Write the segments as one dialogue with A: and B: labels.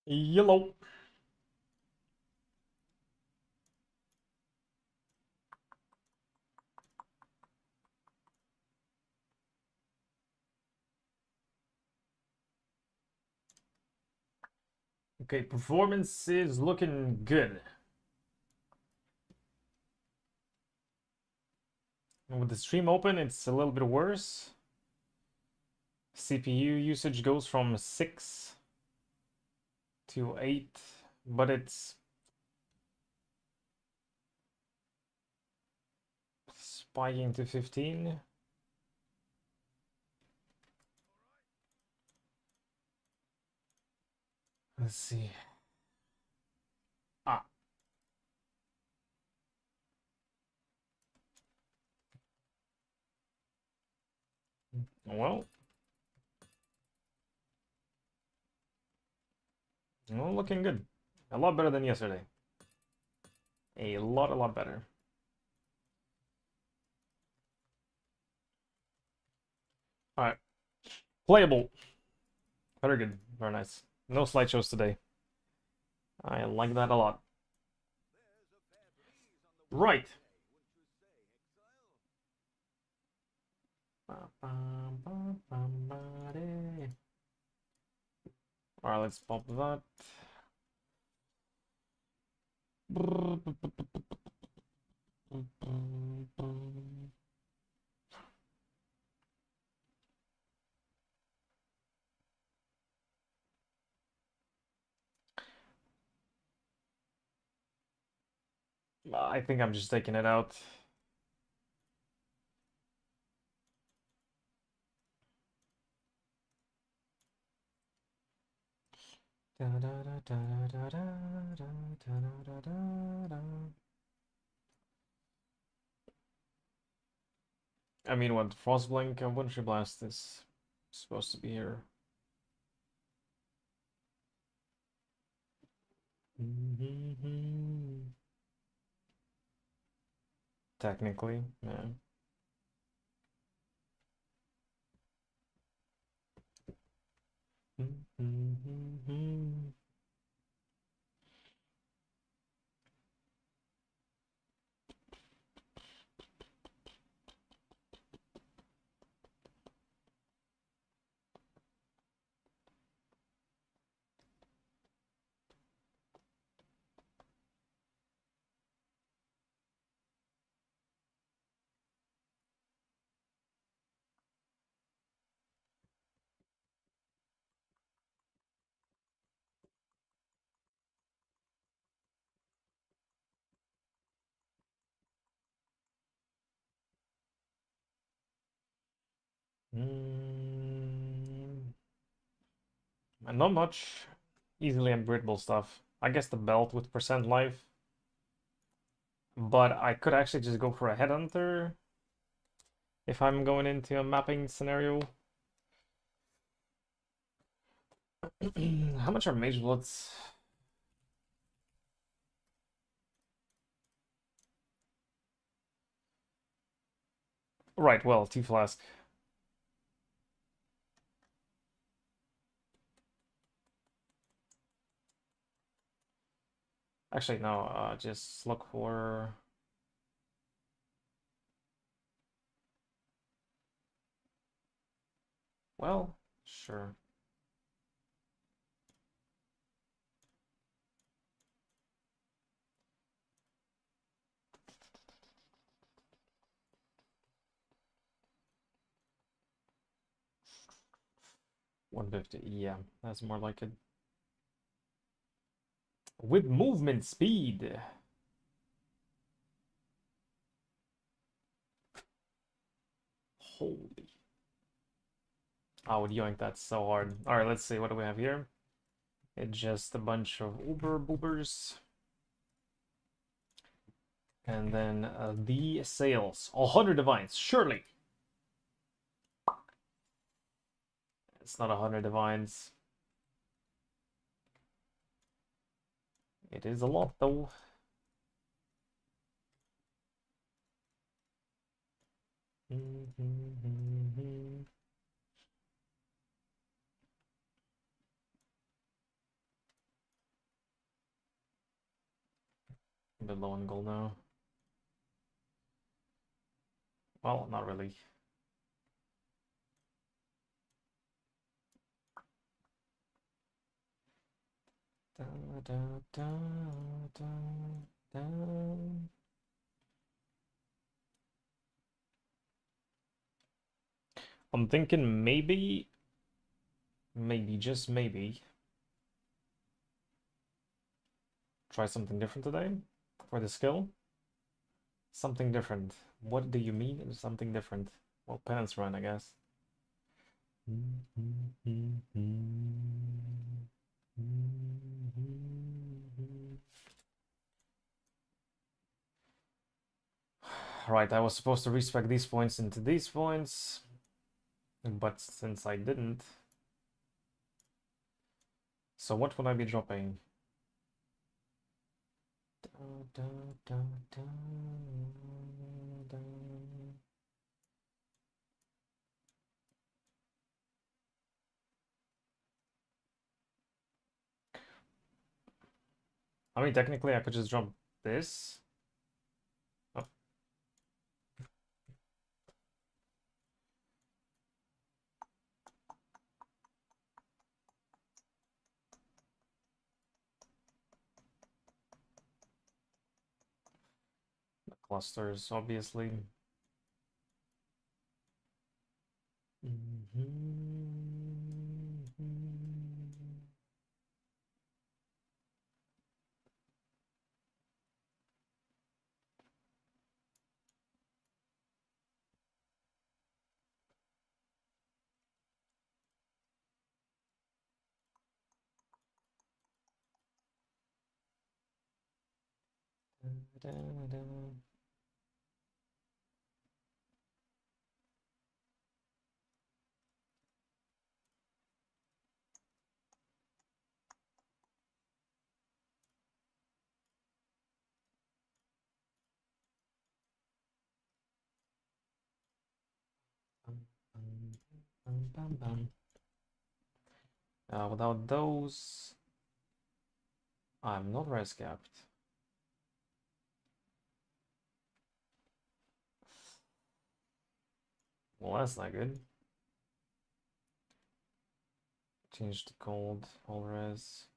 A: Yellow. Okay, performance is looking good. And with the stream open, it's a little bit worse. CPU usage goes from 6 to 8, but it's spiking to 15. Let's see. Ah, well, looking good. A lot better than yesterday. A lot better. All right, playable. Very good. Very nice. No slideshows today. I like that a lot. Right. Alright, let's pop that. I think I'm just taking it out. I mean, what Frostblink and Wintry Blast is supposed to be here. Technically, yeah. And not much easily upgradable stuff. I guess the belt with percent life. But I could actually just go for a headhunter if I'm going into a mapping scenario. How much are mage bullets? Right, well, 2 flask. Actually, no, just look for... Well, sure. $150, yeah, that's more like it. With movement speed. Holy. I would yoink that so hard. Alright, let's see, what do we have here? It's just a bunch of Uber Boobers. And then the sales. 100 divines, surely. It's not 100 divines. It is a lot, though. A bit low on gold now. Well, not really. Da, da, da, da, da. I'm thinking maybe, just maybe, try something different today for the skill. Something different. What do you mean something different? Well, penance run, I guess. Right, I was supposed to respec these points into these points, but since I didn't, so what would I be dropping? Da, da, da, da. I mean, technically, I could just drop this. Oh. The clusters, obviously. Da, da. Bum, bum. Without those, I'm not res capped. Well, that's not good. Change to gold, all res.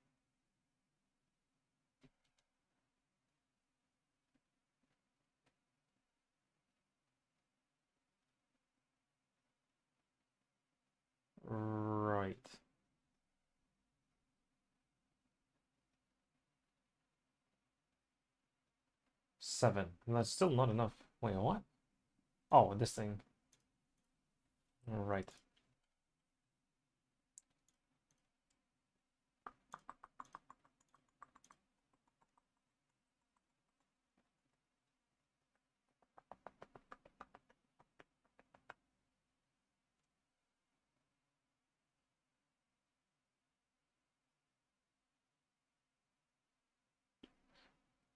A: Right. Seven. That's still not enough. Wait, what? Oh, this thing. Right.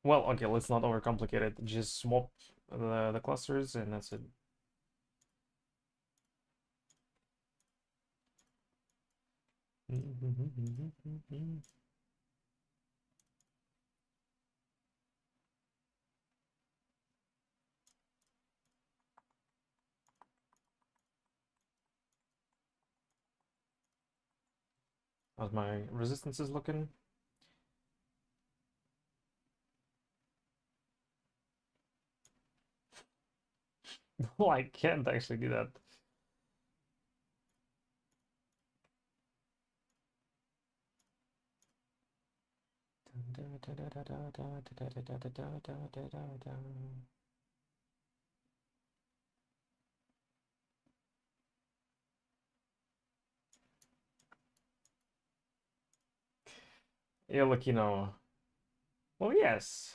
A: Well, okay, let's not overcomplicate it. Just swap the clusters and that's it. How's my resistances looking? Well, I can't actually do that. Yeah, look, you know. Well, yes.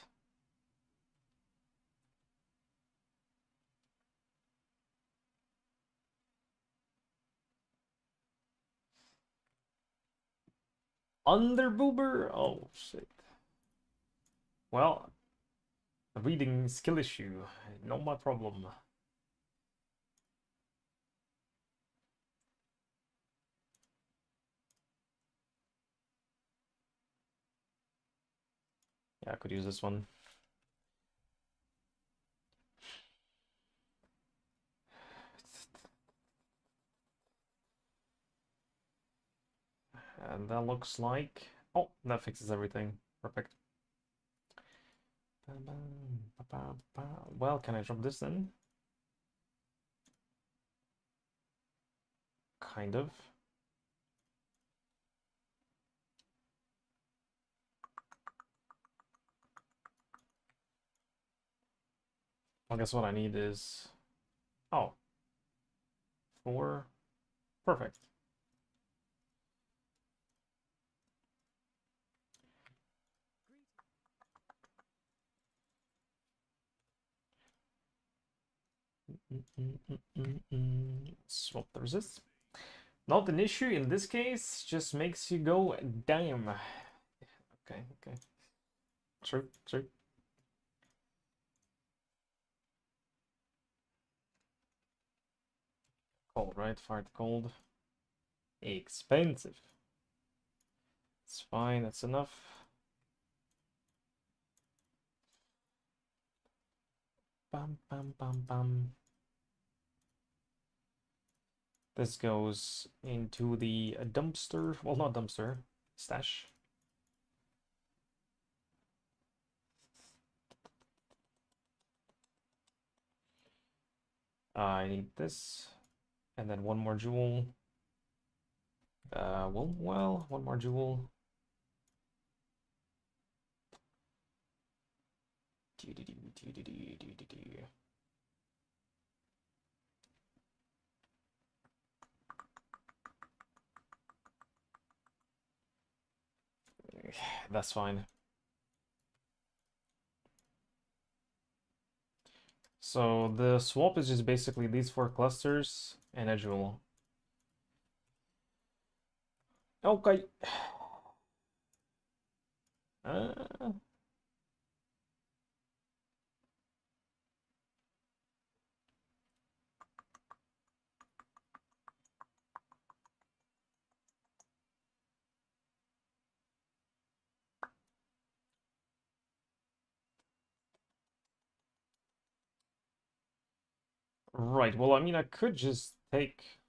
A: Under Boober? Oh, shit. Well, reading skill issue. Not my problem. Yeah, I could use this one. And that looks like... Oh, that fixes everything. Perfect. Well, can I drop this in? Kind of. I guess what I need is... Oh. 4. Perfect. Swap the resist. Not an issue in this case, just makes you go damn. Okay, okay. True, true. Cold, right? Fired cold. Expensive. It's fine, that's enough. Bam, bam, bam, bam. This goes into the dumpster. Well, not dumpster. Stash. I need this. And then one more jewel. Well, one more jewel. That's fine. So the swap is just basically these 4 clusters and a jewel. Okay. Uh, right, well, I mean, I could just take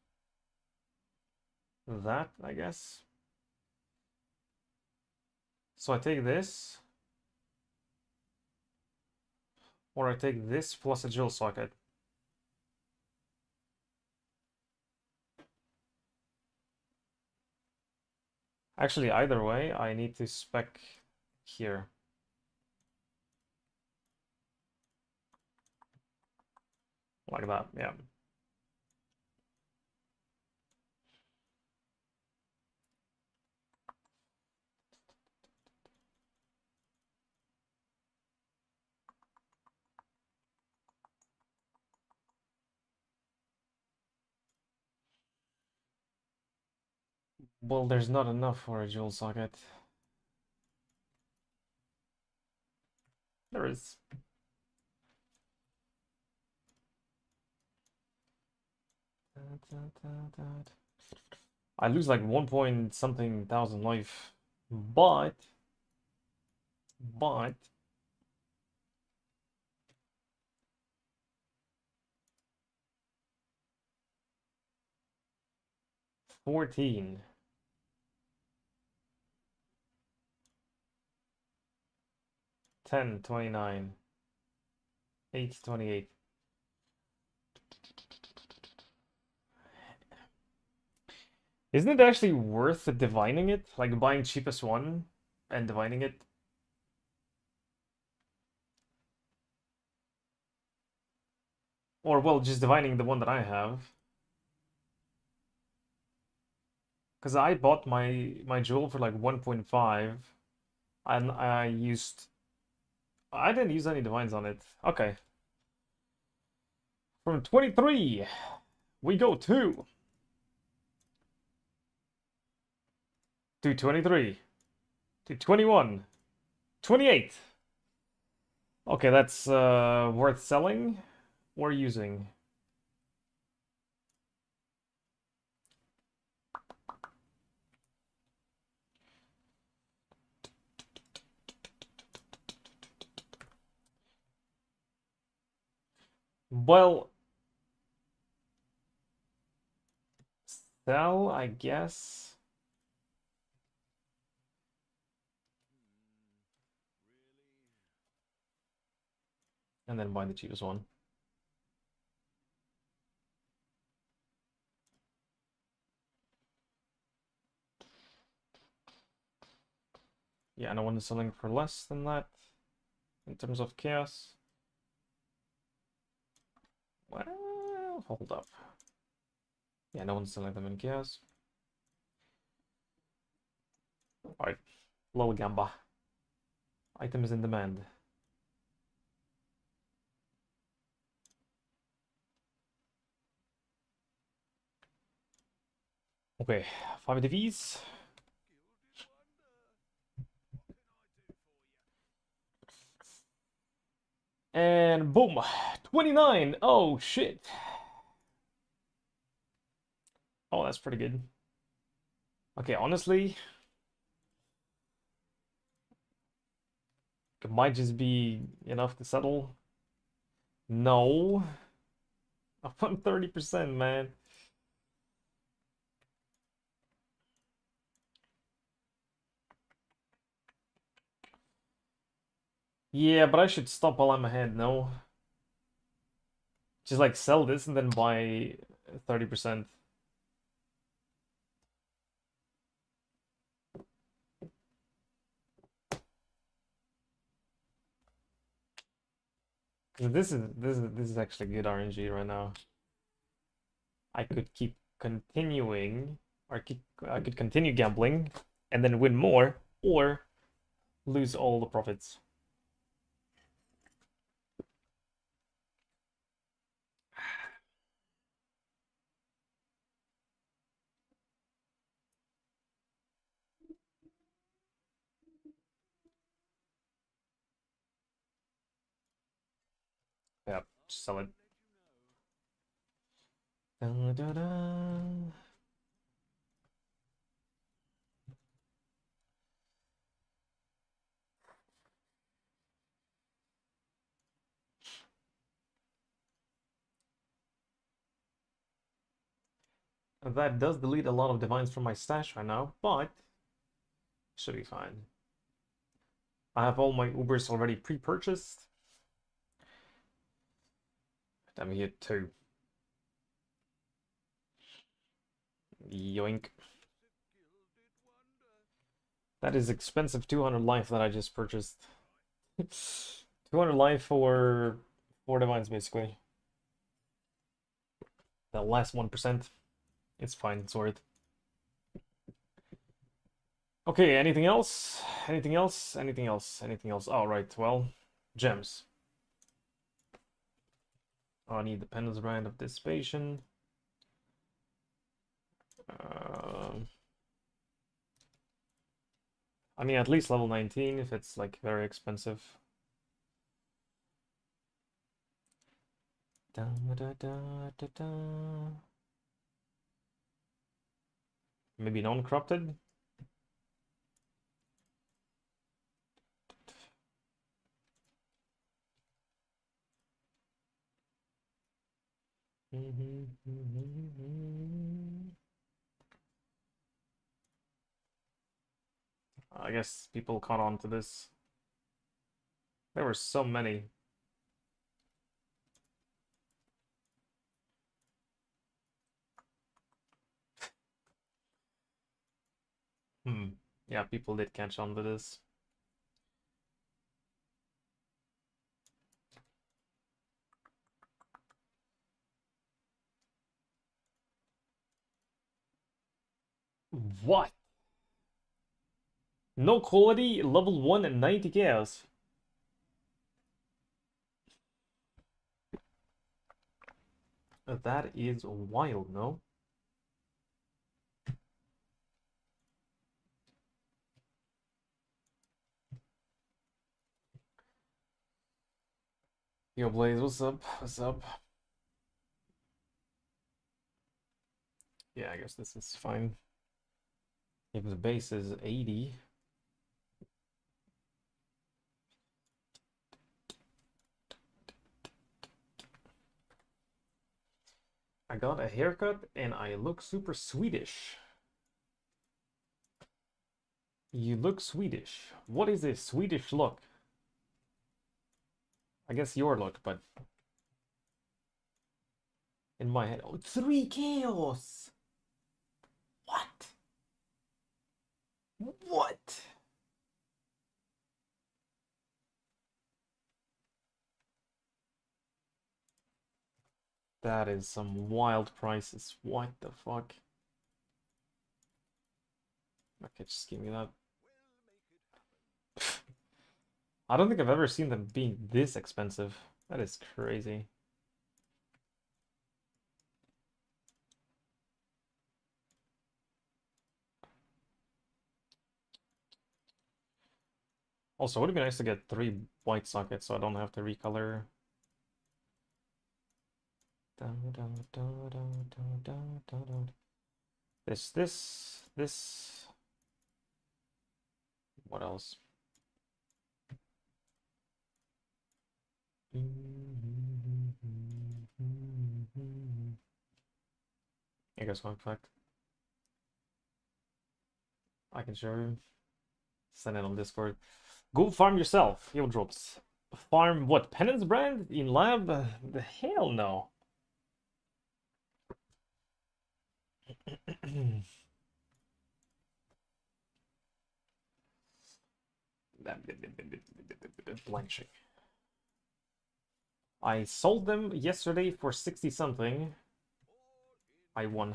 A: that, I guess. So I take this, or I take this plus a jewel socket. Actually, either way, I need to spec here. Like that, yeah. Well, there's not enough for a jewel socket. There is. I lose like 1 point something thousand life, but 14, 10, 29, 8, 28. Isn't it actually worth divining it? Like buying cheapest one and divining it? Or, well, just divining the one that I have. Because I bought my jewel for like 1.5 and I didn't use any divines on it. Okay. From 23, we go to 23, to 21, 28. Okay, that's worth selling or using. Well, sell, I guess. and then buy the cheapest one. Yeah, no one is selling for less than that in terms of chaos. Well, hold up. Yeah, no one's selling them in chaos. Alright, lol gamba. Item is in demand. Okay, 5 DVs. And boom, 29. Oh shit. Oh, that's pretty good. Okay, honestly, it might just be enough to settle. No. Up on 30%, man. Yeah, but I should stop while I'm ahead, no? Just like sell this and then buy 30%. This is actually good RNG right now. I could keep continuing, or I could continue gambling and then win more, or lose all the profits. Yeah, sell it. Da, da, da. That does delete a lot of divines from my stash right now, but should be fine. I have all my Ubers already pre-purchased. Damn, we hit 2. Yoink. That is expensive 200 life that I just purchased. 200 life for 4 divines, basically. The last 1%. It's fine, it's worth. Okay, anything else? Anything else? Anything else? Anything else? All right, well, gems. I need the Penance brand of Dissipation. I mean, at least level 19 if it's like very expensive. Da, da, da, da, da. Maybe non-corrupted? I guess people caught on to this. There were so many. Yeah, people did catch on to this. What? No quality, level 1 and 90 chaos. That is wild, no? Yo, Blaze, what's up? What's up? Yeah, I guess this is fine. If the base is 80. I got a haircut and I look super Swedish. You look Swedish. What is this Swedish look? I guess your luck, but in my head, oh, 3 chaos. What? What? That is some wild prices. What the fuck? Okay, just give me that. I don't think I've ever seen them being this expensive. That is crazy. Also, it would be nice to get 3 white sockets so I don't have to recolor. This. What else? I guess one fact. I can show you. Send it on Discord. Go farm yourself. Heal drops. Farm what? Penance brand in lab? The hell no. Blanching. I sold them yesterday for 60 something. I won.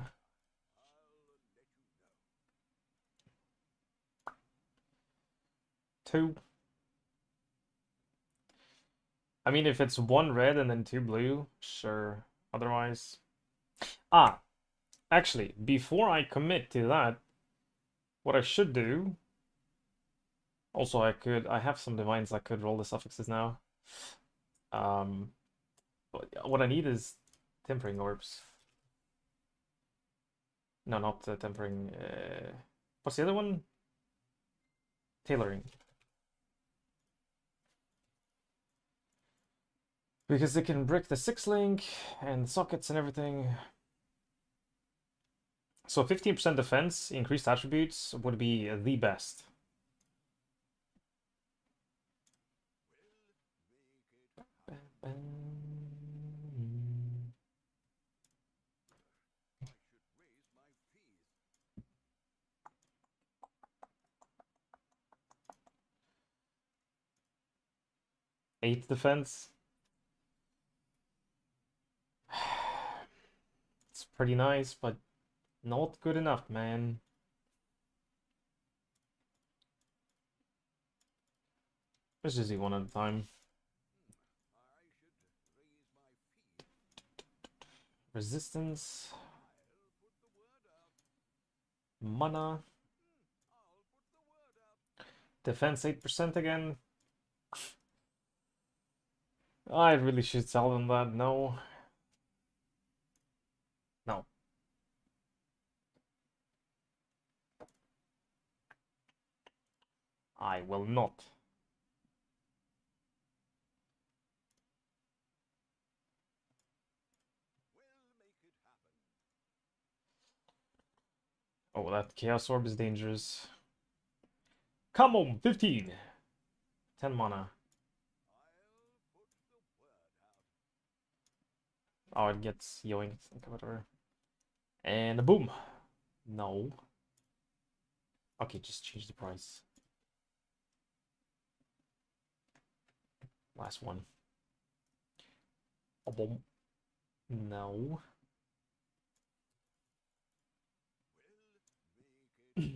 A: Two. I mean, if it's 1 red and then 2 blue, sure. Otherwise. Ah, actually, before I commit to that, what I should do. Also, I have some divines I could roll the suffixes now. But what I need is tempering orbs. No, not tempering. What's the other one? Tailoring. Because they can brick the 6-link and sockets and everything. So 15% defense, increased attributes would be the best. Eight defense. It's pretty nice, but not good enough, man. Let's just do one at a time. Resistance. Mana. Defense 8% again. I really should sell them that. No. No. I will not. Oh, that Chaos Orb is dangerous. Come on, 15. 10 mana. Oh, it gets yoinked. Okay, whatever. And boom. No. Okay, just change the price. Last one. A boom. No.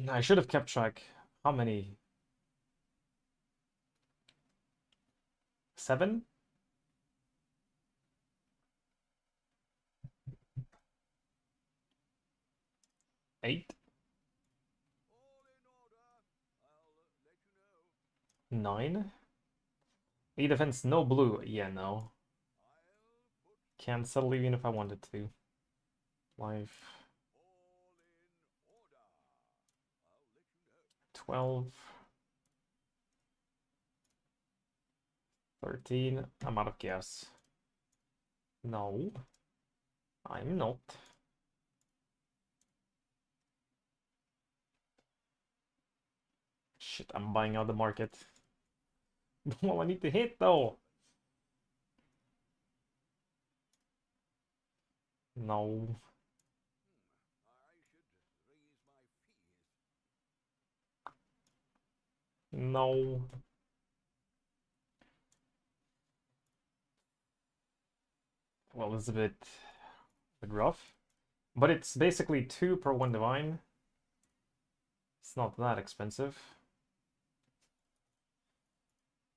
A: I should have kept track. How many? 7? 8? 9? 8 defense, no blue. Yeah, no. Can't settle even if I wanted to. Life. 12. 13. I'm out of gas. No. I'm not. Shit, I'm buying out the market. Well, I need to hit though. No. No. Well, it's a bit rough. But it's basically 2 per 1 divine. It's not that expensive.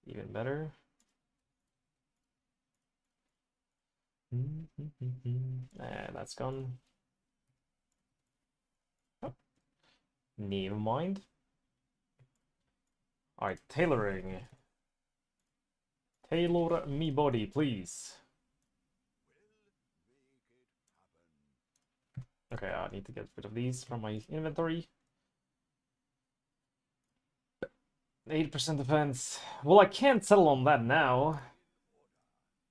A: Even better. That's gone. Oh, never mind. Alright, tailoring. Tailor me body, please. Okay, I need to get rid of these from my inventory. 8% defense. Well, I can't settle on that now.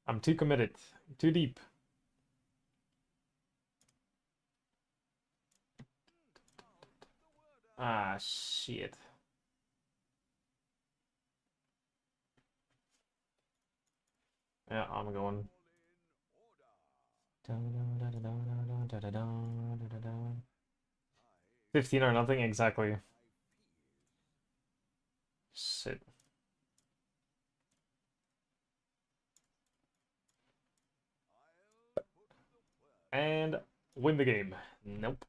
A: I'm too committed. Too deep. Ah, shit. Yeah, I'm going. 15 or nothing, exactly. Shit. And win the game. Nope.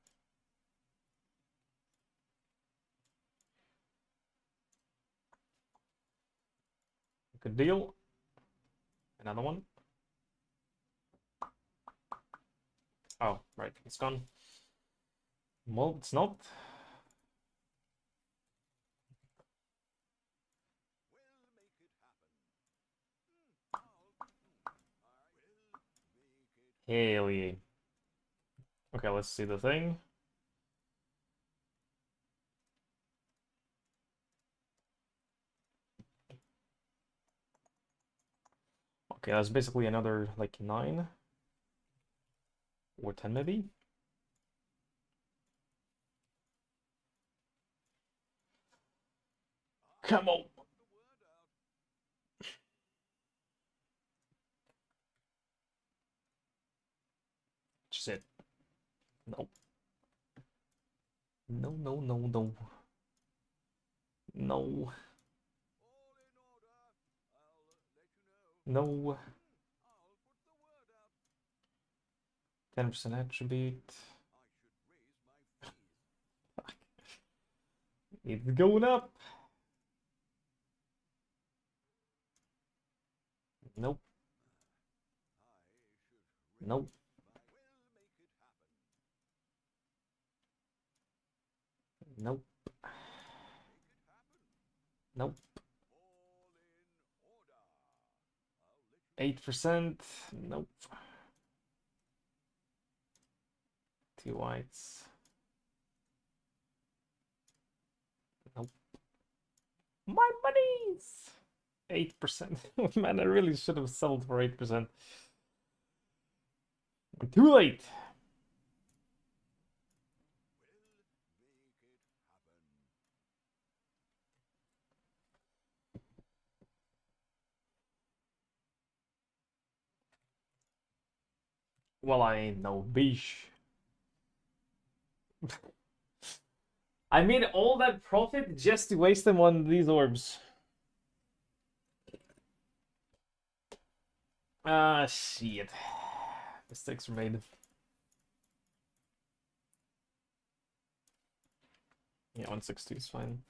A: Good deal. Another one. Oh, right, it's gone. Well, it's not. Hell yeah. Okay, let's see the thing. Okay, that's basically another, like, 9. Or 10, maybe? Come on! Just it. No. No, no, no, no. No. No. 10% attribute. It's going up. Nope. Nope. Nope. Nope. 8%. Nope. 2 whites. Nope. My money's 8%. Man, I really should have sold for 8%. Too late. Well, I ain't no bish. I made all that profit just to waste them on these orbs. Ah, shit. Mistakes were made. Yeah, 162 is fine.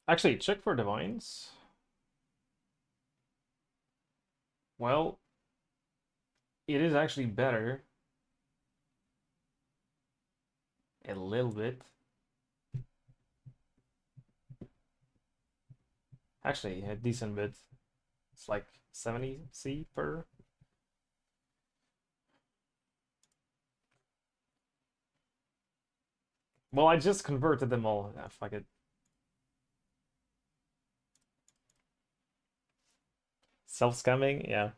A: Actually, check for divines. Well, it is actually better. A little bit. Actually, a decent bit. It's like 70 C per. Well, I just converted them all. Ah, fuck it. Self-scamming, yeah.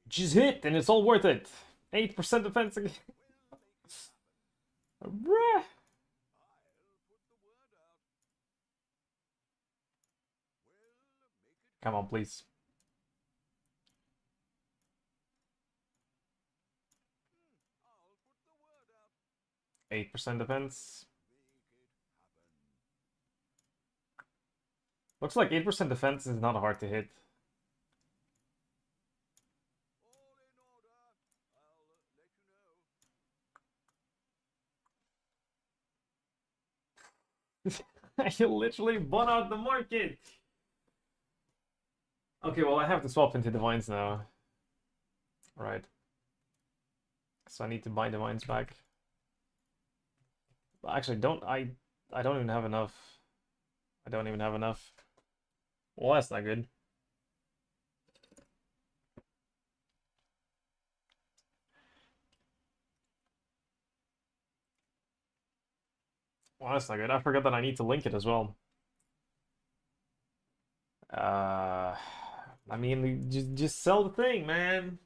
A: Just hit, and it's all worth it. 8% defense again. Bruh. Come on, please. 8% defense. Looks like 8% defense is not hard to hit. You literally bought out the market. Okay, well, I have to swap into divines now. Right. So I need to buy divines back. Actually, I don't even have enough. I don't even have enough. Well, that's not good. Well, that's not good. I forgot that I need to link it as well. I mean, just sell the thing, man.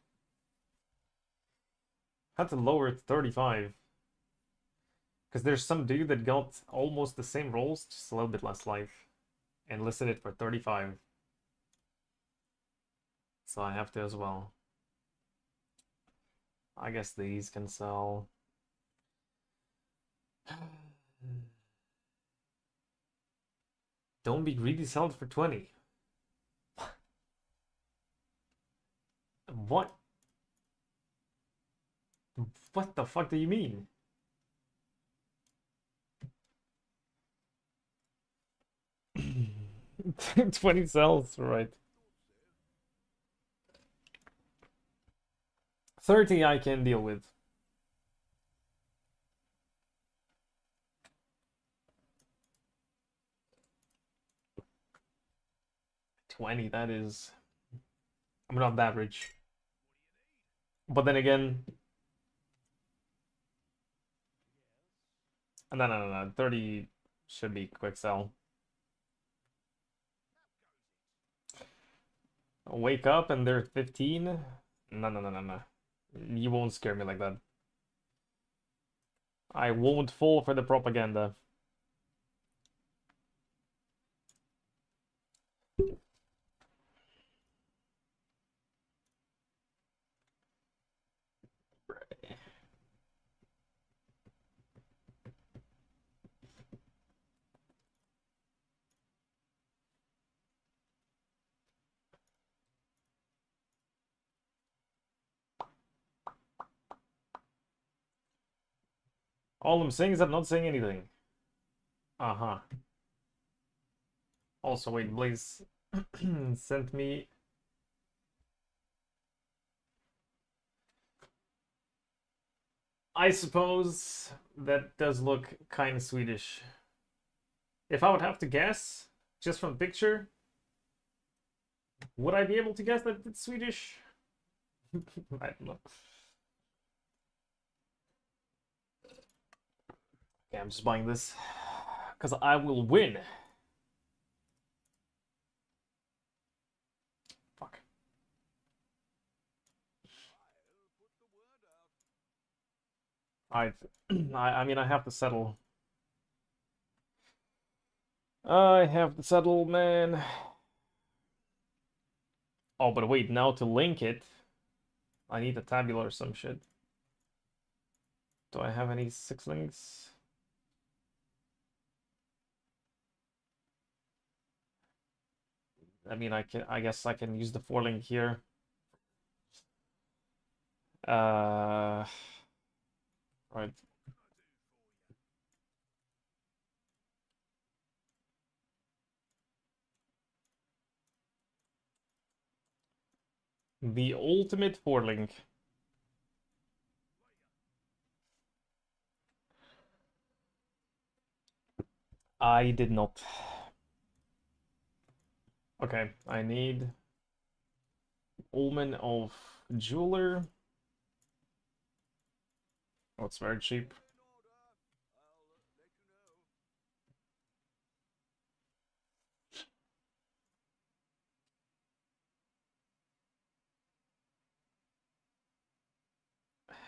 A: Had to lower it to 35. Because there's some dude that got almost the same rolls, just a little bit less life. And listed it for 35. So I have to as well. I guess these can sell. Don't be greedy, sell it for 20. What? What the fuck do you mean? 20 cells, right. 30 I can deal with. 20, that is... I'm not that rich. But then again... No. 30 should be quick sell. Wake up and they're 15? No. You won't scare me like that. I won't fall for the propaganda. All I'm saying is I'm not saying anything. Uh-huh. Also, wait, Blaze sent me... I suppose that does look kind of Swedish. If I would have to guess, just from picture, would I be able to guess that it's Swedish? I don't know. Okay, I'm just buying this because I will win. Fuck. I, I mean, I have to settle. I have to settle, man. Oh, but wait, now to link it, I need a tabula or some shit. Do I have any 6 links? I mean, I guess I can use the 4 link here. Right. The ultimate 4 link. I did not. Okay, I need Omen of Jeweler. Oh, it's very cheap.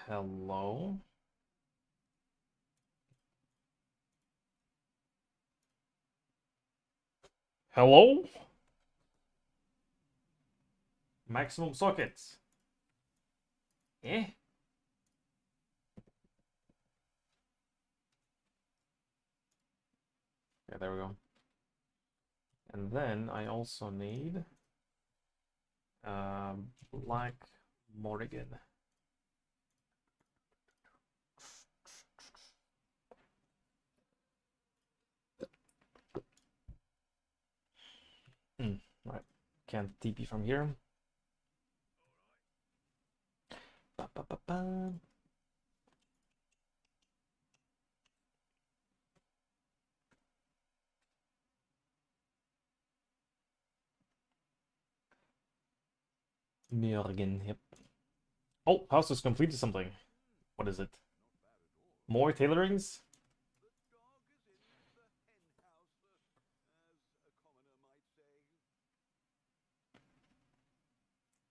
A: Hello? Hello? Maximum sockets. Eh? Yeah, there we go. And then I also need Black Morrigan. Right. Can't TP from here. Ba, ba, ba, ba. Morrigan, yep. Oh, house has completed something. What is it? More tailorings?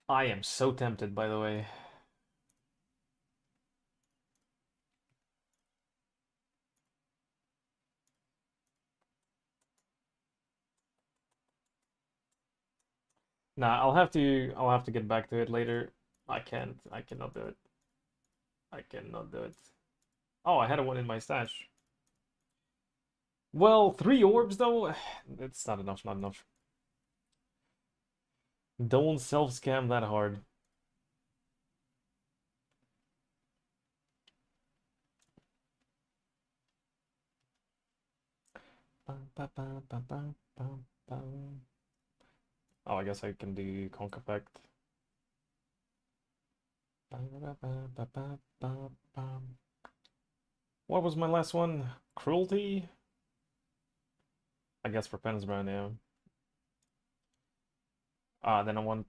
A: I am so tempted, by the way. Nah, I'll have to get back to it later. I cannot do it. I cannot do it. Oh, I had one in my stash. Well, 3 orbs though? It's not enough, not enough. Don't self-scam that hard. Oh, I guess I can do Conk Effect. What was my last one? Cruelty? I guess for Pen's Brand, yeah. Then I want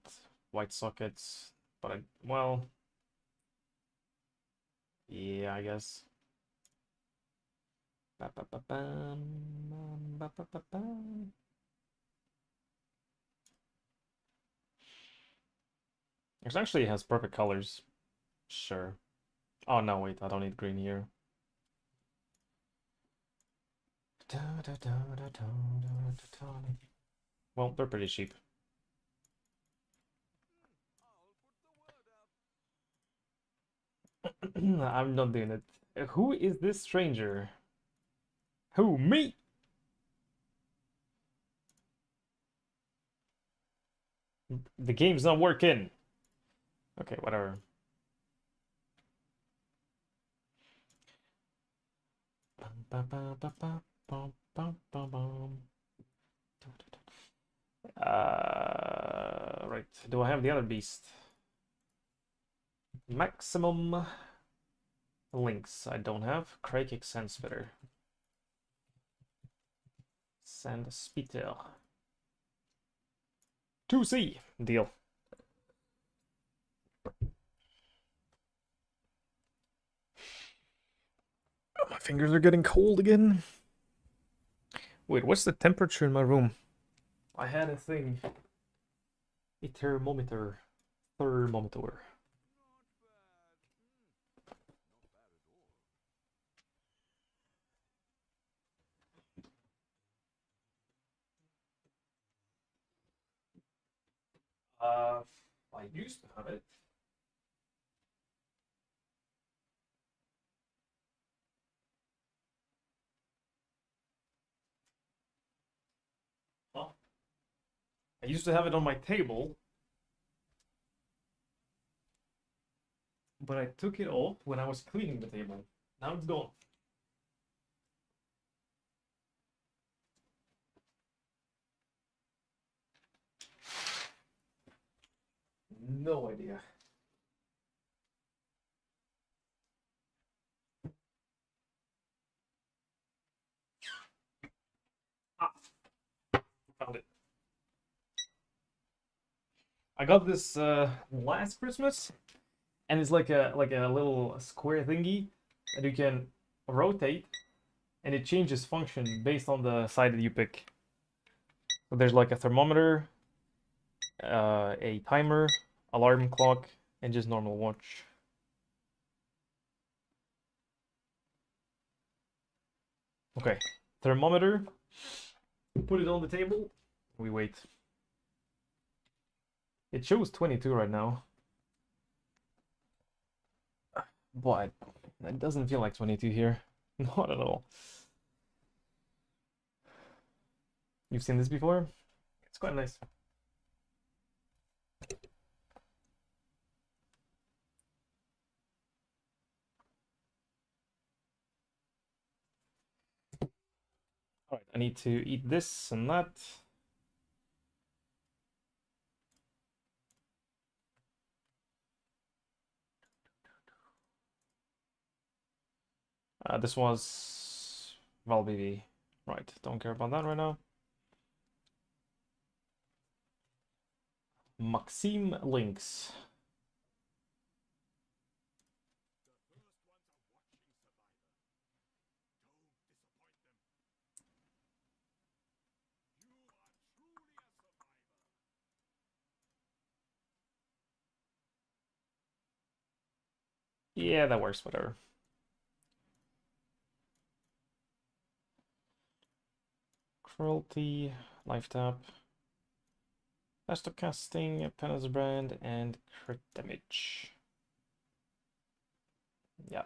A: white sockets, but well, yeah, I guess. It actually has perfect colors. Sure. Oh no, wait, I don't need green here. Well, they're pretty cheap. I'm not doing it. Who is this stranger? Who, me? The game's not working. Okay, whatever. Right. Do I have the other beast? Maximum links. I don't have. Krakic Sandspitter. Sandspitter. 2C. Deal. My fingers are getting cold again. Wait, what's the temperature in my room? I had a thing. A thermometer. Thermometer. I used to have it. Well, I used to have it on my table, but I took it off when I was cleaning the table. Now it's gone. No idea. Ah, found it. I got this last Christmas, and it's like a little square thingy that you can rotate, and it changes function based on the side that you pick. So there's like a thermometer, a timer, alarm clock, and just normal watch. Okay, thermometer. Put it on the table. We wait. It shows 22 right now. But it doesn't feel like 22 here. Not at all. You've seen this before? It's quite nice. All right, I need to eat this and that. This was Valbivi. Right, don't care about that right now. Maxime Lynx. Yeah, that works, whatever. Cruelty, life tap, Astocasting, Penance Brand, and crit damage. Yeah.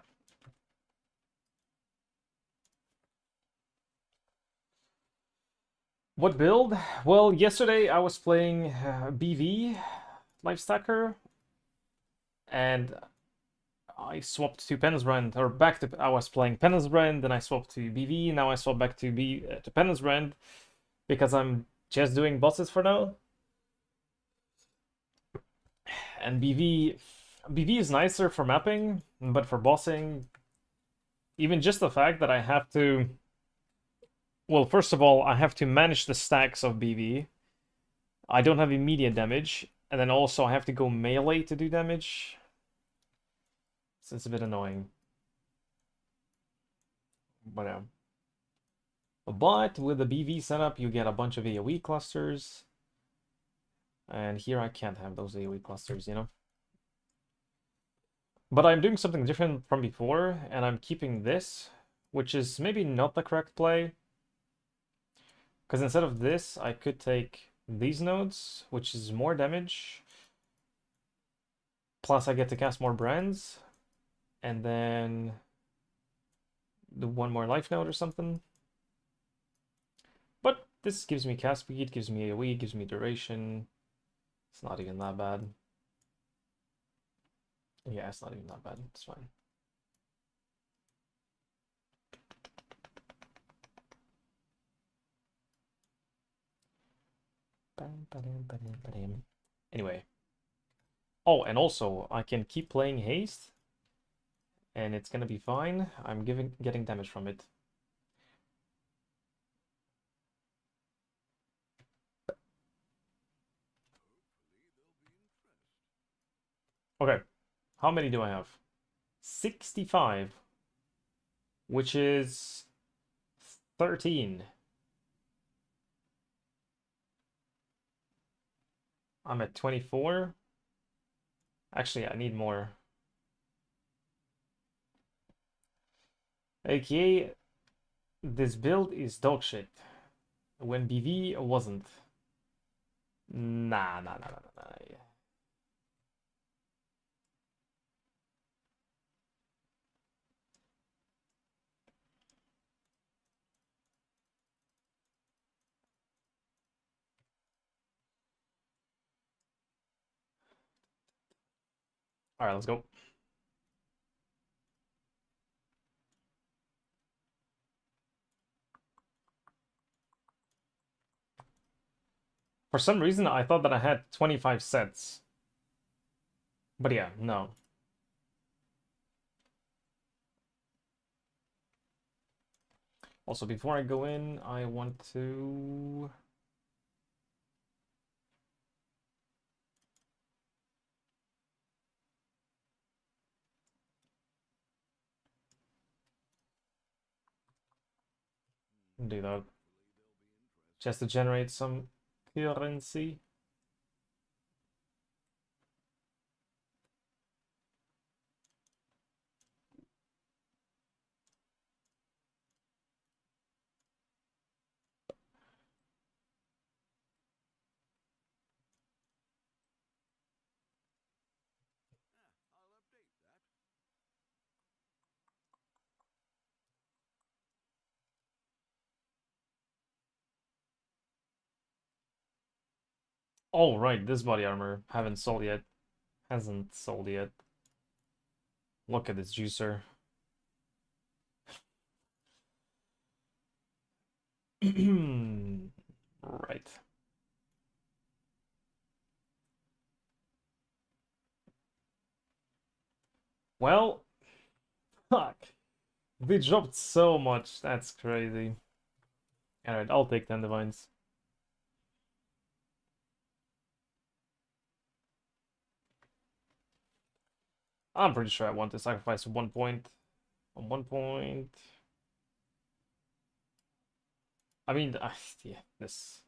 A: What build? Well, yesterday I was playing BV, Life Stacker, and I swapped to Penance Brand, or back to, I was playing Penance Brand, then I swapped to BV, now I swap back to to Penance Brand, because I'm just doing bosses for now. And BV is nicer for mapping, but for bossing, even just the fact that I have to, well, first of all, I have to manage the stacks of BV. I don't have immediate damage, and then also I have to go melee to do damage. So it's a bit annoying. But yeah. But with the BV setup, you get a bunch of AoE clusters. And here I can't have those AoE clusters, you know? But I'm doing something different from before, and I'm keeping this, which is maybe not the correct play. Because instead of this, I could take these nodes, which is more damage. Plus I get to cast more brands. And then the one more life node or something. But this gives me cast speed, gives me AoE, gives me duration. It's not even that bad. Yeah, it's not even that bad. It's fine. Anyway. Oh, and also, I can keep playing haste. And it's gonna be fine. I'm getting damage from it. Okay. How many do I have? 65. Which is 13. I'm at 24. Actually, I need more. AKA, this build is dog shit. When BV wasn't. Nah. Alright, let's go. For some reason, I thought that I had 25 sets. But yeah, no. Also, before I go in, I want to... do that. Just to generate some currency. Oh, right, this body armor. Haven't sold yet. Hasn't sold yet. Look at this juicer. Right. Well, fuck. They dropped so much. That's crazy. Alright, I'll take 10 divines. I'm pretty sure I want to sacrifice 1 point. On 1 point. I mean, yeah, this.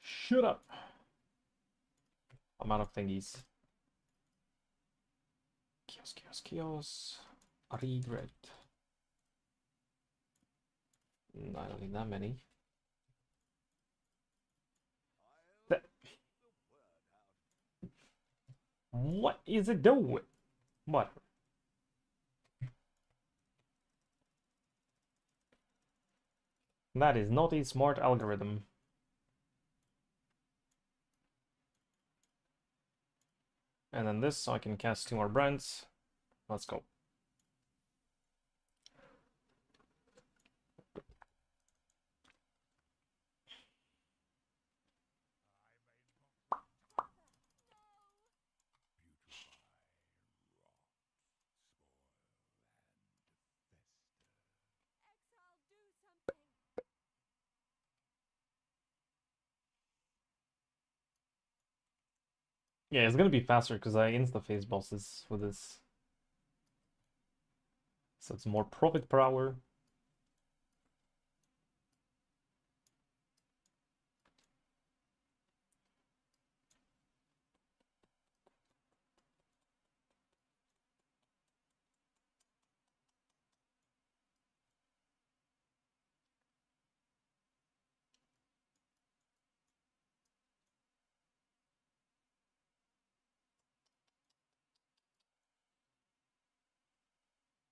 A: Shut up. I'm out of thingies. Chaos, chaos, chaos. Regret. I don't need that many. That... What is it doing? What? That is not a smart algorithm. And then this, so I can cast 2 more brands. Let's go. Yeah, it's gonna be faster because I insta-phase bosses with this. So it's more profit per hour.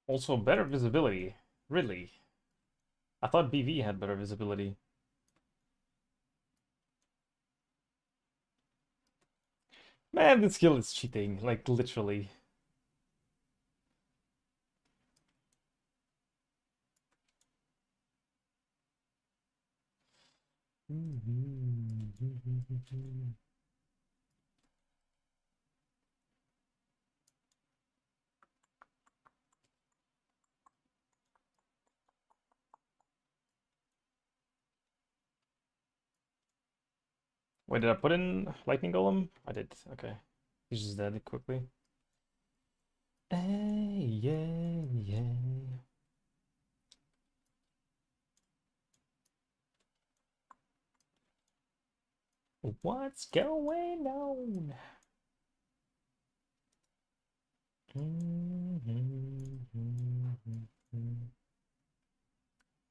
A: Also better visibility. Really? I thought BV had better visibility. Man, this skill is cheating, like literally. Wait, did I put in Lightning Golem? I did. Okay. He's just dead quickly. Hey, yeah, yeah. What's going on?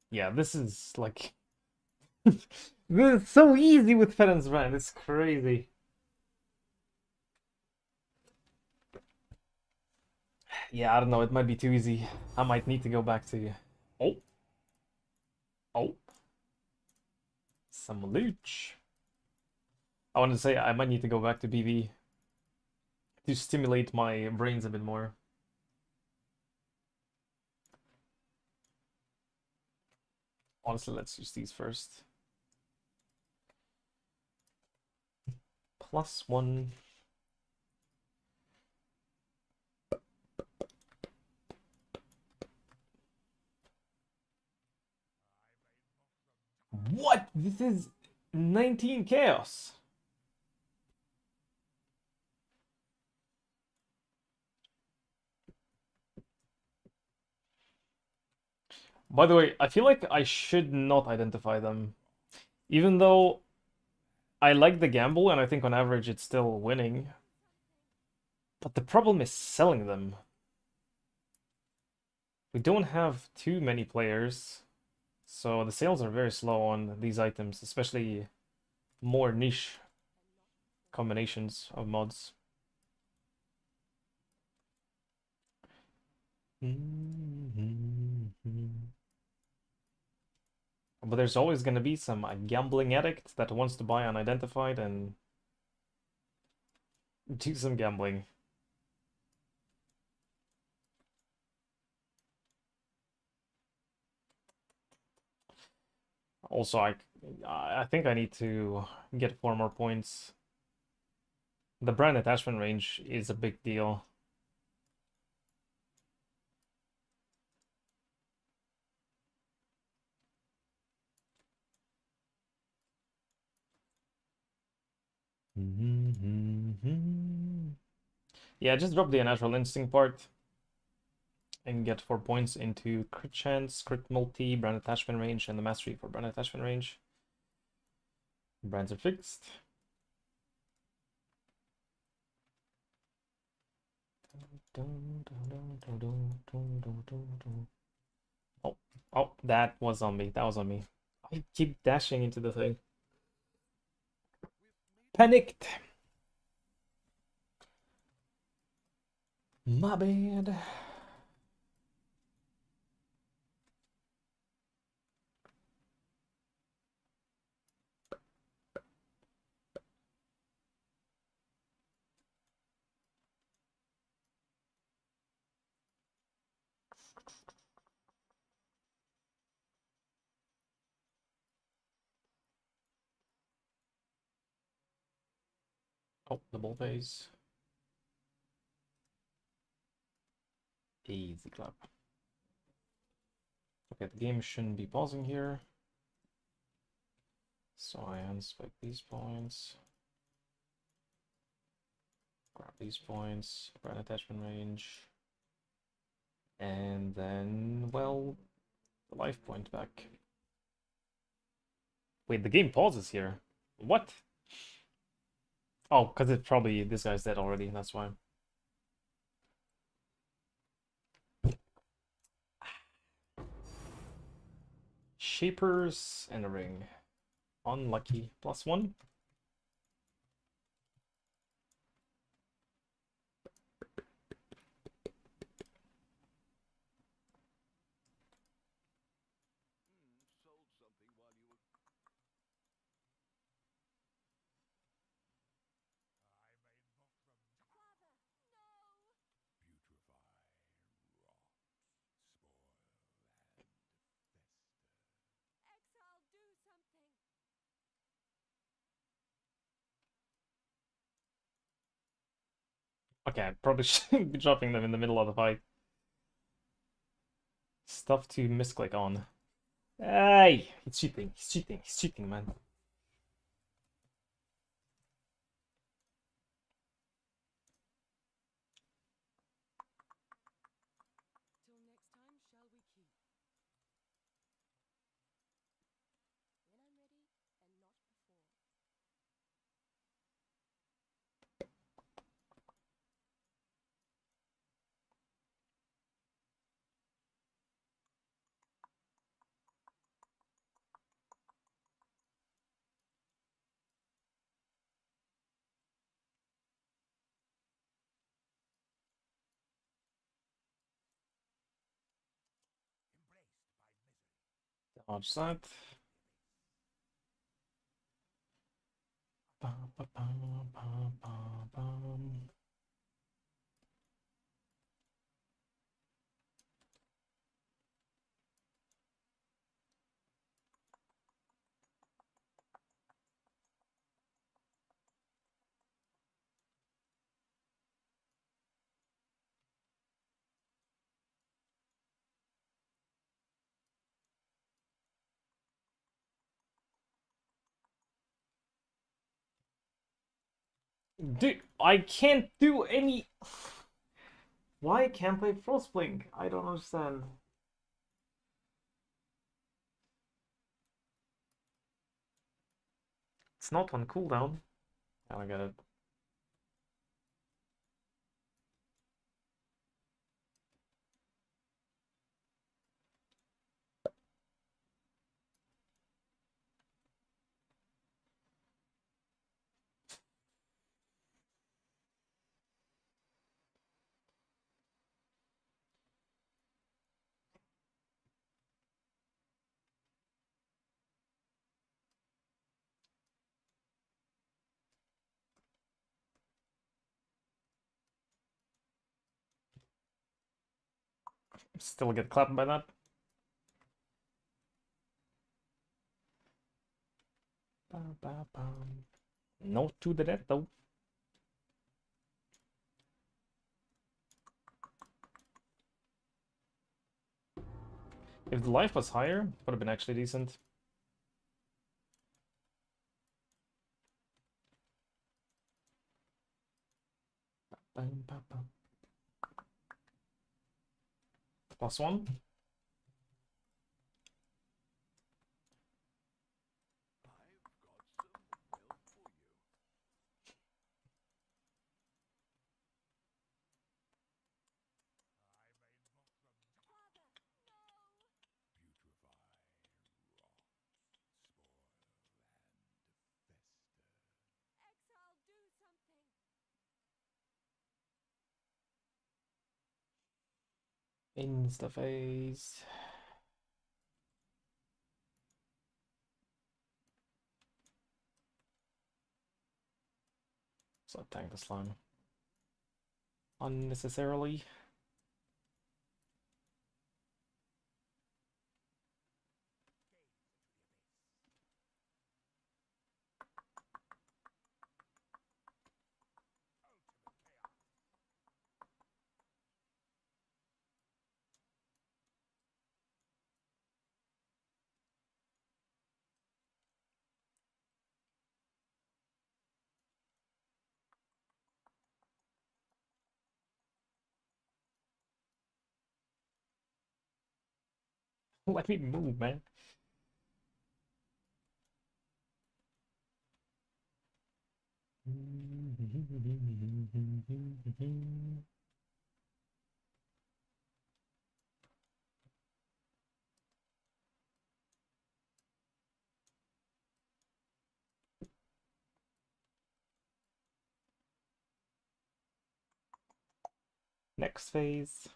A: Yeah, this is like this is so easy with Fedon's Brand. It's crazy. Yeah, I don't know. It might be too easy. I might need to go back to. Oh, oh, some looch. I wanted to say I might need to go back to BV to stimulate my brains a bit more. Honestly, let's use these first. +1. What? This is 19 chaos. By the way, I feel like I should not identify them. Even though I like the gamble and I think on average it's still winning. But the problem is selling them. We don't have too many players, so the sales are very slow on these items, especially more niche combinations of mods. there's always gonna be some gambling addict that wants to buy unidentified and do some gambling. Also, I think I need to get 4 more points. The brand attachment range is a big deal. Yeah, just drop the natural instinct part and get 4 points into crit chance, crit multi, brand attachment range, and the mastery for brand attachment range. Brands are fixed. Oh, oh, that was on me. That was on me. I keep dashing into the thing. Panicked. My bad. Oh, double phase. Easy clap. Okay, the game shouldn't be pausing here. So I unspec these points. Grab these points. Brand attachment range. And then, well, the life point back. Wait, the game pauses here. What? Oh, because it's probably this guy's dead already, that's why. Shapers and a ring. Unlucky. +1. Okay, I probably shouldn't be dropping them in the middle of the fight. Stuff to misclick on. Hey! He's cheating, he's cheating, he's cheating, man. Dodge that. Dude, I can't do any... Why can't I Frostblink? I don't understand. It's not on cooldown. I don't get it. Still get clapped by that. No to the death though. If the life was higher, would have been actually decent. +1. Insta phase. So I tank the slime unnecessarily. Let me move, man. Next phase.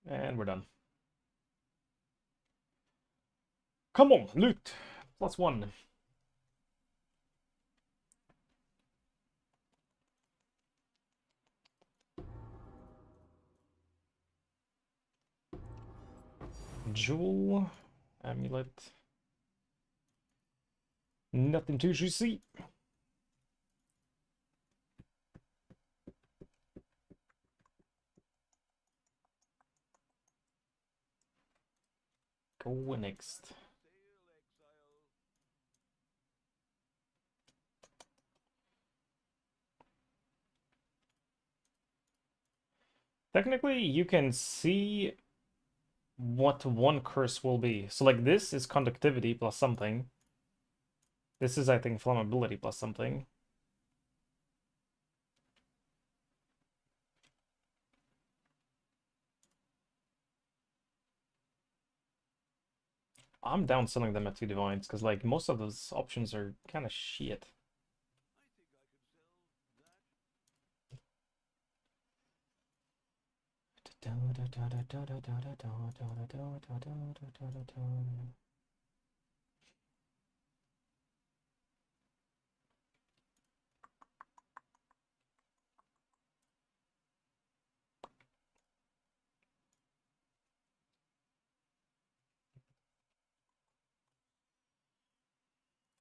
A: And we're done. Come on, loot. +1. Jewel. Amulet. Nothing too juicy. Go next. Technically, you can see what one curse will be. So like this is conductivity plus something. This is, I think, flammability plus something. I'm down selling them at 2 divines, because like most of those options are kind of shit.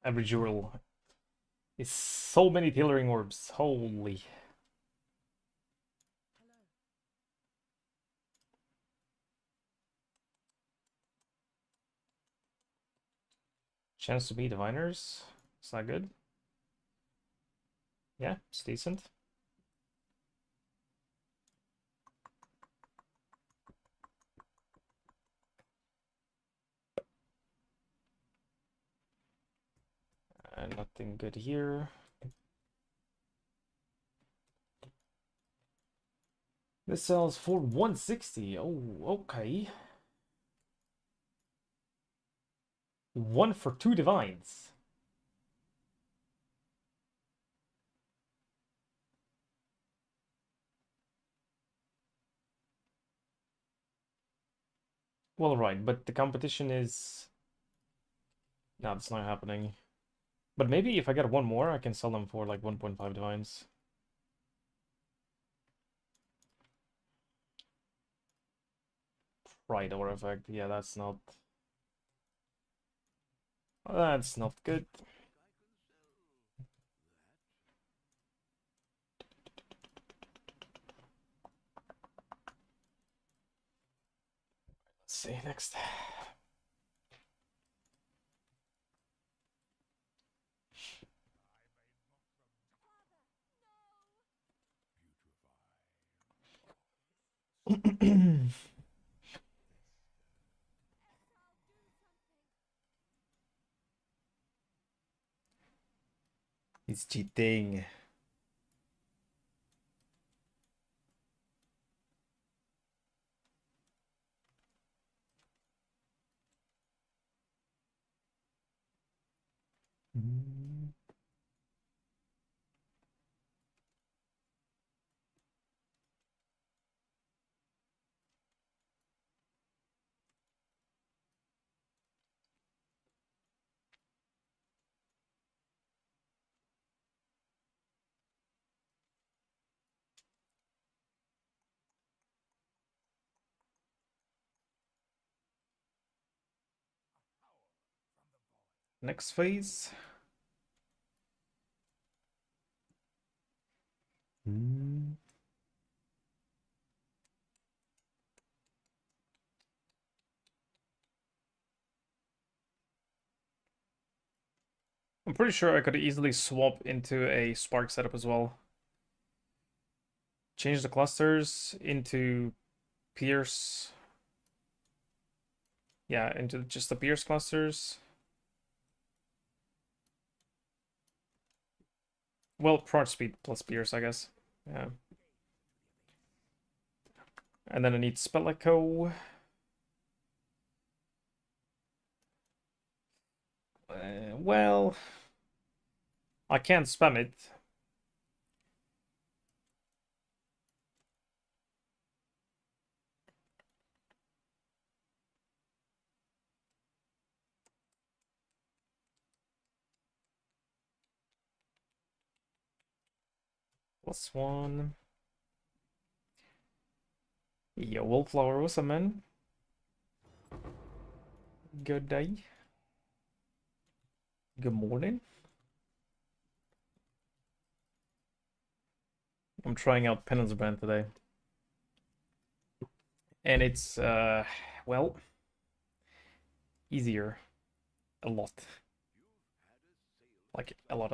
A: Every jewel is so many tailoring orbs. Holy. Chance to be diviners. Is that good? Yeah, it's decent. Nothing good here. This sells for 160. Oh, okay. 1 for 2 divines. Well, right, but the competition is... No, that's not happening. But maybe if I get one more, I can sell them for like 1.5 divines. Pride or effect. Yeah, that's not... That's not good. Let's see next. He's cheating. Next phase. I'm pretty sure I could easily swap into a Spark setup as well. Change the clusters into Pierce. Yeah, into just the Pierce clusters. Well, Prod speed plus Pierce, I guess. Yeah. And then I need Spell Echo. Well, I can't spam it. +1. Yo, Wallflower, what's up, man? Good day. Good morning. I'm trying out Penance Brand today. And it's, well, easier. A lot. Like, a lot.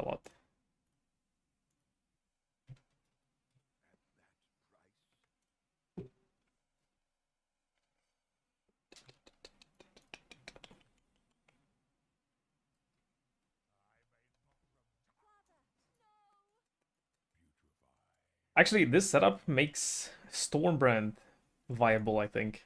A: Actually, this setup makes Stormbrand viable, I think.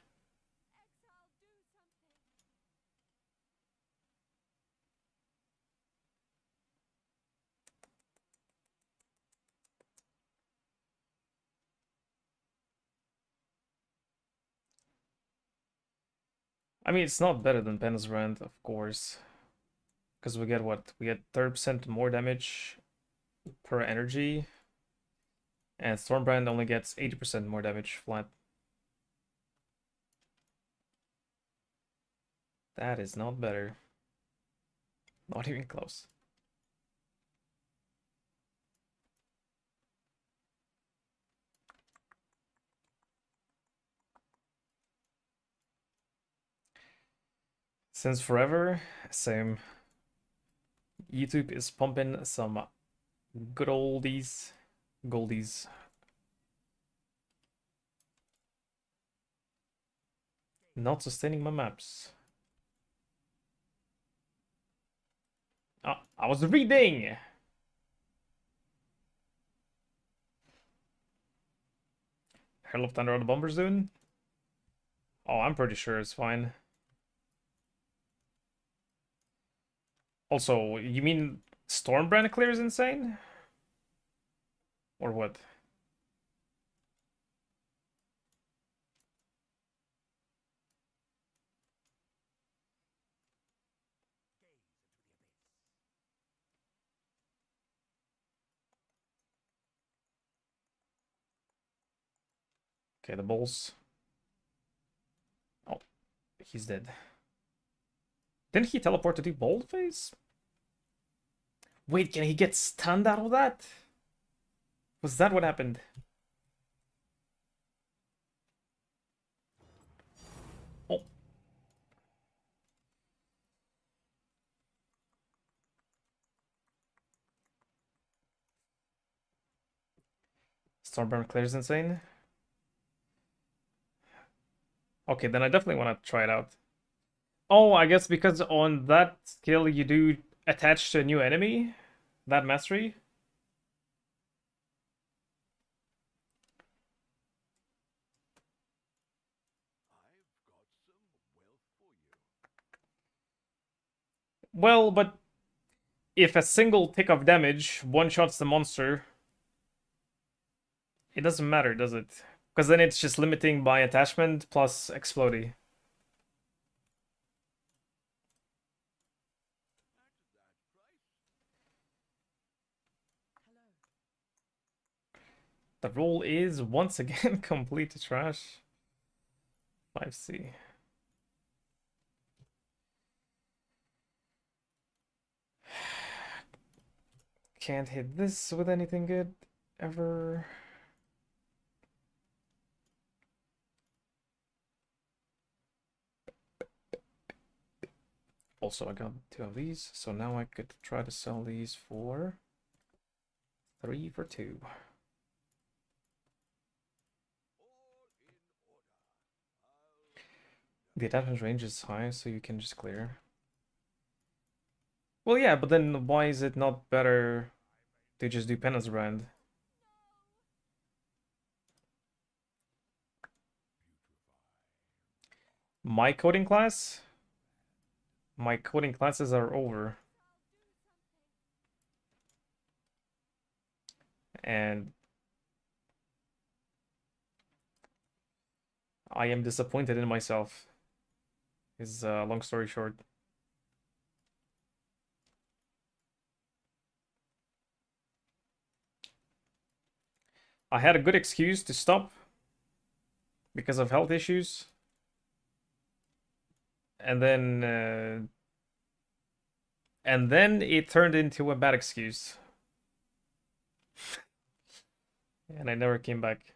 A: I mean, it's not better than Penance Brand, of course. Because we get what? We get 30% more damage per energy. And Stormbrand only gets 80% more damage flat. That is not better. Not even close. Since forever, same. YouTube is pumping some good oldies, goldies. Not sustaining my maps. I was reading! Hell of Thunder on the Bombers doing? Oh, I'm pretty sure it's fine. Also, you mean Stormbrand clear is insane? Or what? Okay, the bulls. Oh, he's dead. Didn't he teleport to do boldface? Wait, can he get stunned out of that? Was that what happened? Oh. Stormburn clears insane. Okay, then I definitely want to try it out. Oh, I guess because on that skill you do attach to a new enemy, that mastery. Well, but if a single tick of damage one-shots the monster, it doesn't matter, does it? Because then it's just limiting by attachment plus explodey. The roll is once again complete trash. 5C. Can't hit this with anything good ever. Also, I got 2 of these, so now I could try to sell these for 3 for 2. The attachment range is high, so you can just clear. Well, yeah, but then why is it not better to just do Penance Brand? My coding class? My coding classes are over. And I am disappointed in myself. Is long story short. I had a good excuse to stop because of health issues. And then it turned into a bad excuse. And I never came back.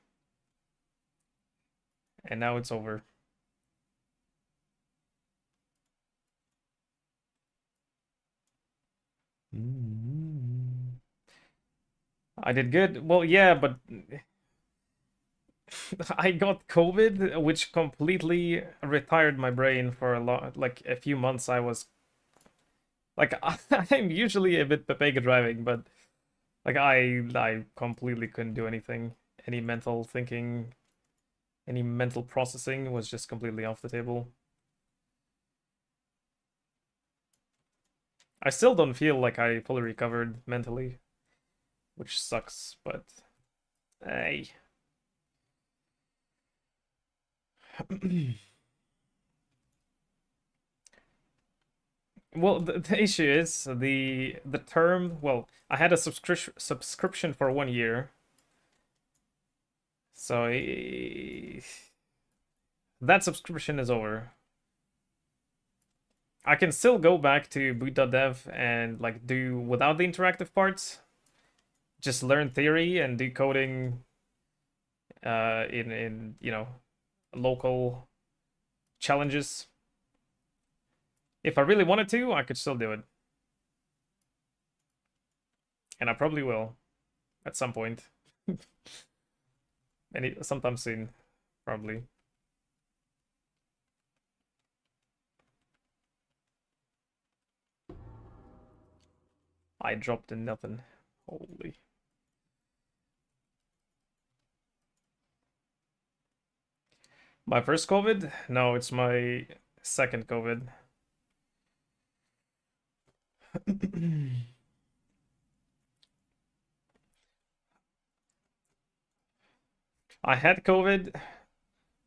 A: And now it's over. I did good. Well, yeah, but I got COVID, which completely retired my brain for a lot, like a few months. I was like, I'm usually a bit Pepega driving, but like I completely couldn't do anything. Any mental thinking, any mental processing was just completely off the table. I still don't feel like I fully recovered mentally, which sucks, but hey. Well, the issue is the term. Well, I had a subscription for 1 year, so that subscription is over. I can still go back to boot.dev and like do without the interactive parts, just learn theory and do coding in local challenges. If I really wanted to, I could still do it. And I probably will at some point. Sometime soon, probably. I dropped in nothing. Holy. My first COVID? No, it's my second COVID. I had COVID,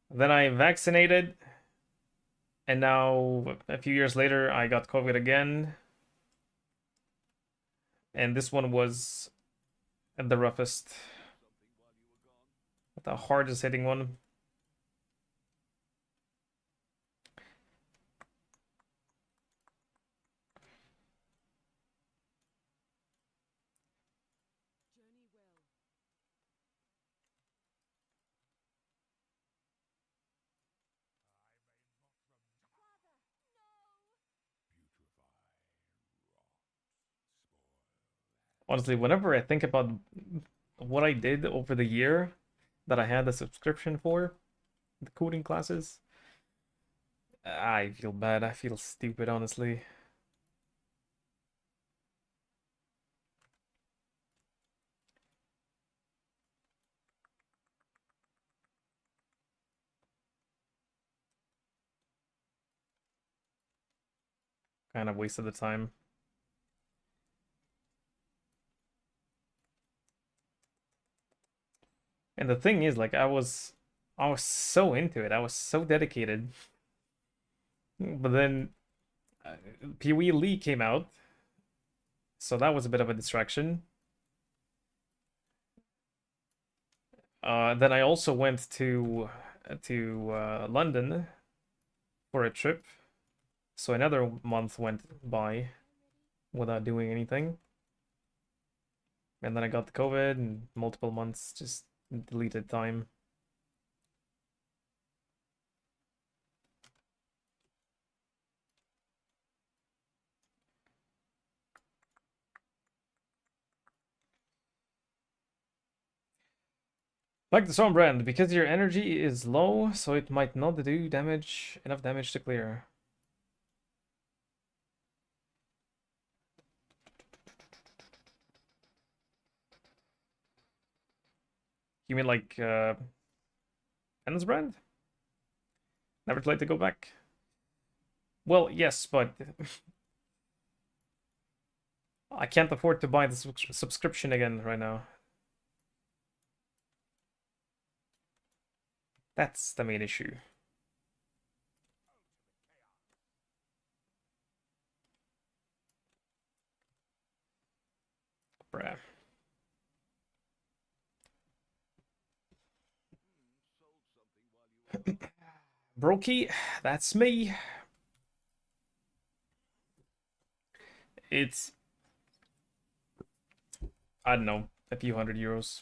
A: then I vaccinated, and now a few years later I got COVID again. And this one was the roughest, the hardest hitting one. Honestly, whenever I think about what I did over the year that I had the subscription for, the coding classes, I feel bad. I feel stupid, honestly. Kind of wasted the time. And the thing is, like, I was so into it. I was so dedicated. But then uh, Pee-wee Lee came out, so that was a bit of a distraction. Then I also went to London for a trip, so another month went by without doing anything. And then I got the COVID and multiple months just deleted time. Like the Storm brand, because your energy is low, so it might not do enough damage to clear. You mean like Penance brand? Never tried to go back? Well, yes, but I can't afford to buy the subscription again right now. That's the main issue. Bruh. Brokey, that's me. It's, I don't know, a few €100.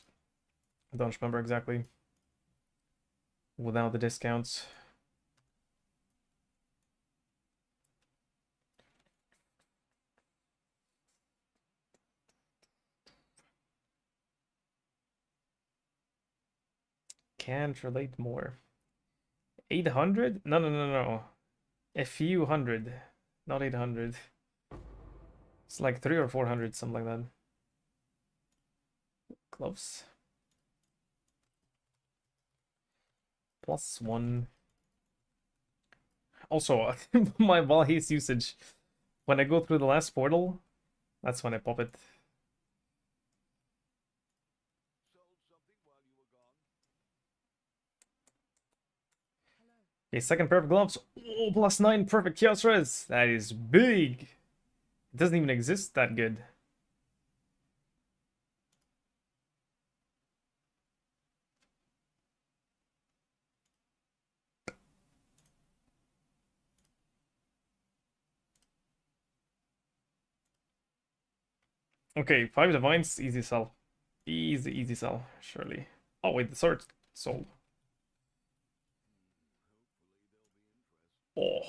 A: I don't remember exactly. Without the discounts. Can't relate more. 800? No, no, no, no. A few hundred, not 800. It's like 3 or 400, something like that. Gloves. +1. Also, my Valhace usage. When I go through the last portal, that's when I pop it. Okay, second pair of gloves. Oh, +9 perfect chaos res. That is big. It doesn't even exist that good. Okay, 5 divines, easy sell. Easy, easy sell, surely. Oh, wait, the sword sold. Oh.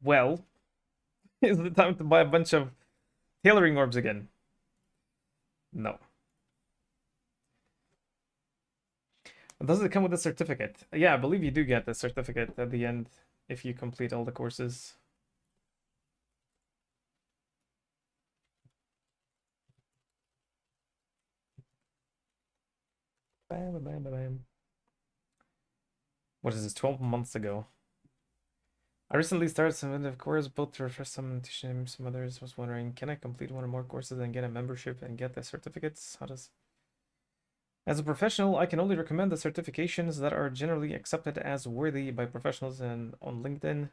A: Well, is it time to buy a bunch of tailoring orbs again? No. Does it come with a certificate? Yeah, I believe you do get the certificate at the end if you complete all the courses. Bam, bam, bam, bam. What is this, 12 months ago? I recently started some of the courses, both to refresh some and teach some others. Was wondering, can I complete one or more courses and get a membership and get the certificates? How does... As a professional, I can only recommend the certifications that are generally accepted as worthy by professionals and on LinkedIn.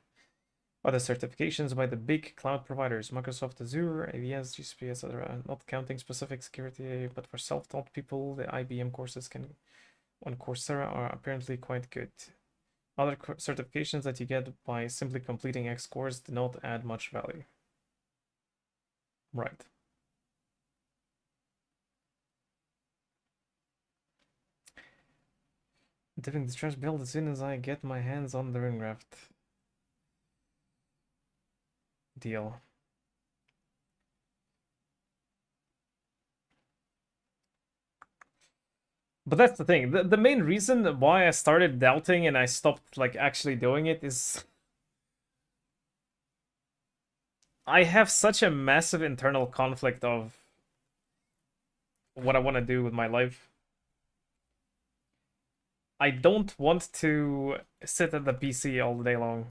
A: Other certifications by the big cloud providers, Microsoft Azure, AWS, GCP, etc. Not counting specific security, but for self-taught people, the IBM courses on Coursera are apparently quite good. Other certifications that you get by simply completing X course do not add much value. Right. Dipping the trash build as soon as I get my hands on the ring raft. Deal. But that's the thing. The main reason why I started doubting and I stopped like actually doing it is I have such a massive internal conflict of what I want to do with my life. I don't want to sit at the PC all day long,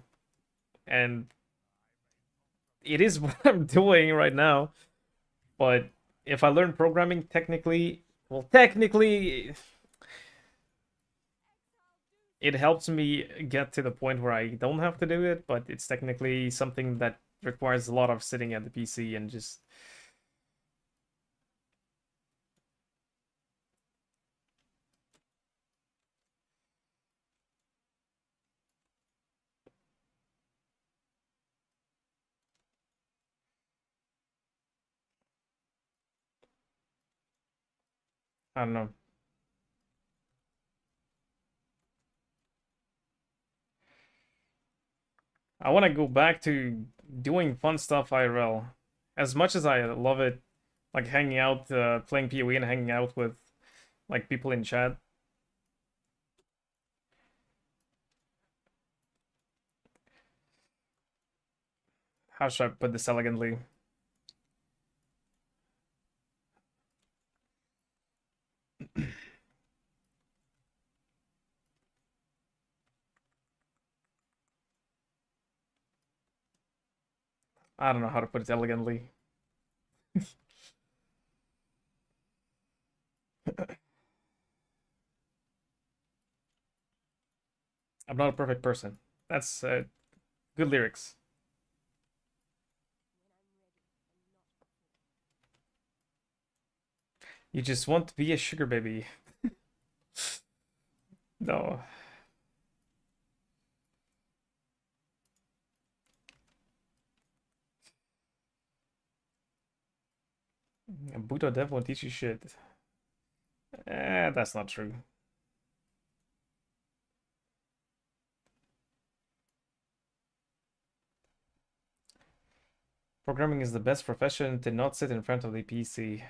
A: and it is what I'm doing right now. But if I learn programming technically, well, technically, it helps me get to the point where I don't have to do it, but it's technically something that requires a lot of sitting at the PC and just I don't know. I want to go back to doing fun stuff IRL. As much as I love it, like hanging out, playing PoE and hanging out with like people in chat. How should I put this elegantly? I don't know how to put it elegantly. I'm not a perfect person. That's good lyrics. You just want to be a sugar baby. No. Buto Dev won't teach you shit. That's not true. Programming is the best profession to not sit in front of the PC.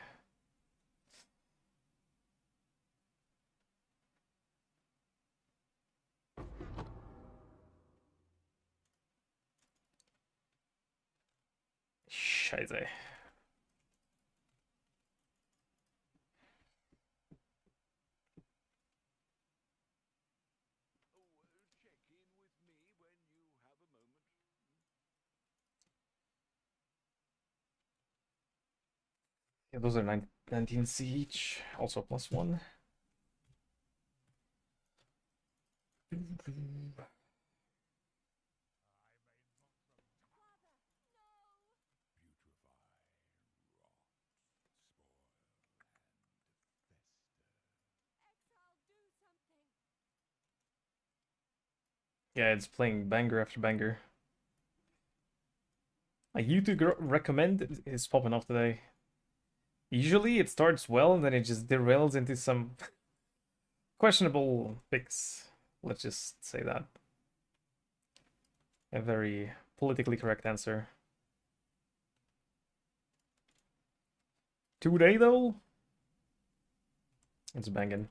A: Scheiße. Yeah, those are 19C each. Also +1. Yeah, it's playing banger after banger. A YouTube recommend is popping off today. Usually it starts well and then it just derails into some questionable picks. Let's just say that. A very politically correct answer. Today though, it's banging.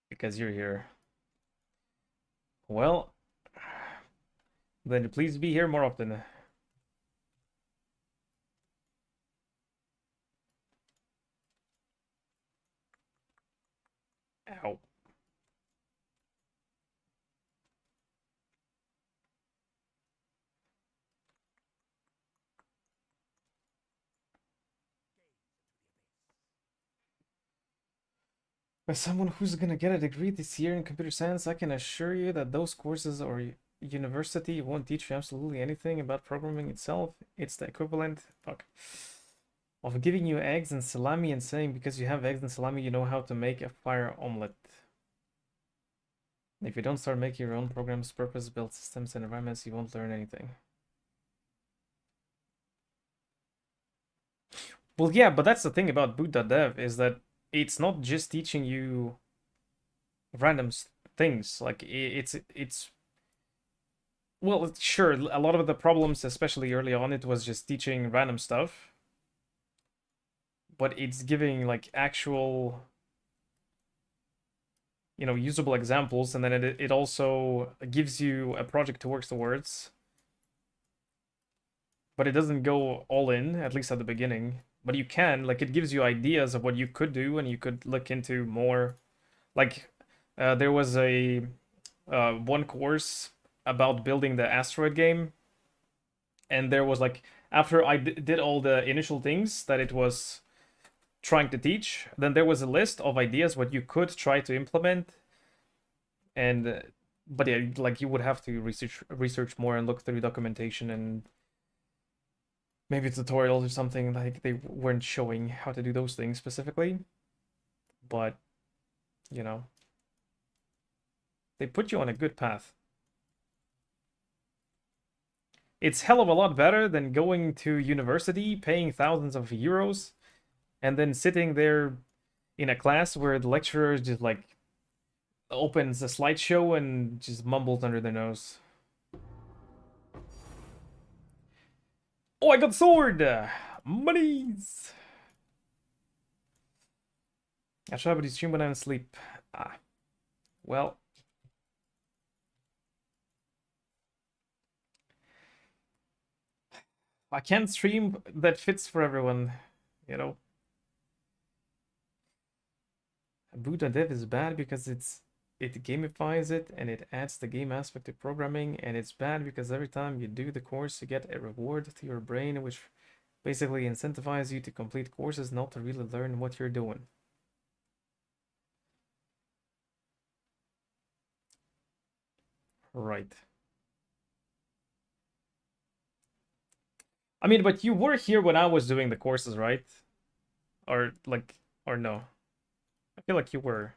A: Because you're here. Well, then please be here more often. Ow. As someone who's gonna get a degree this year in computer science, I can assure you that those courses or university won't teach you absolutely anything about programming itself. It's the equivalent, fuck, of giving you eggs and salami and saying because you have eggs and salami you know how to make a fire omelet. If you don't start making your own programs, purpose-built systems and environments, you won't learn anything. Well, yeah, but that's the thing about boot.dev is that it's not just teaching you random things. Like it's well, sure, a lot of the problems, especially early on, it was just teaching random stuff, but it's giving like actual, usable examples, and then it also gives you a project to work towards, but it doesn't go all in, at least at the beginning. But you can, like, it gives you ideas of what you could do, and you could look into more. Like, there was a one course about building the asteroid game, and there was like after I did all the initial things that it was trying to teach, then there was a list of ideas what you could try to implement, and but yeah, like you would have to research more and look through documentation and maybe tutorials or something. Like they weren't showing how to do those things specifically, but you know, they put you on a good path. It's hell of a lot better than going to university, paying thousands of euros, and then sitting there in a class where the lecturer just like opens a slideshow and just mumbles under their nose. Oh, I got sword! Monies! I try to stream when I'm asleep. Ah, well. I can't stream that fits for everyone, you know. Boot and dev is bad because it gamifies it and it adds the game aspect to programming, and it's bad because every time you do the course you get a reward to your brain which basically incentivizes you to complete courses, not to really learn what you're doing. Right. I mean, but you were here when I was doing the courses, right? Or like, or no? I feel like you were.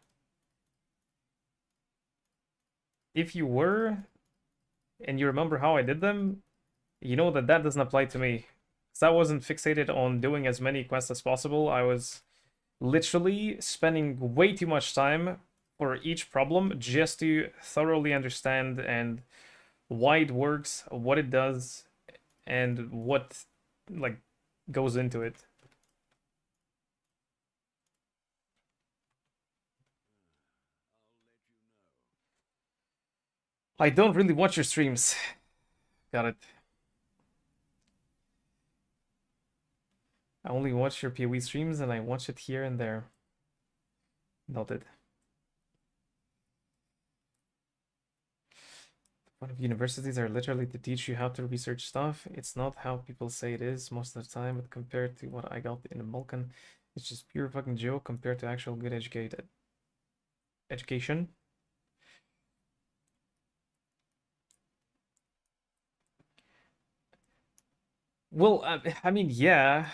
A: If you were, and you remember how I did them, you know that that doesn't apply to me. Because I wasn't fixated on doing as many quests as possible. I was literally spending way too much time for each problem just to thoroughly understand and why it works, what it does, and what like goes into it. I don't really watch your streams. Got it. I only watch your PoE streams and I watch it here and there. Noted. One of universities are literally to teach you how to research stuff. It's not how people say it is most of the time, but compared to what I got in Balkan, it's just pure fucking joke compared to actual good education. Well, I mean, yeah,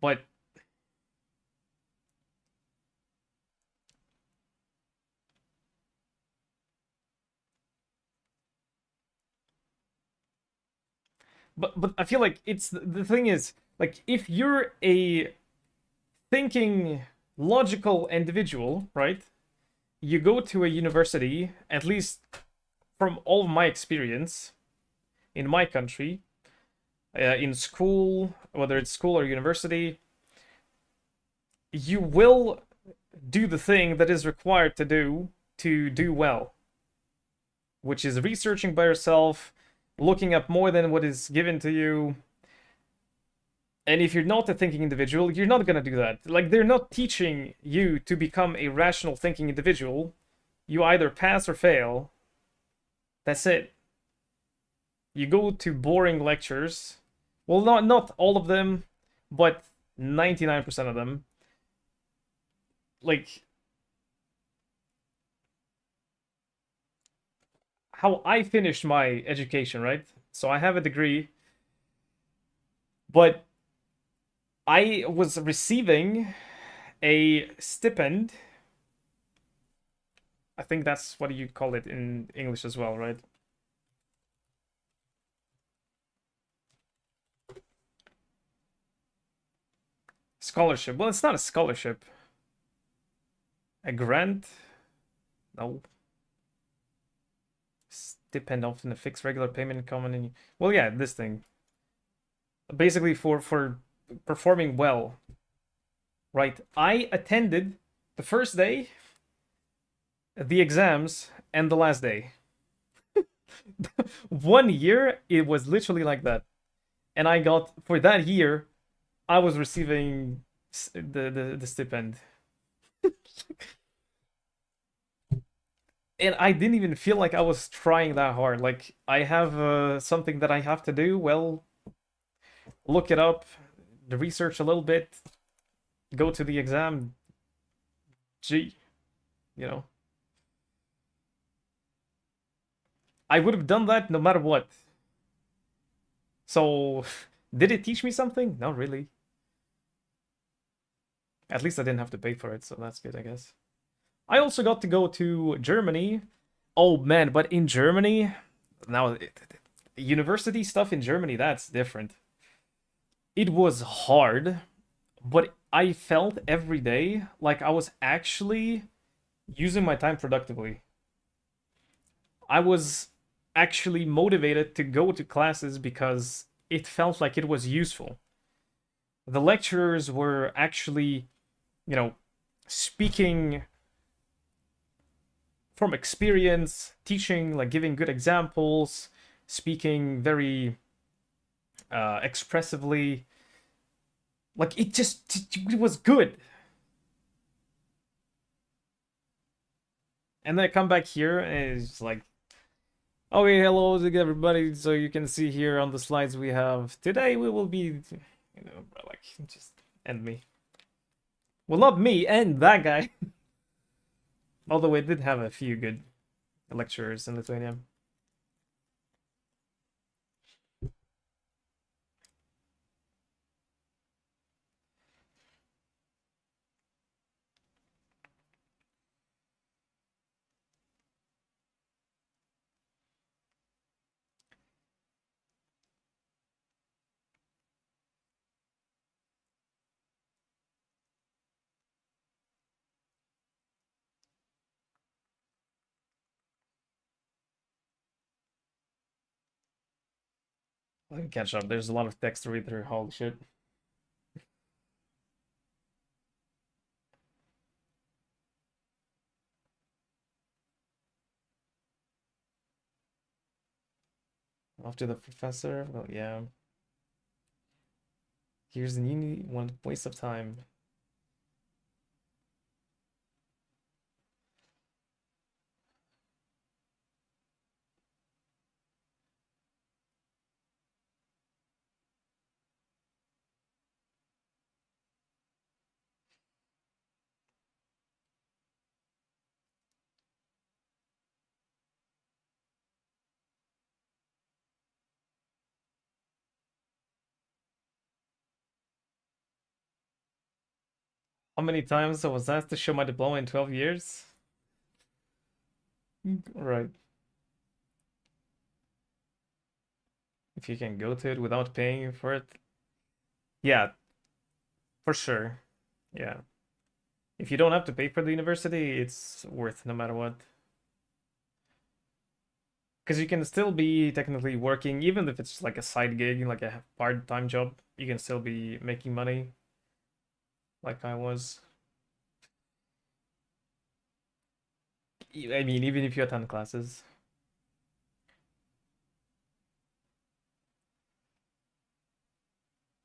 A: but but I feel like it's the thing is like if you're a thinking logical individual, right? You go to a university, at least from all of my experience in my country, in school, whether it's school or university, you will do the thing that is required to do well, which is researching by yourself, looking up more than what is given to you. And if you're not a thinking individual, you're not gonna do that. Like, they're not teaching you to become a rational thinking individual. You either pass or fail. That's it. You go to boring lectures. Well, not all of them, but 99% of them. Like, how I finished my education, right? So I have a degree, but I was receiving a stipend I think that's what you call it in English as well, right? Scholarship. Well, it's not a scholarship. A grant? No. Stipend often a fixed regular payment common in. Well, yeah, this thing. Basically for performing well. Right. I attended the first day, the exams, and the last day. 1 year, it was literally like that. And I got for that year, I was receiving the stipend. And I didn't even feel like I was trying that hard. Like I have something that I have to do. Well, look it up, the research a little bit, go to the exam. Gee, you know, I would have done that no matter what. So, did it teach me something? Not really. At least I didn't have to pay for it, so that's good, I guess. I also got to go to Germany. Oh man, but in Germany, now university stuff in Germany, that's different. It was hard, but I felt every day like I was actually using my time productively. I was actually motivated to go to classes because it felt like it was useful. The lecturers were actually, you know, speaking from experience, teaching, like giving good examples, speaking very expressively. Like it was good. And then I come back here and it's like, okay, hello to everybody. So you can see here on the slides we have today we will be, like just end me. Well, not me, and that guy. Although we did have a few good lecturers in Lithuania. Let me catch up. There's a lot of text to read through. Holy shit. Off to the professor. Well, yeah. Here's the uni. One waste of time. How many times I was asked to show my diploma in 12 years? Right. If you can go to it without paying for it. Yeah, for sure. Yeah. If you don't have to pay for the university, it's worth no matter what. Because you can still be technically working, even if it's like a side gig, like a part-time job, you can still be making money, like I was. I mean, even if you attend classes.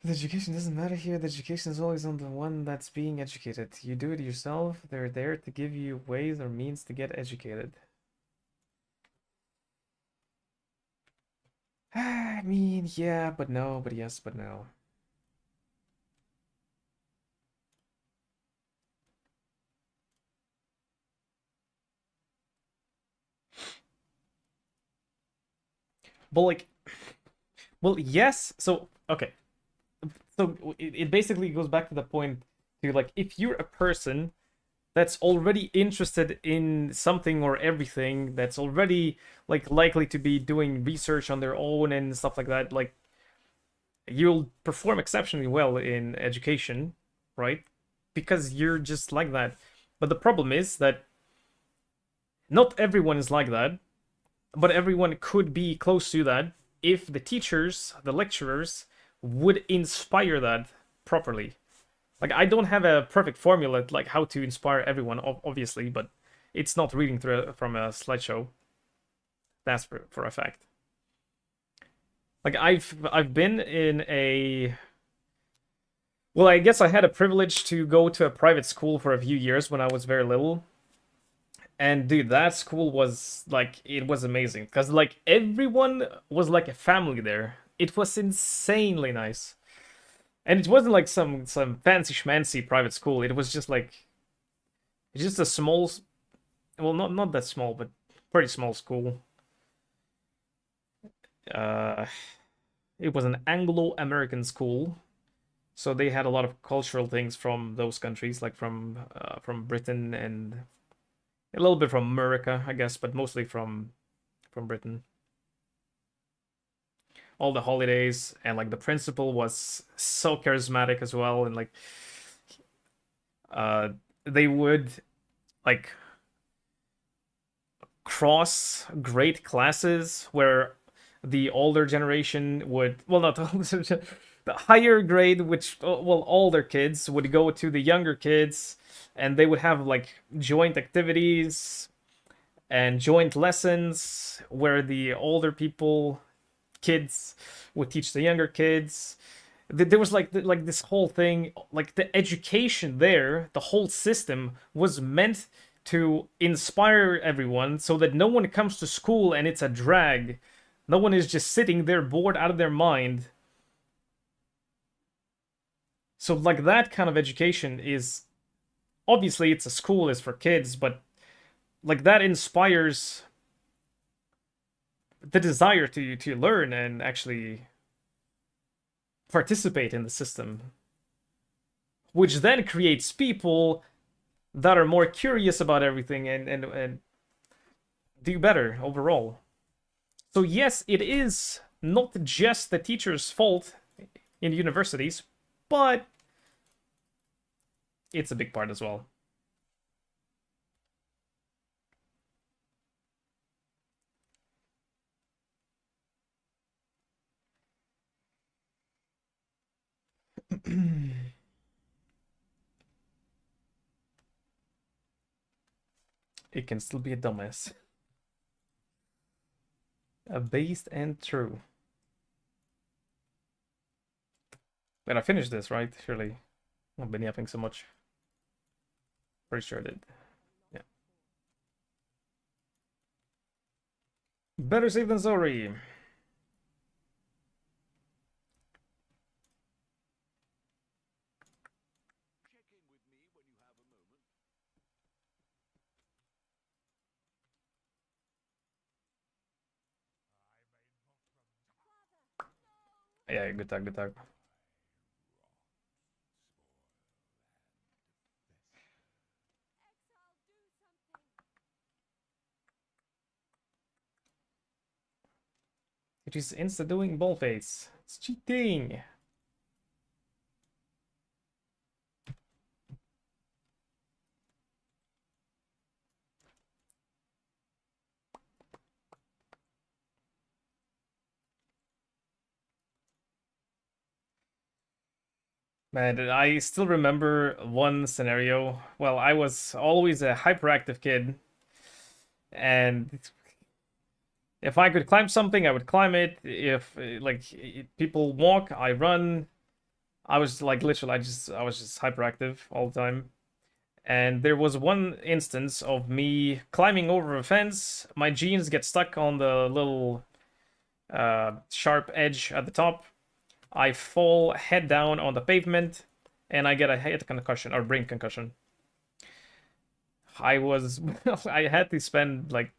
A: The education doesn't matter here. The education is always on the one that's being educated. You do it yourself. They're there to give you ways or means to get educated. I mean, yeah, but no, but yes, but no. But like, well, yes. So okay. So it basically goes back to the point to like if you're a person that's already interested in something or everything, that's already like likely to be doing research on their own and stuff like that, like you'll perform exceptionally well in education, right? Because you're just like that. But the problem is that not everyone is like that, but everyone could be close to that if the teachers, the lecturers, would inspire that properly. Like I don't have a perfect formula like how to inspire everyone, obviously, but it's not reading through from a slideshow. That's for a fact. Like I've been in a well, I guess I had a privilege to go to a private school for a few years when I was very little. And dude, that school was like it was amazing because like everyone was like a family there. It was insanely nice. And it wasn't like some fancy schmancy private school. It was just like it's just a small, well, not that small, but pretty small school. Uh, it was an Anglo-American school, so they had a lot of cultural things from those countries, like from Britain and a little bit from America, I guess, but mostly from Britain. All the holidays and like the principal was so charismatic as well, and like uh they would like cross grade classes where the older generation would, well, not the higher grade, which well, older kids would go to the younger kids, and they would have like joint activities and joint lessons where the older people, kids, would teach the younger kids. There was like this whole thing, like the education there, the whole system was meant to inspire everyone so that no one comes to school and it's a drag. No one is just sitting there bored out of their mind. So like that kind of education is obviously it's a school, is for kids, but like that inspires the desire to learn and actually participate in the system, which then creates people that are more curious about everything and do better overall. So yes, it is not just the teacher's fault in universities, but it's a big part as well. It can still be a dumbass. A based and true. But I finished this, right? Surely. I've been yapping so much. Pretty sure I did. Yeah. Better safe than sorry. Yeah, good talk, good talk. It is insta doing ball face. It's cheating. Man, I still remember one scenario. Well, I was always a hyperactive kid, and if I could climb something, I would climb it. If like people walk, I run. I was like literally, I was just hyperactive all the time. And there was one instance of me climbing over a fence. My jeans get stuck on the little sharp edge at the top. I fall head down on the pavement, and I get a head concussion or brain concussion. I was I had to spend like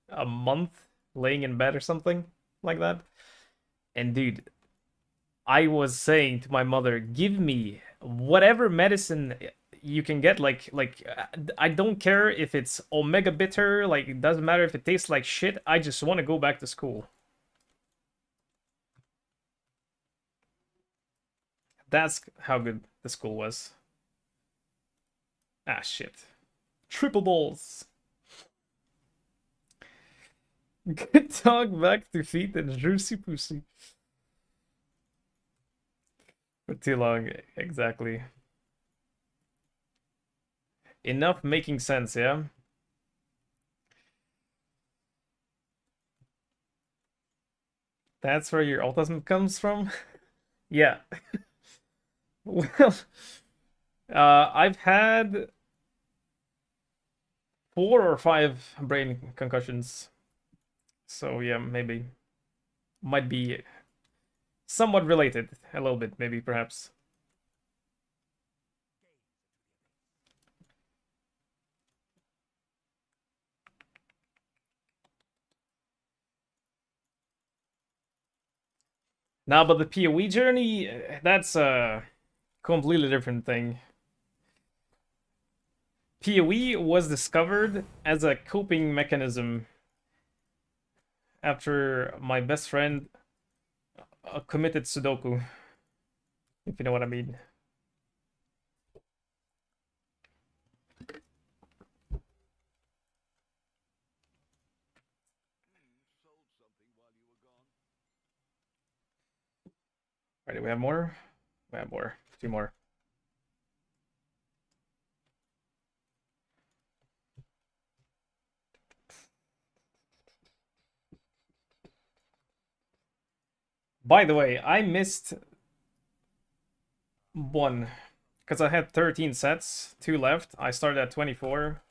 A: a month laying in bed or something like that. And dude, I was saying to my mother, give me whatever medicine you can get I don't care if it's omega bitter, like it doesn't matter if it tastes like shit. I just want to go back to school. That's how good the school was. Ah, shit. Triple balls. Good dog back to feet and juicy pussy. For too long, exactly. Enough making sense, yeah? That's where your autism comes from? Yeah. Well, I've had 4 or 5 brain concussions. So yeah, maybe. Might be somewhat related. A little bit, maybe, perhaps. Now, but the PoE journey, that's a completely different thing. PoE was discovered as a coping mechanism after my best friend committed Sudoku, if you know what I mean. All right, do we have more? We have more. 2 more. By the way, I missed one because I had 13 sets, 2 left. I started at 24.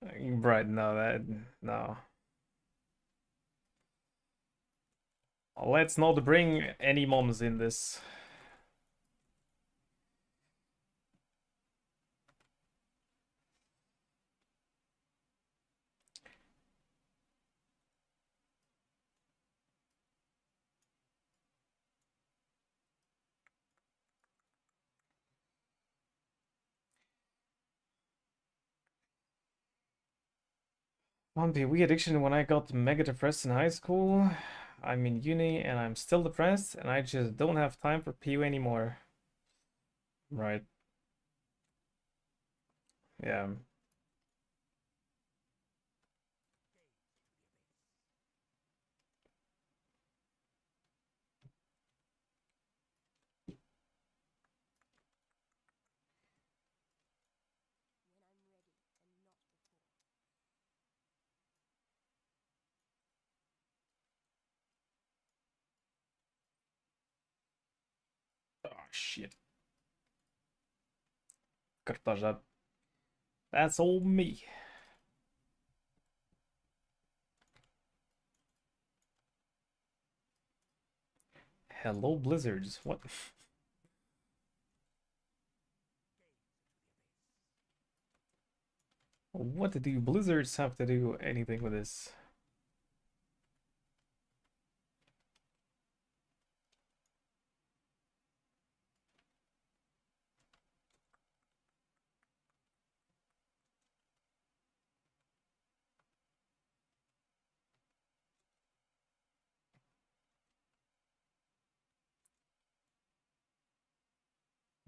A: Right, no, no. Let's not bring any moms in this. One PoE addiction when I got mega depressed in high school. I'm in uni and I'm still depressed and I just don't have time for PoE anymore. Right. Yeah. Oh shit. Kartajat. That's all me. Hello, blizzards. What? What do blizzards have to do anything with this?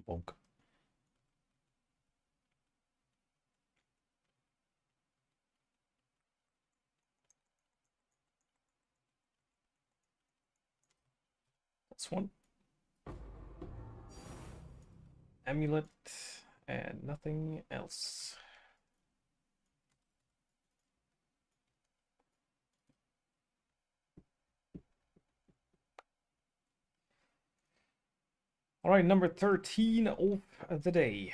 A: Bonk. That's one. Amulet and nothing else. All right, number 13 of the day.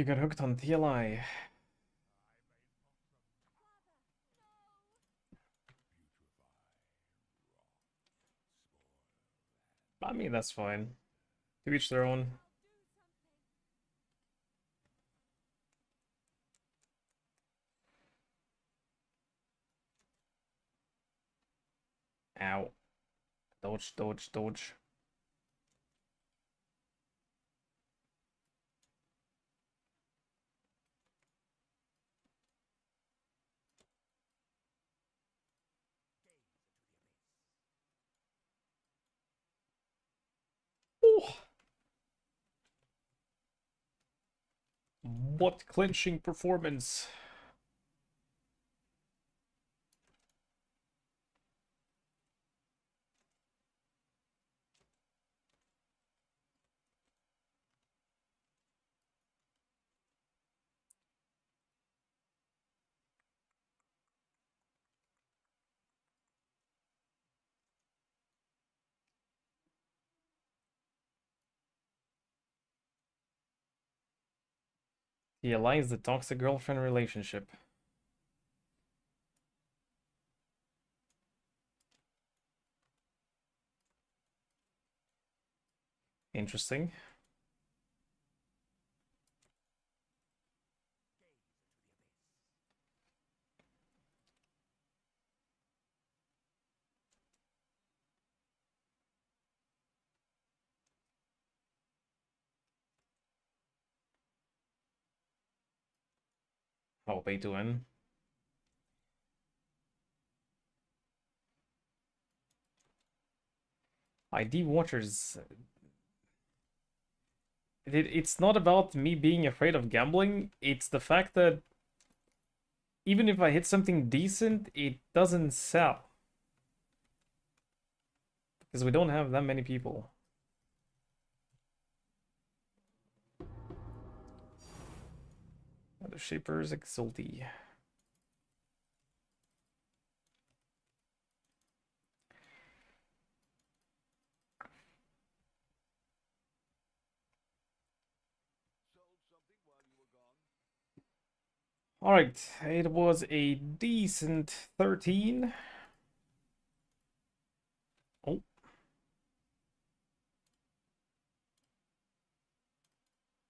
A: You got hooked on TLI. I mean, that's fine. To each their own. Ow. Dodge, dodge, dodge. Oh, what clinching performance. TLI is the toxic girlfriend relationship. Interesting. Oh, pay to win. ID Watchers. It's not about me being afraid of gambling. It's the fact that even if I hit something decent, it doesn't sell. Because we don't have that many people. Other Shapers, Exulti. Alright, it was a decent 13. Oh.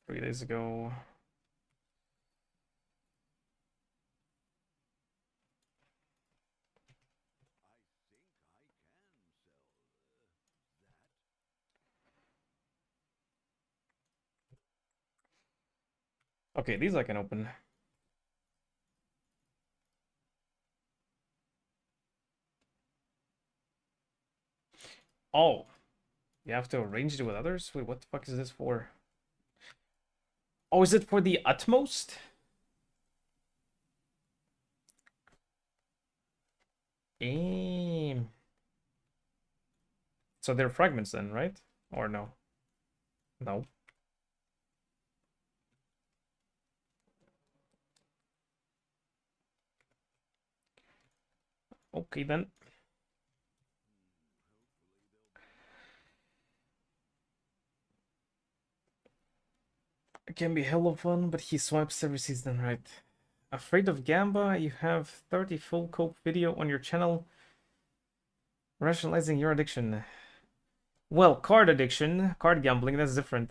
A: Three days ago. Okay, these I can open. Oh, you have to arrange it with others? Wait, what the fuck is this for? Oh, is it for the utmost? Aim. So they're fragments then, right? Or no? No. Okay then. It can be hella fun, but he swipes every season, right? Afraid of Gamba? You have 30 full cope video on your channel rationalizing your addiction. Well, card addiction, card gambling, that's different.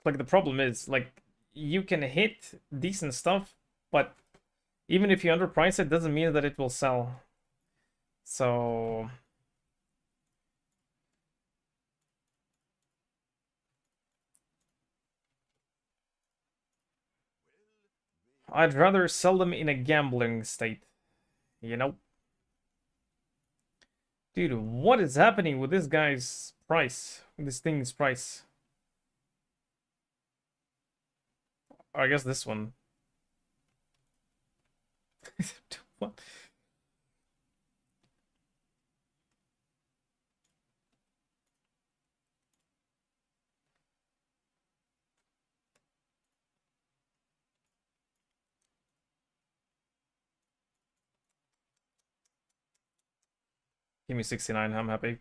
A: Like the problem is, like, you can hit decent stuff, but even if you underprice it, doesn't mean that it will sell. So I'd rather sell them in a gambling state, you know? Dude, what is happening with this guy's price? This thing's price? Or I guess this one. What? Give me 69, I'm happy.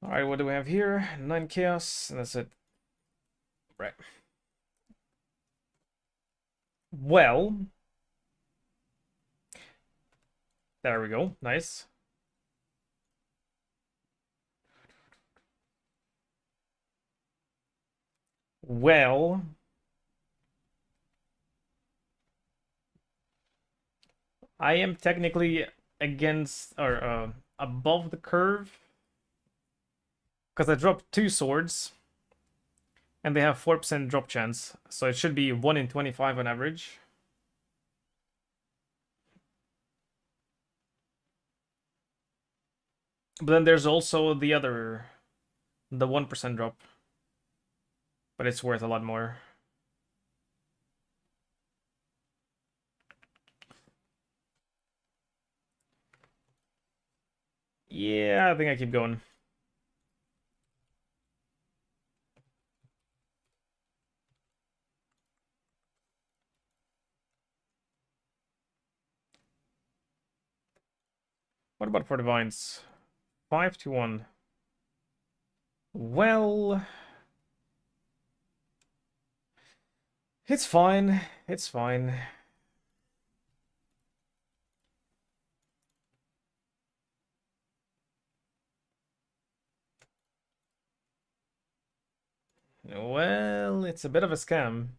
A: Alright, what do we have here? 9 chaos, and that's it. Right. Well, there we go. Nice. Well, I am technically against or above the curve because I dropped 2 swords and they have 4% drop chance, so it should be 1 in 25 on average. But then there's also the 1% drop, but it's worth a lot more. Yeah, I think I keep going. What about for divines? 5 to 1. Well, it's fine. It's fine. Well, it's a bit of a scam.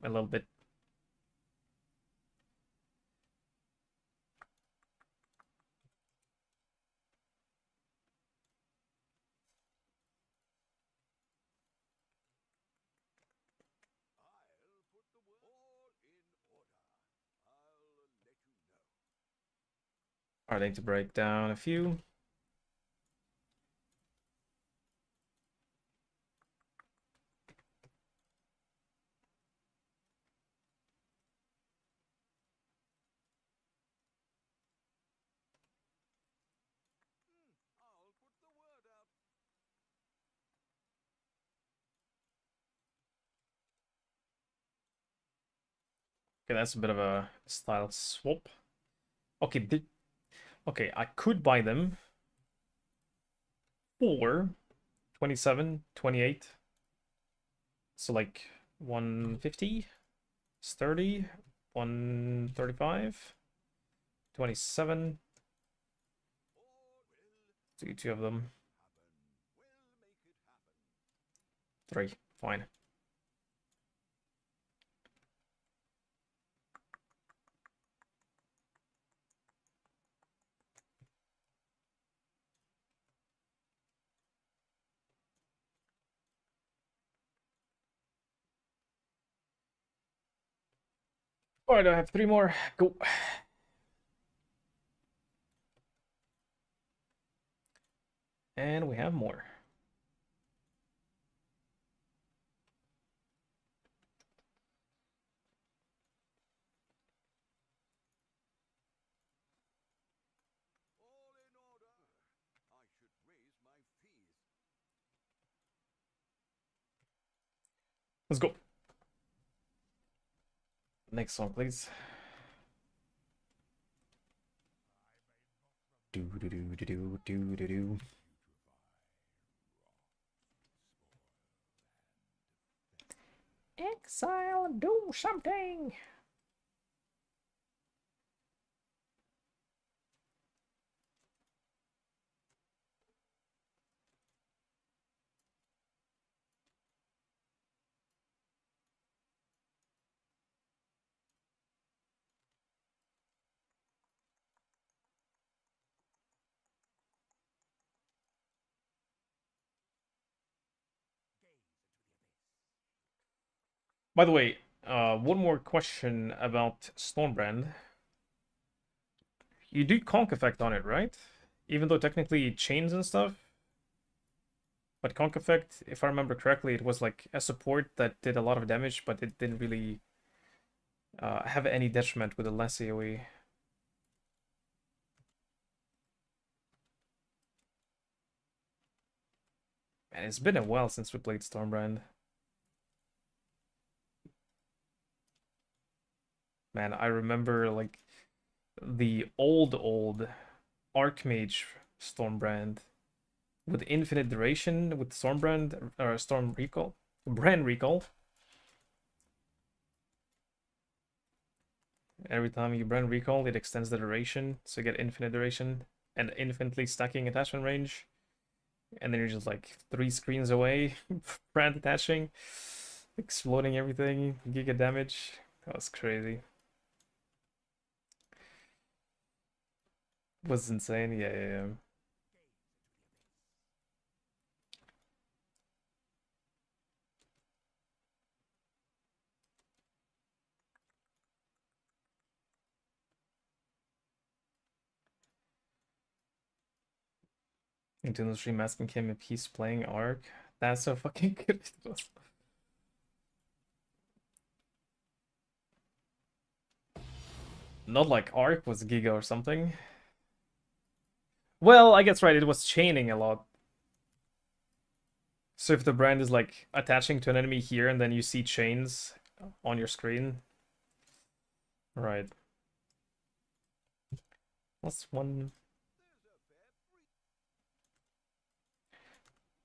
A: A little bit. I need to break down a few. Okay, that's a bit of a style swap. Okay, okay, I could buy them for 27, 28. So like 150, it's 30, 135, 27. Do 2 of them. 3, fine. Alright, I have 3 more. Go. And we have more. Let's go. Next song, please. Do do do do do do do do. Exile, do something. By the way, one more question about Stormbrand. You do conk effect on it, right? Even though technically chains and stuff. But conk effect, if I remember correctly, it was like a support that did a lot of damage, but it didn't really have any detriment with the less AoE. Man, it's been a while since we played Stormbrand. Man, I remember like the old Archmage Stormbrand with infinite duration with Stormbrand or Storm Recall, Brand Recall. Every time you Brand Recall, it extends the duration, so you get infinite duration and infinitely stacking attachment range. And then you're just like 3 screens away, Brand attaching, exploding everything, giga damage. That was crazy. Was insane. Yeah, yeah, yeah. Nintendo stream asking him if he's playing Ark. That's so fucking good. Not like Ark was Giga or something. Well, I guess right, it was chaining a lot. So if the brand is like attaching to an enemy here and then you see chains on your screen. Right. Plus one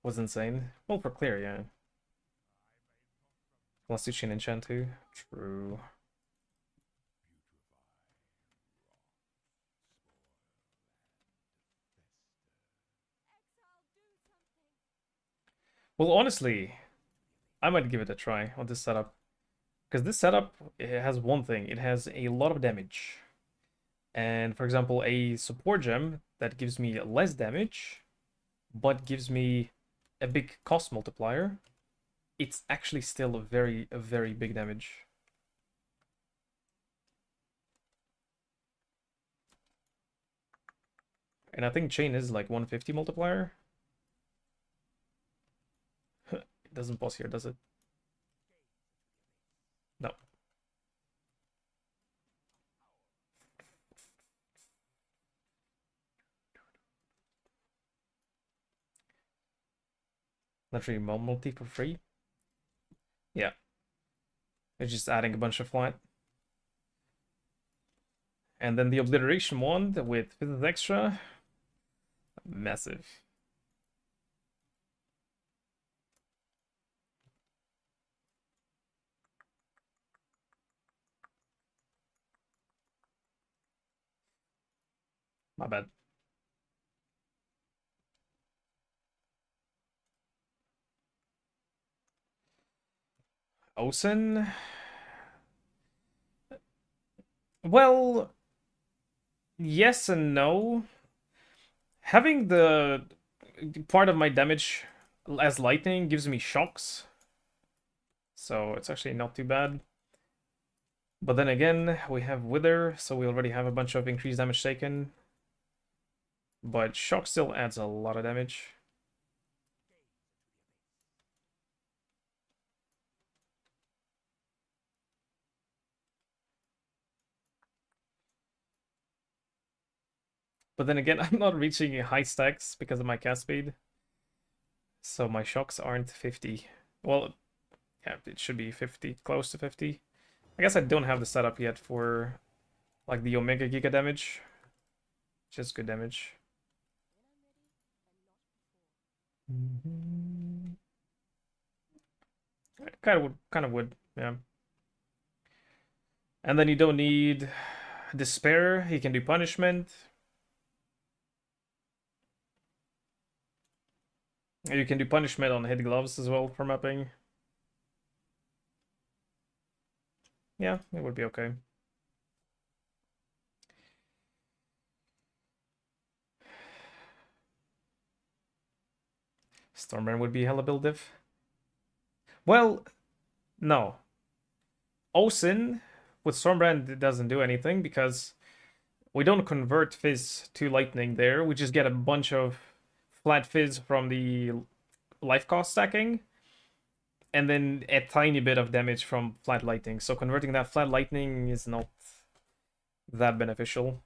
A: was insane. Well, for clear, yeah. Unless you chain enchant too. True. Well, honestly, I might give it a try on this setup. Because this setup, it has one thing. It has a lot of damage. And for example, a support gem that gives me less damage, but gives me a big cost multiplier, it's actually still a very big damage. And I think chain is like 150 multiplier. It doesn't pause here, does it? No. Literally multi for free. Yeah. It's just adding a bunch of flight. And then the obliteration wand with Physics Extra. Massive. My bad. Osen? Well, yes and no. Having the part of my damage as lightning gives me shocks. So it's actually not too bad. But then again, we have Wither, so we already have a bunch of increased damage taken. But shock still adds a lot of damage. But then again, I'm not reaching high stacks because of my cast speed. So my shocks aren't 50. Well, yeah, it should be 50, close to 50. I guess I don't have the setup yet for like the Omega Giga damage. Just good damage. Kind of would, yeah. And then you don't need Despair. He can do Punishment. You can do Punishment on Hit Gloves as well for mapping. Yeah, it would be okay. Stormbrand would be hella build diff. Well, no. Osin with Stormbrand doesn't do anything because we don't convert Fizz to Lightning there. We just get a bunch of flat Fizz from the life cost stacking. And then a tiny bit of damage from flat Lightning. So converting that flat Lightning is not that beneficial.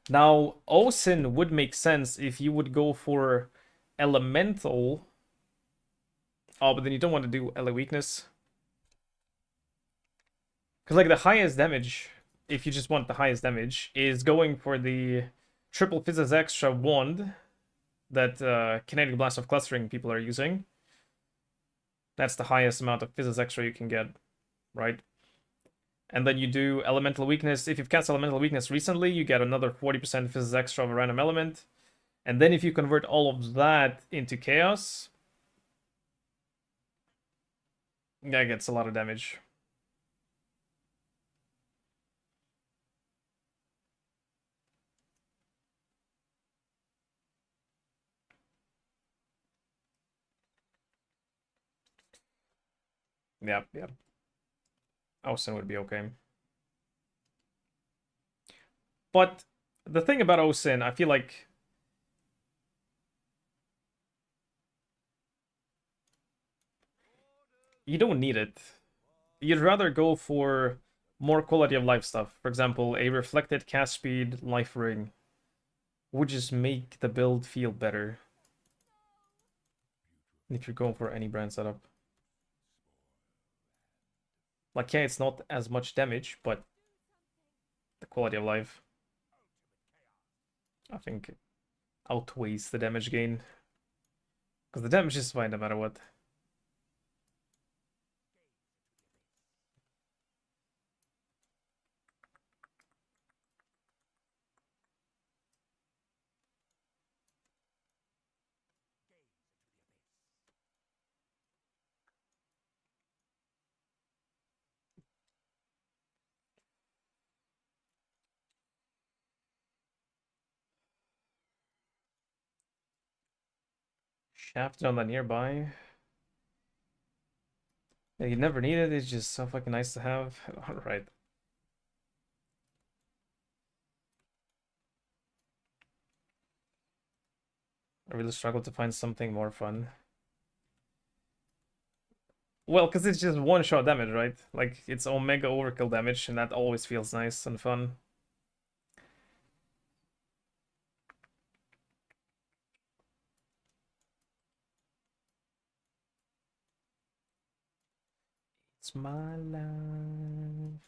A: Now, Osin would make sense if you would go for Elemental. Oh, but then you don't want to do Ele Weakness. Because, like, the highest damage if you just want the highest damage, is going for the triple Physis Extra wand that Kinetic Blast of Clustering people are using. That's the highest amount of Physis Extra you can get, right? And then you do Elemental Weakness. If you've cast Elemental Weakness recently, you get another 40% Physis Extra of a random element. And then if you convert all of that into Chaos, that gets a lot of damage. Yep, yep. Osin would be okay. But the thing about Osin, I feel like you don't need it. You'd rather go for more quality of life stuff. For example, a reflected cast speed life ring would just make the build feel better if you're going for any brand setup. Like, yeah, it's not as much damage, but the quality of life, I think, outweighs the damage gain. Because the damage is fine no matter what. Shafted on the nearby. Yeah, you never need it, it's just so fucking nice to have. Alright. I really struggle to find something more fun. Well, because it's just one-shot damage, right? Like, it's Omega Overkill damage, and that always feels nice and fun. It's my life.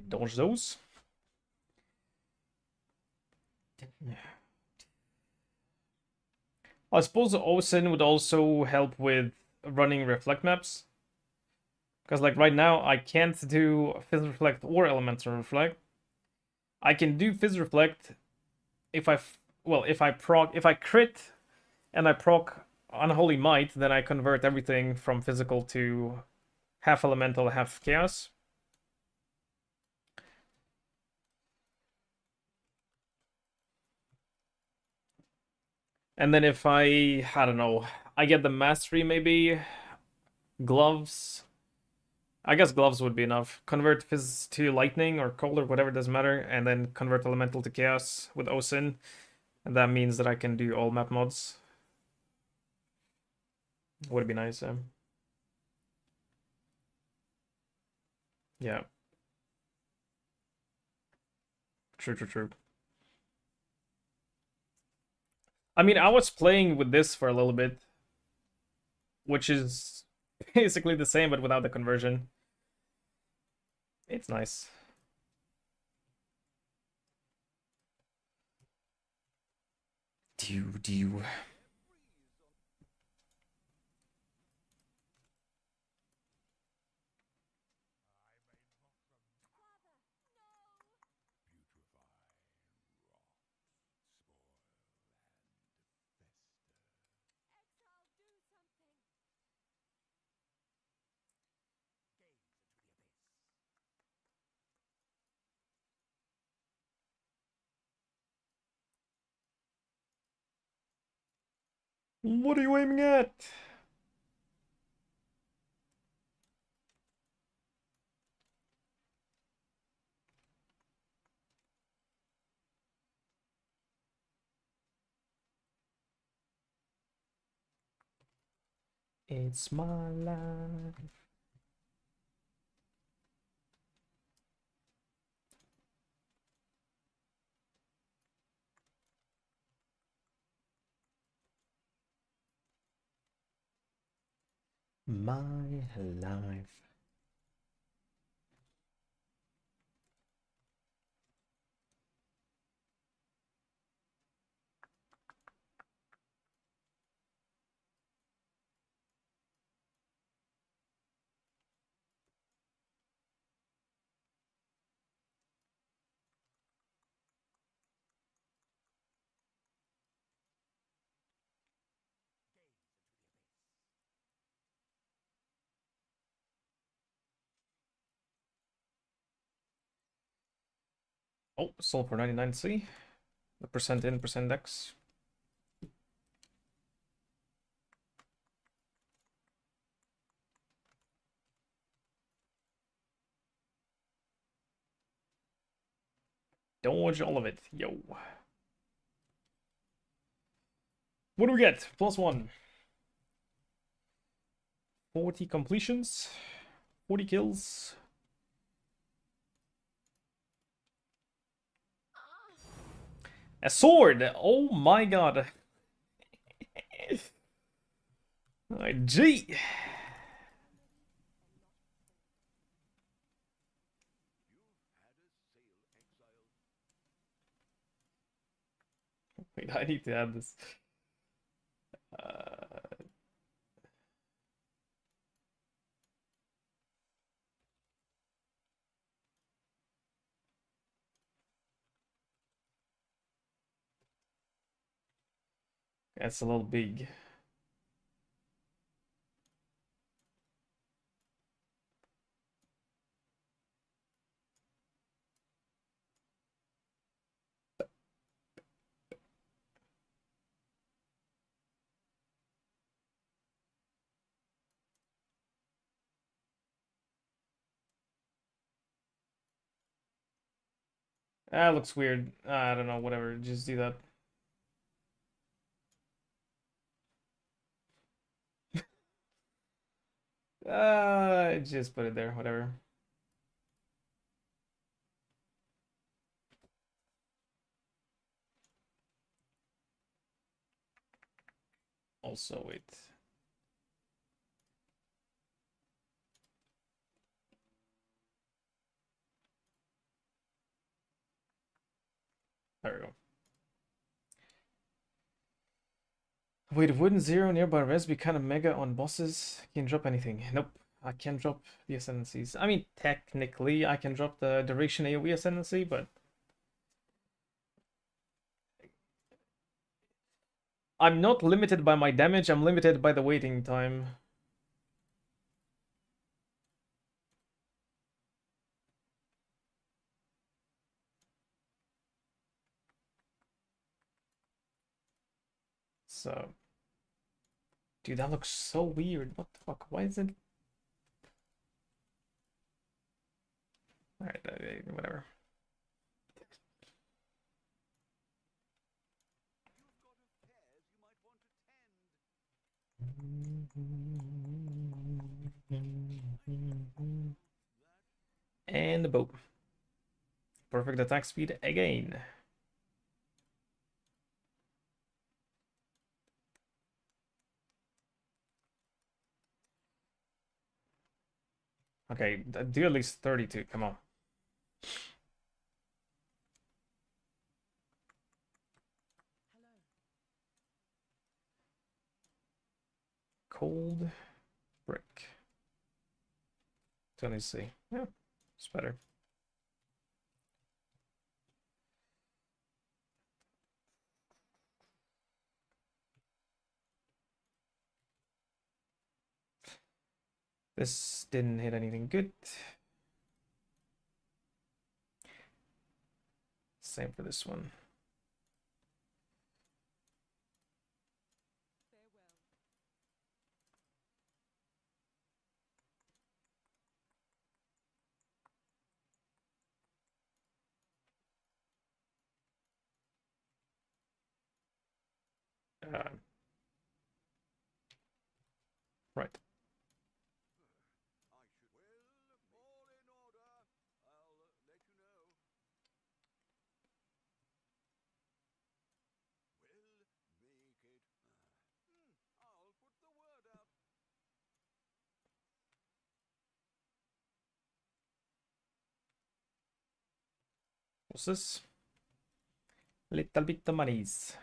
A: Dodge those. I suppose Osin would also help with running reflect maps. Because like right now, I can't do Fizz Reflect or Elemental Reflect. I can do Fizz Reflect if if I crit and I proc Unholy Might, then I convert everything from physical to half elemental, half chaos. And then if I don't know, I get the mastery maybe, gloves. I guess gloves would be enough. Convert fizz to lightning or cold or whatever, doesn't matter, and then convert elemental to chaos with Osin. And that means that I can do all map mods. Would be nice. Yeah. True, true, true. I mean, I was playing with this for a little bit, which is basically the same, but without the conversion. It's nice. Do. What are you aiming at? It's my life. My life. Oh, sold for 99C. The percent in, percent X. Dodge all of it. Yo. What do we get? +1. 40 completions. 40 kills. A sword! Oh my god. Gee. Wait, I need to add this. That's a little big. Ah, looks weird. I don't know, whatever. Just do that. Just put it there, whatever. Also, wait. There we go. Wait, wouldn't zero nearby res be kind of mega on bosses? Can't drop anything. Nope. I can't drop the ascendancies. I mean, technically, I can drop the duration AoE ascendancy, but I'm not limited by my damage, I'm limited by the waiting time. So, dude, that looks so weird. What the fuck? Why is it? Alright, whatever. And the boat. Perfect attack speed again. Okay, do at least 32. Come on. Cold brick. Let me see. Yeah, it's better. This didn't hit anything good. Same for this one. Uh, Right. What's this? Little bit of monies.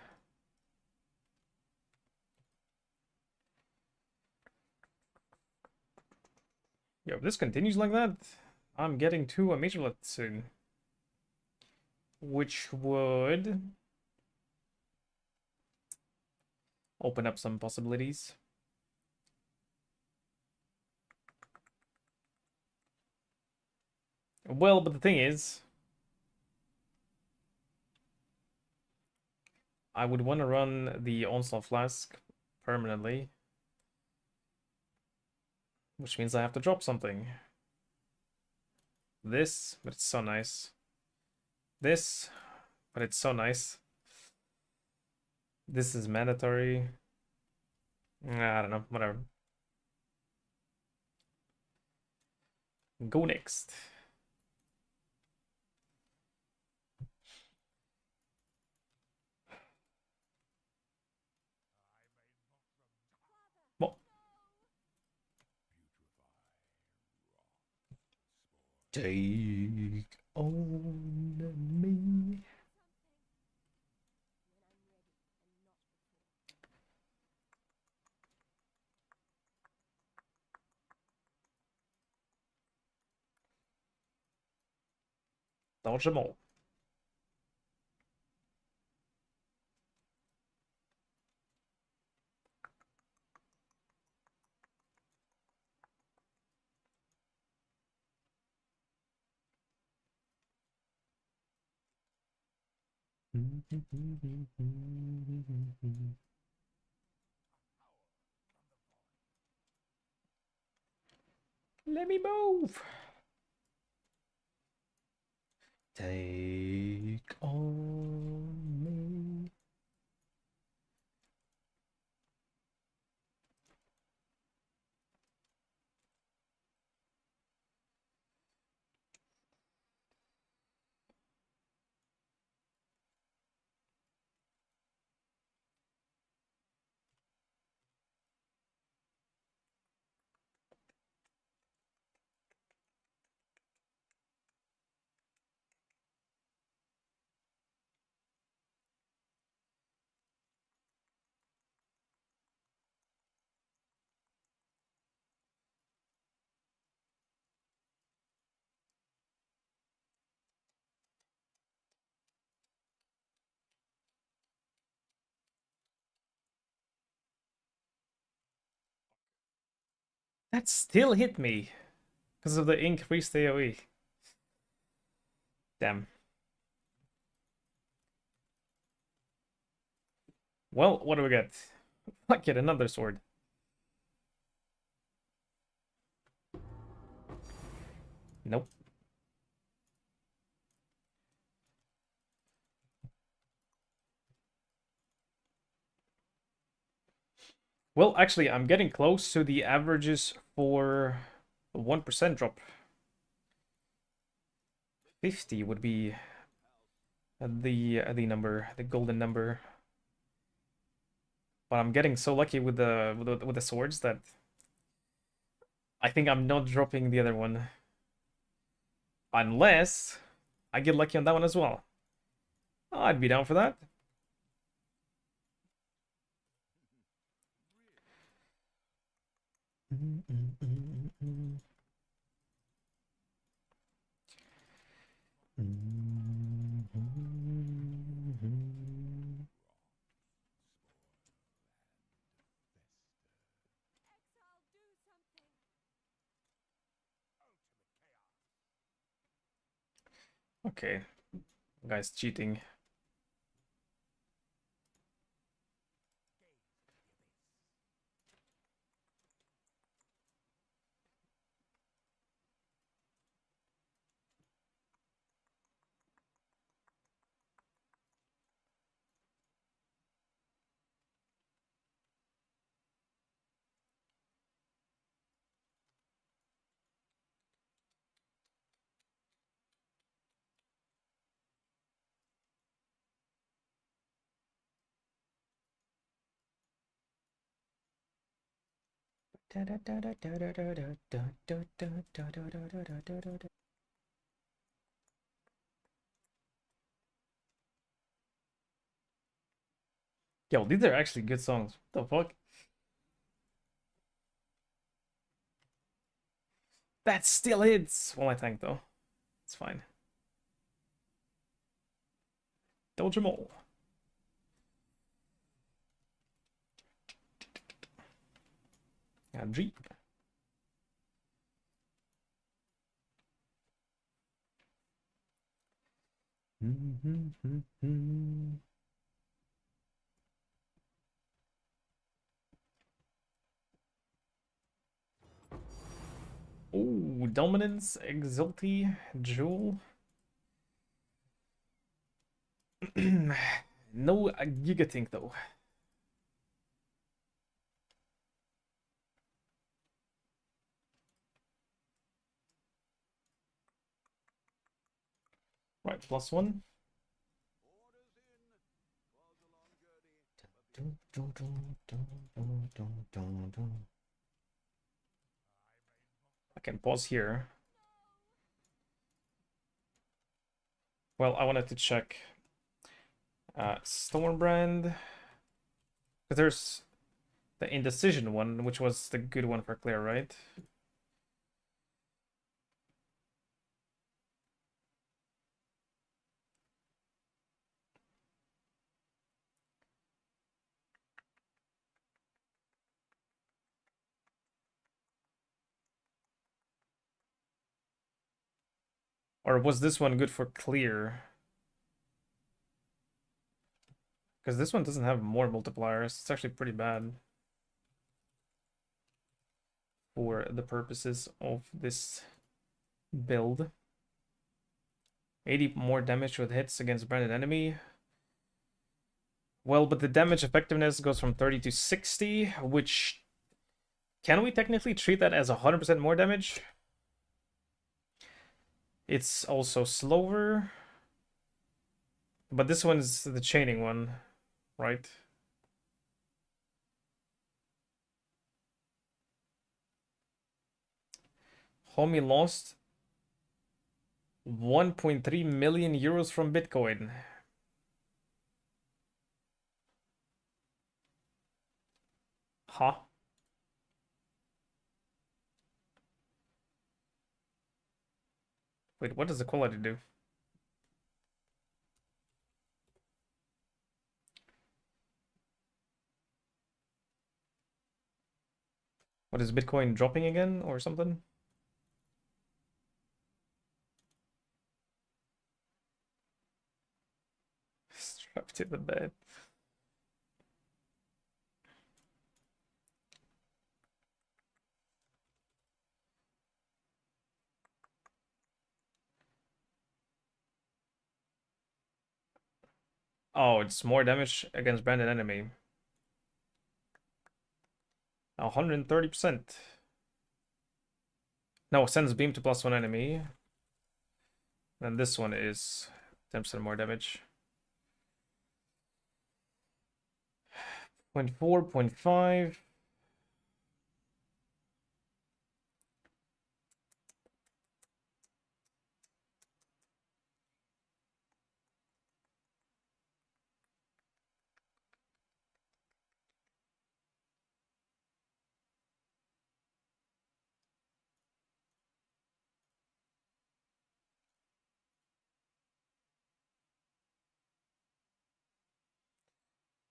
A: Yo, if this continues like that, I'm getting to a majorlet soon. Which would open up some possibilities. Well, but the thing is, I would want to run the Onslaught Flask permanently, which means I have to drop something. This, but it's so nice. This, but it's so nice. This is mandatory. I don't know, whatever. Go next. Well, take on me. Dodge them all. Let me move. Take on me. That still hit me because of the increased AoE. Damn. Well, what do we get? I get another sword. Nope. Well, actually, I'm getting close to the averages for a 1% drop. 50 would be the number, the golden number. But I'm getting so lucky with the swords that I think I'm not dropping the other one. Unless I get lucky on that one as well. I'd be down for that. Okay, guy's cheating. Yo, these are actually good songs. What the fuck? That still hits. Well, I think though. It's fine. Dodge them all. Yeah, Jeep. Oh, Dominance, Exulti, Jewel. No Gigatink though. Right, +1. I can pause here. Well, I wanted to check Stormbrand. Because there's the Indecision one, which was the good one for clear, right? Or was this one good for clear? Because this one doesn't have more multipliers. It's actually pretty bad for the purposes of this build. 80 more damage with hits against branded enemy. Well, but the damage effectiveness goes from 30 to 60, which... Can we technically treat that as 100% more damage? It's also slower. But this one's the chaining one, right? Homie lost 1.3 million euros from Bitcoin. Huh? Wait, what does the quality do? What is Bitcoin dropping again or something? Strapped to the bed. Oh, it's more damage against branded enemy. 130%. No, sends beam to +1 enemy. And this one is 10% more damage. 0.4, 0.5.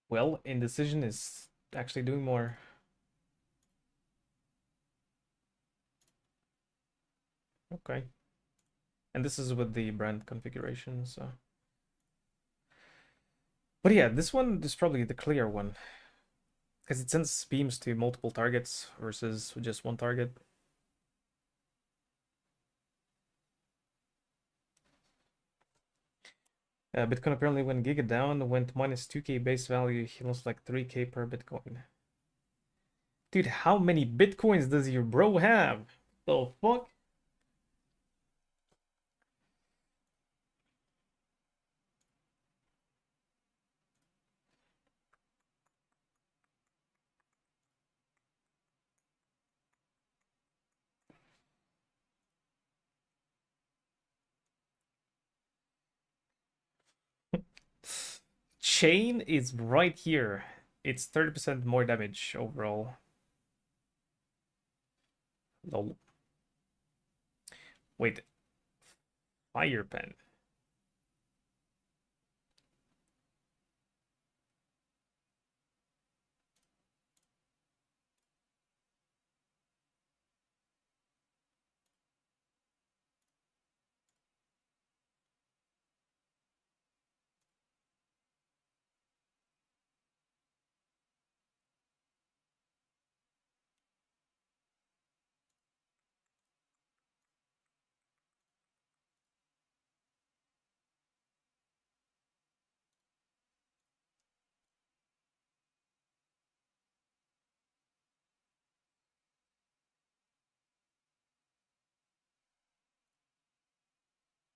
A: Well, Indecision is actually doing more. Okay. And this is with the brand configuration, so. But yeah, this one is probably the clear one. Because it sends beams to multiple targets versus just one target. Bitcoin apparently when Giga down went minus 2k base value. He lost like 3k per Bitcoin. Dude, how many Bitcoins does your bro have? The fuck? chain is right here. It's 30% more damage overall. Lol. Wait, fire pen.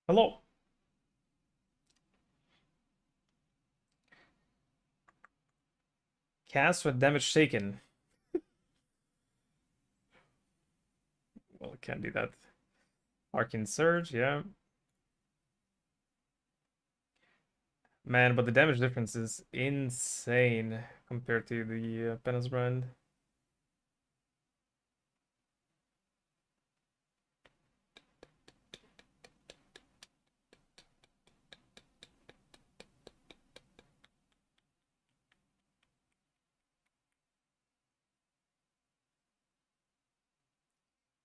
A: Hello. Cast with damage taken. Well, it can't do that. Arcane Surge, yeah. Man, but the damage difference is insane compared to the Penance brand.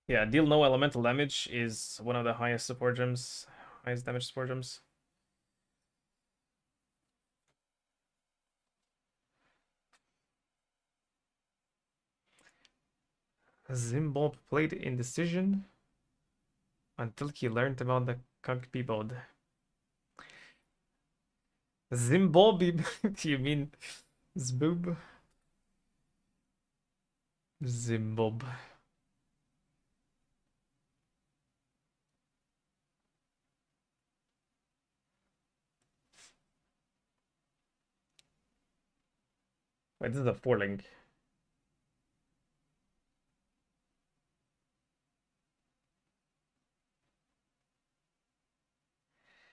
A: Yeah, deal no elemental damage is one of the highest support gems, highest damage support gems. Zimbob played Indecision until he learned about the Kagpi bod. Zimbob? You mean Zboob? Zimbob. Wait, this is a 4-link.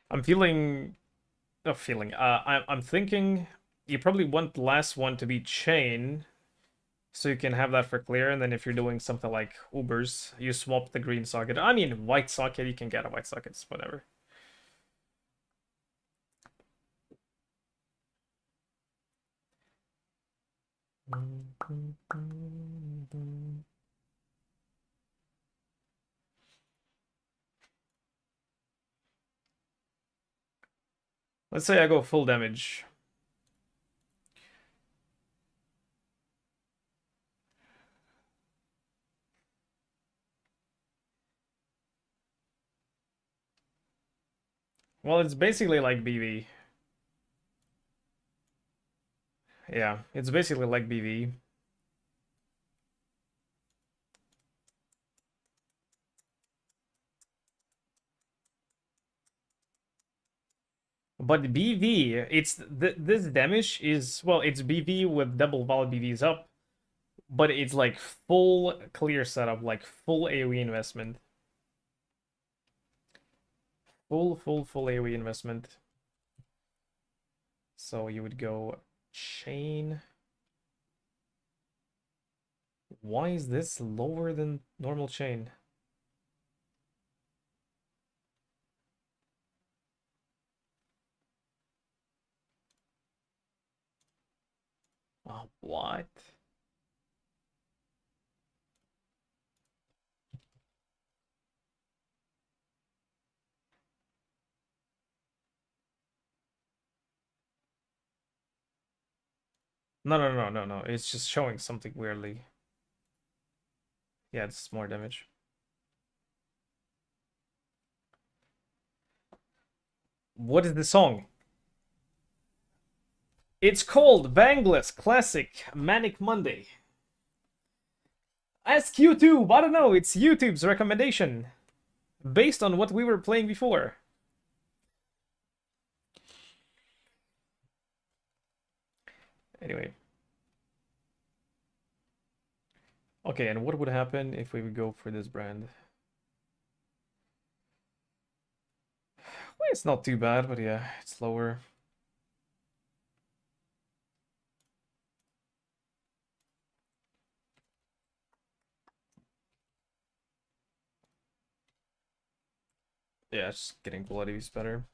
A: I'm feeling... Oh, feeling. I'm thinking you probably want the last one to be chain, so you can have that for clear, and then if you're doing something like Ubers, you swap the green socket. I mean, white socket, you can get a white socket, whatever. Let's say I go full damage. Well, it's basically like BV. Yeah, it's basically like BV. But BV, it's this damage is, well, it's BV with double valid BVs up, but it's like full clear setup, like full AoE investment. Full AoE investment. So you would go chain. Why is this lower than normal chain? Oh, what? No. It's just showing something weirdly. Yeah, it's more damage. What is the song? It's called Bangless Classic Manic Monday. Ask YouTube. I don't know. It's YouTube's recommendation based on what we were playing before. Anyway. Okay, and what would happen if we would go for this brand? Well, it's not too bad, but yeah, it's lower. Yeah, just getting bloody is better.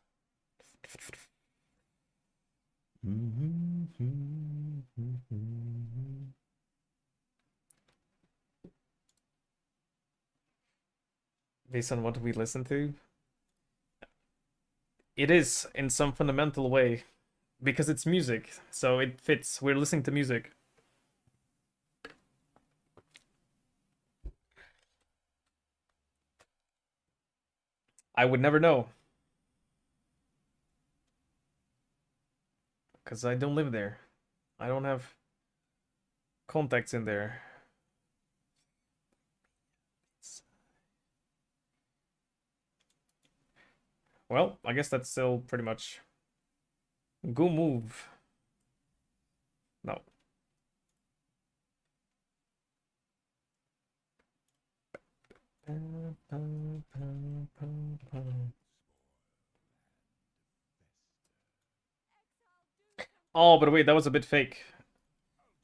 A: Based on what we listen to, it is in some fundamental way because it's music, so it fits. We're listening to music. I would never know because I don't live there. I don't have contacts in there. Well, I guess that's still pretty much go move. No. Oh, but wait, that was a bit fake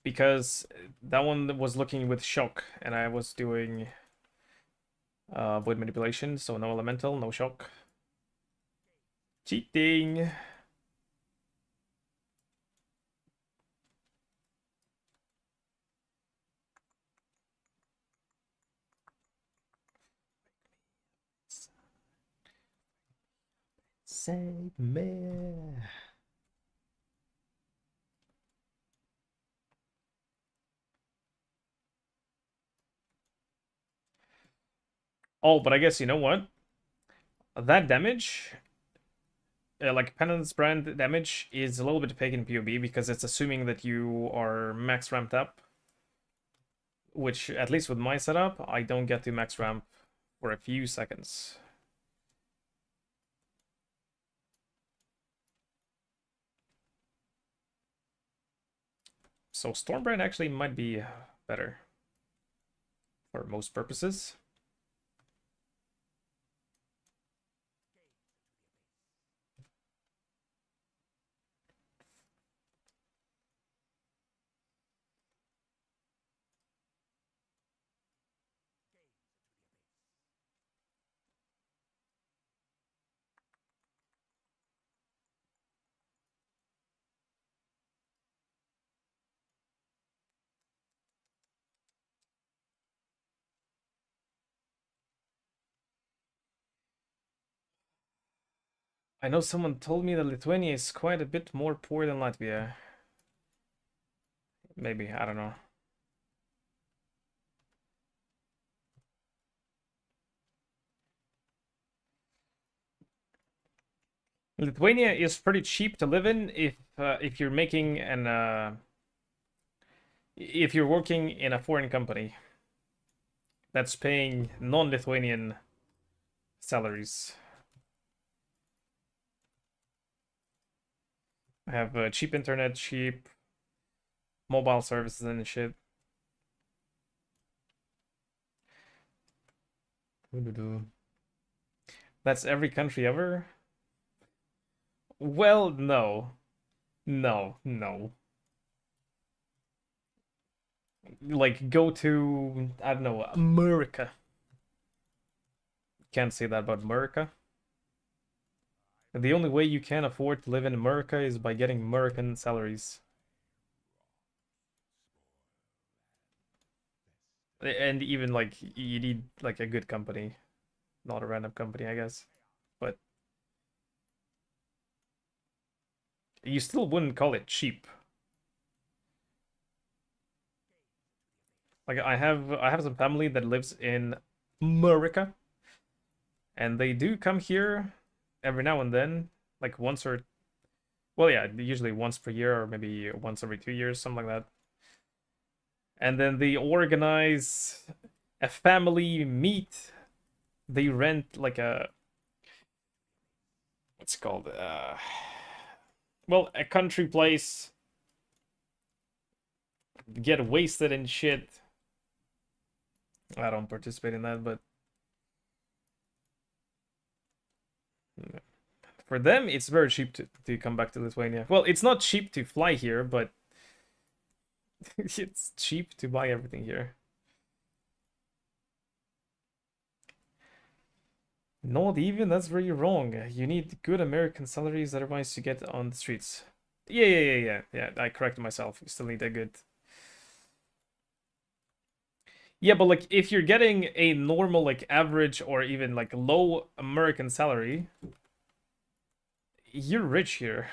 A: because that one was looking with shock, and I was doing void manipulation, so no elemental, no shock. Cheating. Save me. Oh, but I guess you know what? That damage, like Penance Brand damage, is a little bit fake in PoB because it's assuming that you are max ramped up. Which, at least with my setup, I don't get to max ramp for a few seconds. So Stormbrand actually might be better for most purposes. I know someone told me that Lithuania is quite a bit more poor than Latvia. Maybe, I don't know. Lithuania is pretty cheap to live in if you're making an if you're working in a foreign company that's paying non-Lithuanian salaries. I have cheap internet, cheap mobile services and shit. That's every country ever? Well, no. No, no. Like, go to, I don't know, America. Can't say that about America. The only way you can afford to live in America is by getting American salaries. And even, like, you need, like, a good company. Not a random company, I guess. But you still wouldn't call it cheap. Like, I have some family that lives in America, and they do come here every now and then, like once or well, yeah, usually once per year or maybe once every 2 years, something like that. And then they organize a family meet. They rent like a what's it called well, a country place, get wasted and shit. I don't participate in that, but for them it's very cheap to come back to Lithuania. Well, it's not cheap to fly here, but it's cheap to buy everything here. Not even? That's very wrong. You need good American salaries, otherwise you get on the streets. Yeah. I corrected myself. You still need a good. Yeah, but like if you're getting a normal, like average or even like low American salary, you're rich here.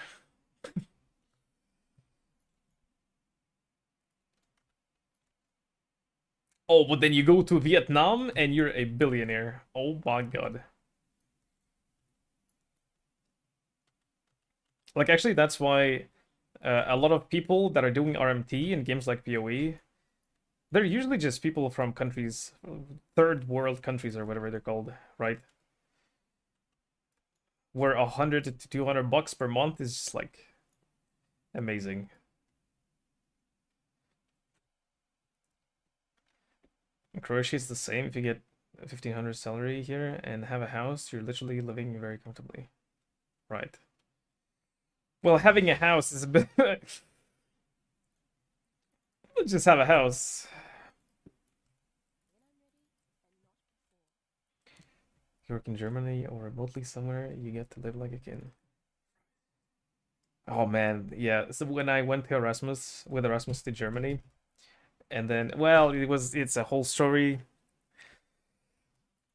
A: Oh, but then you go to Vietnam and you're a billionaire. Oh my god. Like actually, that's why a lot of people that are doing RMT in games like PoE, they're usually just people from countries, third world countries or whatever they're called, right? Where 100 to 200 bucks per month is just like amazing. In Croatia, it's the same. If you get 1,500 salary here and have a house, you're literally living very comfortably, right? Well, having a house is a bit. Just have a house. You work in Germany or remotely somewhere, you get to live like a king. Oh man, yeah. So when I went to Erasmus with Erasmus to Germany, and then well, it's a whole story.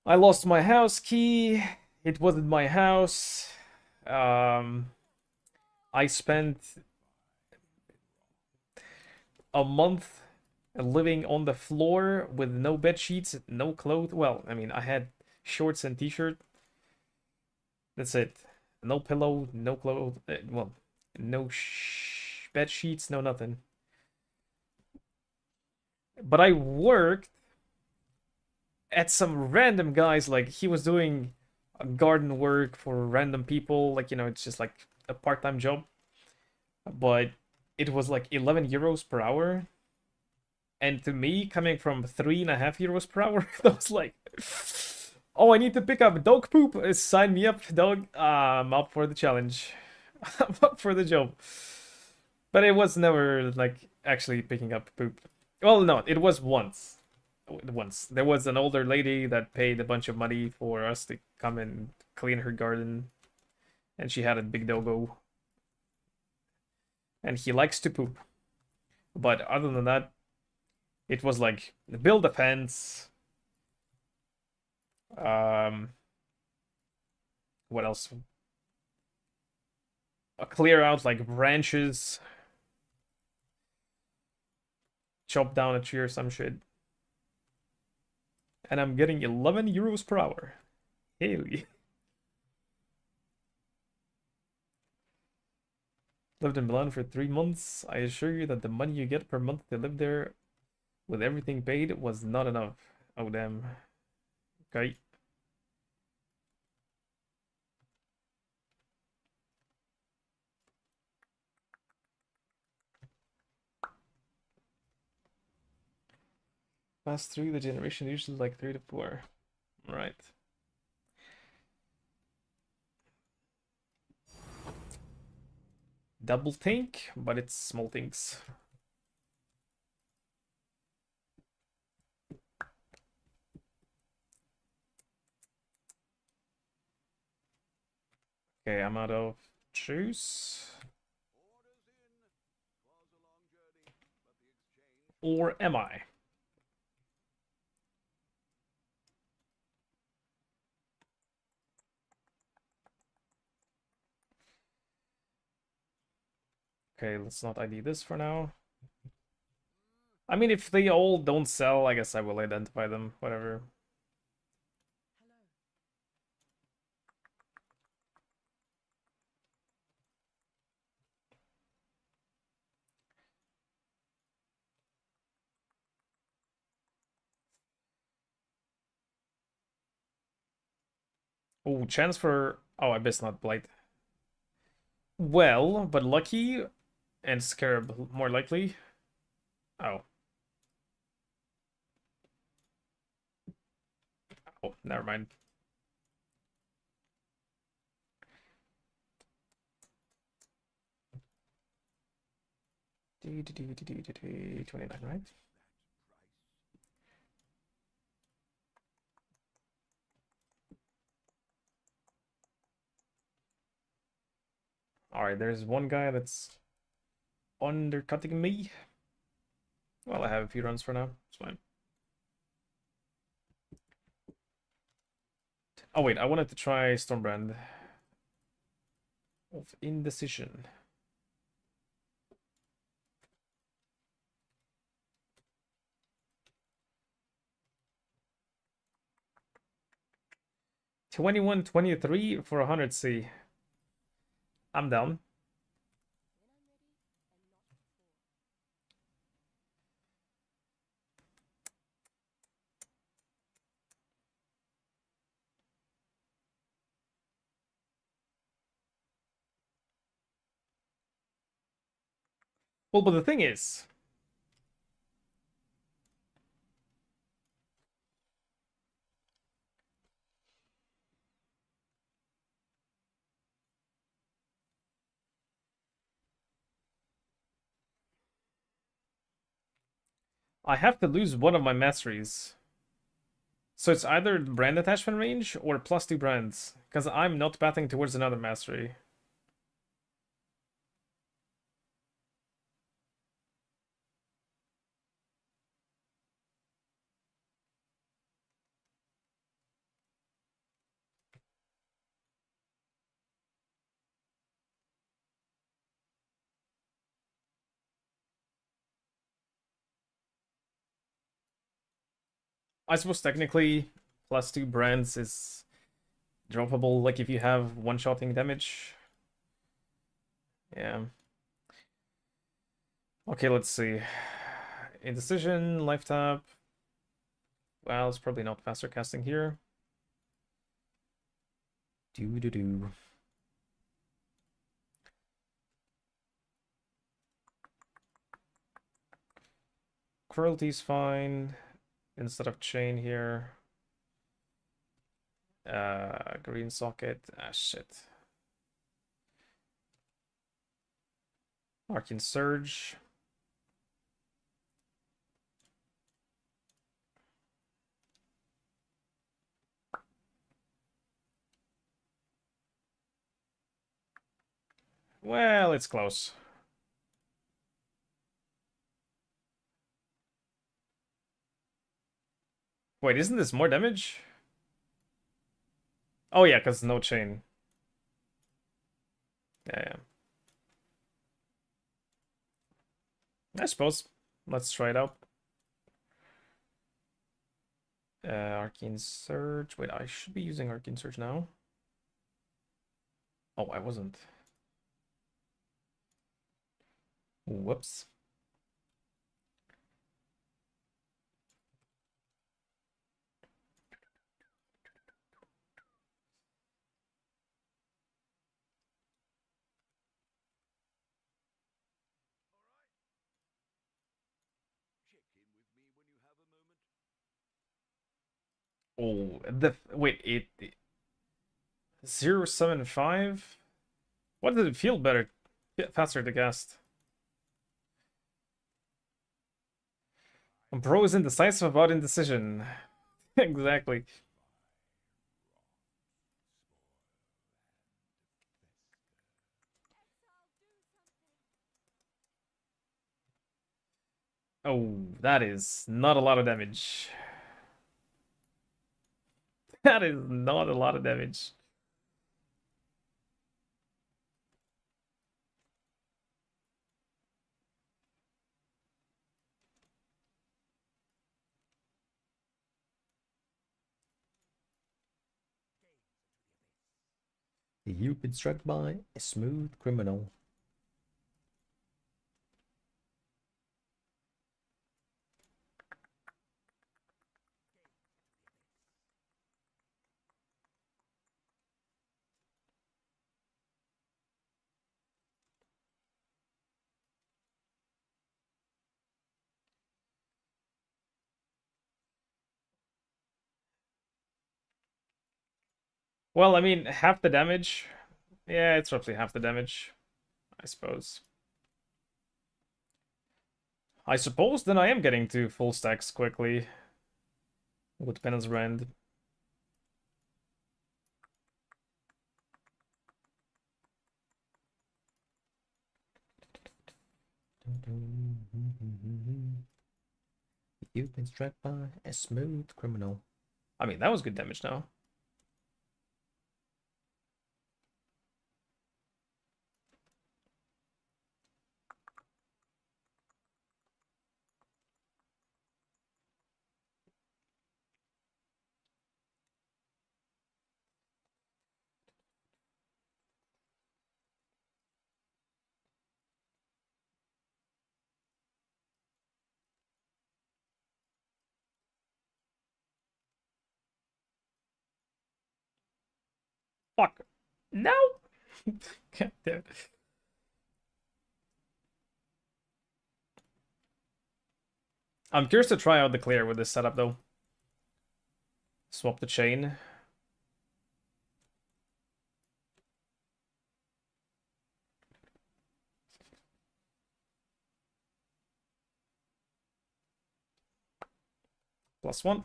A: I lost my house key. It wasn't my house. Um, I spent a month living on the floor with no bed sheets, no clothes. Well, I mean, I had shorts and t-shirt. That's it. No pillow, no clothes. Well, no bed sheets, no nothing. But I worked at some random guys. Like he was doing garden work for random people. Like it's just like a part-time job. But it was like 11 euros per hour. And to me, coming from 3.5 euros per hour, that was like, oh, I need to pick up dog poop. Sign me up, dog. I'm up for the challenge. I'm up for the job. But it was never like actually picking up poop. Well, no, it was once. Once there was an older lady that paid a bunch of money for us to come and clean her garden, and she had a big doggo, and he likes to poop. But other than that, it was like build a fence. Um, what else? Clear out like branches, chop down a tree or some shit. And I'm getting 11 euros per hour. Haley. Lived in Milan for 3 months. I assure you that the money you get per month to live there with everything paid was not enough. Oh, damn. Okay. Pass through the generation, usually like 3 to 4. Right. Double tank, but it's small things. Okay, I'm out of juice. Or am I? Okay, let's not ID this for now. I mean, if they all don't sell, I guess I will identify them, whatever. Oh, chance for... Oh, I best not blight. Well, but lucky and scarab more likely. Oh. Oh, never mind. Do, do, do, do, do, do, do, 29, right? Alright, there's one guy that's undercutting me. Well, I have a few runs for now. It's fine. Oh wait, I wanted to try Stormbrand. Of Indecision. $21.23 for 100C. I'm down. Well, but the thing is, I have to lose one of my masteries. So it's either brand attachment range or +2 brands, because I'm not batting towards another mastery. I suppose technically +2 brands is droppable, like if you have one-shotting damage. Yeah. Okay, let's see. Indecision, life tap. Well, it's probably not faster casting here. Do. Cruelty's fine. Instead of chain here. Green socket. Ah, shit. Arcane Surge. Well, it's close. Wait, isn't this more damage? Oh yeah, because no chain. Yeah. I suppose. Let's try it out. Arcane Surge. Wait, I should be using Arcane Surge now. Oh, I wasn't. Whoops. Oh, wait, 0.75? What did it feel better? Faster to cast. Bro is indecisive about indecision. Exactly. Oh, that is not a lot of damage. That is not a lot of damage. You've been struck by a smooth criminal. Well, I mean, half the damage. Yeah, it's roughly half the damage, I suppose. I suppose then I am getting to full stacks quickly with Penance Brand. You've been struck by a smooth criminal. I mean, that was good damage now. Fuck. No! God damn it. I'm curious to try out the clear with this setup, though. Swap the chain. +1.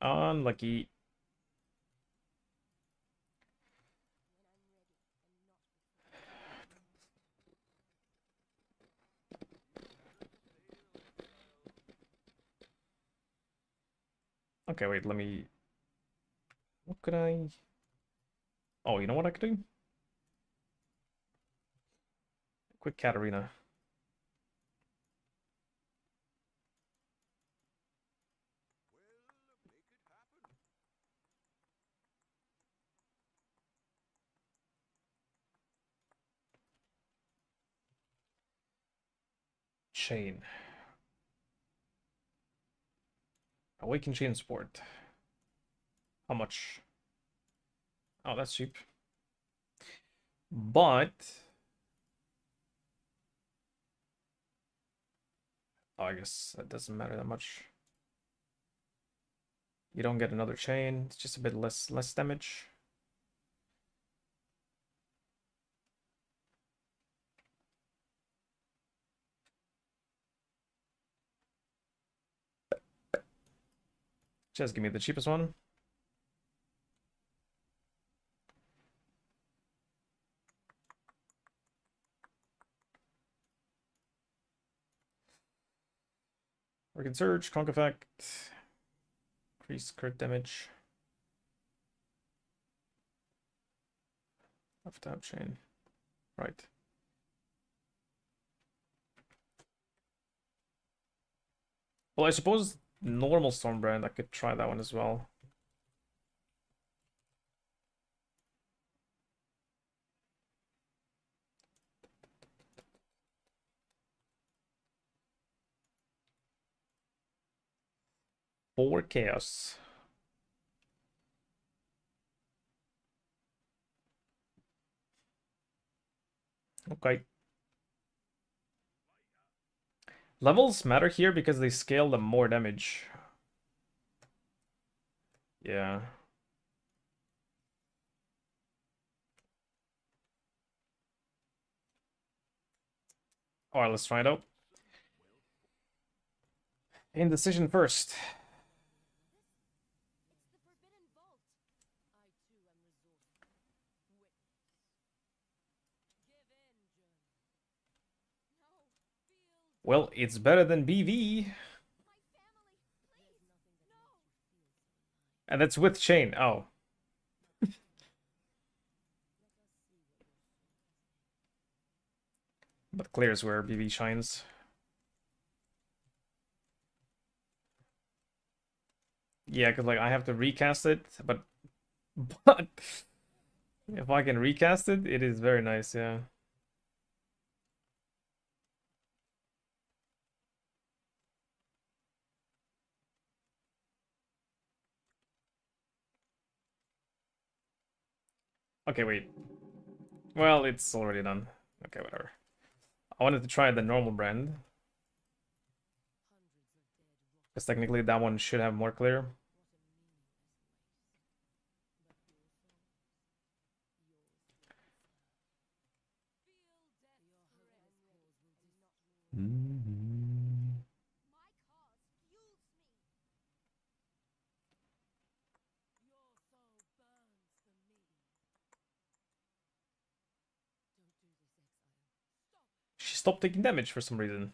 A: Unlucky. Okay, wait, let me... What could I... Oh, you know what I could do? Quick Katarina. Chain. Awaken chain support. How much? Oh, that's cheap. But... Oh, I guess that doesn't matter that much. You don't get another chain. It's just a bit less damage. Just give me the cheapest one. Organ Surge, Conk Effect. Increase crit damage. Left tab chain. Right. Well, I suppose normal Stormbrand, I could try that one as well. Four chaos. Okay. Levels matter here because they scale the more damage. Yeah. Alright, let's try it out. Indecision first. Well, it's better than BV. And that's with chain. Oh. But clear's where BV shines. Yeah, because like I have to recast it, but if I can recast it, it is very nice, yeah. Okay, wait. Well, it's already done. Okay, whatever. I wanted to try the normal brand. Because technically that one should have more clear. stopped taking damage for some reason.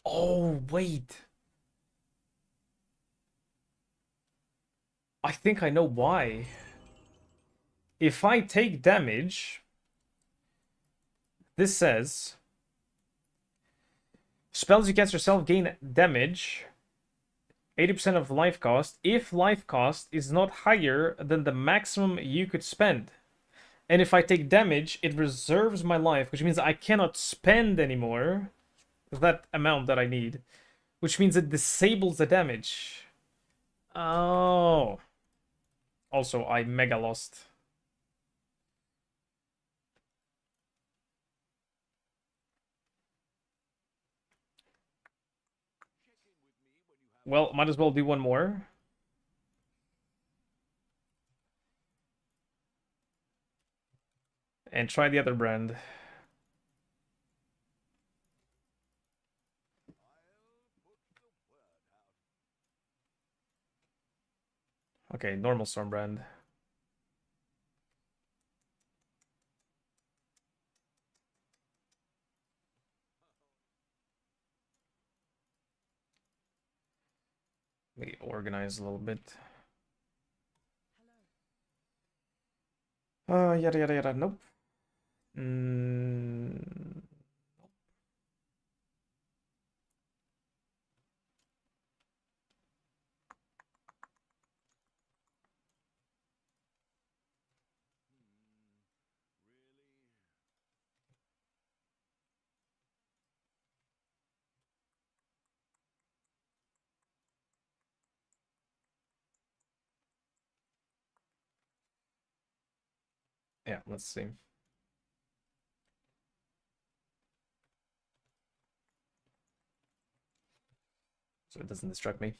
A: Oh, wait. I think I know why. If I take damage, this says spells you cast yourself gain damage 80% of life cost if life cost is not higher than the maximum you could spend. And if I take damage, it reserves my life, which means I cannot spend anymore that amount that I need, which means it disables the damage. Oh. Also, I mega lost. Well, might as well do one more. And try the other brand. Okay, normal storm brand. Let me organize a little bit. Yada yada yada. Nope. Yeah, let's see. So it doesn't distract me.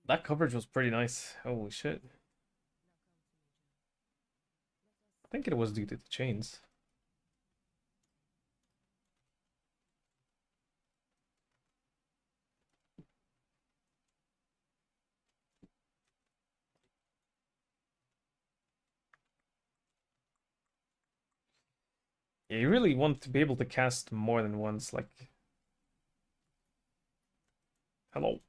A: That coverage was pretty nice. Holy shit. I think it was due to the chains. Yeah, you really want to be able to cast more than once, like... Hello.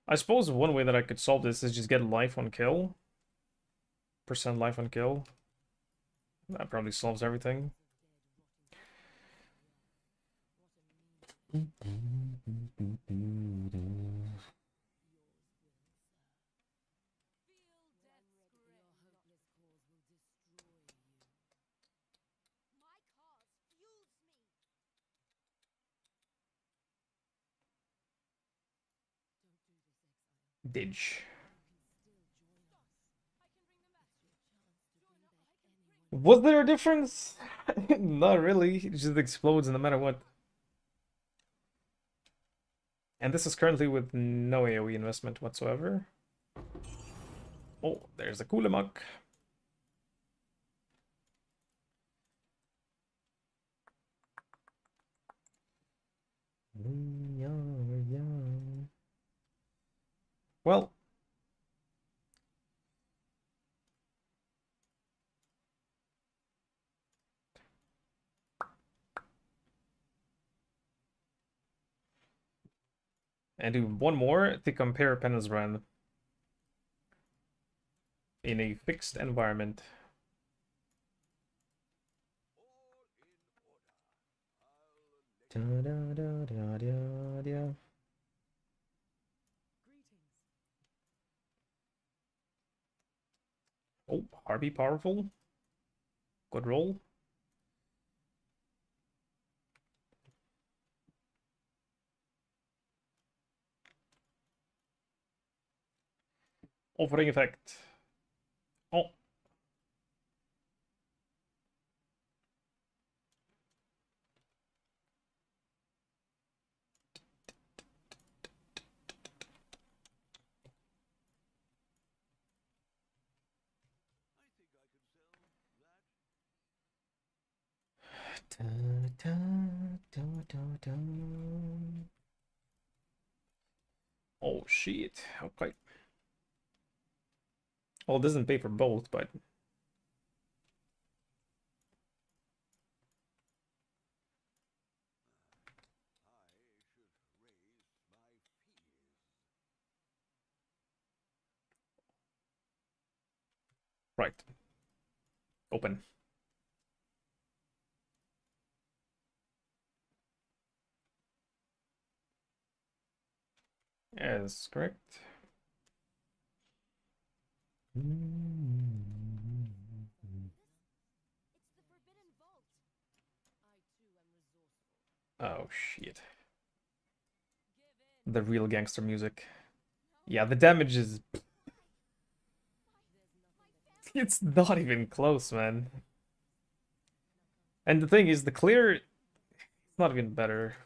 A: I suppose one way that I could solve this is just get life on kill. Percent life on kill. That probably solves everything. Didge. Was there a difference? Not really. It just explodes no matter what. And this is currently with no AoE investment whatsoever. Oh, there's the Kulemak. Well, and do one more to compare Penance Brand in a fixed environment. Oh, Harvey powerful. Good roll. Offering effect. Oh. Oh shit. Okay. Well, it doesn't pay for both, but right. Open. Yes, correct. Oh shit. The real gangster music. Yeah, the damage is... It's not even close, man. And the thing is, the clear... It's not even better.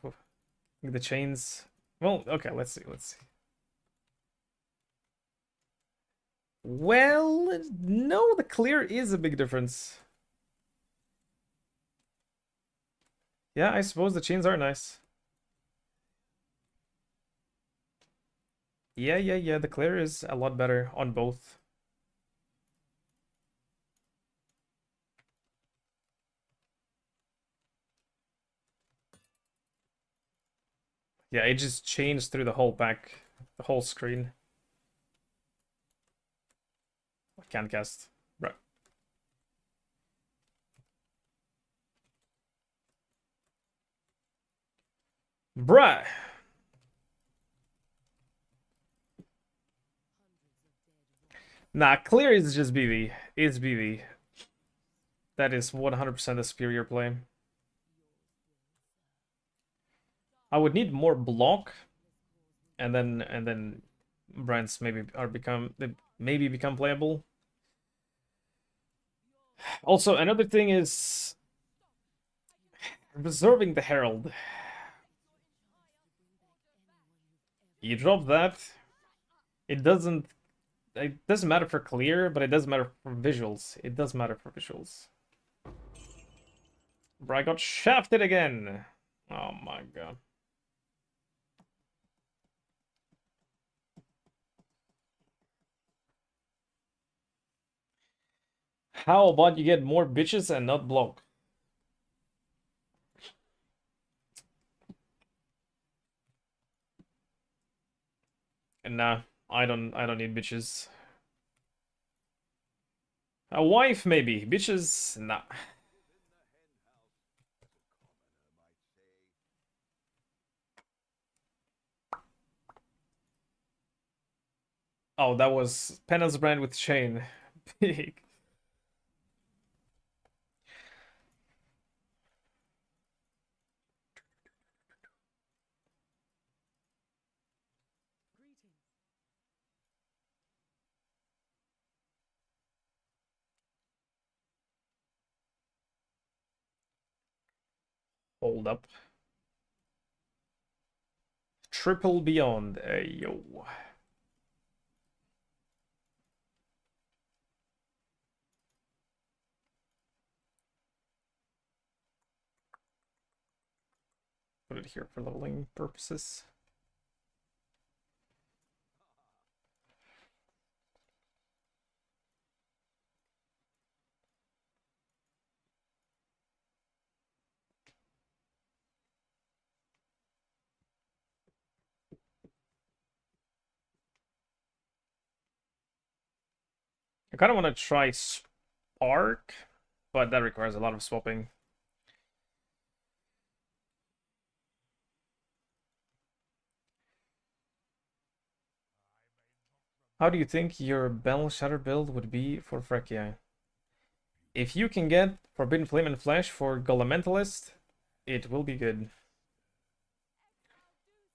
A: The chains... Well, okay, let's see, let's see. Well, no, the clear is a big difference. Yeah, I suppose the chains are nice. Yeah, the clear is a lot better on both. Yeah, it just changed through the whole pack, the whole screen. I can't cast. Right. Bruh! Nah, clear is just BV. It's BV. That is 100% the superior play. I would need more block, and then brands maybe become playable. Also, another thing is reserving the Herald. You drop that, it doesn't matter for clear, but it does matter for visuals. It does matter for visuals. Bro, I got shafted again. Oh my god. How about you get more bitches and not block? And nah, I don't need bitches. A wife maybe, bitches nah. Oh, that was Penance Brand with Chain. Big. Hold up. Triple Beyond. Yo. Put it here for leveling purposes. I kind of want to try Spark, but that requires a lot of swapping. How do you think your Bell Shatter build would be for Phrecia? If you can get Forbidden Flame and Flash for Golementalist, it will be good.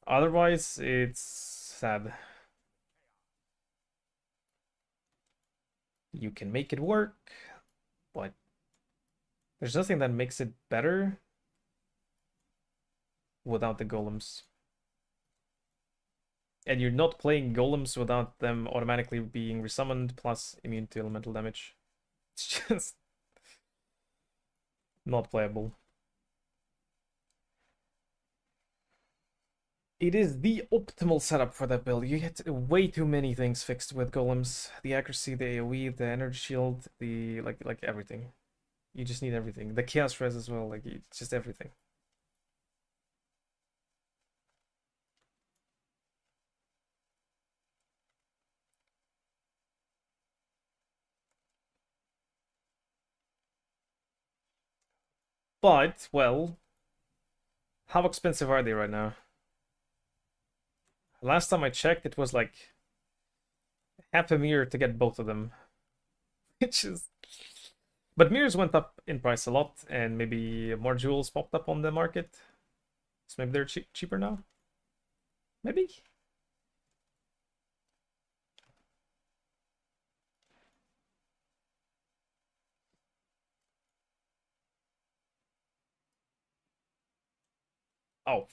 A: Otherwise, it's sad. You can make it work, but there's nothing that makes it better without the golems. And you're not playing golems without them automatically being resummoned plus immune to elemental damage. It's just not playable. It is the optimal setup for that build. You get way too many things fixed with golems. The accuracy, the AoE, the energy shield, the like everything. You just need everything. The chaos res as well, like it's just everything. But, well, how expensive are they right now? Last time I checked, it was like half a mirror to get both of them. Which is... But mirrors went up in price a lot, and maybe more jewels popped up on the market. So maybe they're cheaper now? Maybe? Oh.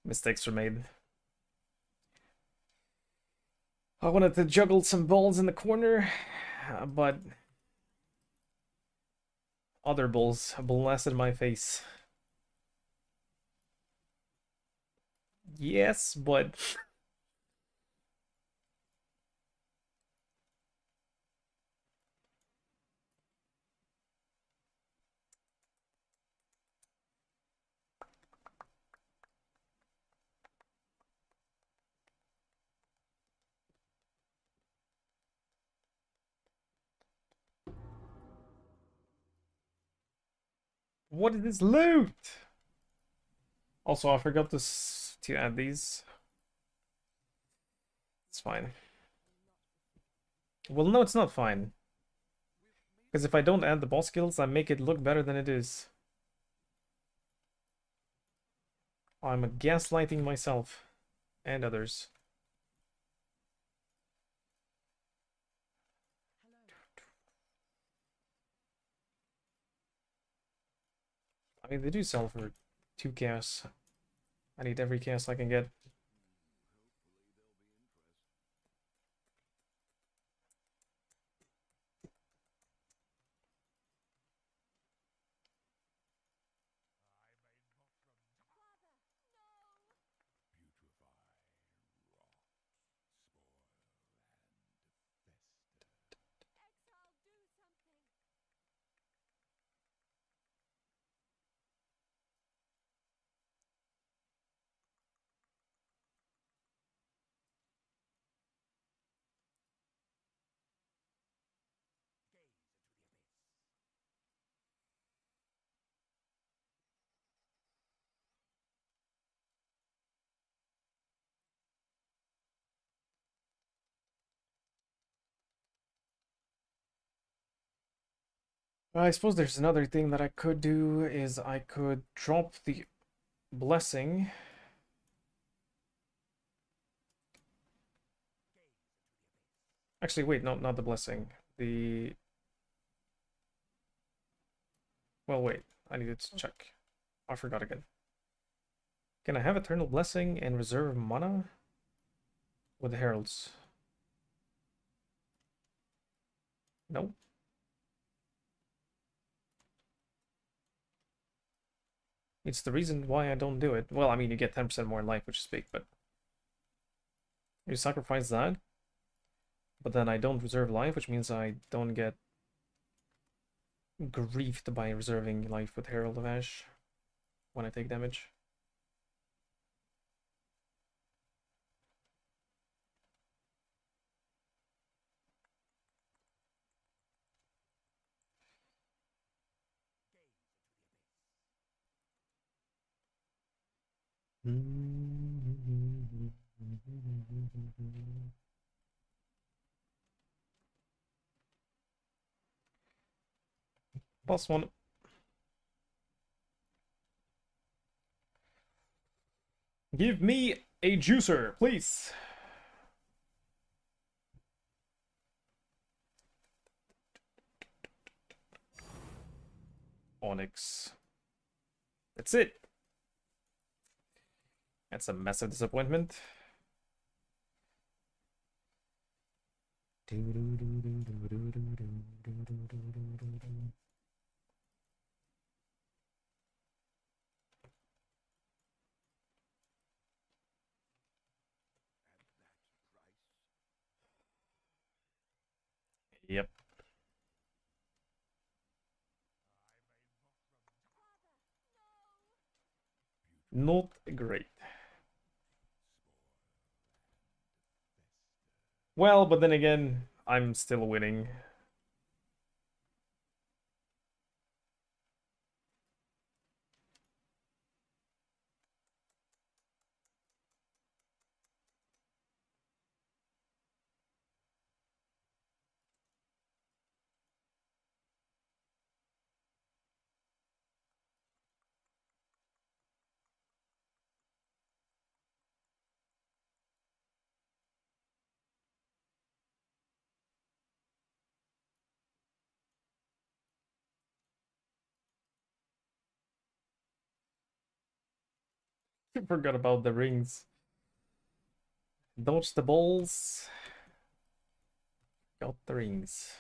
A: Mistakes were made. I wanted to juggle some balls in the corner, but other balls blasted my face. Yes, but... What is this loot? Also, I forgot to add these. It's fine. Well, no, it's not fine. Because if I don't add the boss skills, I make it look better than it is. I'm gaslighting myself and others. I mean, they do sell for 2 chaos. I need every chaos I can get. I suppose there's another thing that I could do is I could drop the blessing. Actually, wait, no, not the blessing. The... Well, wait, I needed to check. I forgot again. Can I have Eternal Blessing and reserve mana? With the Heralds? No. It's the reason why I don't do it. Well, I mean, you get 10% more in life, which is big, but... You sacrifice that, but then I don't reserve life, which means I don't get griefed by reserving life with Herald of Ash when I take damage. Plus one. Give me a juicer, please. Onyx. That's it. That's a massive disappointment. Yep. Not great. Well, but then again, I'm still winning. I forgot about the rings. Dodge the balls. Got the rings.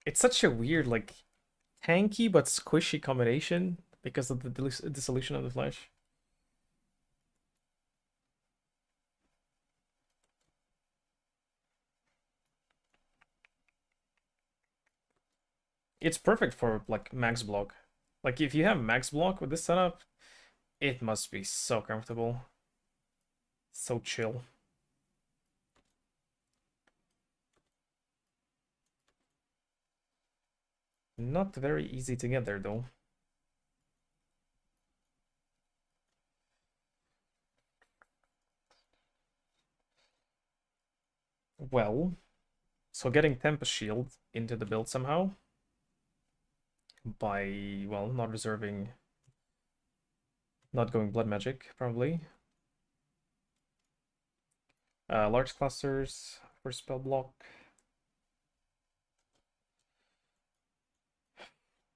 A: It's such a weird, like, tanky but squishy combination because of the dissolution of the flesh. It's perfect for, like, max block. Like, if you have max block with this setup, it must be so comfortable. So chill. Not very easy to get there, though. Well, so getting Tempest Shield into the build somehow by, well, not reserving, not going Blood Magic, probably. Large clusters for spell block.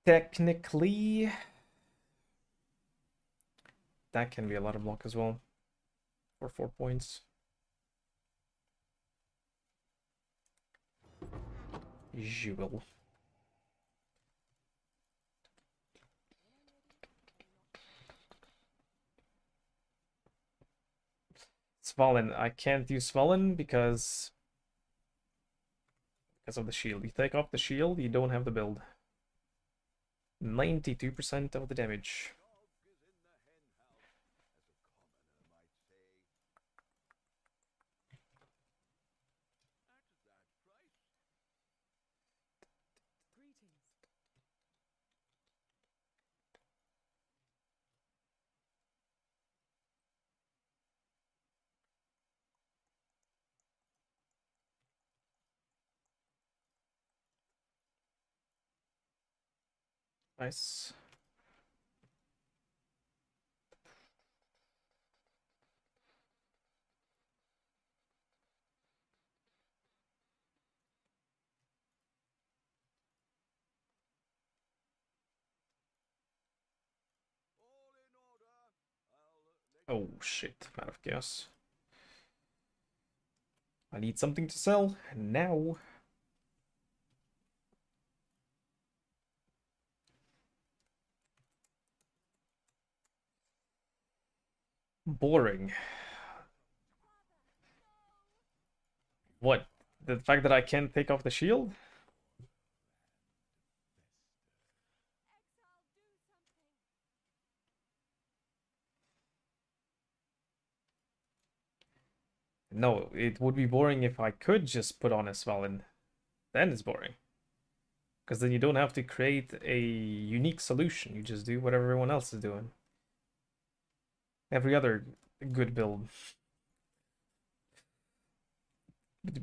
A: Technically, that can be a lot of block as well for 4 points. Jewel. Svalin. I can't use Svalin because of the shield. You take off the shield, you don't have the build. 92% of the damage. Nice. Oh shit, I'm out of chaos. I need something to sell now. Boring. What? The fact that I can't take off the shield? No, it would be boring if I could just put on a Svalin. Then it's boring. Because then you don't have to create a unique solution. You just do whatever everyone else is doing. Every other good build.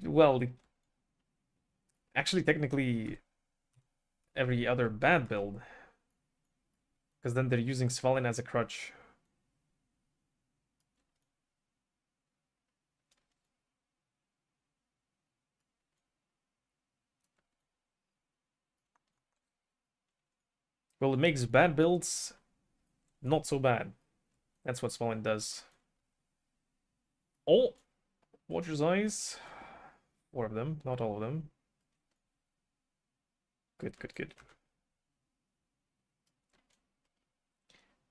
A: Well, actually, technically, every other bad build. Because then they're using Svalin as a crutch. Well, it makes bad builds not so bad. That's what Svalin does. Oh! Watcher's Eyes. 4 of them, not all of them. Good, good, good.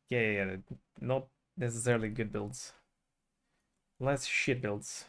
A: Yeah. Not necessarily good builds. Less shit builds.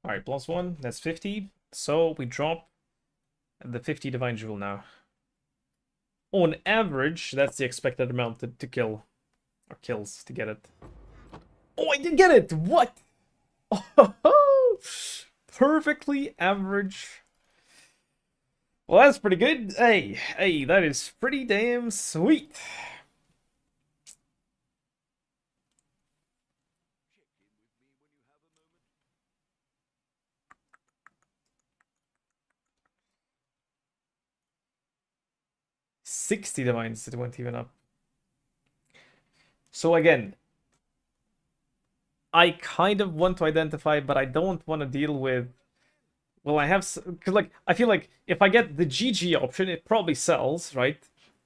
A: Alright, +1, that's 50. So we drop the 50 Divine Jewel now. On average, that's the expected amount to kill. Or kills to get it. Oh, I did get it! What? Oh, perfectly average. Well, that's pretty good. Hey, that is pretty damn sweet. $60 divines, it went even up. So again, I kind of want to identify, but I don't want to deal with. Well, I have because like I feel like if I get the GG option, it probably sells, right?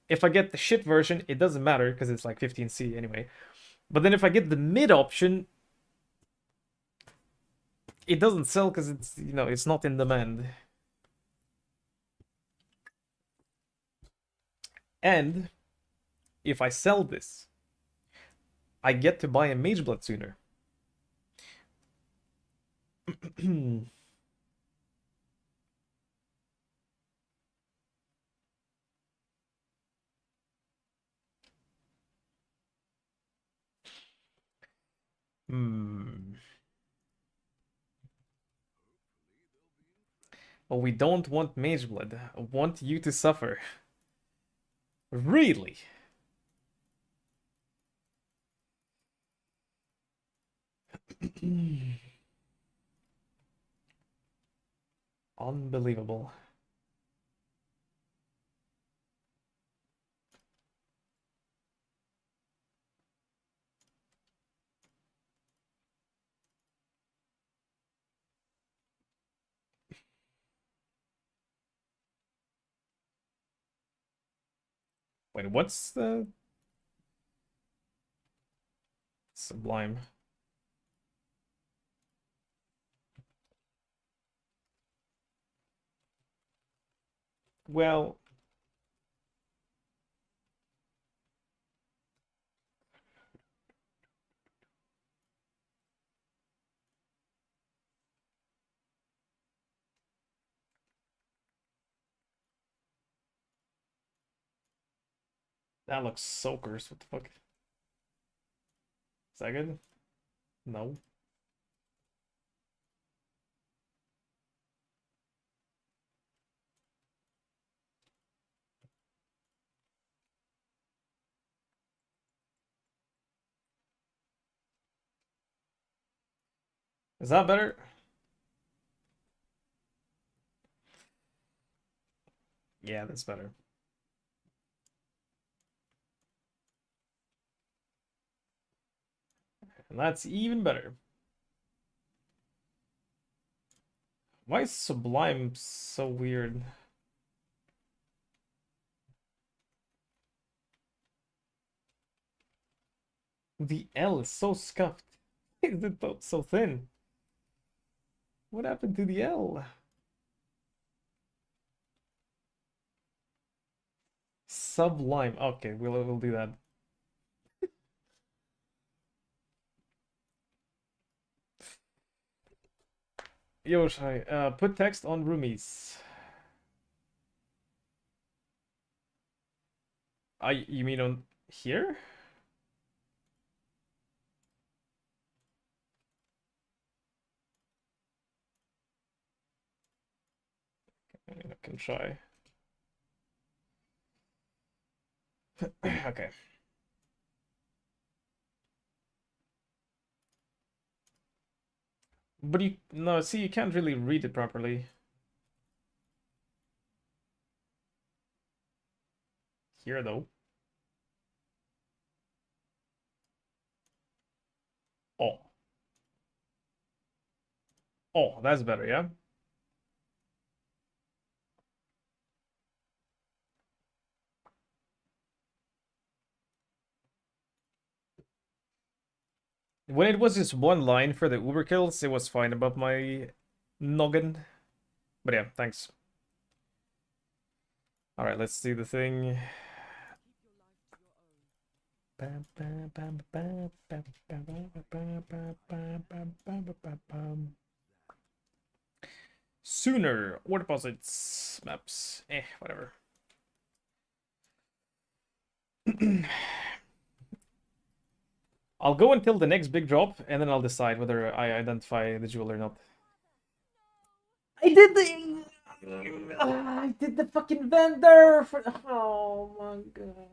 A: If I get the shit version, it doesn't matter because it's like 15C anyway. But then if I get the mid option, it doesn't sell because it's it's not in demand. And if I sell this, I get to buy a Mage Blood sooner. Hmm. Well, we don't want Mage Blood. I want you to suffer. Really? Unbelievable. Wait, what's the Sublime? Well, that looks so cursed. What the fuck? Is that good? No. Is that better? Yeah, that's better. And that's even better. Why is Sublime so weird? The L is so scuffed. Why is it so thin? What happened to the L? Sublime. Okay, we'll do that. Yo, Shai, put text on roomies. You mean on here? I mean, I can try. Okay. But no, see, you can't really read it properly. Here, though. Oh. Oh, that's better, yeah? When it was just one line for the Uber kills, it was fine above my noggin. But yeah, thanks. Alright, let's do the thing. Sooner. Ore deposits. Maps. Whatever. I'll go until the next big drop, and then I'll decide whether I identify the jewel or not. I did the fucking vendor for. Oh my god.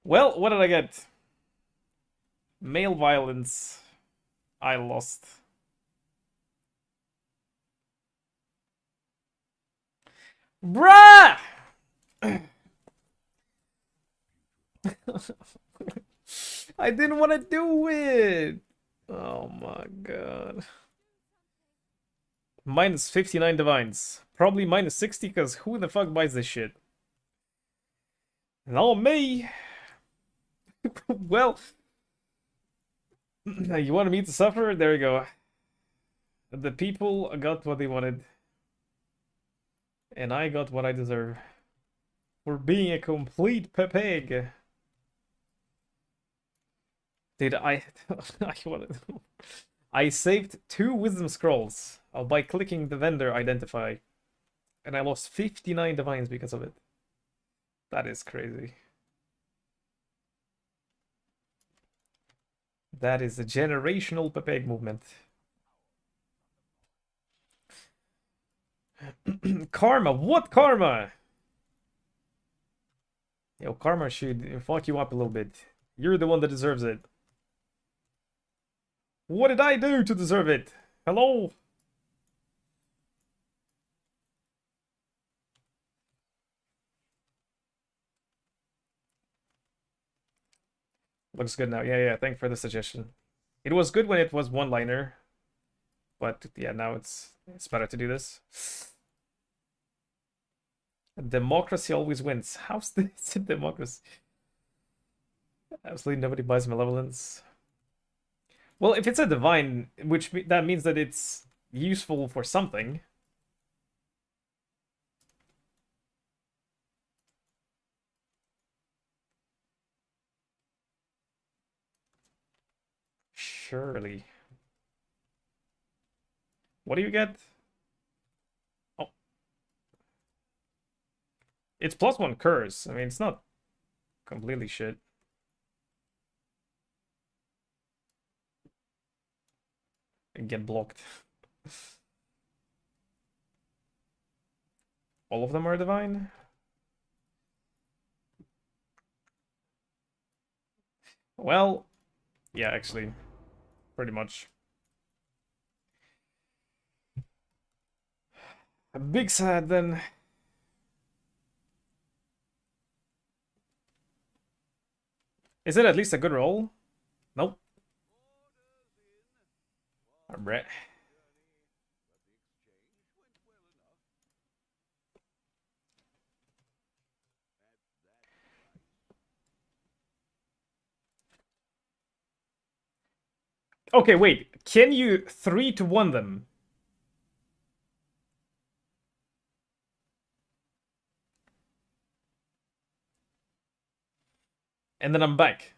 A: Well, what did I get? Male violence. I lost. Bruh! I didn't want to do it. Oh my god. Minus 59 divines. Probably minus 60 because who the fuck buys this shit? Not me. Well, you wanted me to suffer? There you go. The people got what they wanted. And I got what I deserve. For being a complete peg. Did I... I saved 2 wisdom scrolls by clicking the vendor identify. And I lost 59 divines because of it. That is crazy. That is a generational pepeg movement. Karma, what karma? Yo, karma should fuck you up a little bit. You're the one that deserves it. What did I do to deserve it? Hello? Looks good now. Yeah, thank for the suggestion. It was good when it was one-liner. But yeah, now it's better to do this. Democracy always wins. How's this a democracy? Absolutely nobody buys malevolence. Well, if it's a divine, which that means that it's useful for something. Surely. What do you get? Oh. It's +1 curse. I mean, it's not completely shit. And get blocked. All of them are divine? Well, yeah, actually, pretty much. A big sad then. Is it at least a good roll? Nope. Alright. Okay, wait. Can you 3-1 them? And then I'm back.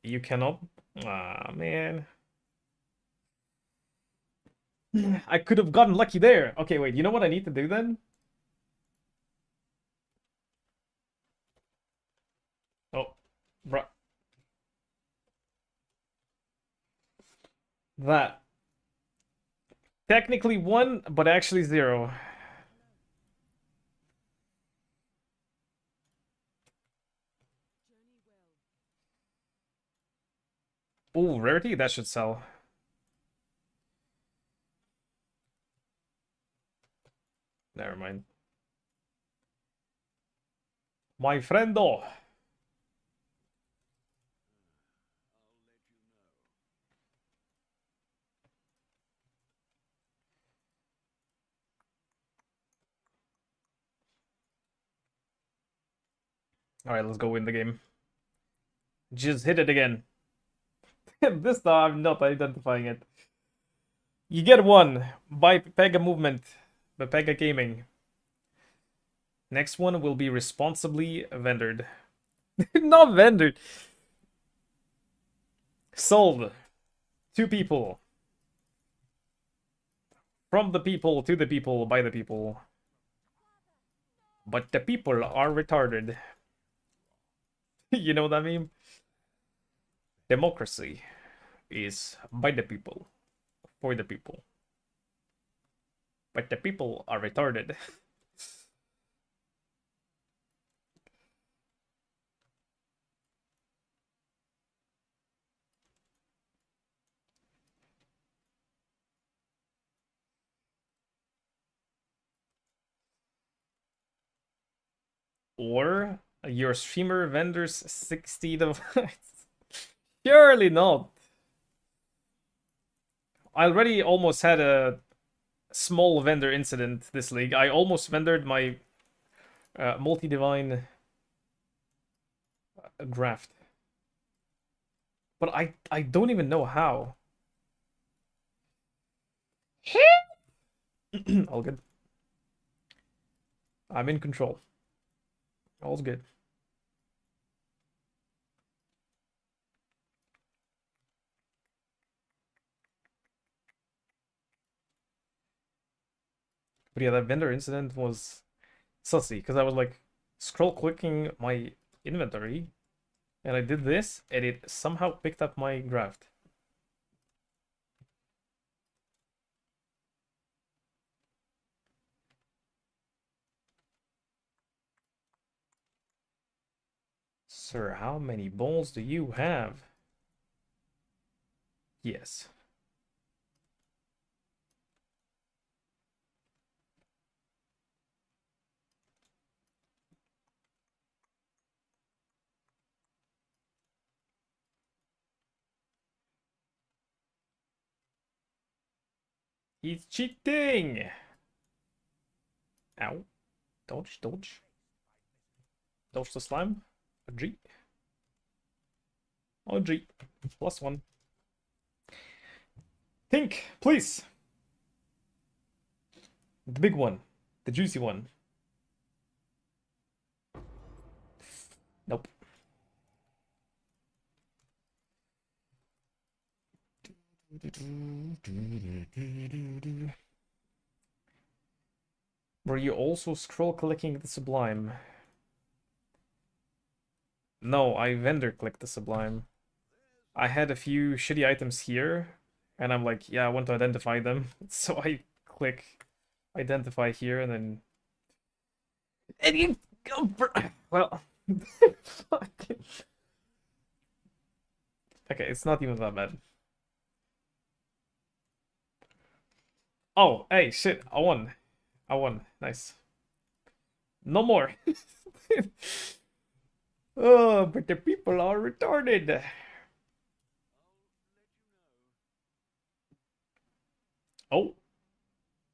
A: You cannot? Ah, man. I could have gotten lucky there. Okay, wait. You know what I need to do then? Oh, bruh. That. Technically 1, but actually 0. Ooh, rarity? That should sell. Never mind. My friendo. Alright, let's go win the game. Just hit it again. This time I'm not identifying it. You get one by Pega Movement, by Pega Gaming. Next one will be responsibly vendored. Not vendored. Sold. To people. From the people, to the people, by the people. But the people are retarded. You know what I mean? Democracy is by the people, for the people. But the people are retarded. Or your streamer vendors 60 devices. Surely not. I already almost had a small vendor incident this league. I almost vendored my multi-divine graft. But I don't even know how. All good. I'm in control. All's good. But yeah, that vendor incident was sussy because I was like scroll clicking my inventory and I did this and it somehow picked up my graft. Sir, how many balls do you have? Yes. He's cheating! Ow. Dodge, dodge. Dodge the slime. A G. Oh, G. +1. Think, please. The big one. The juicy one. Nope. Were you also scroll clicking the Sublime? No, I vendor clicked the Sublime. I had a few shitty items here, and I'm like, yeah, I want to identify them. So I click identify here, and then... And you go for... Well... Okay, it's not even that bad. Oh, hey, shit, I won. I won. Nice. No more. Oh, but the people are retarded. Oh,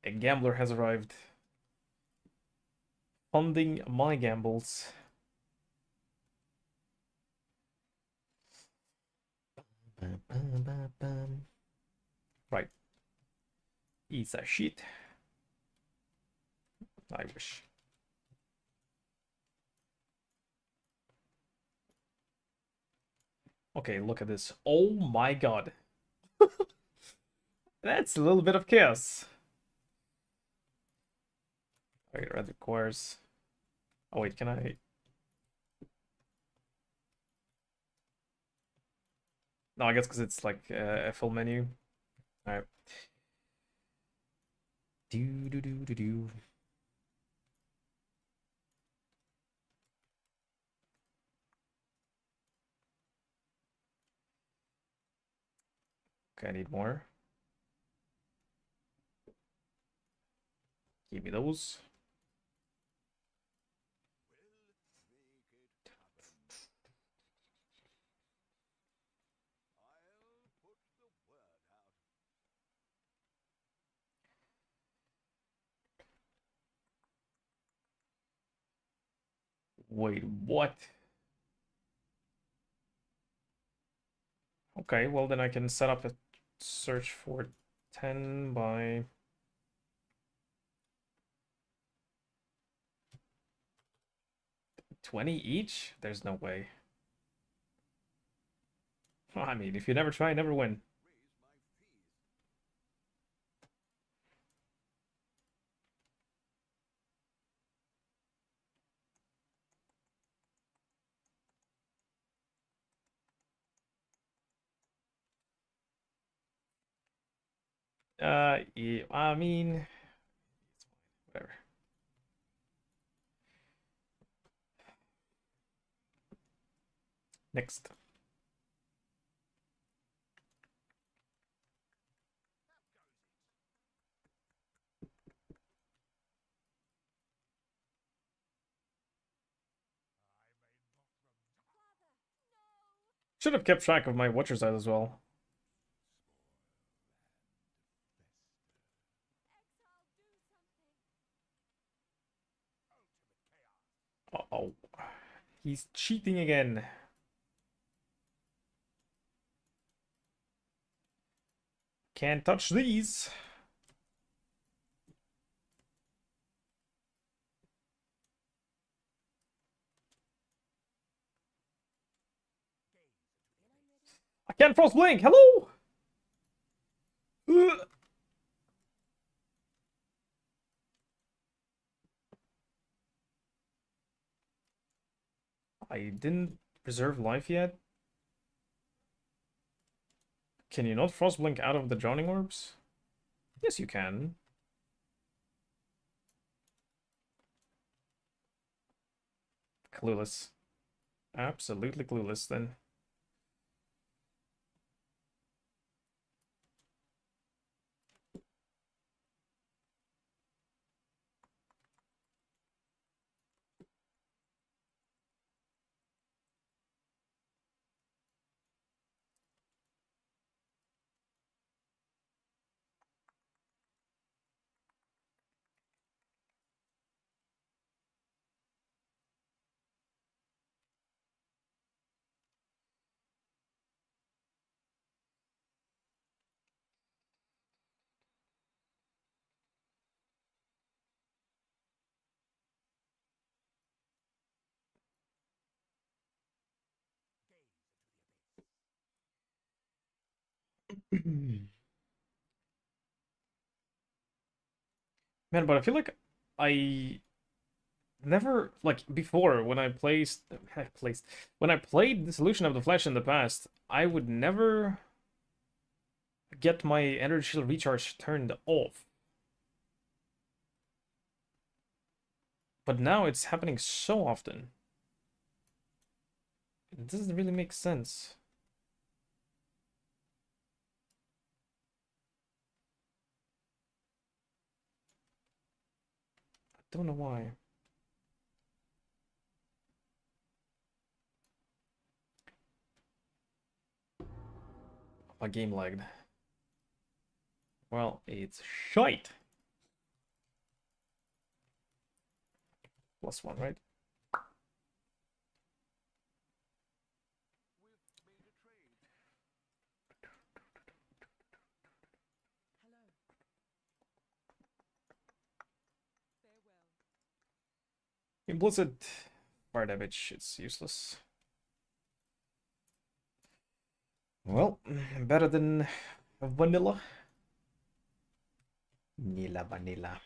A: a gambler has arrived. Funding my gambles. Right. Eats a shit. I wish. Okay, look at this. Oh my god. That's a little bit of chaos. Alright, red requires... Oh wait, can I... No, I guess because it's like a full menu. Alright. Do do do do do. Okay, I need more. Give me those. Wait, what? Okay, well then I can set up a search for 10 by 20 each? There's no way. I mean, if you never try, never win. Yeah, I mean, whatever. Next. Should have kept track of my watcher size as well. Uh-oh. He's cheating again. Can't touch these. I can't frost blink. Hello. Ugh. I didn't preserve life yet. Can you not frost blink out of the drowning orbs? Yes, you can. Clueless. Absolutely clueless then. Man, but I feel like I never like before when I placed when I played Dissolution of the Flesh in the past, I would never get my energy shield recharge turned off. But now it's happening so often. It doesn't really make sense. I don't know why. My game lagged. Well, it's shite. +1, right? Implicit fire damage, it's useless. Well, better than vanilla. Vanilla, vanilla.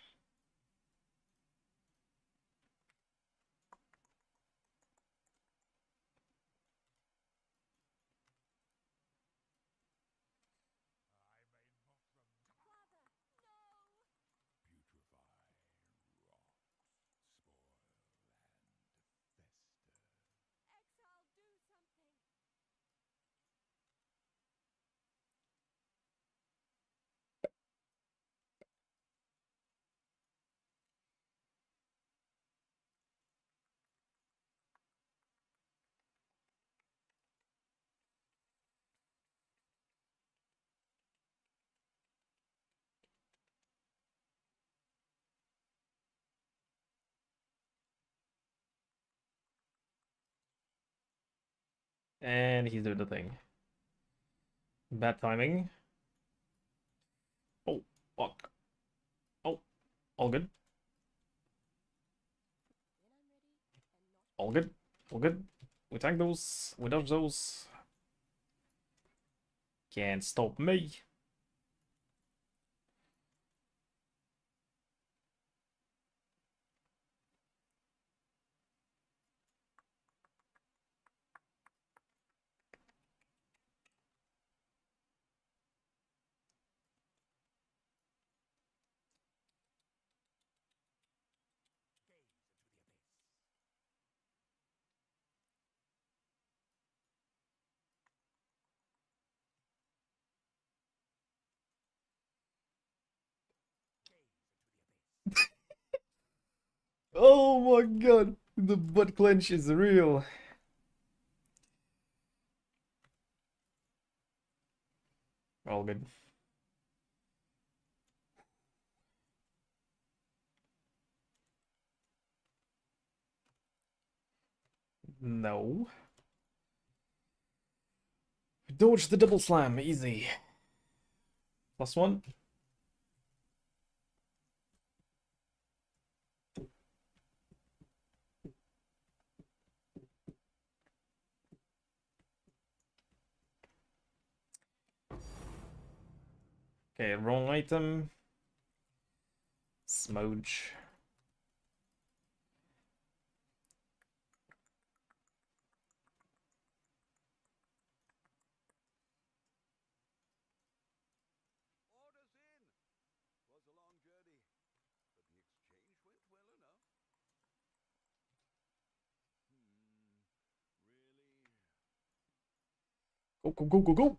A: And he's doing the thing. Bad timing. Oh, fuck. Oh, all good. All good. All good. We tank those. We dodge those. Can't stop me. Oh my god. The butt clench is real. All good. No. Dodge the double slam. Easy. +1. Okay, wrong item. Smudge. Go, go, go, go, go.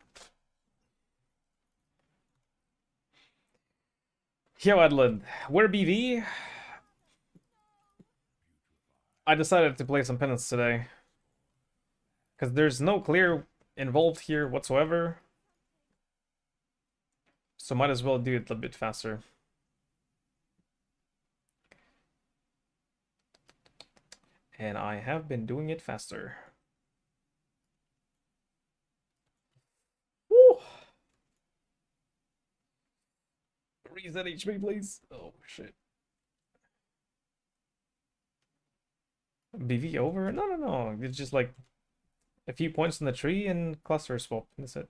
A: Yo, Adlin. Where BV? I decided to play some penance today. Because there's no clear involved here whatsoever. So might as well do it a bit faster. And I have been doing it faster. Woo! Reset HP, please. Oh, shit. BV over? No, no, no. It's just like a few points in the tree and cluster swap. That's it.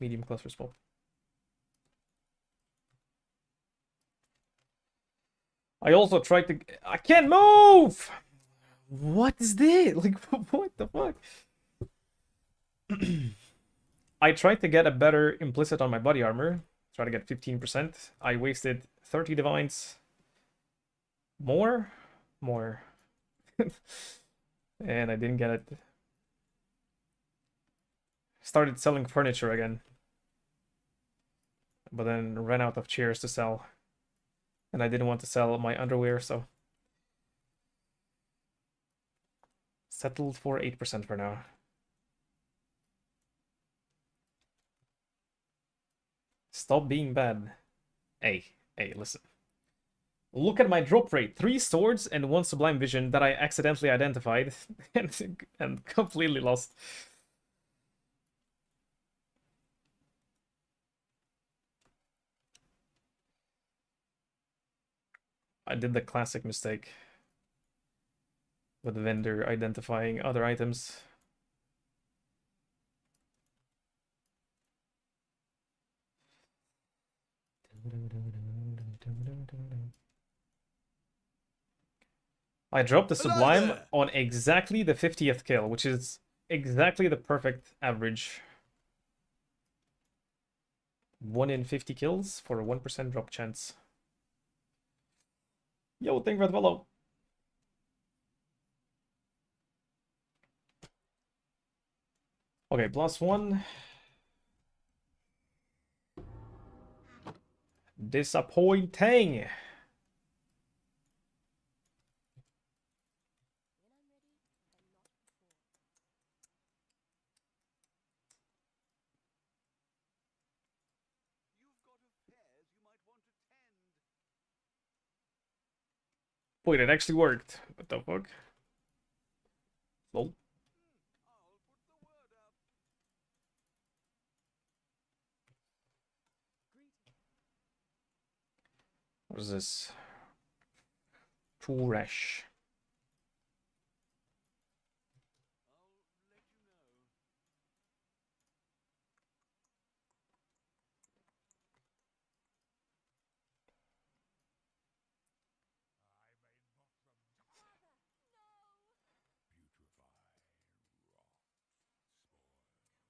A: Medium cluster swap. I also tried to... I can't move! What is this? Like, what the fuck? I tried to get a better implicit on my body armor. Try to get 15%. I wasted 30 divines. More? More. And I didn't get it. Started selling furniture again. But then ran out of chairs to sell. And I didn't want to sell my underwear, so... Settled for 8% for now. Stop being bad. Hey, listen. Look at my drop rate. 3 swords and 1 sublime vision that I accidentally identified and completely lost. I did the classic mistake with the vendor identifying other items. I dropped the sublime on exactly the 50th kill, which is exactly the perfect average. 1 in 50 kills for a 1% drop chance. Yo, thank you for the follow. Okay, +1. Disappointing. Wait, it actually worked. What the fuck? Lol. What is this? Phrecia.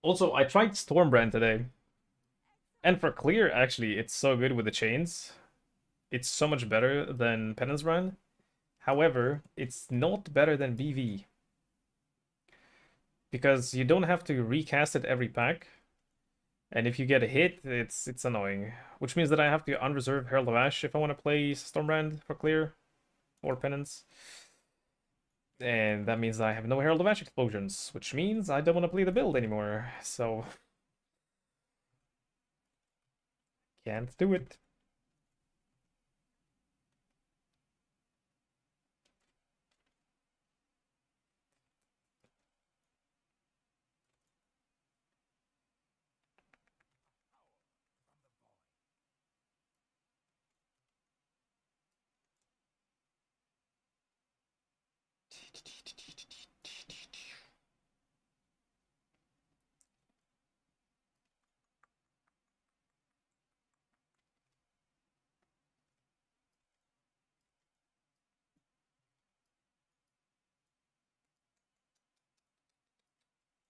A: Also, I tried Stormbrand today. And for clear, actually, it's so good with the chains. It's so much better than Penance Brand. However, it's not better than BV. Because you don't have to recast it every pack. And if you get a hit, it's annoying. Which means that I have to unreserve Herald of Ash if I want to play Stormbrand for clear. Or Penance. And that means I have no Herald of Ash explosions. Which means I don't want to play the build anymore. So... can't do it.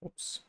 A: Oops.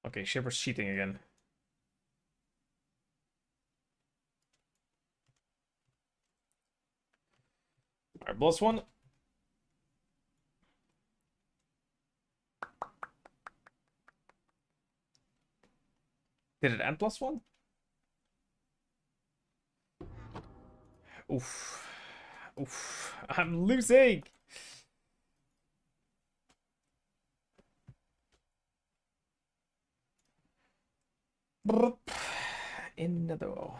A: Okay, Shipper's cheating again. Alright, plus one. Did it end plus one? Oof. Oof. I'm losing! In the door.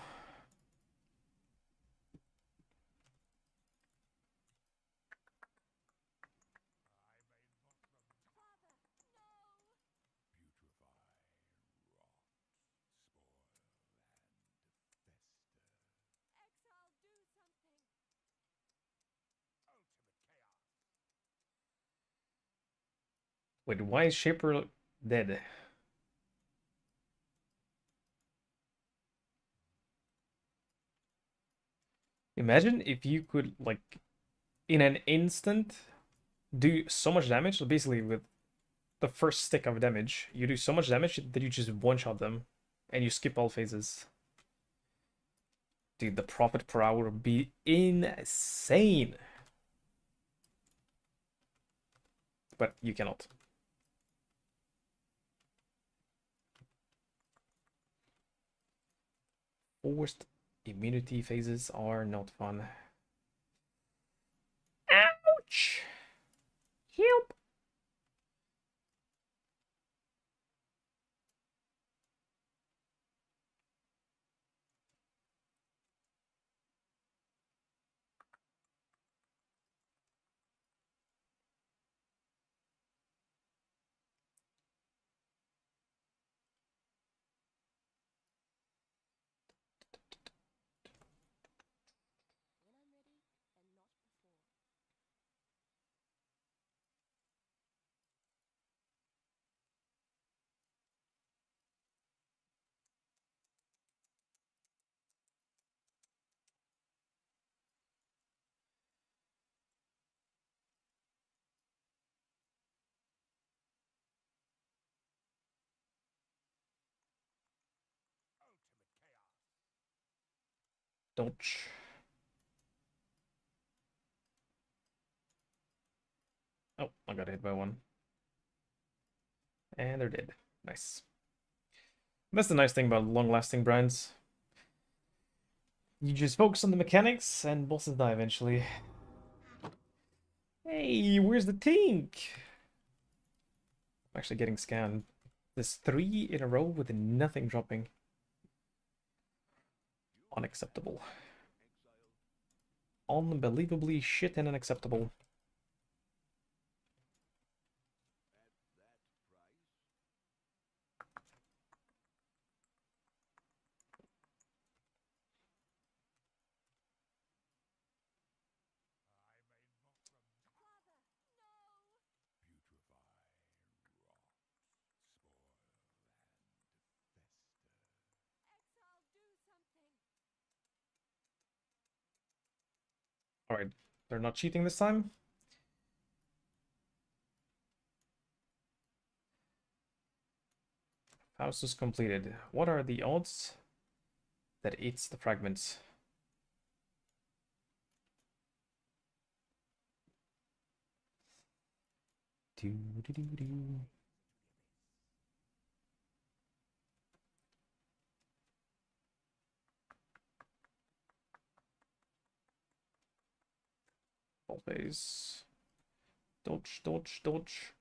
A: Wait, why is Shaper dead? Imagine if you could, like, in an instant, do so much damage. So basically, with the first stick of damage, you do so much damage that you just one-shot them, and you skip all phases. Dude, the profit per hour would be insane. But you cannot. Forced immunity phases are not fun. Ouch! Help! Dodge. Oh, I got hit by one. And they're dead. Nice. That's the nice thing about long-lasting brands. You just focus on the mechanics and bosses die eventually. Hey, where's the tank? I'm actually getting scanned. There's 3 in a row with nothing dropping. Unacceptable. Unbelievably shit and unacceptable. Alright, they're not cheating this time? House is completed. What are the odds that it's the fragments? Do, do, do, do. Always. Dodge, dodge, dodge.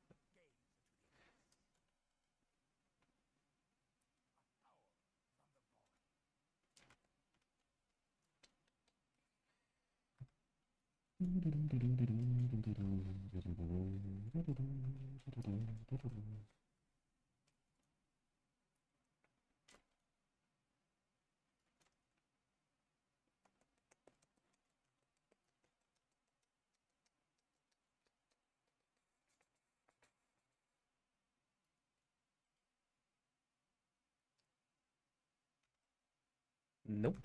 A: Nope.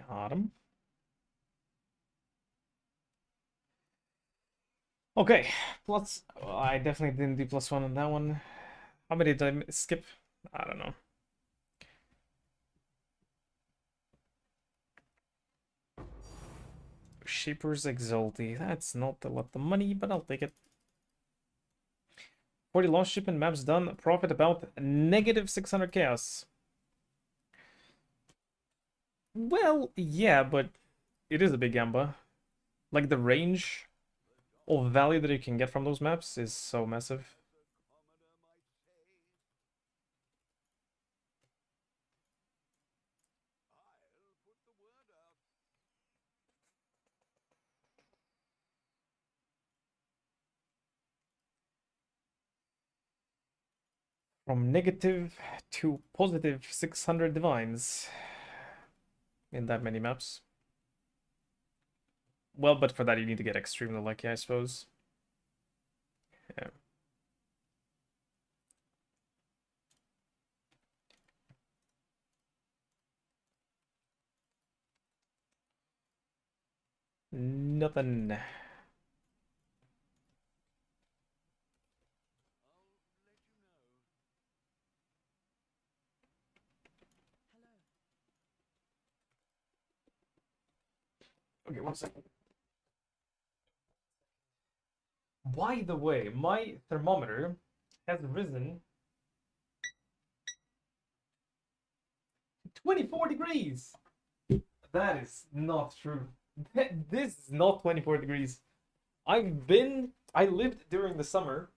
A: Got him. Okay, plus I definitely didn't do +1 on that one. How many did I skip? I don't know. Shaper's Exalty. That's not a lot of money, but I'll take it. 40 lost shipment maps done. Profit about -600 chaos. Well, yeah, but it is a big gamba. Like the range of value that you can get from those maps is so massive. From negative to positive 600 divines in that many maps. Well, but for that you need to get extremely lucky, I suppose. Yeah. Nothing. Okay, 1 second. By the way, my thermometer has risen 24 degrees. That is not true. This is not 24 degrees. I lived during the summer,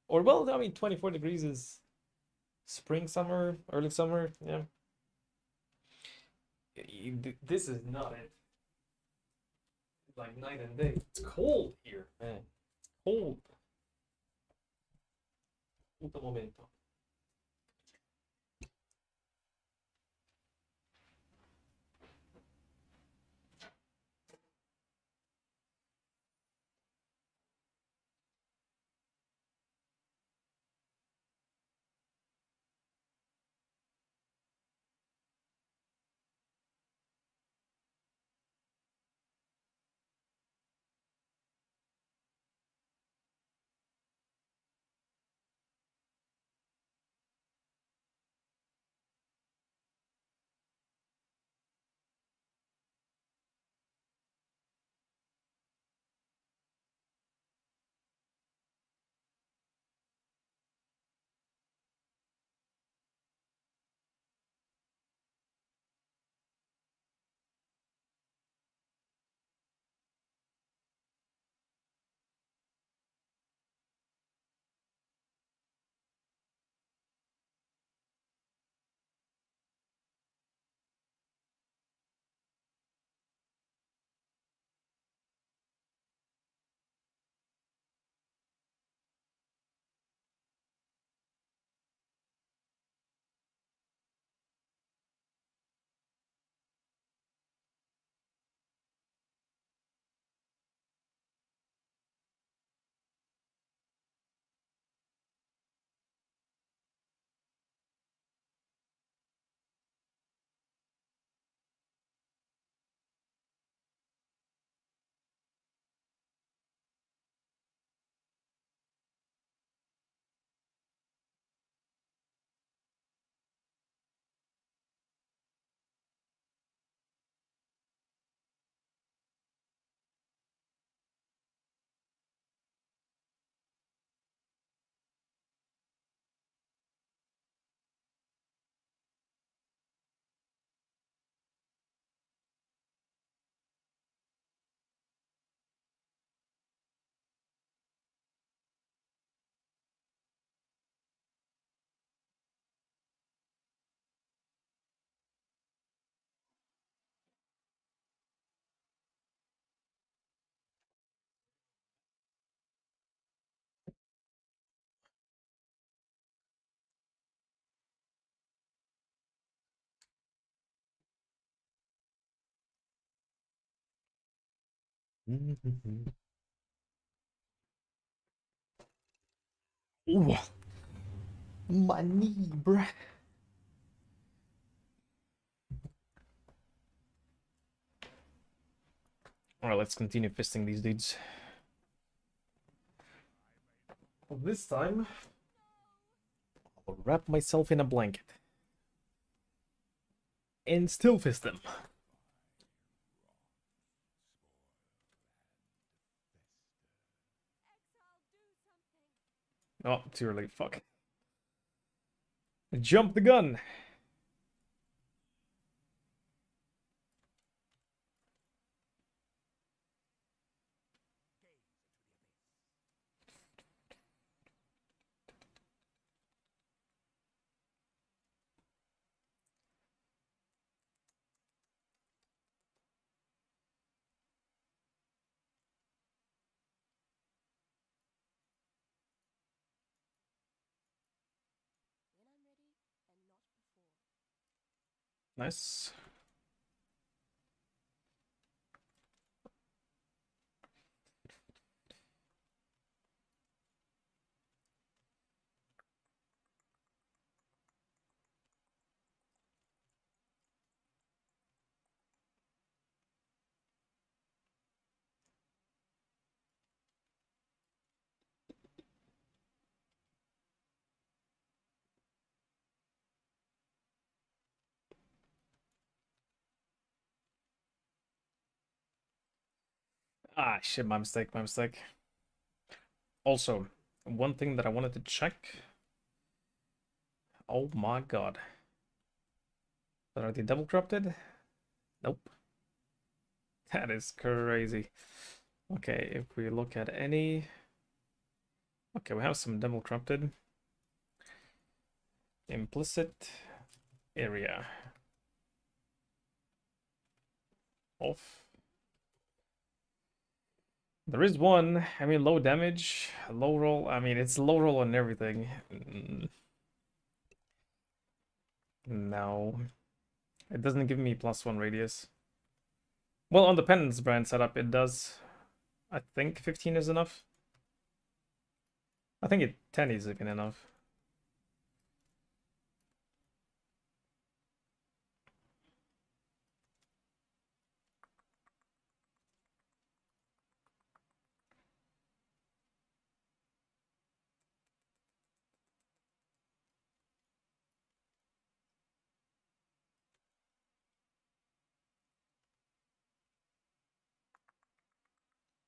A: or well, I mean, 24 degrees is spring, summer, early summer. Yeah. This is not it. It's like night and day. It's cold here, man. Cold. Puto momento. Ooh, my knee, bruh. Alright, let's continue fisting these dudes. Well, this time, I'll wrap myself in a blanket. And still fist them. Oh, too early, fuck. Jump the gun! Nice. Ah, shit, my mistake, my mistake. Also, one thing that I wanted to check. Oh my god. But are they double corrupted? Nope. That is crazy. Okay, if we look at any... Okay, we have some double corrupted. Implicit area. Off. There is one. I mean, low damage, low roll. I mean, it's low roll on everything. No. It doesn't give me +1 radius. Well, on the Penance brand setup, it does. I think 15 is enough. I think 10 is even enough.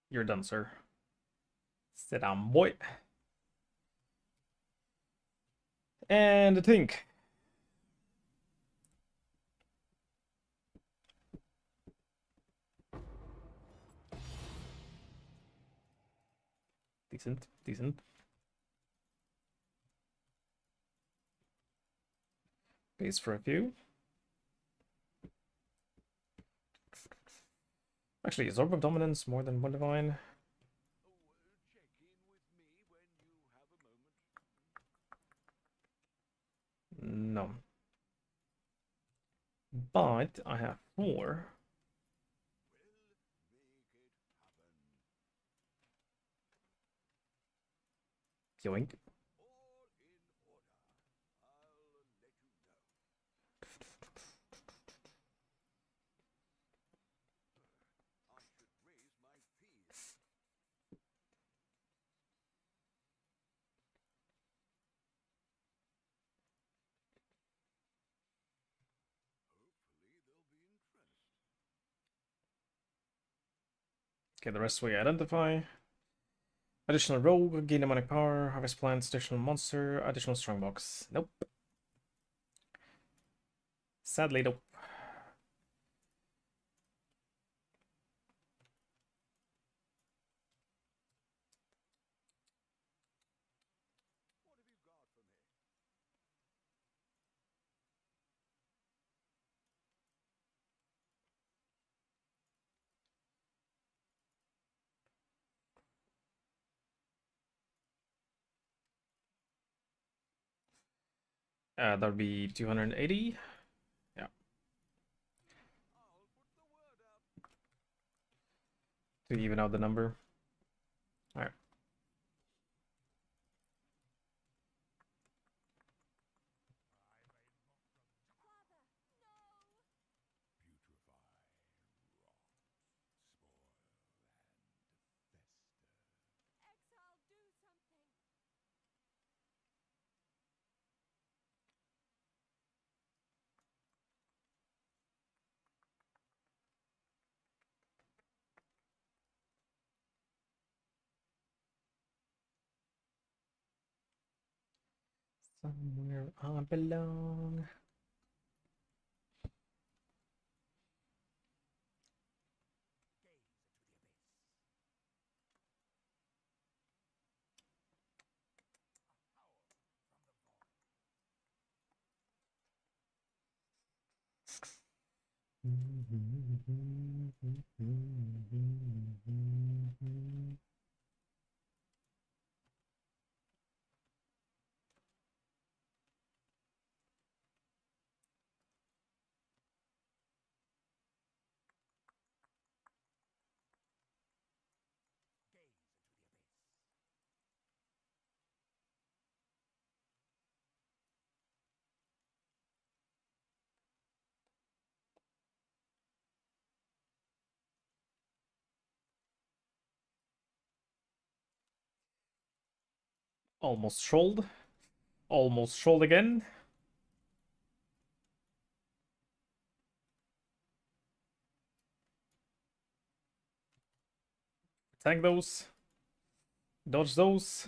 A: You're done, sir. Sit down, boy. And a tink. Decent, decent. Base for a few. Actually, is Orb of Dominance more than one divine? No. But I have 4. Yoink. Okay, the rest we identify. Additional rogue, gain demonic power, harvest plants, additional monster, additional strongbox. Nope. Sadly, nope. That would be 280. Yeah. to even out the number. All right. Somewhere I belong. Almost trolled. Almost trolled again. Attack those. Dodge those.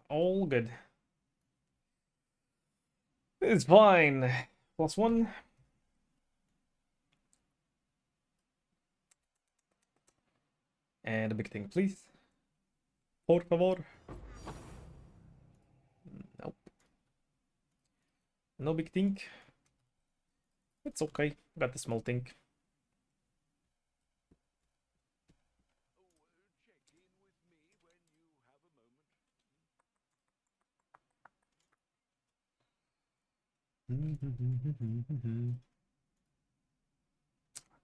A: All good. It's fine. +1. And a big thing, please. Por favor. Nope. No big thing. It's okay. Got the small thing.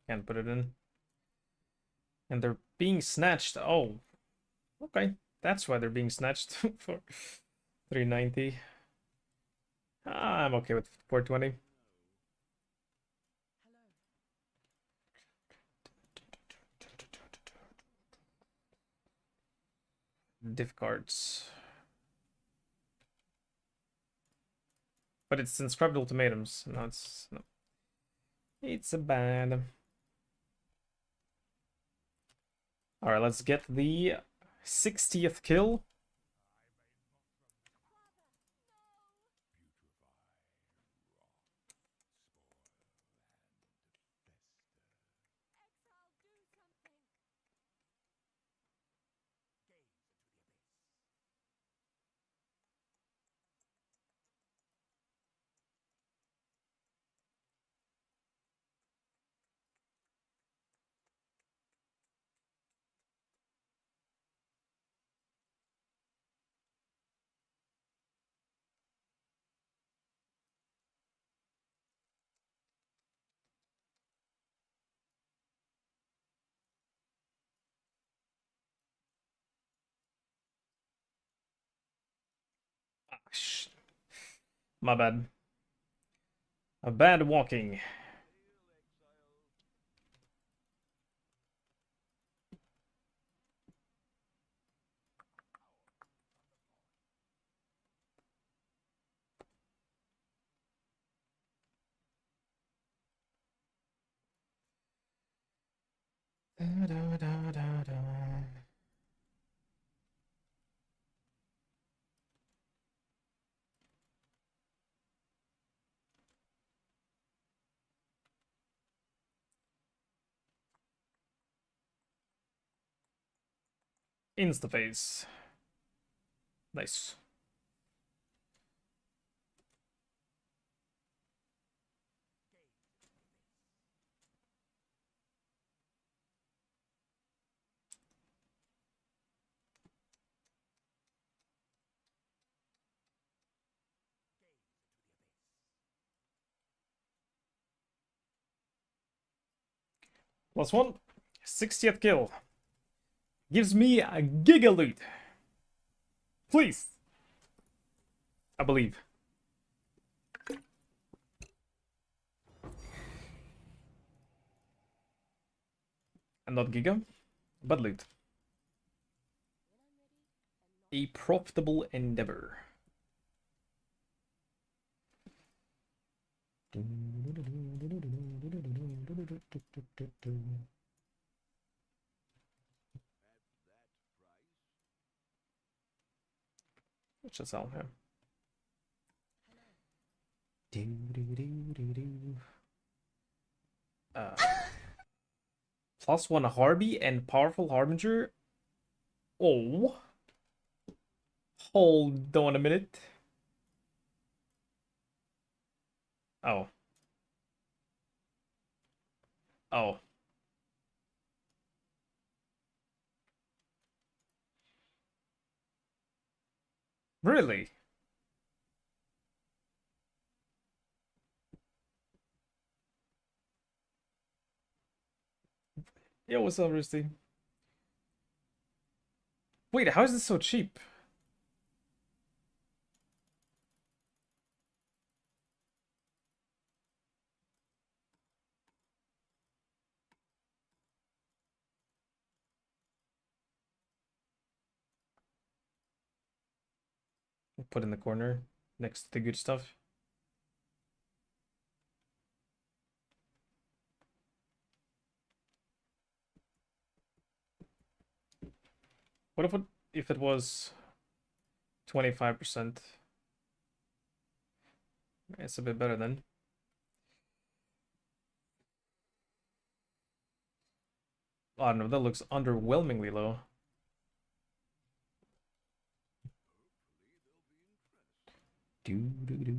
A: Can't put it in. And they're being snatched. Oh, okay. That's why they're being snatched for 390. I'm okay with 420. Diff cards. But it's inscribed ultimatums. No, it's no. It's a bad. Alright, let's get the 60th kill. Ah, my bad. A bad walking. Da, da, da, da, da. Instaface. Nice. +1. 60th kill. Gives me a giga loot. Please. I believe. And not giga, but loot. A profitable endeavor. Let's just sell him. +1 Harby and powerful Harbinger. Oh. Hold on a minute. Oh. Oh. Really? Yeah, what's up, Rusty? Wait, how is this so cheap? Put in the corner next to the good stuff. What if it was 25%? It's a bit better then. Oh no, that looks underwhelmingly low. Do do do.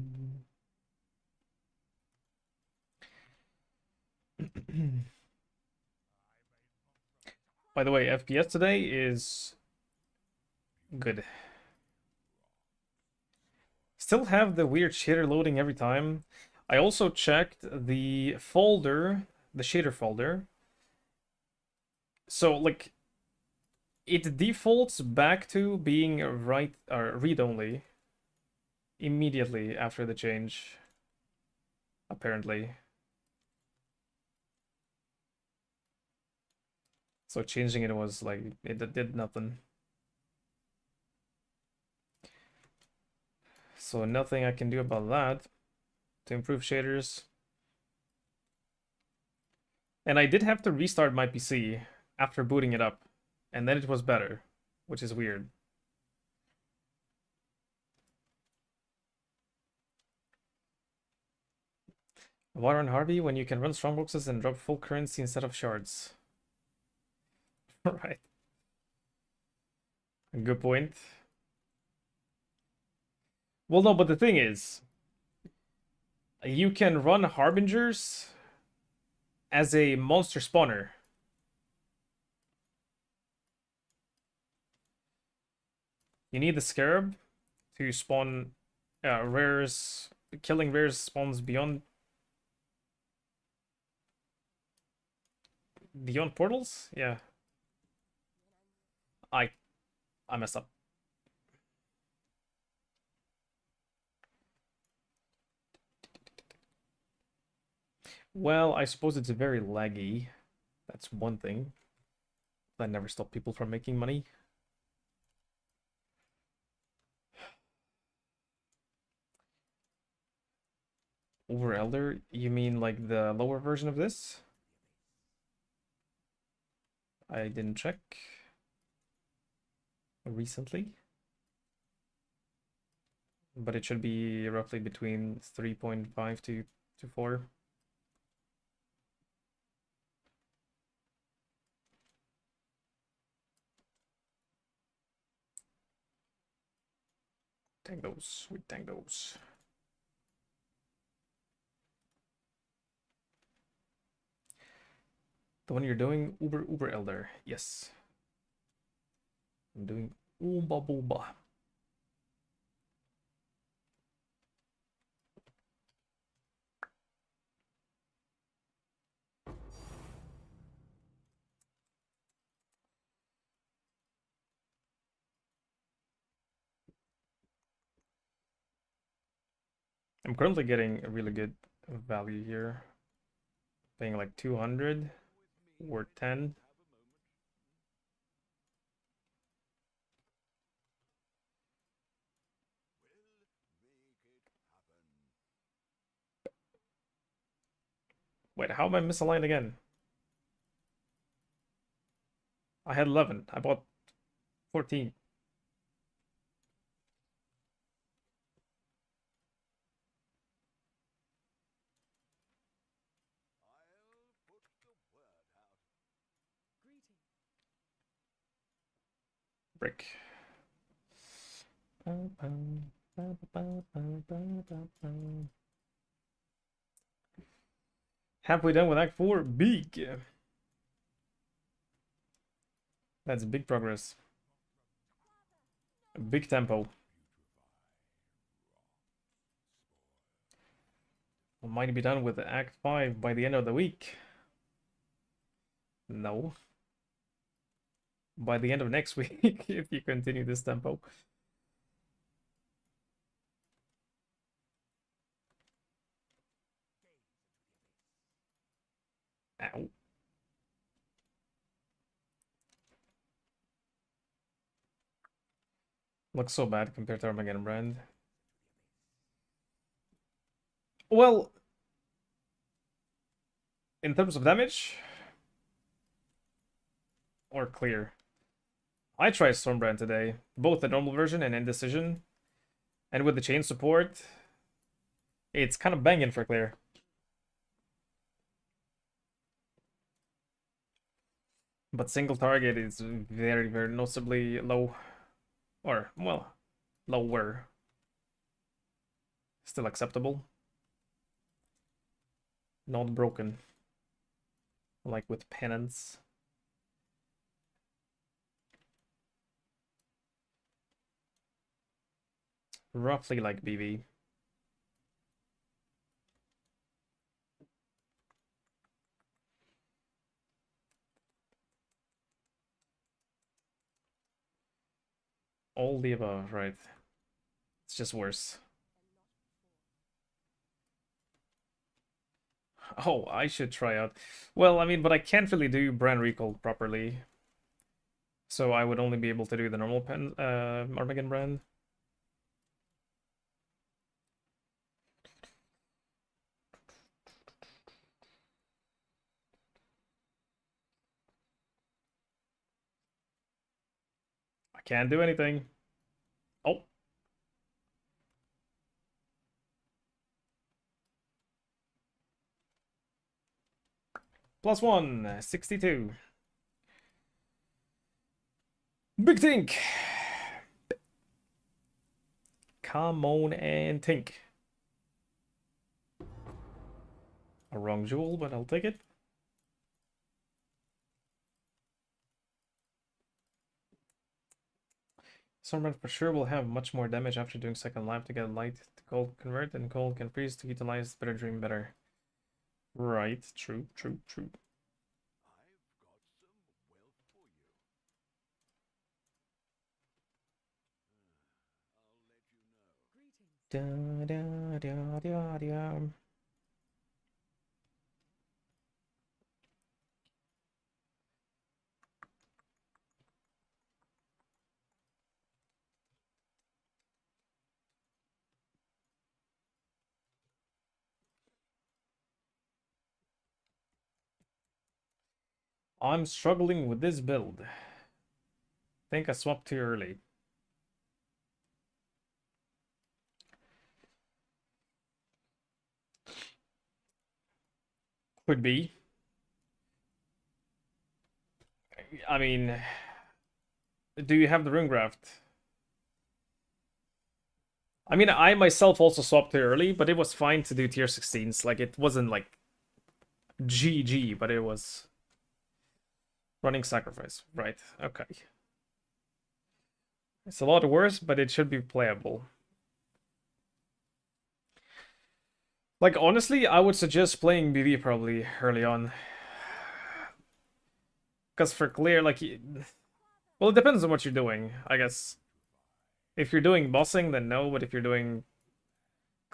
A: By the way, FPS today is good. Still have the weird shader loading every time. I also checked the folder, the shader folder. So like it defaults back to being write or read only immediately after the change, apparently. So changing it was like it did nothing. So nothing I can do about that to improve shaders. And I did have to restart my PC after booting it up, and then it was better, which is weird. Why run Harvey when you can run strongboxes and drop full currency instead of shards? Right. Good point. Well, no, but the thing is, you can run Harbingers as a monster spawner. You need the Scarab to spawn rares. Killing rares spawns beyond portals? Yeah. I messed up. Well, I suppose it's very laggy. That's one thing. That never stopped people from making money. Over Elder? You mean like the lower version of this? I didn't check recently. But it should be roughly between 3.5 to 4. Tank those. We tank those. The one you're doing, Uber Elder. Yes. I'm doing Oomba Boomba. I'm currently getting a really good value here. Paying like 200 or 10. Wait, how am I misaligned again? I had 11. I bought 14. Brick. Halfway done with Act 4. Big. That's big progress. Big tempo. We might be done with Act 5 by the end of the week. No. By the end of next week, if you continue this tempo. Ow. Looks so bad compared to Armageddon Brand. Well, in terms of damage or clear, I tried Stormbrand today, both the normal version and Indecision, and with the chain support, it's kind of banging for clear. But single target is very, very noticeably low, or, well, lower. Still acceptable. Not broken. Like with Penance. Roughly like BV. All the above, right? It's just worse. Oh, I should try out. Well, I mean, but I can't really do brand recall properly. So I would only be able to do the normal Armageddon brand. I can't do anything. Oh. +1, 62. Big Tink. Come on and Tink. A wrong jewel, but I'll take it. Stormbrand for sure will have much more damage after doing second life to get light to cold convert, and cold can freeze to utilize Bitter Dream better. Right, true, true, true. Da, da, da, da, da. I'm struggling with this build. Think I swapped too early. Could be. I mean, do you have the rune graft? I mean, I myself also swapped too early, but it was fine to do tier 16s. Like, it wasn't like GG, but it was running sacrifice. Right, okay. It's a lot worse, but it should be playable. Like, honestly, I would suggest playing BV probably early on. Because for clear, like, well, it depends on what you're doing, I guess. If you're doing bossing, then no, but if you're doing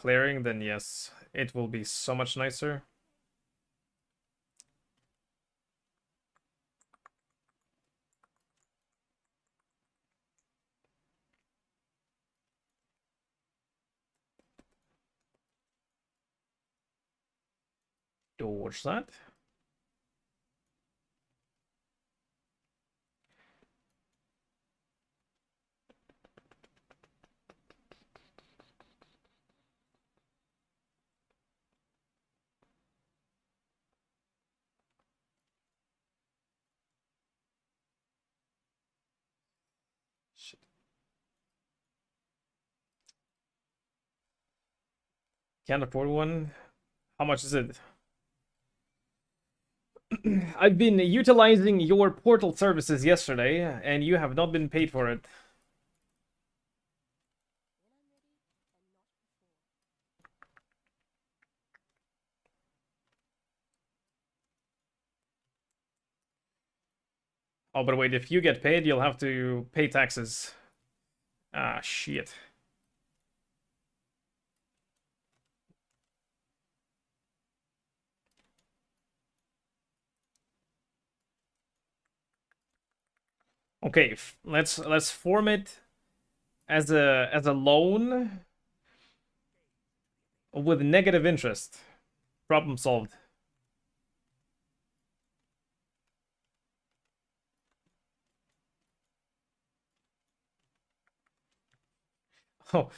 A: clearing, then yes, it will be so much nicer. Dodge that. Shit. Can't afford one. How much is it? I've been utilizing your portal services yesterday, and you have not been paid for it. Oh, but wait, if you get paid, you'll have to pay taxes. Ah, shit. Okay, let's form it as a loan with negative interest. Problem solved. Oh,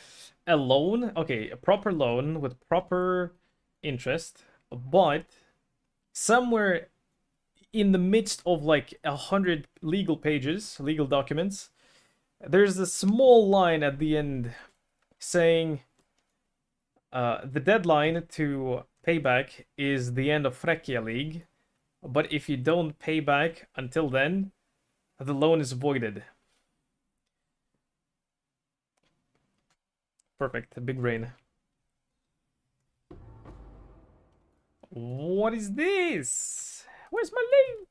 A: a loan? Okay, a proper loan with proper interest, but somewhere in the midst of like 100 legal pages, legal documents, there's a small line at the end saying the deadline to pay back is the end of Phrecia League, but if you don't pay back until then, the loan is voided. Perfect, big brain. What is this? Where's my name?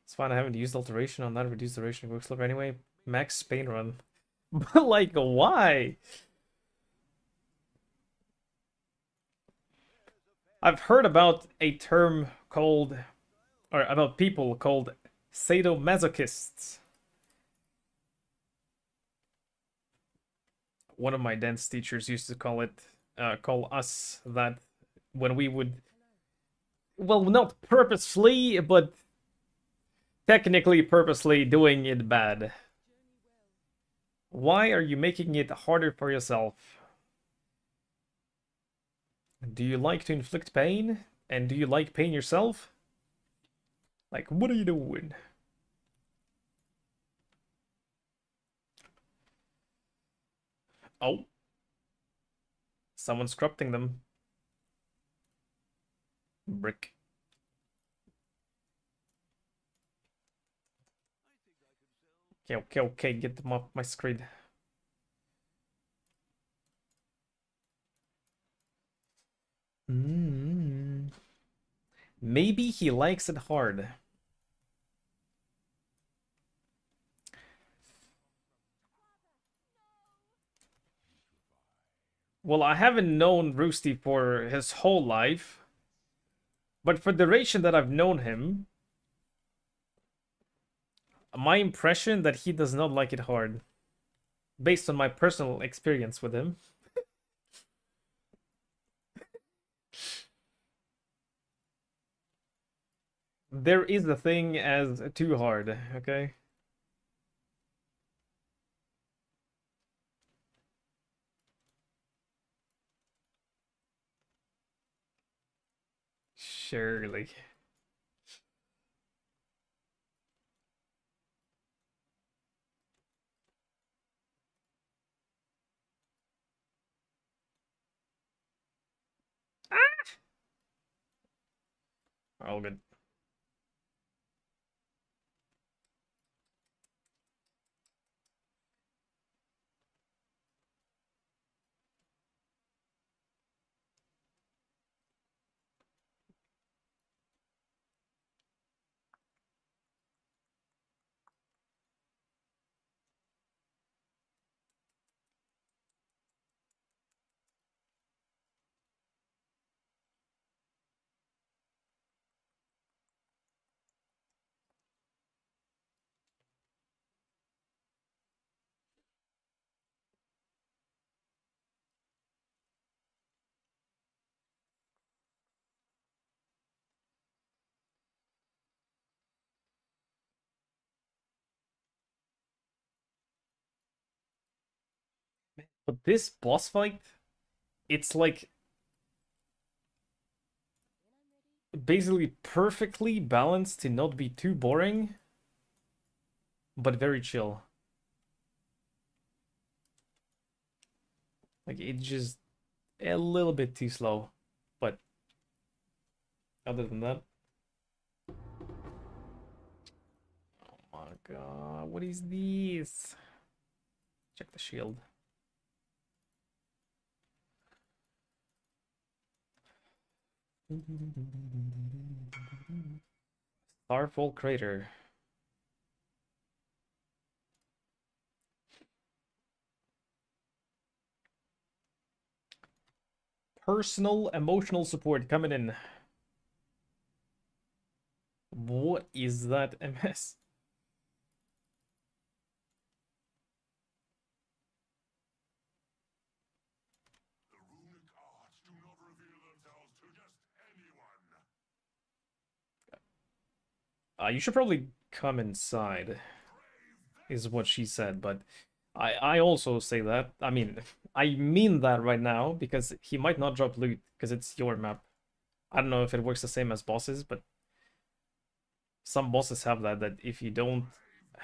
A: It's fine, I haven't used alteration on that. Reduce duration of quick slip anyway. Max Spain run. But like, why? I've heard about a term called, or about people called sadomasochists. One of my dance teachers used to call us that when we would, well, not purposefully, but technically purposely doing it bad. Why are you making it harder for yourself? Do you like to inflict pain? And do you like pain yourself? Like, what are you doing? Oh, someone's corrupting them. Brick. Okay, okay, okay, get them off my screen. Maybe he likes it hard. Well, I haven't known Roosty for his whole life, but for the duration that I've known him, my impression that he does not like it hard, based on my personal experience with him. There is a thing as too hard, okay? Surely. All good. But this boss fight, it's like basically perfectly balanced to not be too boring, but very chill. Like it's just a little bit too slow, but other than that, oh my god, what is this? Check the shield. Starfall crater. Personal emotional support coming in. What is that MS? You should probably come inside, is what she said, but I also say that. I mean, I mean that right now, because he might not drop loot, because it's your map. I don't know if it works the same as bosses, but some bosses have that if you don't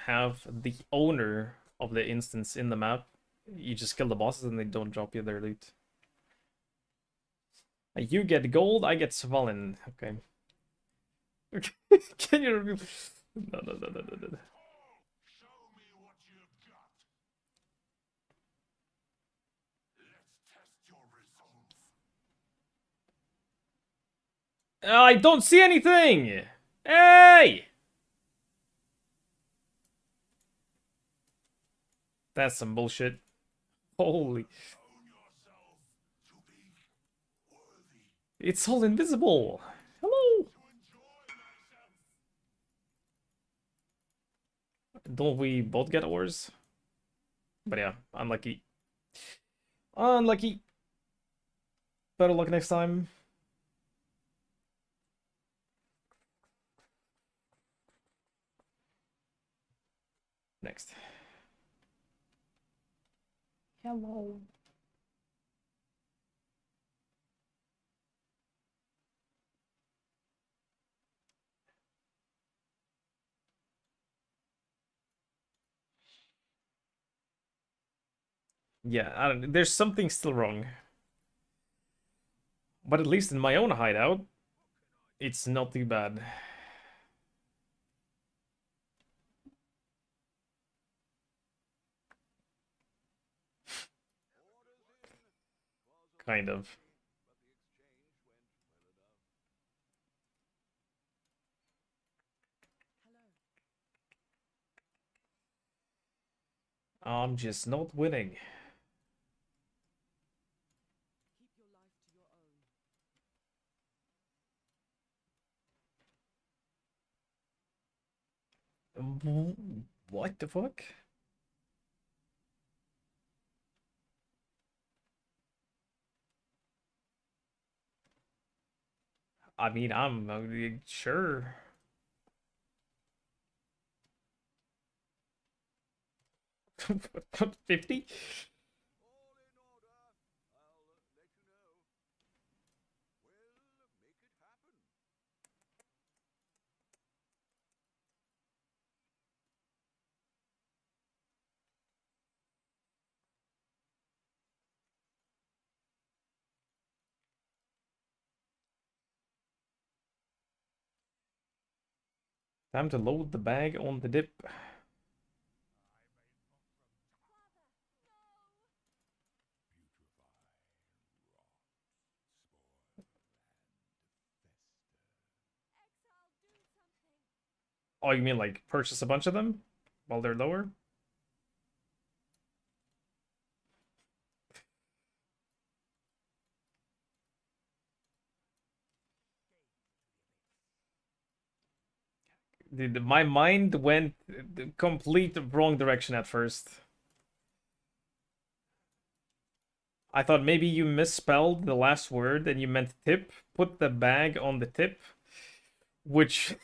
A: have the owner of the instance in the map, you just kill the bosses and they don't drop you their loot. You get gold, I get Svalin. Okay. Can you review? No, no, no, no, no, no. I don't see anything! Hey! That's some bullshit. Holy. It's all invisible. Hello. Don't we both get ores? But yeah, unlucky. Unlucky. Better luck next time. Next. Hello. Yeah, I don't, there's something still wrong. But at least in my own hideout, it's not too bad. Kind of. I'm just not winning. What the fuck? I mean, I'm sure. 50? Time to load the bag on the dip. Oh, you mean like purchase a bunch of them while they're lower? Dude, my mind went the complete wrong direction at first. I thought maybe you misspelled the last word and you meant tip. Put the bag on the tip, which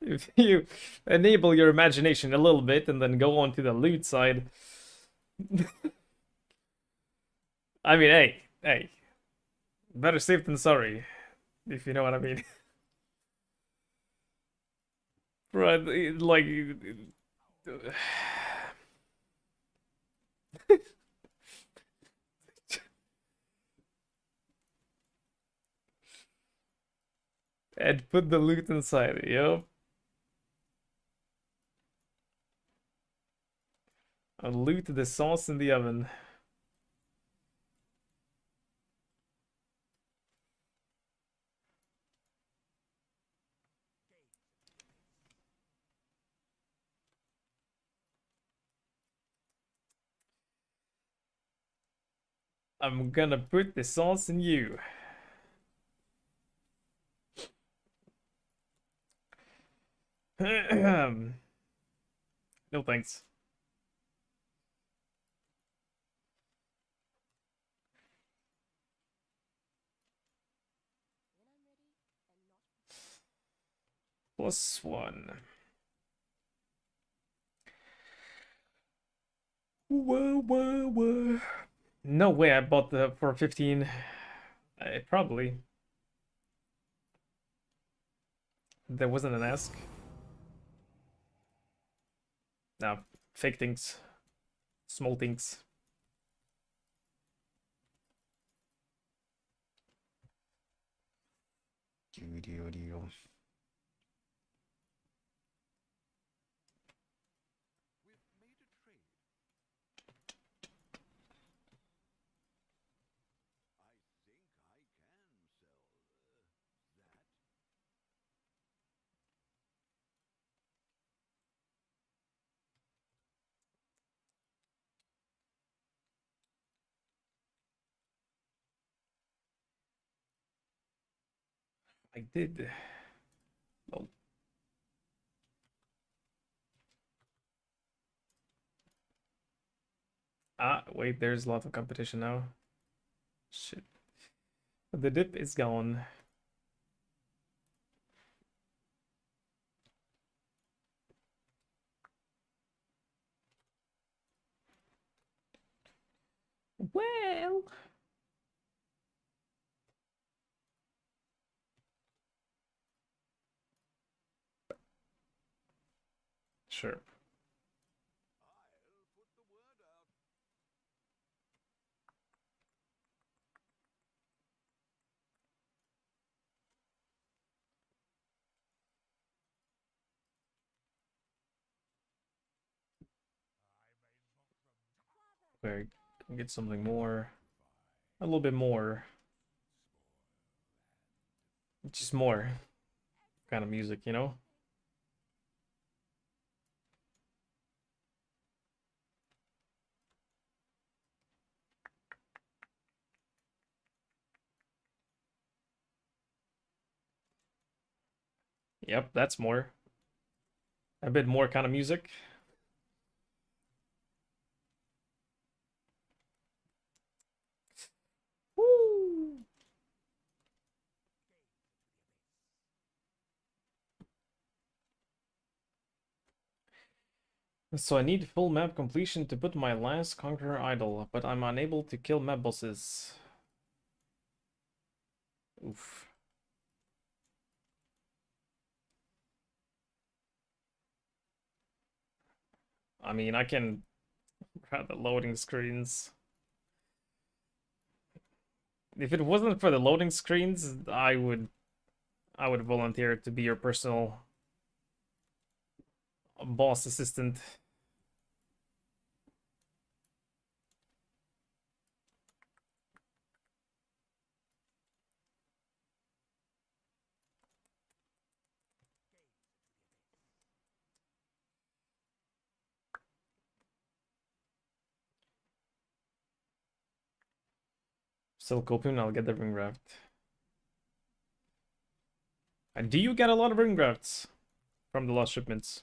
A: if you enable your imagination a little bit and then go on to the loot side, I mean, hey, better safe than sorry, if you know what I mean. Right, like, and put the loot inside. Yep. And loot the sauce in the oven. I'm gonna put the sauce in you. No thanks. +1. Whoa, whoa, whoa. No way I bought the for 15. Probably. There wasn't an ask. No, fake things. Small things. I did. Oh. Ah, wait, there's a lot of competition now. Shit. The dip is gone. Well. Sure. Okay, can get something more. A little bit more. Just more kind of music, you know? Yep, that's more. A bit more kind of music. Woo! So I need full map completion to put my last conqueror idle, but I'm unable to kill map bosses. Oof. I mean, I can grab the loading screens. If it wasn't for the loading screens, I would volunteer to be your personal boss assistant. Still coping, I'll get the ring raft. And do you get a lot of ring rafts from the lost shipments?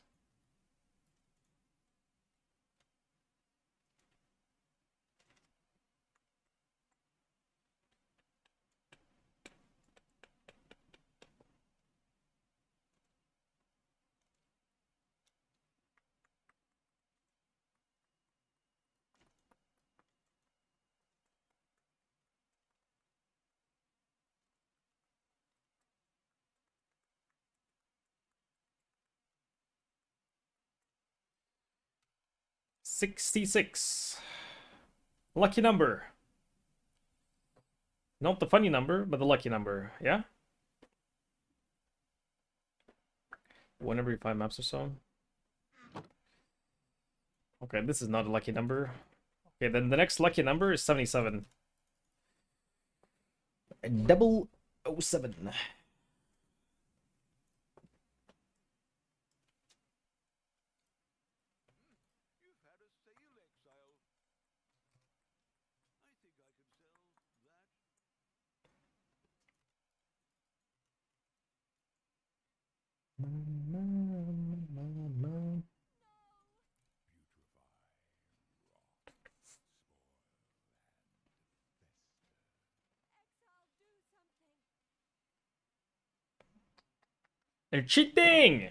A: 66. Lucky number. Not the funny number, but the lucky number. Yeah? One every 5 maps or so. Okay, this is not a lucky number. Okay, then the next lucky number is 77. 007. They're cheating!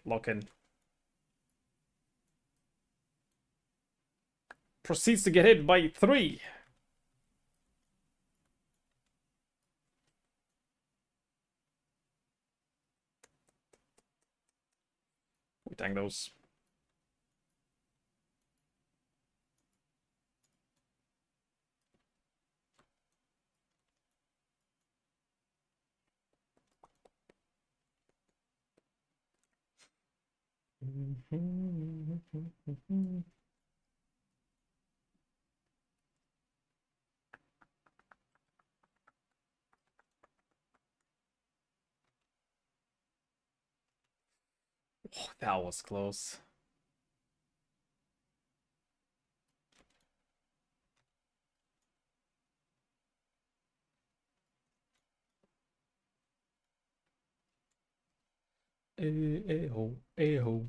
A: Lock in. Proceeds to get hit by 3. We tank those. Oh, that was close. Ho, ho.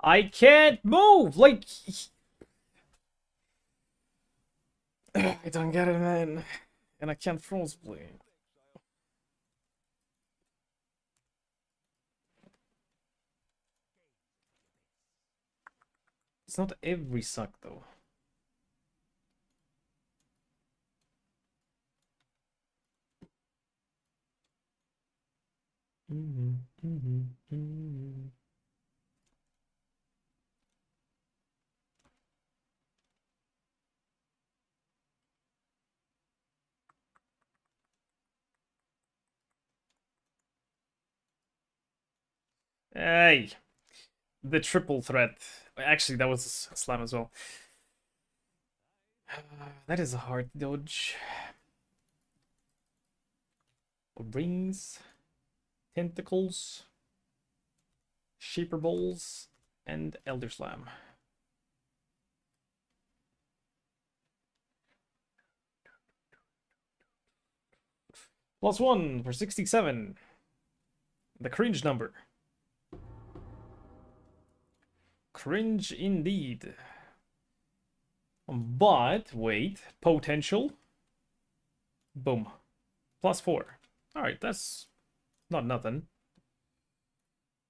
A: I can't move! Like... I don't get it, man. And I can't froze play. It's not every suck, though. Hey! The triple threat. Actually, that was a slam as well. That is a hard dodge. Rings, tentacles, shaper balls, and elder slam. +1 for 67. The cringe number. Cringe indeed. But, wait. Potential. Boom. +4. Alright, that's not nothing.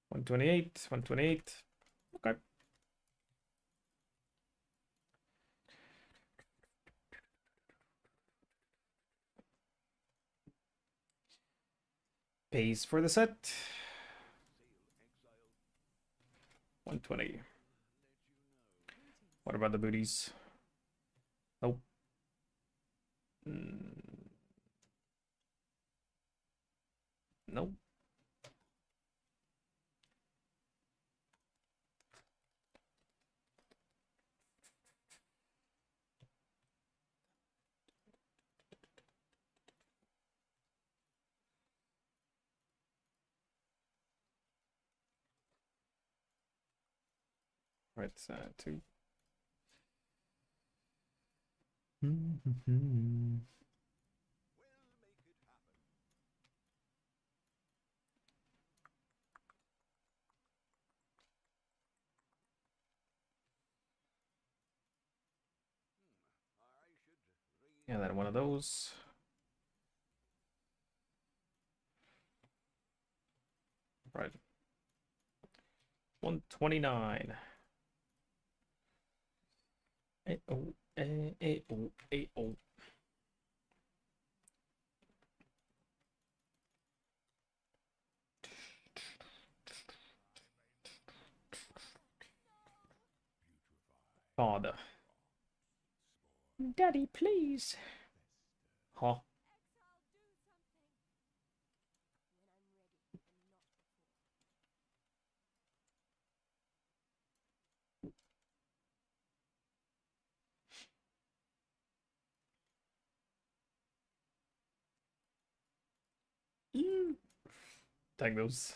A: 128, 128. Okay. Pays for the set. 120. What about the booties? Nope. Nope. Right, 2. Yeah, then one of those. Right. 129. Oh, oh. Father. Daddy, please. Huh? Take those.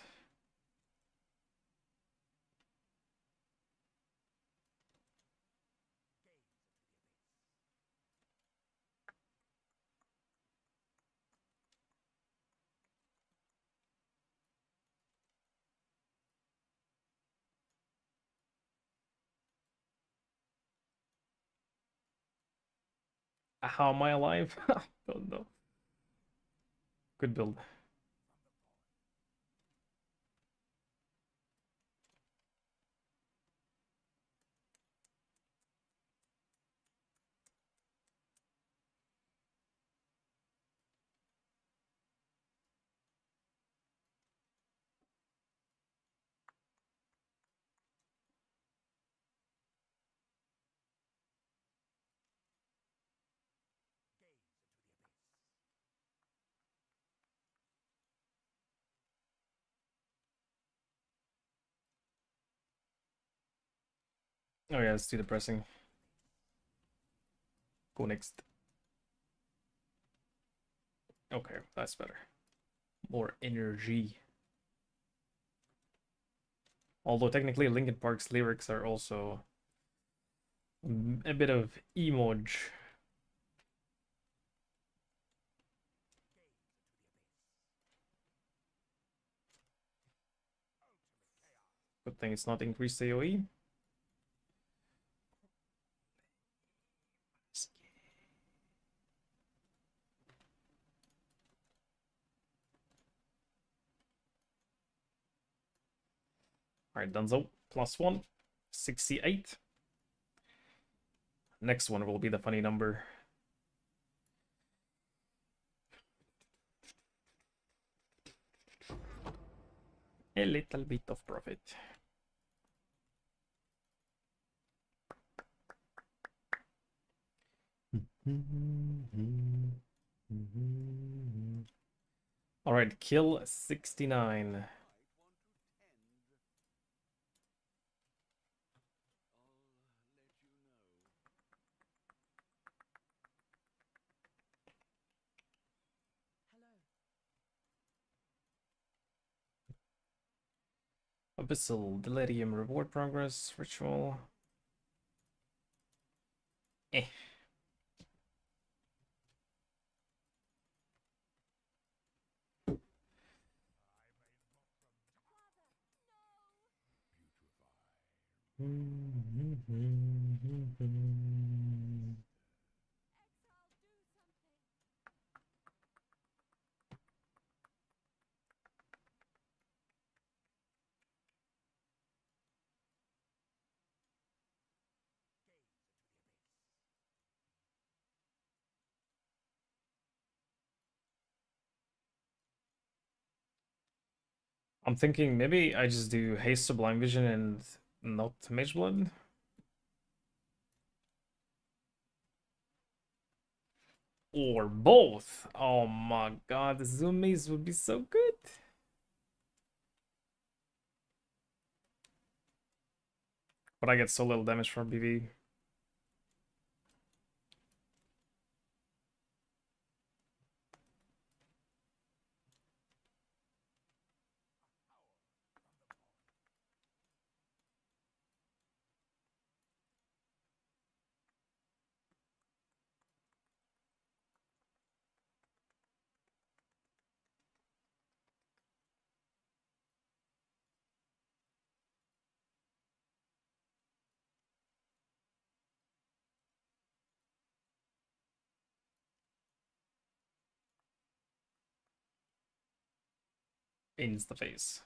A: How am I alive? Don't know. Good build. Oh yeah, it's too depressing. Go next. Okay, that's better. More energy. Although technically Linkin Park's lyrics are also a bit of emoj. Good thing it's not increased AoE. Alright, Dunzo. +1. 68. Next one will be the funny number. A little bit of profit. Alright, kill 69. Abyssal, Delirium, reward progress, ritual. Eh. I'm thinking maybe I just do Haste Sublime Vision and not Mage Blood. Or both. Oh my god, the zoomies would be so good. But I get so little damage from BV. Insta face.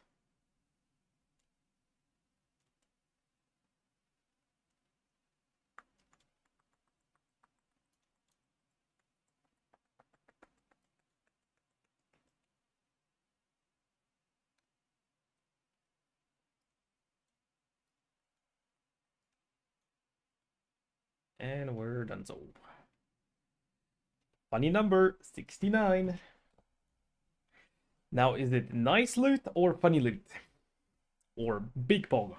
A: And we're done so. Funny number, 69. Now, is it nice loot or funny loot? Or big pog?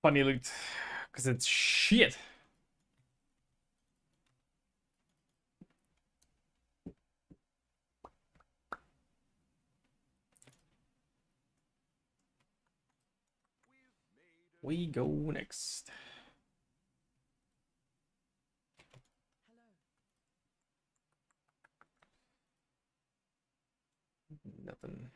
A: Funny loot. Because it's shit. We go next. Nothing.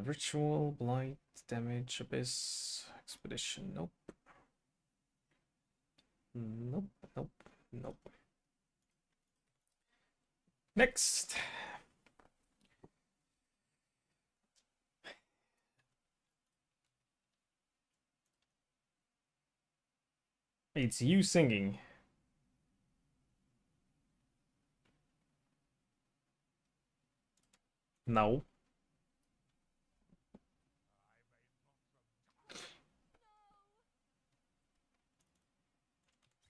A: Ritual, blight, damage, abyss, expedition. Nope. Nope, nope, nope. Next. It's you singing. No.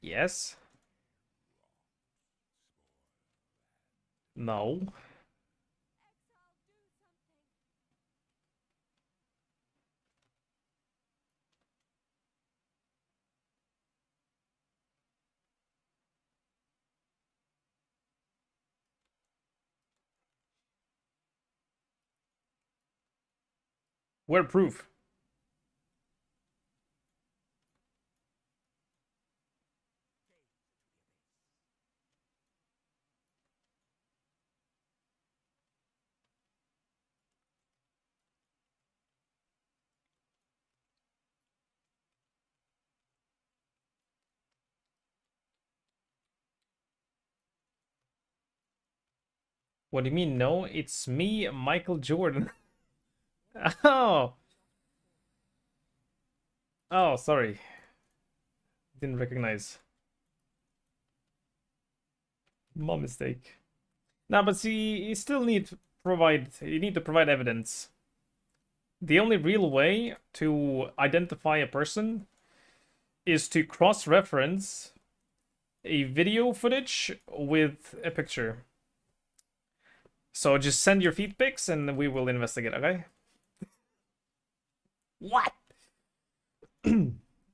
A: Yes. No. Where proof? What do you mean, no? It's me, Michael Jordan. Oh. Oh, sorry. Didn't recognize. My mistake. Nah, but see, you still need to provide evidence. The only real way to identify a person is to cross-reference a video footage with a picture. So just send your feet pics and we will investigate, okay? What?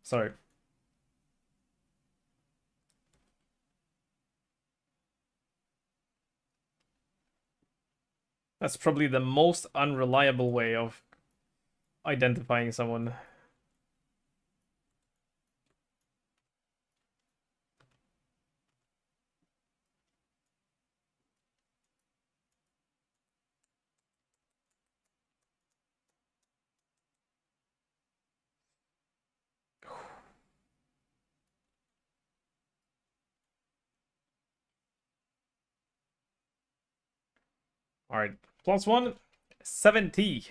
A: Sorry. That's probably the most unreliable way of identifying someone. Alright, +1, 70.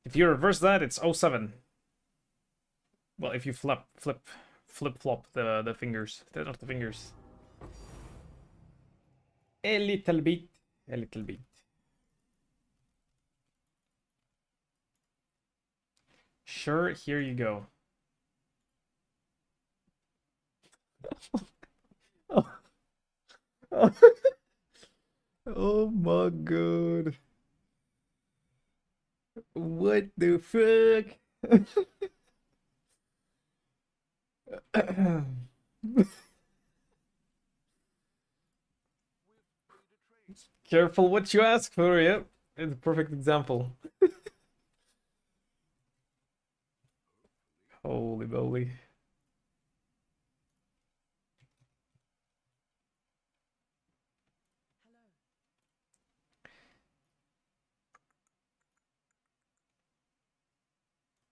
A: If you reverse that, it's 07. Well, if you flip-flop the fingers. They're not the fingers. A little bit. A little bit. Sure, here you go. Oh. Oh my god. What the fuck? Careful what you ask for, yeah. It's a perfect example. Holy moly.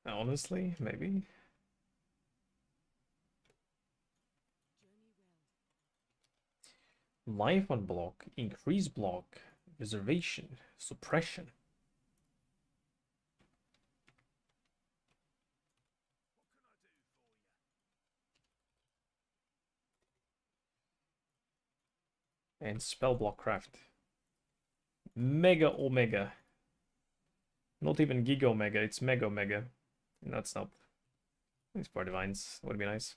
A: Honestly, maybe. Life on block, increase block, reservation, suppression. And spell block craft. Mega Omega. Not even Giga Omega, it's Mega Omega. And that's not. These party vines would be nice.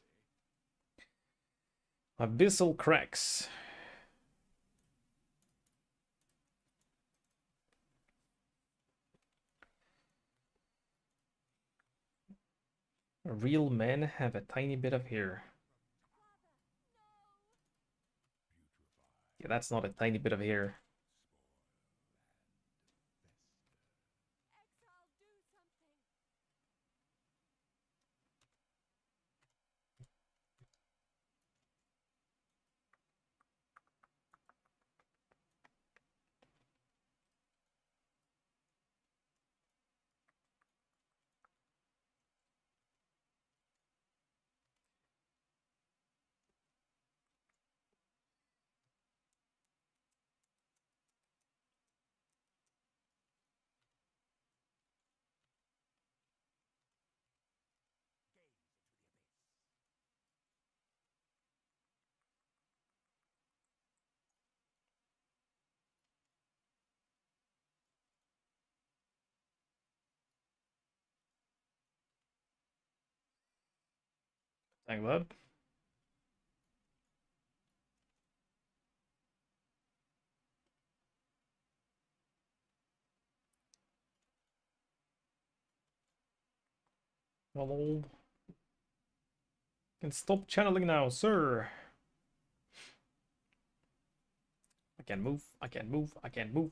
A: Abyssal Cracks. Real men have a tiny bit of hair. Yeah, that's not a tiny bit of hair. Thank God. Hello. Can stop channeling now, sir. I can't move. I can't move. I can't move.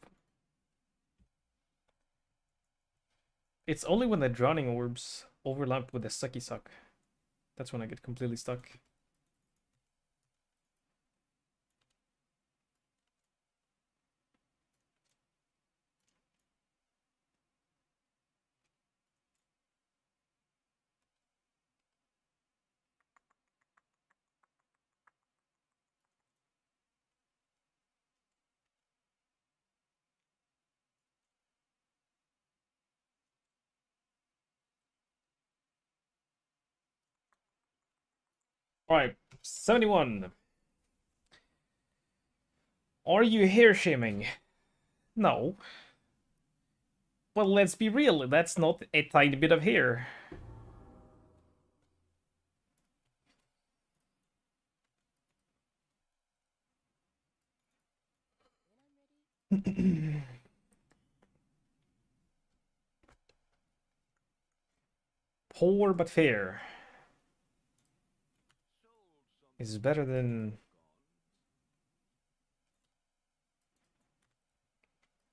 A: It's only when the drowning orbs overlap with the sucky suck. That's when I get completely stuck. Alright, 71. Are you hair shaming? No. Well, let's be real, that's not a tiny bit of hair. Poor but fair. Is better than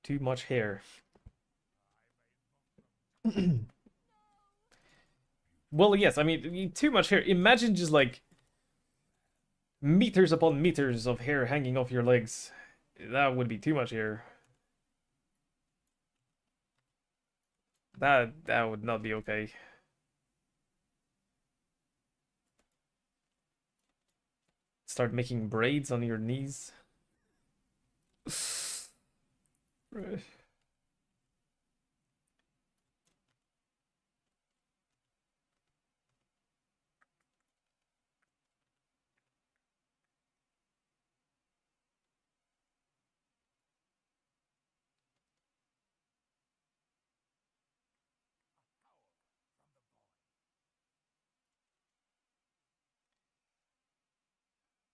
A: too much hair. Well, yes, I mean, too much hair. Imagine just like meters upon meters of hair hanging off your legs. That would be too much hair. That would not be okay. Start making braids on your knees.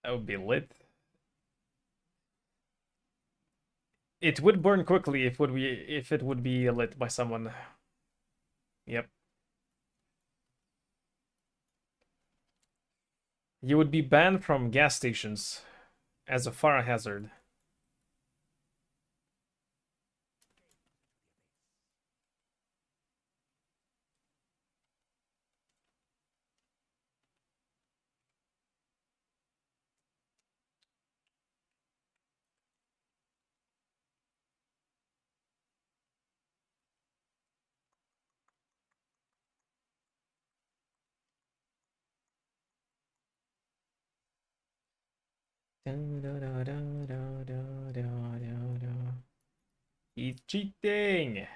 A: That would be lit. It would burn quickly if it would be lit by someone. Yep. You would be banned from gas stations as a fire hazard. He's cheating.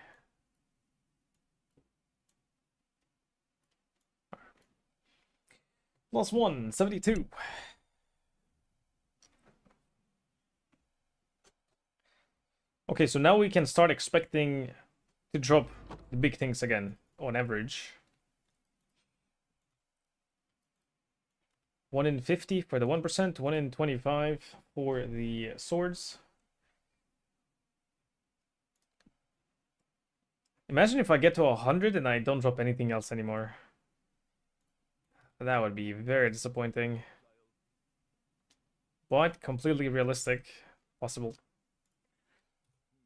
A: +1, 72. Okay, so now we can start expecting to drop the big things again, on average. 1 in 50 for the 1%, 1 in 25 for the swords. Imagine if I get to 100 and I don't drop anything else anymore. That would be very disappointing. But completely realistic. Possible.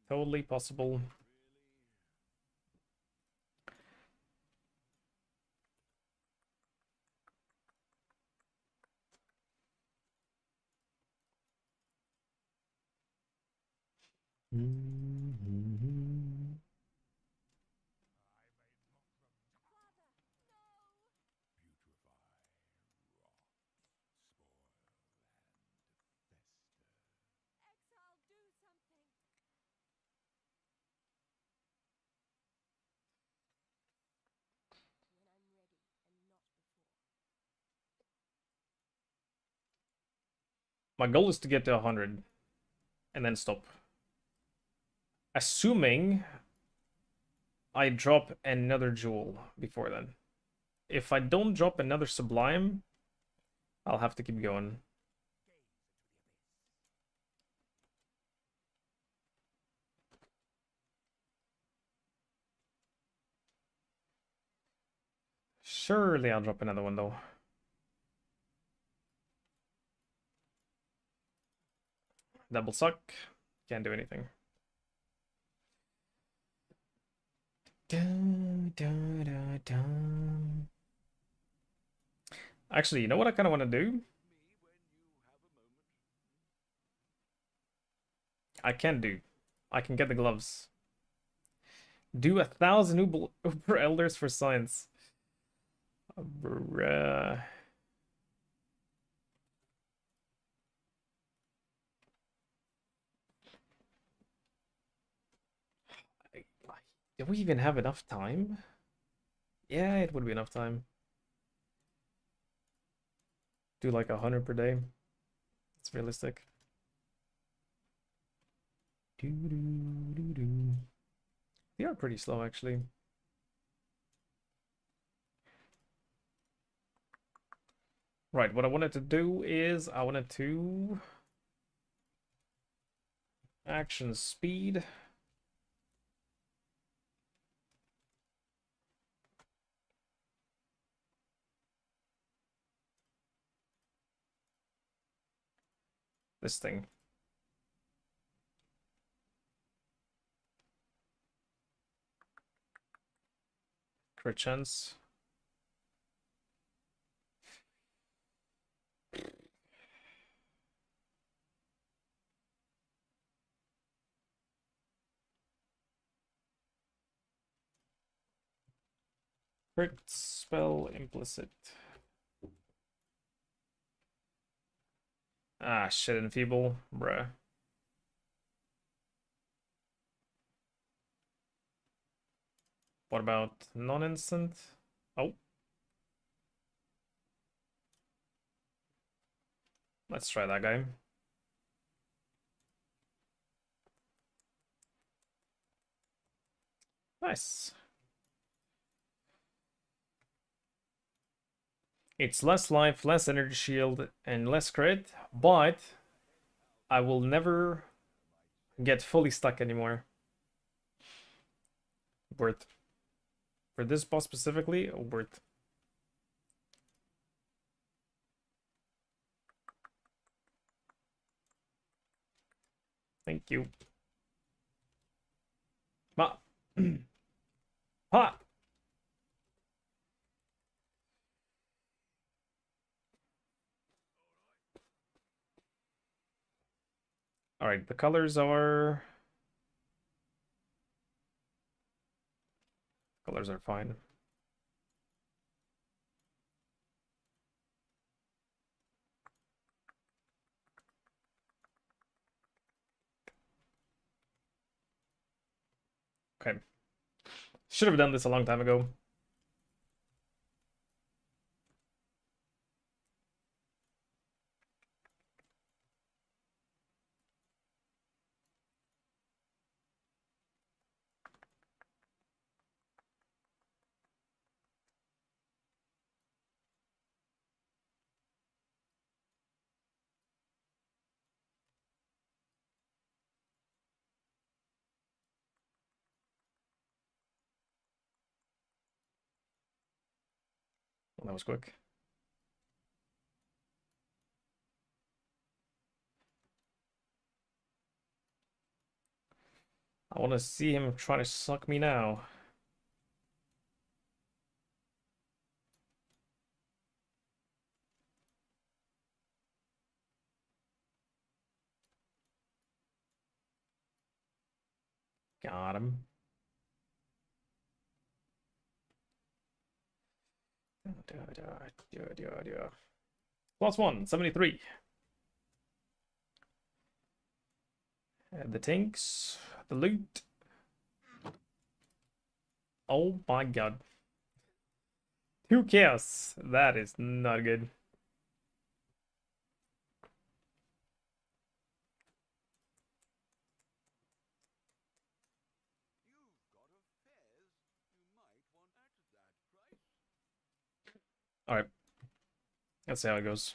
A: Totally possible. My goal is to get to 100 and then stop. Assuming I drop another jewel before then. If I don't drop another sublime, I'll have to keep going. Surely I'll drop another one though. Double suck. Can't do anything. Actually, you know what I kind of want to do? I can do. I can get the gloves. Do 1,000 Uber Elders for science. Bruh. Do we even have enough time? Yeah, it would be enough time. Do like 100 per day. It's realistic. They are pretty slow, actually. Right, what I wanted to do is I wanted to action speed. This thing. Crit chance. Crit spell implicit. Ah, shit, enfeeble. Bruh. What about non-instant? Oh. Let's try that guy. Nice. It's less life, less energy shield, and less crit, but I will never get fully stuck anymore. Worth. For this boss specifically, worth. Thank you. Ha! Ha! Alright, the colors are... Colors are fine. Okay. Should have done this a long time ago. Well, that was quick. I want to see him try to suck me now. Got him. +1, 73. And the tanks, the loot. Oh my god. 2 chaos. That is not good. Alright. Let's see how it goes.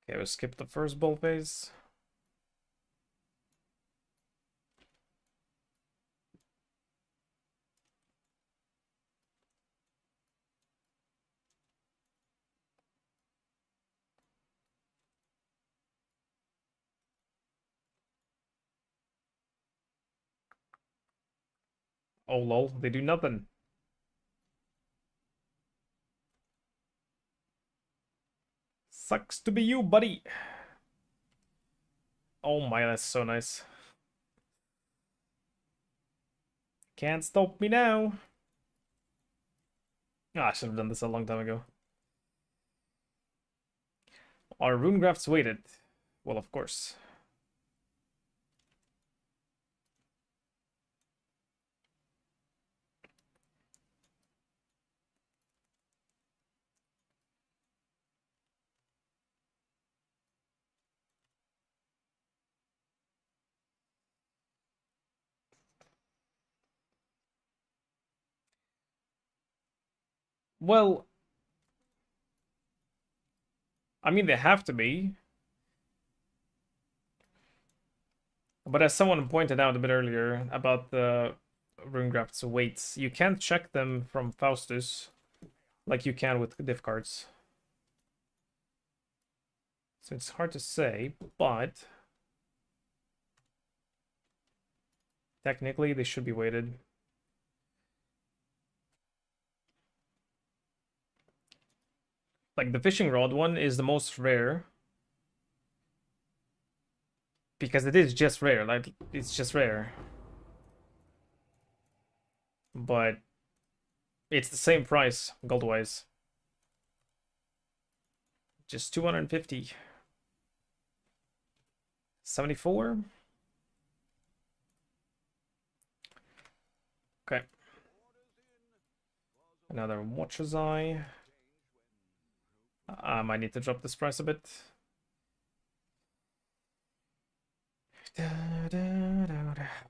A: Okay, we'll skip the first bull phase. Oh lol, they do nothing. Sucks to be you, buddy. Oh my, that's so nice. Can't stop me now. Ah, I should have done this a long time ago. Are rune grafts weighted? Well, of course. Well, I mean, they have to be. But as someone pointed out a bit earlier about the Runegrafts weights, you can't check them from Faustus like you can with diff cards. So it's hard to say, but technically they should be weighted. Like the fishing rod one is the most rare. Because it is just rare, like it's just rare. But it's the same price, gold-wise. Just 250. 74? Okay. Another Watcher's Eye. I might need to drop this price a bit.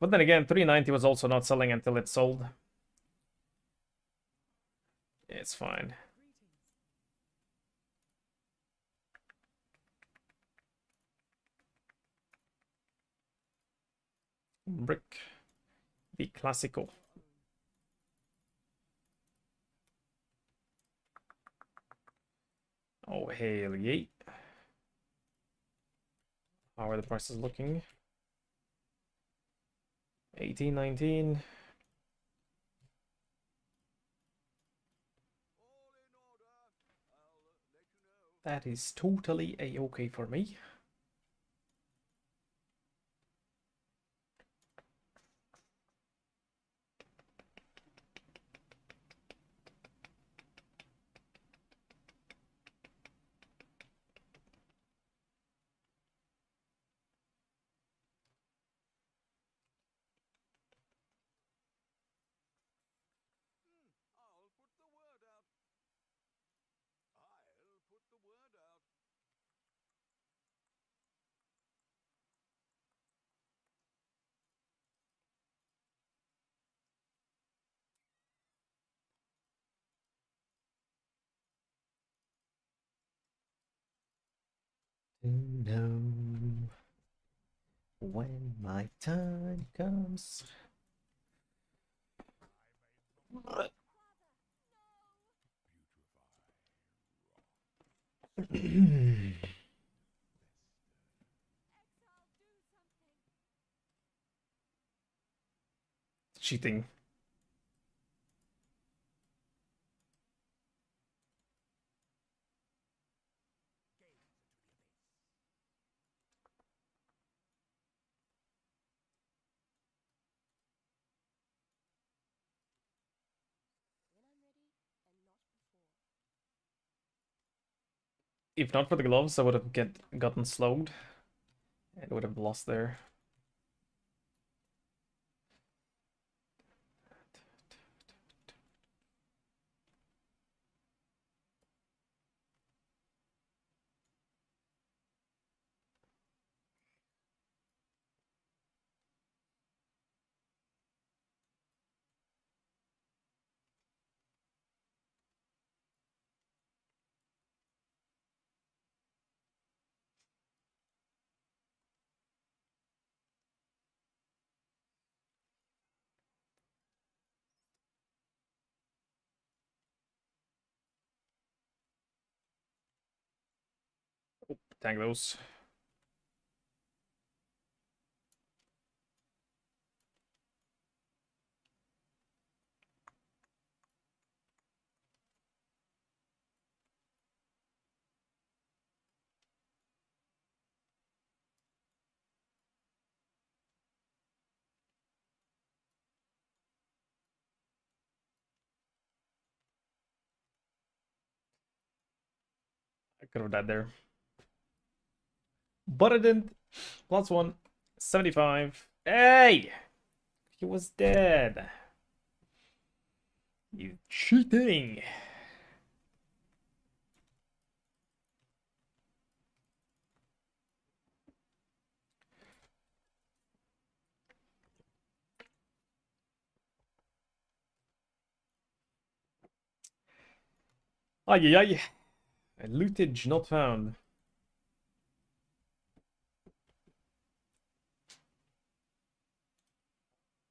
A: But then again, 390 was also not selling until it sold. It's fine. Brick. The classical. Oh, hell yeah. How are the prices looking? 18, 19. That is totally a-okay for me. know when my time comes. Cheating. If not for the gloves, I would have gotten slowed. It would have lost there. Tag those. I could have died there. But I didn't. +1. 75. Hey! He was dead. You cheating. Ay, ay, ay. Lootage not found.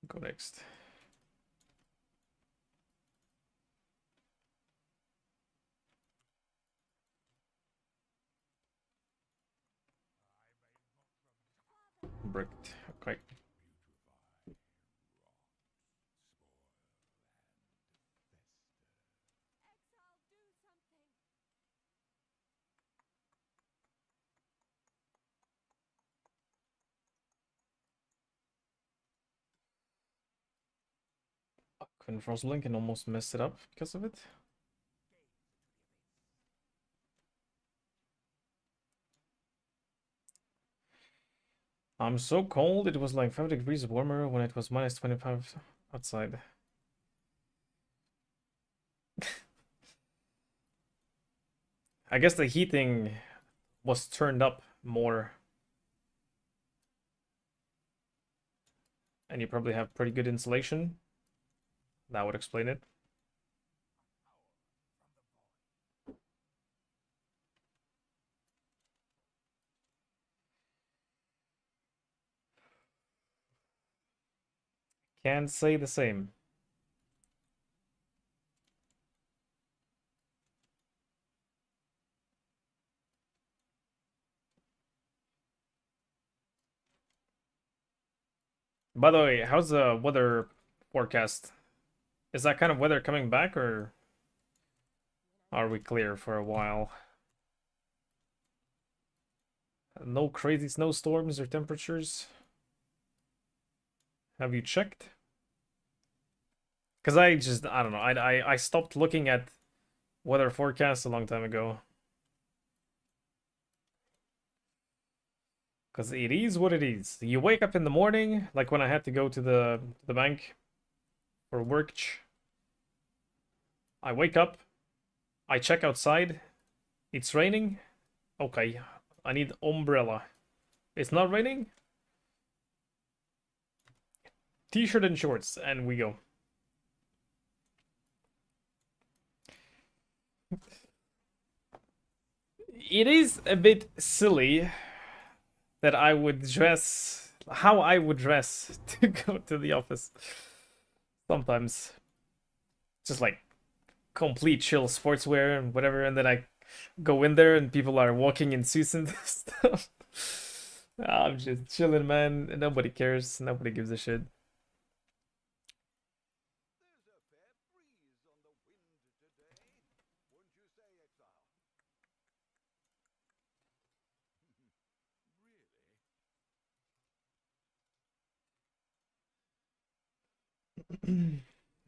A: Go next. Bricked. Okay. Couldn't Frostblink and almost messed it up because of it. I'm so cold, it was like 5 degrees warmer when it was -25 outside. I guess the heating was turned up more. And you probably have pretty good insulation. That would explain it. Can't say the same. By the way, how's the weather forecast? Is that kind of weather coming back, or are we clear for a while? No crazy snowstorms or temperatures? Have you checked? Because I don't know. I stopped looking at weather forecasts a long time ago. Because it is what it is. You wake up in the morning, like when I had to go to the bank for work. I wake up, I check outside, it's raining. Okay, I need umbrella. It's not raining? T-shirt and shorts, and we go. It is a bit silly that I would dress how I would dress to go to the office. Sometimes just like complete chill sportswear and whatever, and then I go in there and people are walking in suits and stuff. I'm just chilling, man. Nobody cares. Nobody gives a shit.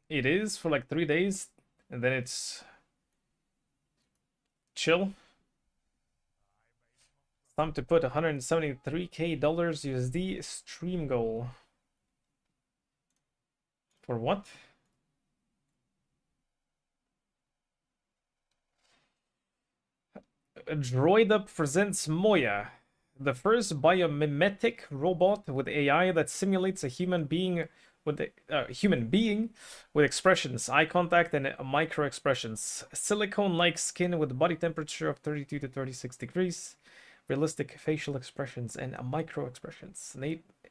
A: It is for like 3 days, and then it's chill. Time to put 173k dollars USD stream goal. For what? Droid Up presents Moya, the first biomimetic robot with AI that simulates a human being with expressions, eye contact, and micro expressions. Silicone-like skin with body temperature of 32 to 36 degrees, realistic facial expressions, and micro expressions.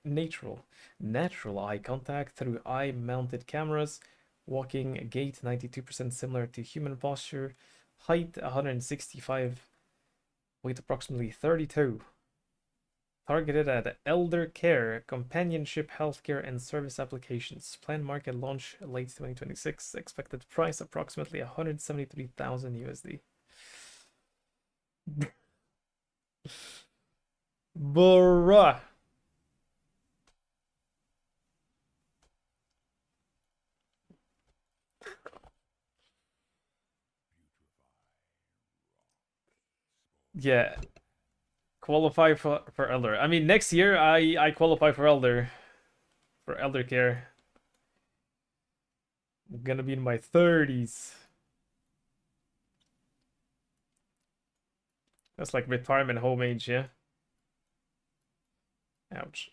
A: Natural eye contact through eye-mounted cameras. Walking gait 92% similar to human posture. Height 165. Weight approximately 32. Targeted at elder care, companionship, healthcare, and service applications. Planned market launch late 2026. Expected price approximately 173,000 USD. Bruh. Yeah, qualify for elder. I mean, next year I qualify for elder care. I'm gonna be in my 30s. That's like retirement home age, yeah. Ouch.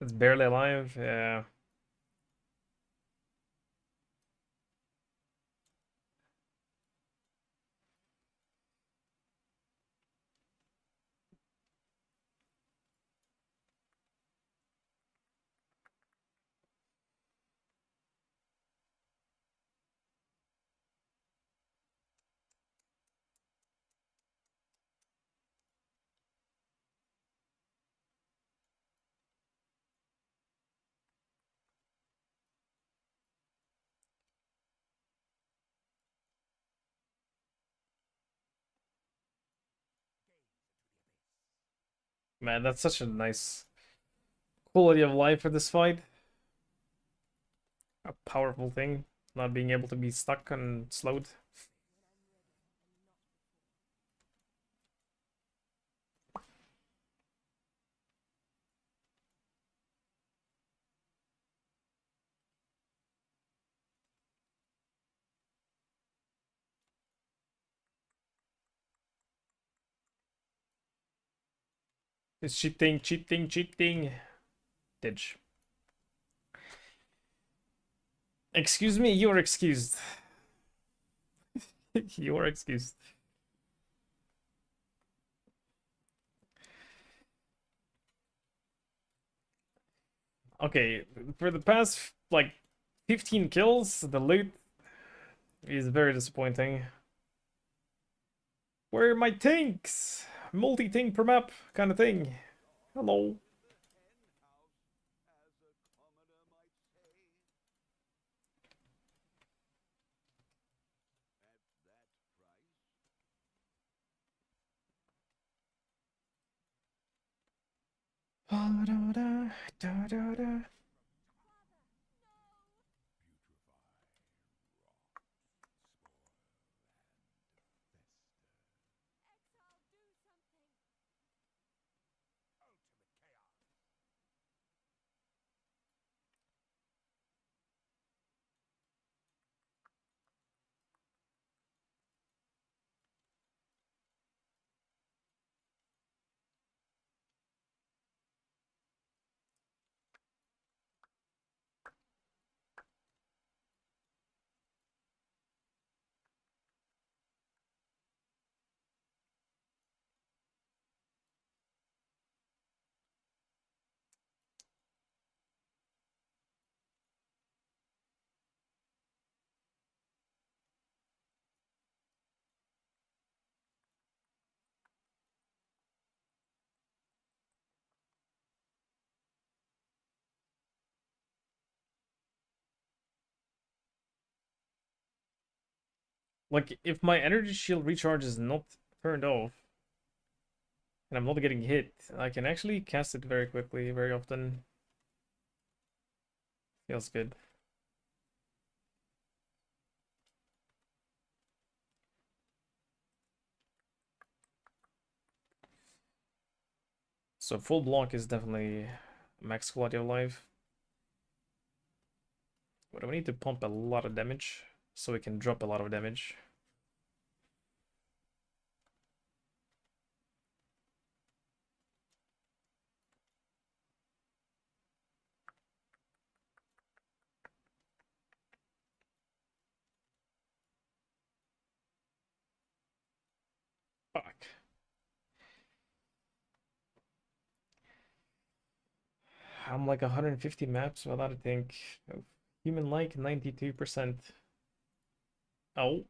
A: It's barely alive. Yeah. Man, that's such a nice quality of life for this fight. A powerful thing. Not being able to be stuck and slowed. It's cheating, cheating, cheating. Ditch. Excuse me, you're excused. You're excused. Okay, for the past like 15 kills, the loot is very disappointing. Where are my tanks? Multi-tank per map kind of thing. Hello. Like, if my energy shield recharge is not turned off, and I'm not getting hit, I can actually cast it very quickly, very often. Feels good. So full block is definitely max quality of life. But we need to pump a lot of damage so we can drop a lot of damage. Fuck. I'm like 150 maps without a think. Human like 92%. Oh.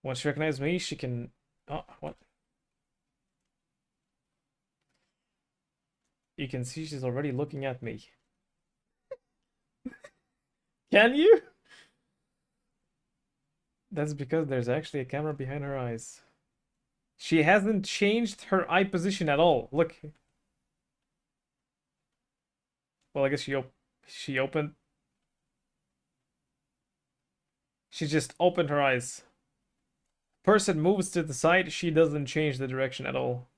A: Once she recognizes me, she can. Oh, what? You can see she's already looking at me. Can you? That's because there's actually a camera behind her eyes. She hasn't changed her eye position at all. Look. Well, I guess she opened. She just opened her eyes. Person moves to the side, she doesn't change the direction at all.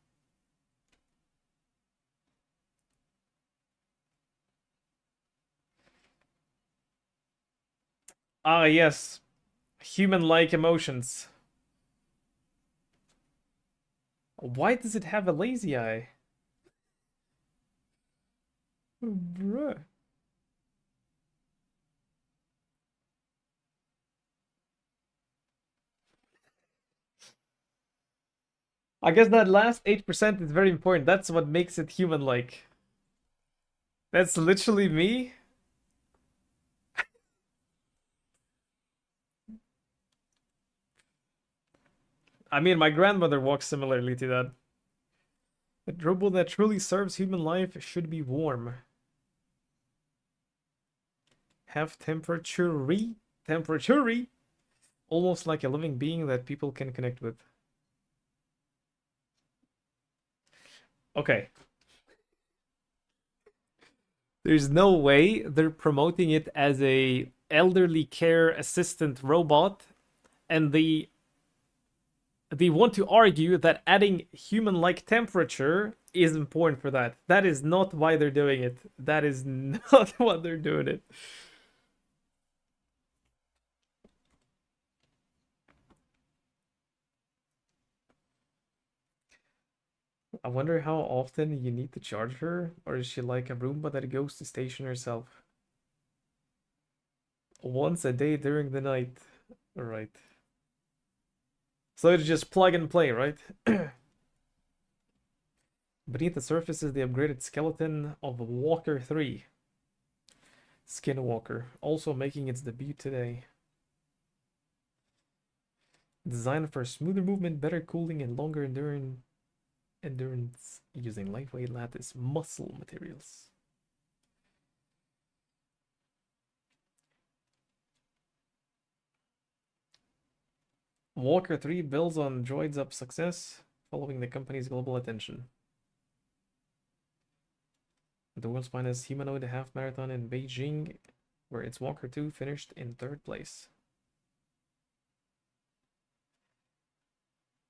A: Ah, yes. Human-like emotions. Why does it have a lazy eye? Bruh. I guess that last 8% is very important. That's what makes it human-like. That's literally me. I mean, my grandmother walks similarly to that. A robot that truly serves human life should be warm. Have temperature-y? Temperature-y? Almost like a living being that people can connect with. Okay. There's no way they're promoting it as a elderly care assistant robot, and they want to argue that adding human-like temperature is important for that. That is not why they're doing it. That is not what they're doing it. I wonder how often you need to charge her, or is she like a Roomba that goes to station herself? Once a day during the night. Alright. So it's just plug and play, right? Beneath the surface is the upgraded skeleton of Walker 3. Skinwalker, also making its debut today. Designed for smoother movement, better cooling, and longer endurance using lightweight lattice muscle materials. Walker 3 builds on Droid's Up success, following the company's global attention. The world's finest humanoid half marathon in Beijing, where its Walker 2 finished in 3rd place.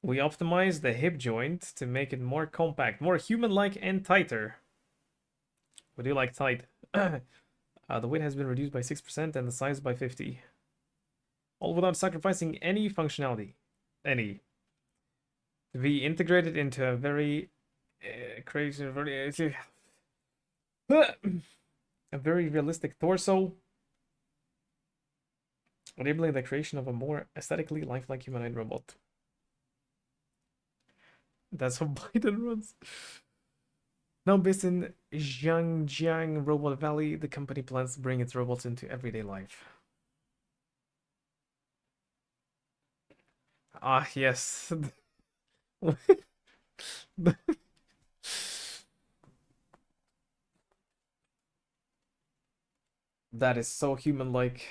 A: We optimized the hip joint to make it more compact, more human-like, and tighter. We do like tight. The weight has been reduced by 6% and the size by 50%. All without sacrificing any functionality. Any. To be integrated into a very crazy, a very realistic torso, enabling the creation of a more aesthetically lifelike humanoid robot. That's how Biden runs. Now based in Zhangjiang Robot Valley, the company plans to bring its robots into everyday life. Ah, yes. That is so human-like.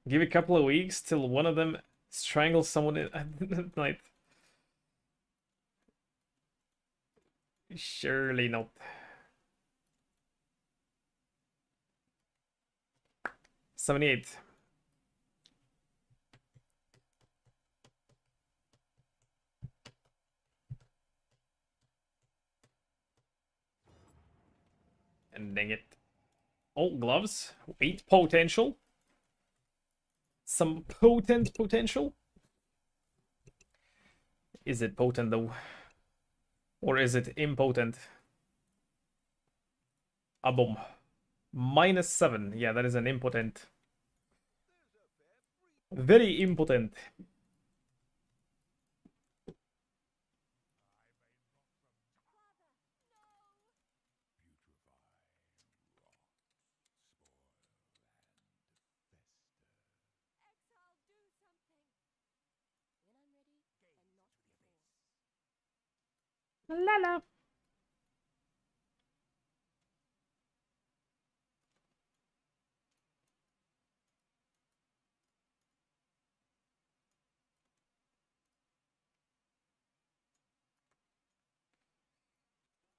A: Give it a couple of weeks till one of them strangles someone at night. Surely not. $78. And dang it. Oh, gloves. 8 potential. Some potent potential. Is it potent though? Or is it impotent? A bomb. -7. Yeah, that is an impotent. Very impotent. La la.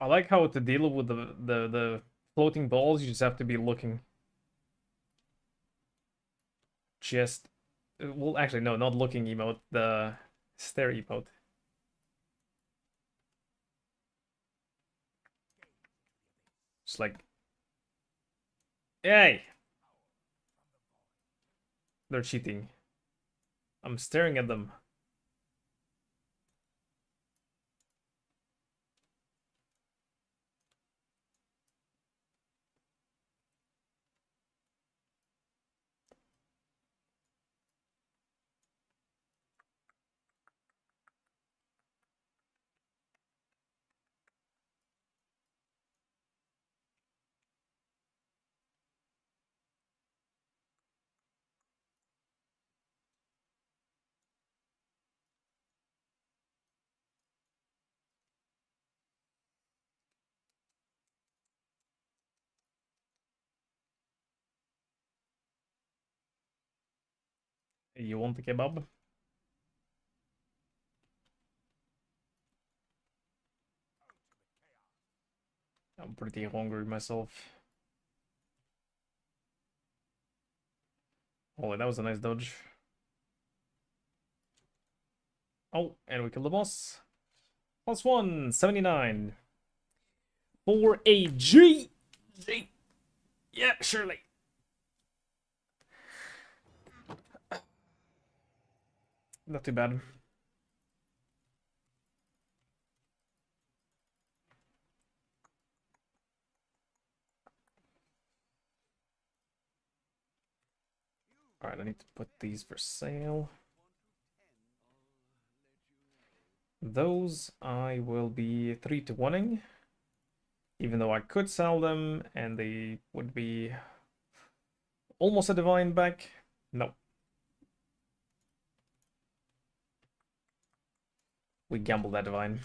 A: I like how to deal with the floating balls, you just have to be looking. Just well, actually no, not looking emote, the stare emote. Just like, hey, they're cheating. I'm staring at them. You want the kebab? I'm pretty hungry myself. Oh, that was a nice dodge. Oh, and we killed the boss. +1, 79. For a G. G. Yeah, surely. Not too bad. Alright, I need to put these for sale. Those I will be 3-1ing. Even though I could sell them and they would be almost a divine back. No. We gamble that divine.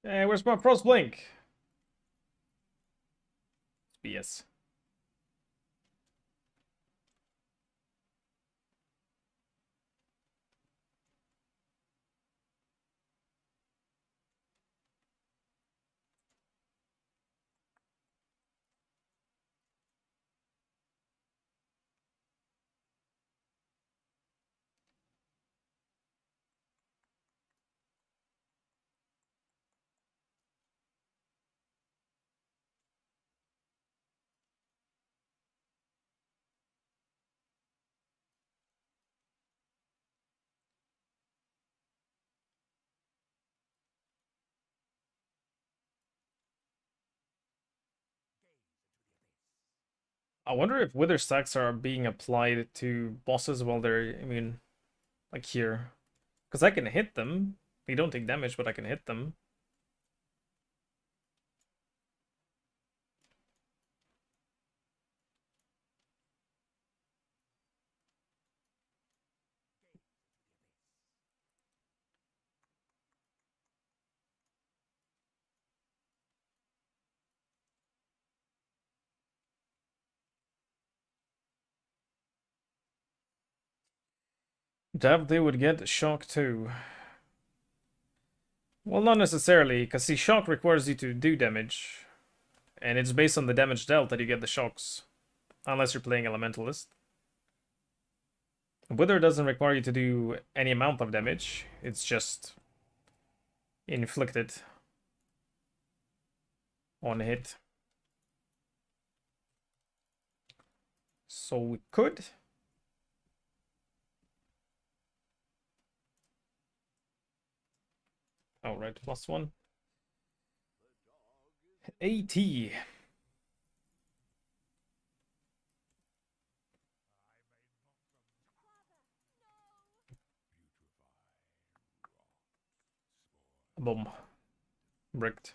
A: Hey, where's my Frost Blink? BS. I wonder if wither stacks are being applied to bosses while they're, I mean, like here. Because I can hit them. They don't take damage, but I can hit them. Dab, they would get shock too. Well, not necessarily, because see, shock requires you to do damage. And it's based on the damage dealt that you get the shocks. Unless you're playing Elementalist. Wither doesn't require you to do any amount of damage. It's just inflicted on hit. So we could. Oh, right, +1. AT. Boom. Bricked.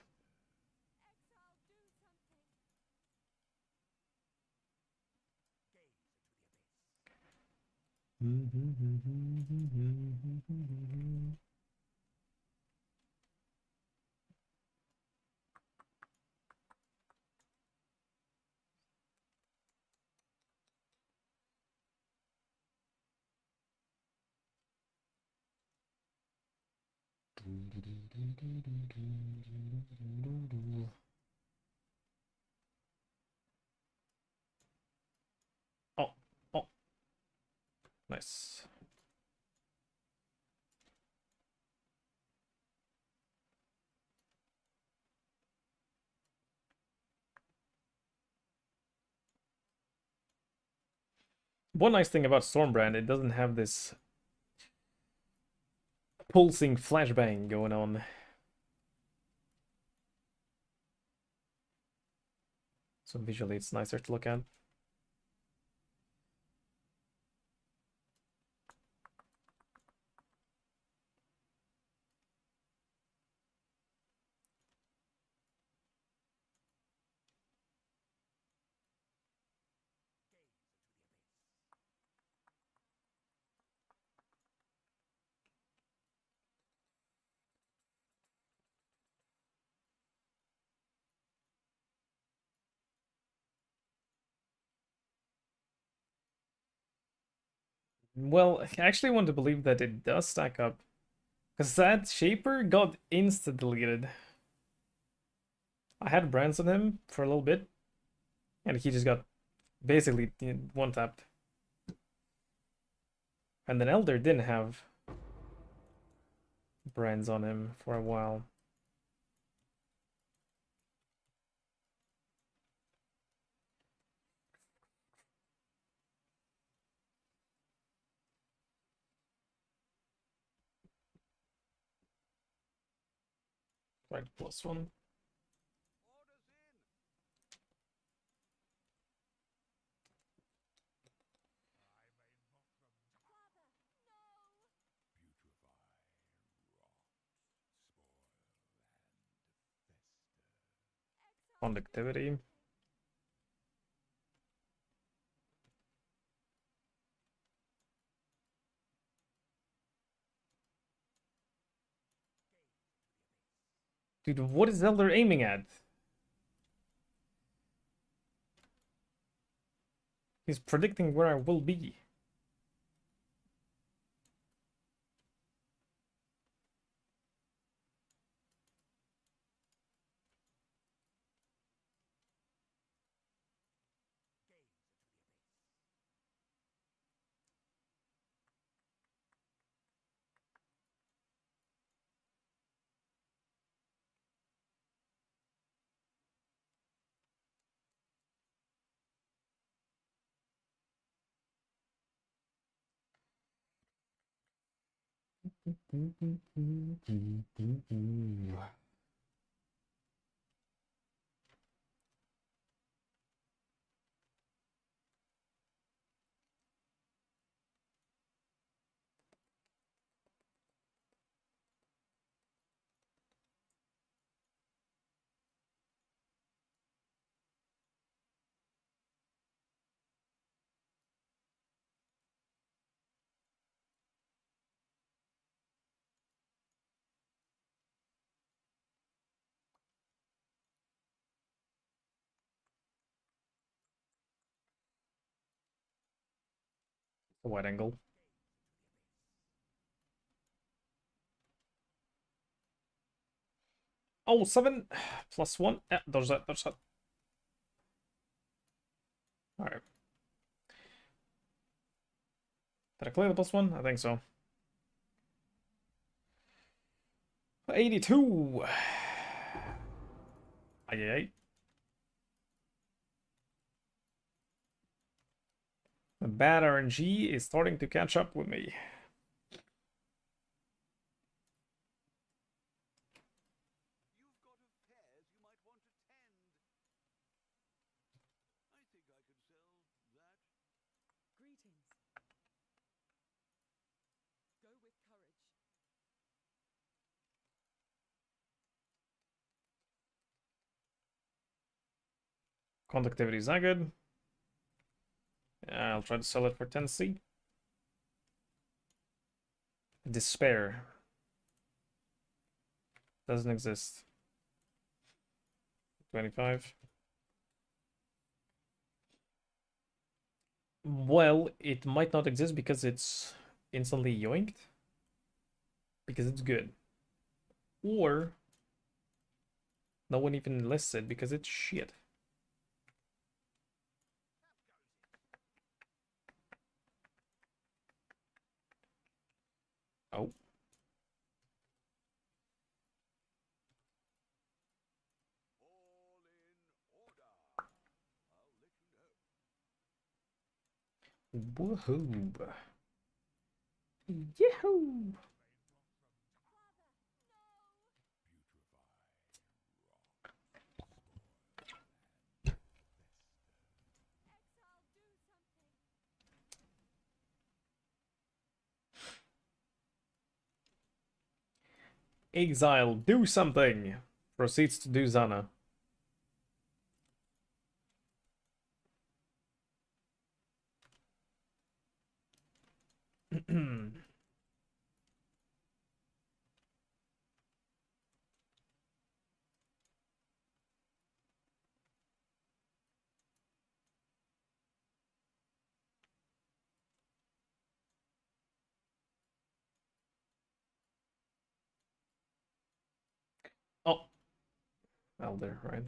A: Oh, oh. Nice. One nice thing about Stormbrand, it doesn't have this pulsing flashbang going on. So visually it's nicer to look at. Well, I actually want to believe that it does stack up. Because that Shaper got insta-deleted. I had brands on him for a little bit. And he just got basically one-tapped. And then Elder didn't have brands on him for a while. Right, +1. Conductivity. Dude, what is Elder aiming at? He's predicting where I will be. A wide angle. Oh, 7 +1. Yeah, there's that. There's that. All right. Did I clear the +1? I think so. 82. Aye. The bad RNG is starting to catch up with me. Conductivity is not good. I'll try to sell it for 10C. Despair. Doesn't exist. 25. Well, it might not exist because it's instantly yoinked. Because it's good. Or no one even lists it because it's shit. Oh. Woohoo. Yahoo! Exile, do something! Proceeds to do Zana. Oh. Elder, right?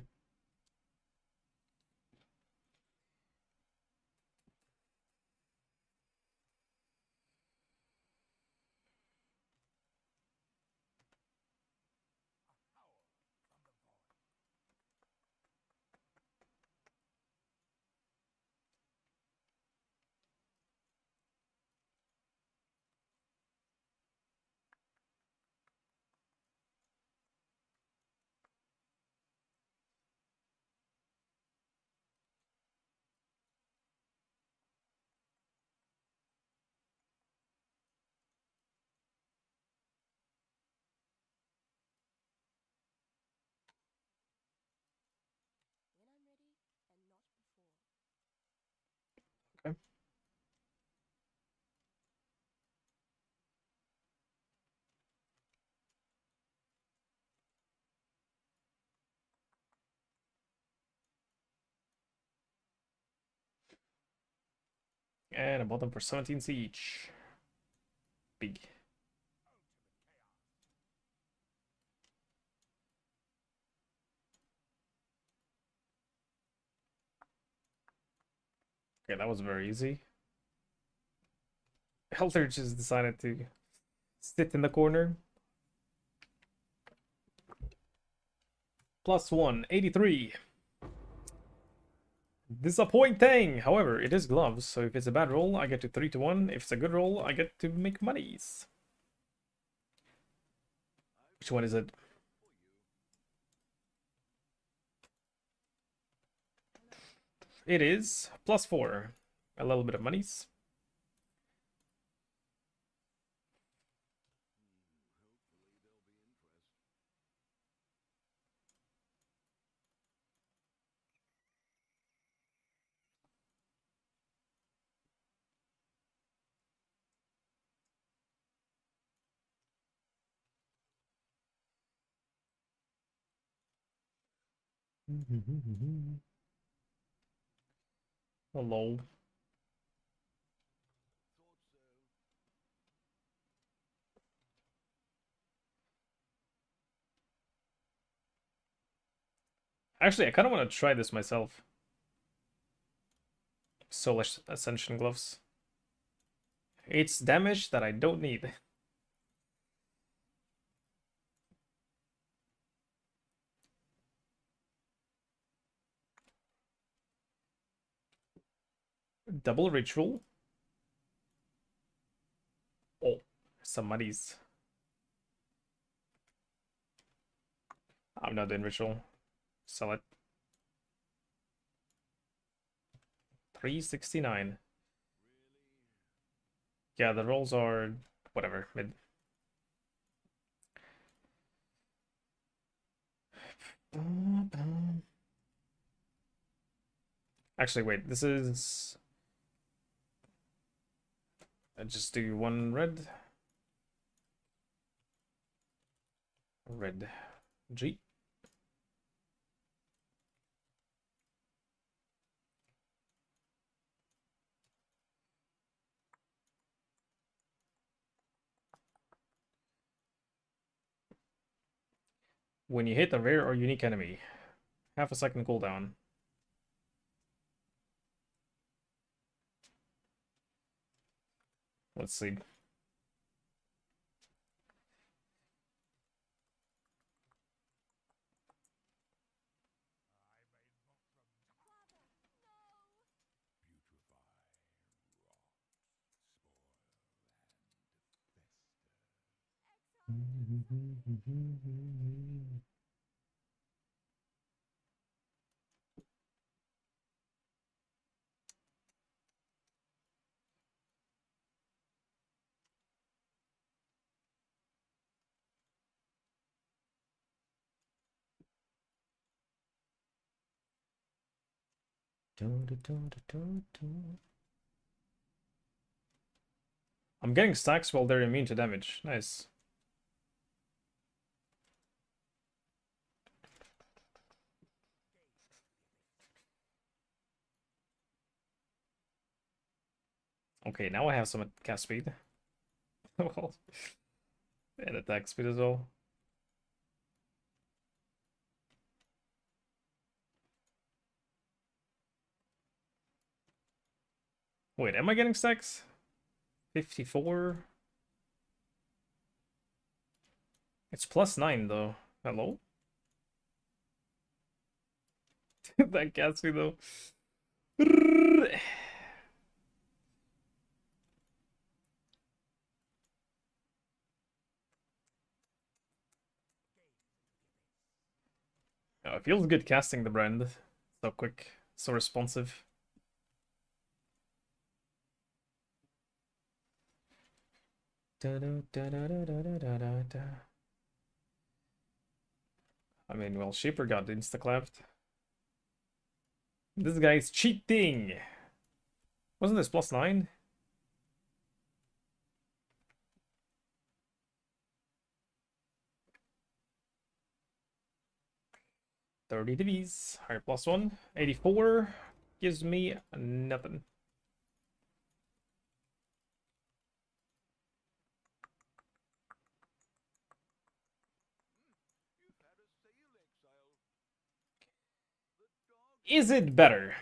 A: Okay. And I bought them for 17 each. Big. Okay, that was very easy. Elder just decided to sit in the corner. +1, 83. Disappointing! However, it is gloves, so if it's a bad roll, I get to 3-1. If it's a good roll, I get to make monies. Which one is it? It is +4. A little bit of monies. Hello. Actually, I kind of want to try this myself. Soulish Ascension Gloves. It's damage that I don't need. Double Ritual. Oh, some muddies. I'm not doing Ritual. Sell it. 369. Yeah, the rolls are whatever, mid. Actually, wait, this is... I just do one red. Red G. When you hit a rare or unique enemy, half a second cooldown. Let's see. I'm getting stacks while they're immune to damage. Nice. Okay, now I have some cast speed. Well, and attack speed as well. Wait, am I getting stacks? 54? It's +9 though. Hello? That cast speed though. Oh, it feels good casting the brand. So quick, so responsive. I mean, well, Shaper got insta-clapped. This guy's cheating! Wasn't this +9? $30 DVs. Higher +1. 84 gives me nothing. Is it better?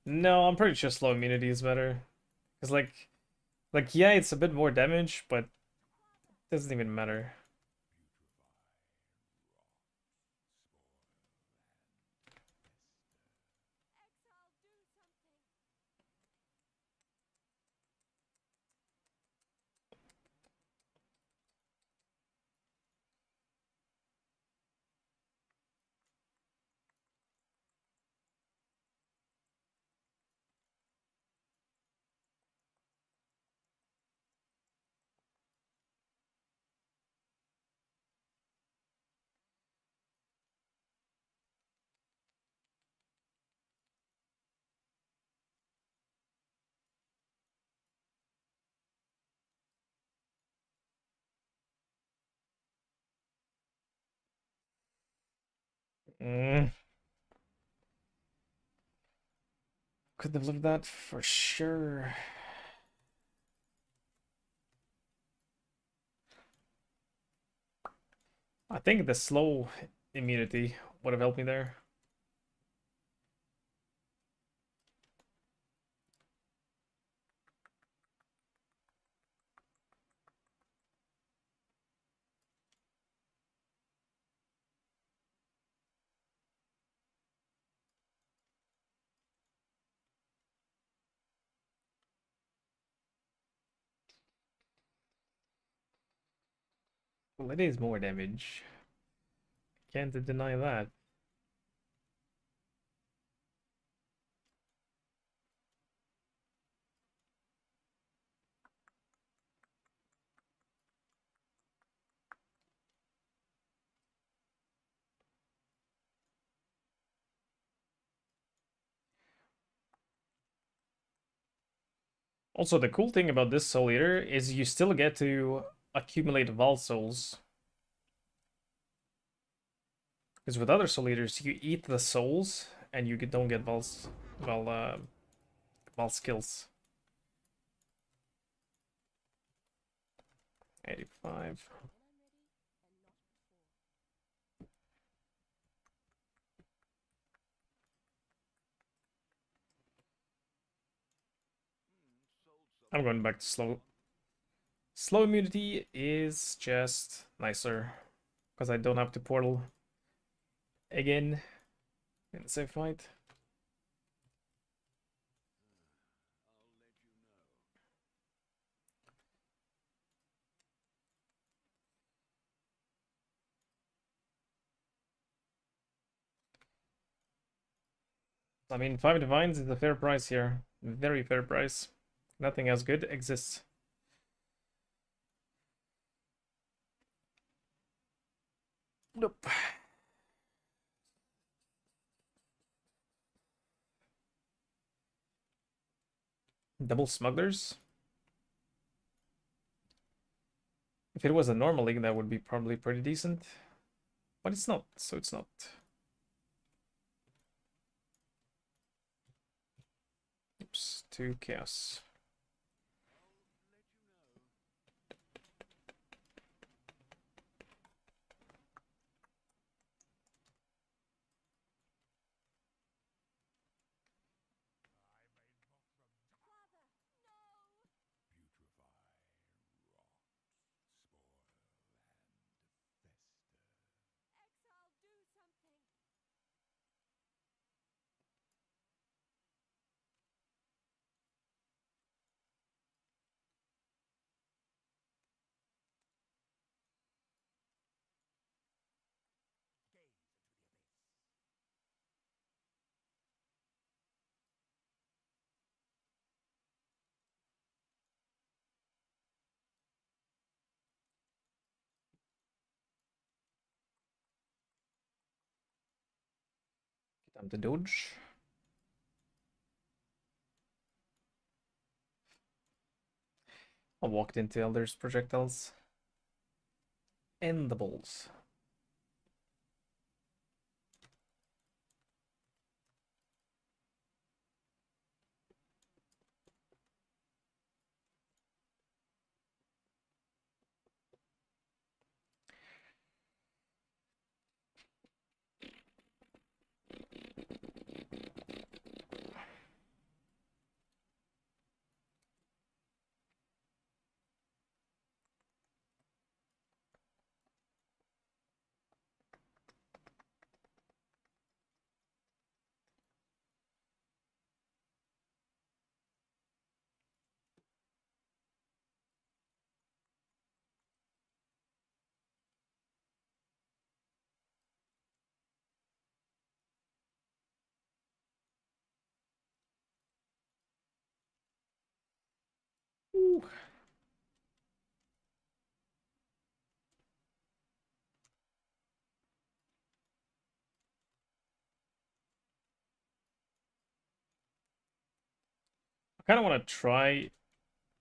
A: No, I'm pretty sure slow immunity is better. Because, yeah, it's a bit more damage, but it doesn't even matter. Mm. Could have lived that for sure. I think the slow immunity would have helped me there. Well, it is more damage. Can't deny that. Also, the cool thing about this Soul Eater is you still get to accumulate Val Souls. Because with other Soul Eaters, you eat the souls and you don't get Val skills. 85. I'm going back to slow. Slow immunity is just nicer. Because I don't have to portal again in the same fight. I mean, 5 Divines is a fair price here. Very fair price. Nothing as good exists. Nope. Double Smugglers? If it was a normal league, that would be probably pretty decent. But it's not, so it's not. Oops, 2 Chaos. Time to dodge. I walked into Elder's projectiles. And the balls. Ooh. I kind of want to try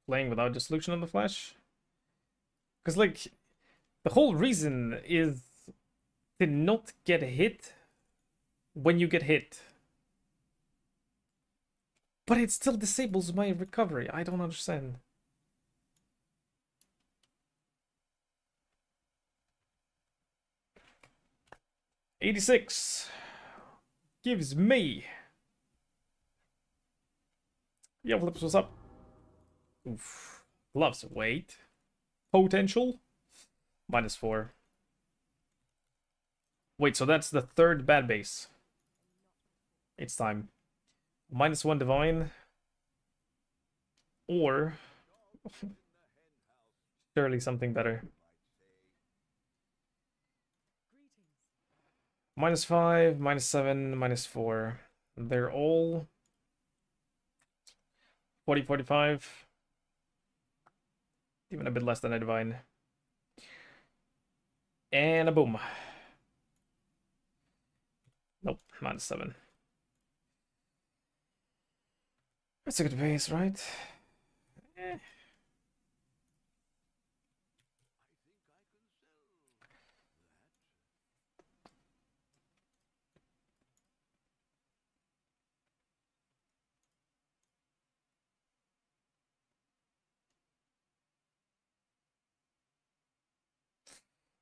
A: playing without Dissolution on the Flash. Because, like, the whole reason is to not get hit when you get hit. But it still disables my recovery. I don't understand. 86 gives me. Yo, Flips, what's up? Oof. Loves weight. Potential. -4. Wait, so that's the third bad base. It's time. -1 divine. Or surely something better. -5, -7, -4. They're all 40, 45. Even a bit less than a divine. And a boom. Nope, -7. That's a good base, right? Eh.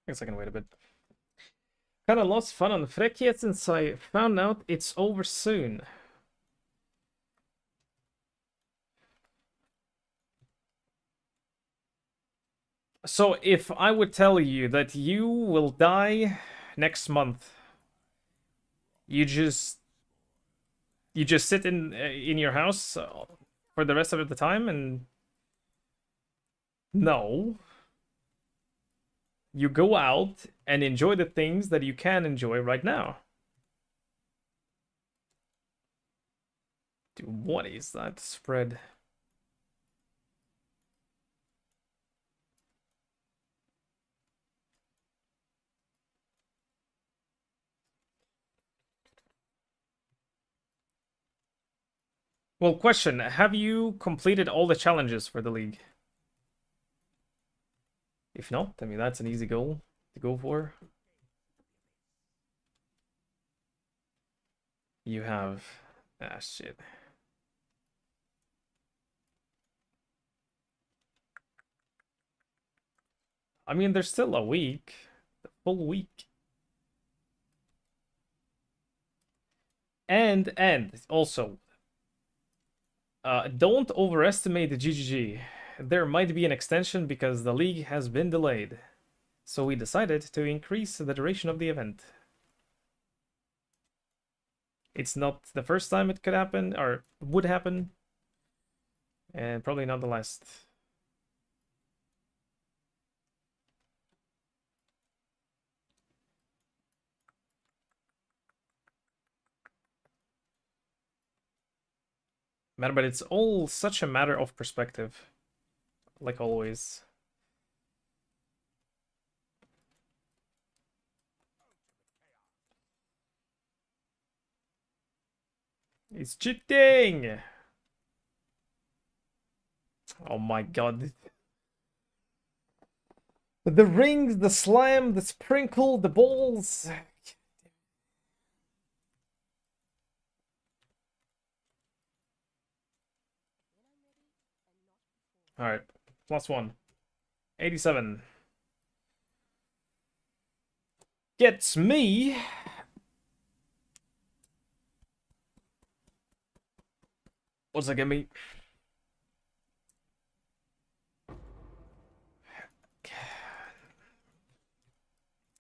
A: I guess I can wait a bit. Kinda lost fun on Phrecia since I found out it's over soon. So if I would tell you that you will die next month, you just sit in your house for the rest of the time, and no, you go out and enjoy the things that you can enjoy right now. Dude, what is that spread? Well, question, have you completed all the challenges for the league? If not, I mean, that's an easy goal to go for. You have... Ah, shit. I mean, there's still a week. A full week. And also, don't overestimate the GGG. There might be an extension because the league has been delayed. So we decided to increase the duration of the event. It's not the first time it could happen, or would happen. And probably not the last. Man, but it's all such a matter of perspective. Like always. It's cheating! Oh my god. The rings, the slam, the sprinkle, the balls. Alright, +1. 87. Gets me... What's that get me?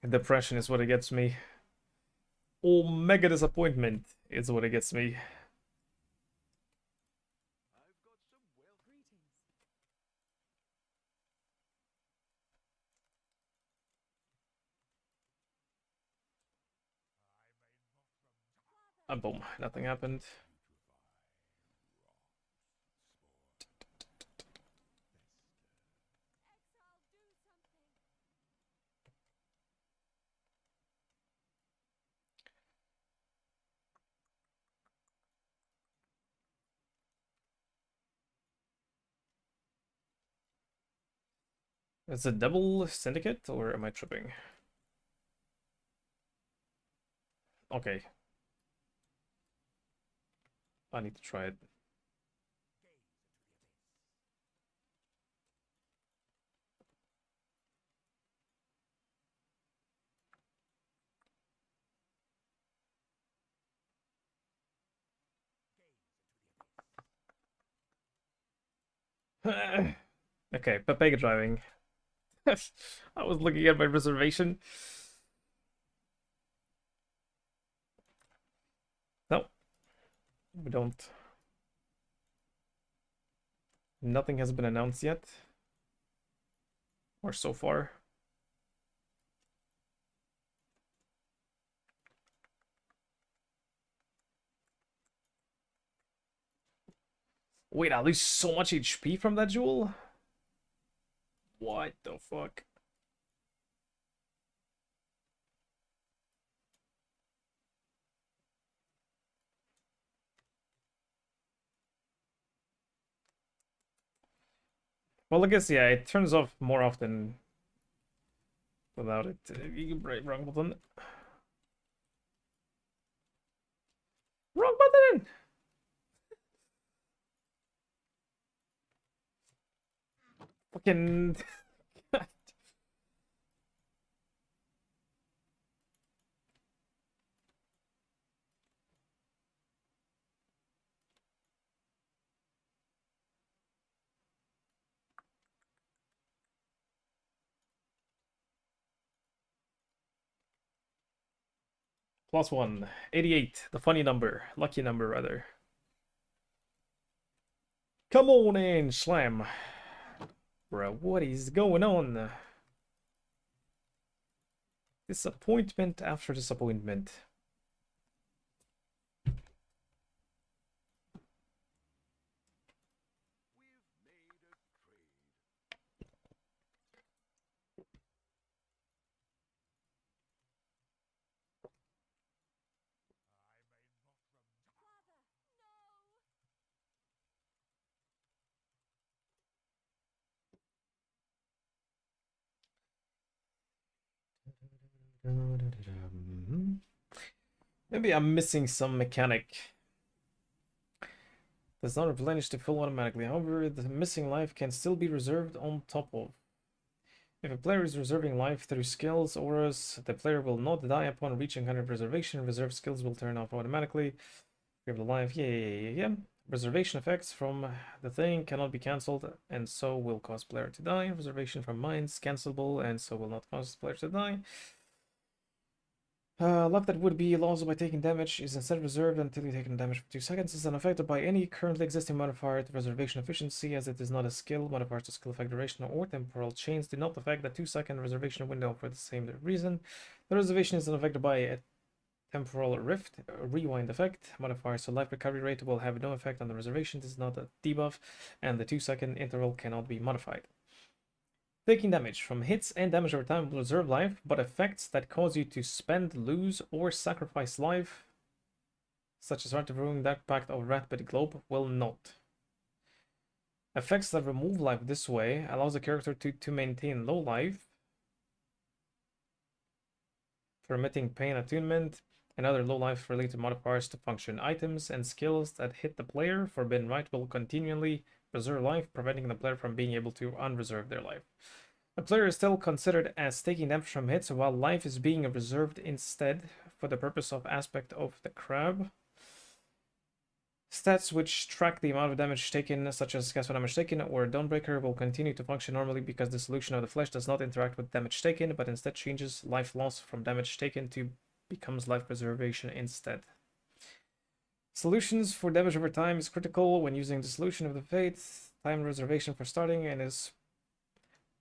A: Depression is what it gets me. Omega disappointment is what it gets me. Boom, nothing happened. Is it double syndicate or am I tripping? Okay. I need to try it. Okay, Pepega driving. I was looking at my reservation. No, we don't. Nothing has been announced yet. Or so far. Wait, I lose so much HP from that jewel? What the fuck? Well, I guess, yeah, it turns off more often without it. You can break wrong button. Wrong button! Fucking... +1. 88. The funny number. Lucky number, rather. Come on in, Slam. Bro, what is going on? Disappointment after disappointment. Maybe I'm missing some mechanic. Does not replenish the full automatically. However, the missing life can still be reserved on top of. If a player is reserving life through skills, auras, the player will not die upon reaching 100 reservation. Reserved skills will turn off automatically. Give the life. Yeah. Reservation effects from the thing cannot be cancelled, and so will cause player to die. Reservation from mines cancelable, and so will not cause player to die. Life that would be lost by taking damage is instead reserved until you take damage for 2 seconds. Is unaffected by any currently existing modifier to reservation efficiency, as it is not a skill. Modifiers to skill effect duration or temporal chains do not affect the 2-second reservation window for the same reason. The reservation is unaffected by a temporal rift, rewind effect. Modifiers to life recovery rate will have no effect on the reservation. This is not a debuff, and the 2-second interval cannot be modified. Taking damage from hits and damage over time will reserve life, but effects that cause you to spend, lose, or sacrifice life, such as Ruin Dark Pact of Ratbit Globe, will not. Effects that remove life this way allows the character to maintain low life, permitting pain attunement and other low life related modifiers to function. Items and skills that hit the player, Forbidden Right, will continually reserve life, preventing the player from being able to unreserve their life. A player is still considered as taking damage from hits, while life is being reserved instead for the purpose of aspect of the crab. Stats which track the amount of damage taken, such as cast damage taken or Dawnbreaker, will continue to function normally because the solution of the flesh does not interact with damage taken, but instead changes life loss from damage taken to becomes life preservation instead. Solutions for damage over time is critical when using the solution of the fate. Time reservation for starting and is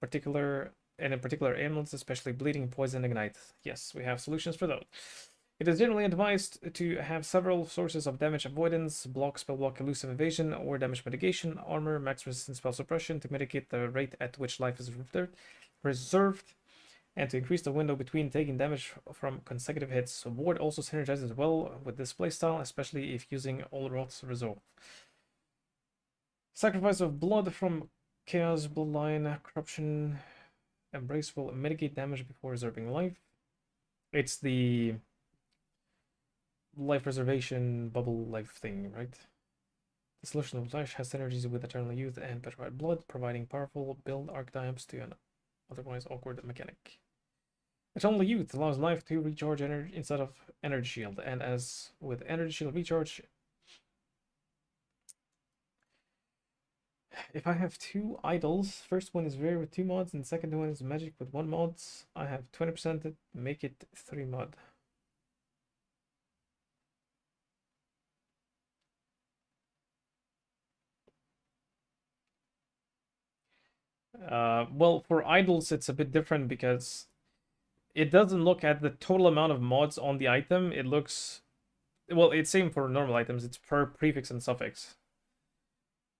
A: in particular ailments, especially bleeding, poison, ignite. Yes, we have solutions for those. It is generally advised to have several sources of damage avoidance, spell block, elusive evasion, or damage mitigation, armor, max resistance, spell suppression to mitigate the rate at which life is preserved, and to increase the window between taking damage from consecutive hits. Ward also synergizes well with this playstyle, especially if using all rots resolve. Sacrifice of blood from Chaos, Bloodline, Corruption, Embrace will mitigate damage before reserving life. It's the life reservation bubble life thing, right? The solution of Flash has synergies with Eternal Youth and Petrified Blood, providing powerful build archetypes to an otherwise awkward mechanic. Eternal Youth allows life to recharge energy instead of Energy Shield, and as with Energy Shield recharge, If I have two idols, first one is rare with 2 mods, and second one is magic with 1 mod, I have 20% to make it 3 mod. Well, for idols, it's a bit different because it doesn't look at the total amount of mods on the item. It looks, well, it's same for normal items. It's per prefix and suffix.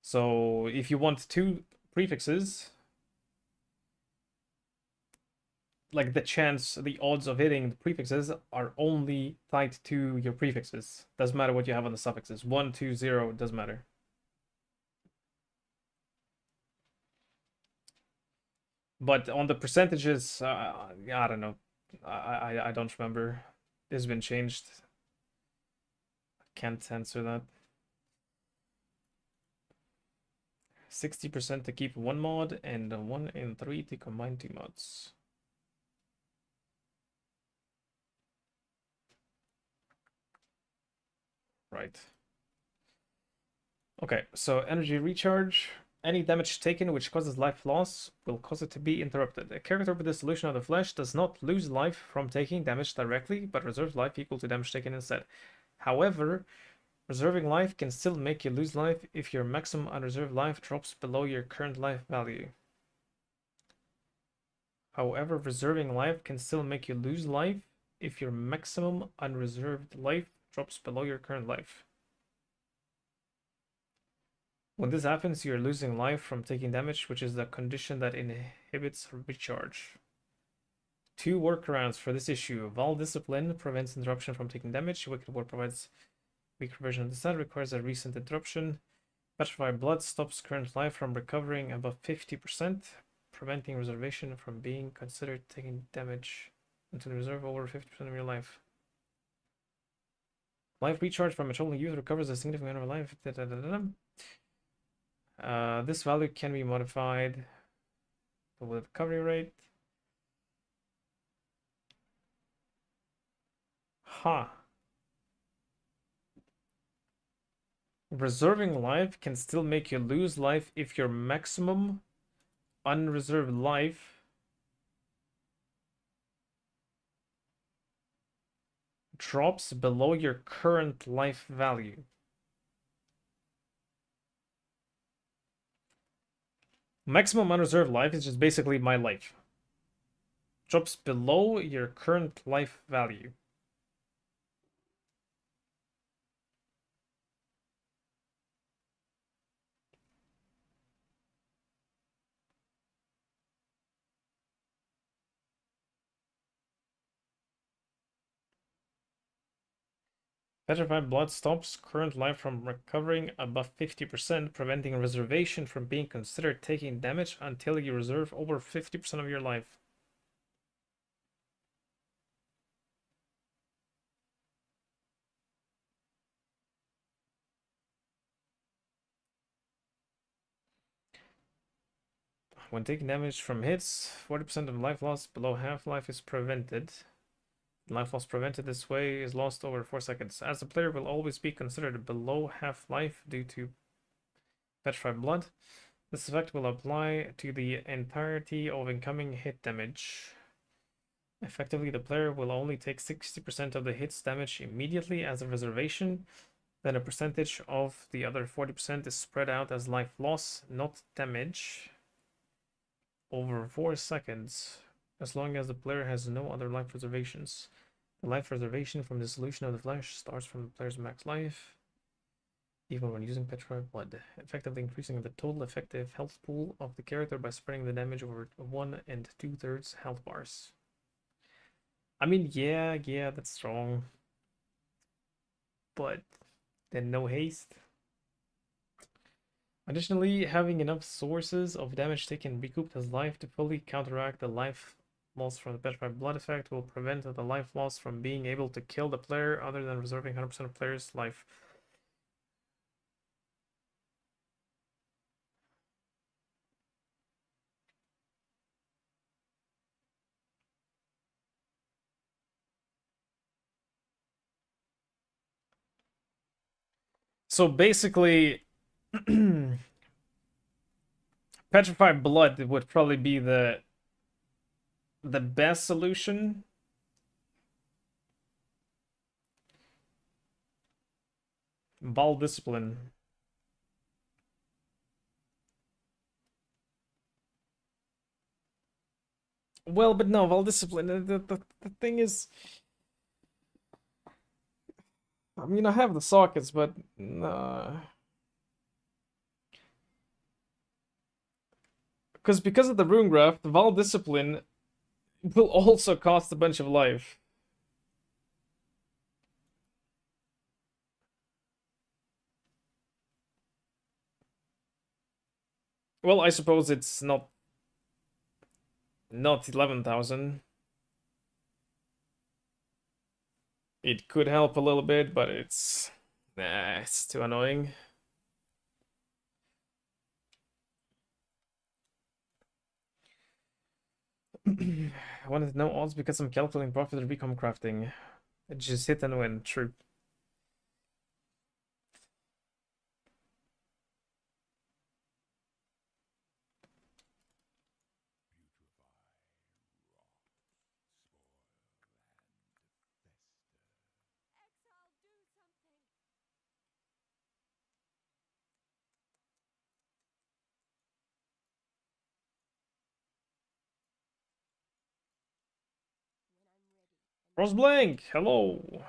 A: So if you want 2 prefixes, like the odds of hitting the prefixes are only tied to your prefixes. Doesn't matter what you have on the suffixes. 1, 2, 0, doesn't matter. But on the percentages, I don't know. I don't remember. It's been changed. Can't answer that. 60% to keep 1 mod and 1 and 3 to combine 2 mods. Right. Okay, so energy recharge. Any damage taken which causes life loss will cause it to be interrupted. A character with the solution of the flesh does not lose life from taking damage directly, but reserves life equal to damage taken instead. However, reserving life can still make you lose life if your maximum unreserved life drops below your current life value. However, reserving life can still make you lose life if your maximum unreserved life drops below your current life. When this happens, you're losing life from taking damage, which is the condition that inhibits recharge. 2 workarounds for this issue. Val Discipline prevents interruption from taking damage. Wicked Ward provides weaker version of the set, requires a recent interruption. Petrified Blood stops current life from recovering above 50%, preventing reservation from being considered taking damage until reserve over 50% of your life. Life recharge from a total use recovers a significant amount of life. This value can be modified with recovery rate. Reserving life can still make you lose life if your maximum unreserved life drops below your current life value. Maximum unreserved life is just basically my life. Drops below your current life value. Petrified Blood stops current life from recovering above 50%, preventing reservation from being considered taking damage until you reserve over 50% of your life. When taking damage from hits, 40% of life loss below half-life is prevented. Life loss prevented this way is lost over 4 seconds, as the player will always be considered below half-life due to Petrified Blood. This effect will apply to the entirety of incoming hit damage. Effectively, the player will only take 60% of the hit's damage immediately as a reservation, then a percentage of the other 40% is spread out as life loss, not damage, over 4 seconds, as long as the player has no other life reservations. The life reservation from the solution of the flesh starts from the player's max life, even when using Petrified Blood, effectively increasing the total effective health pool of the character by spreading the damage over 1 2/3 health bars. I mean, yeah, that's strong, but then no haste. Additionally, having enough sources of damage taken recouped as life to fully counteract the life loss from the Petrified Blood effect will prevent the life loss from being able to kill the player other than reserving 100% of player's life. So basically, Petrified blood would probably be the best solution. Ball discipline. Well, but no, Ball discipline. The thing is, I mean, I have the sockets, but because of the rune graph, the Val discipline will also cost a bunch of life. Well, I suppose it's not 11,000. It could help a little bit, but it's too annoying. I wanted to know odds because I'm calculating profit of recom crafting. Just hit and win, true. Rosblank, hello.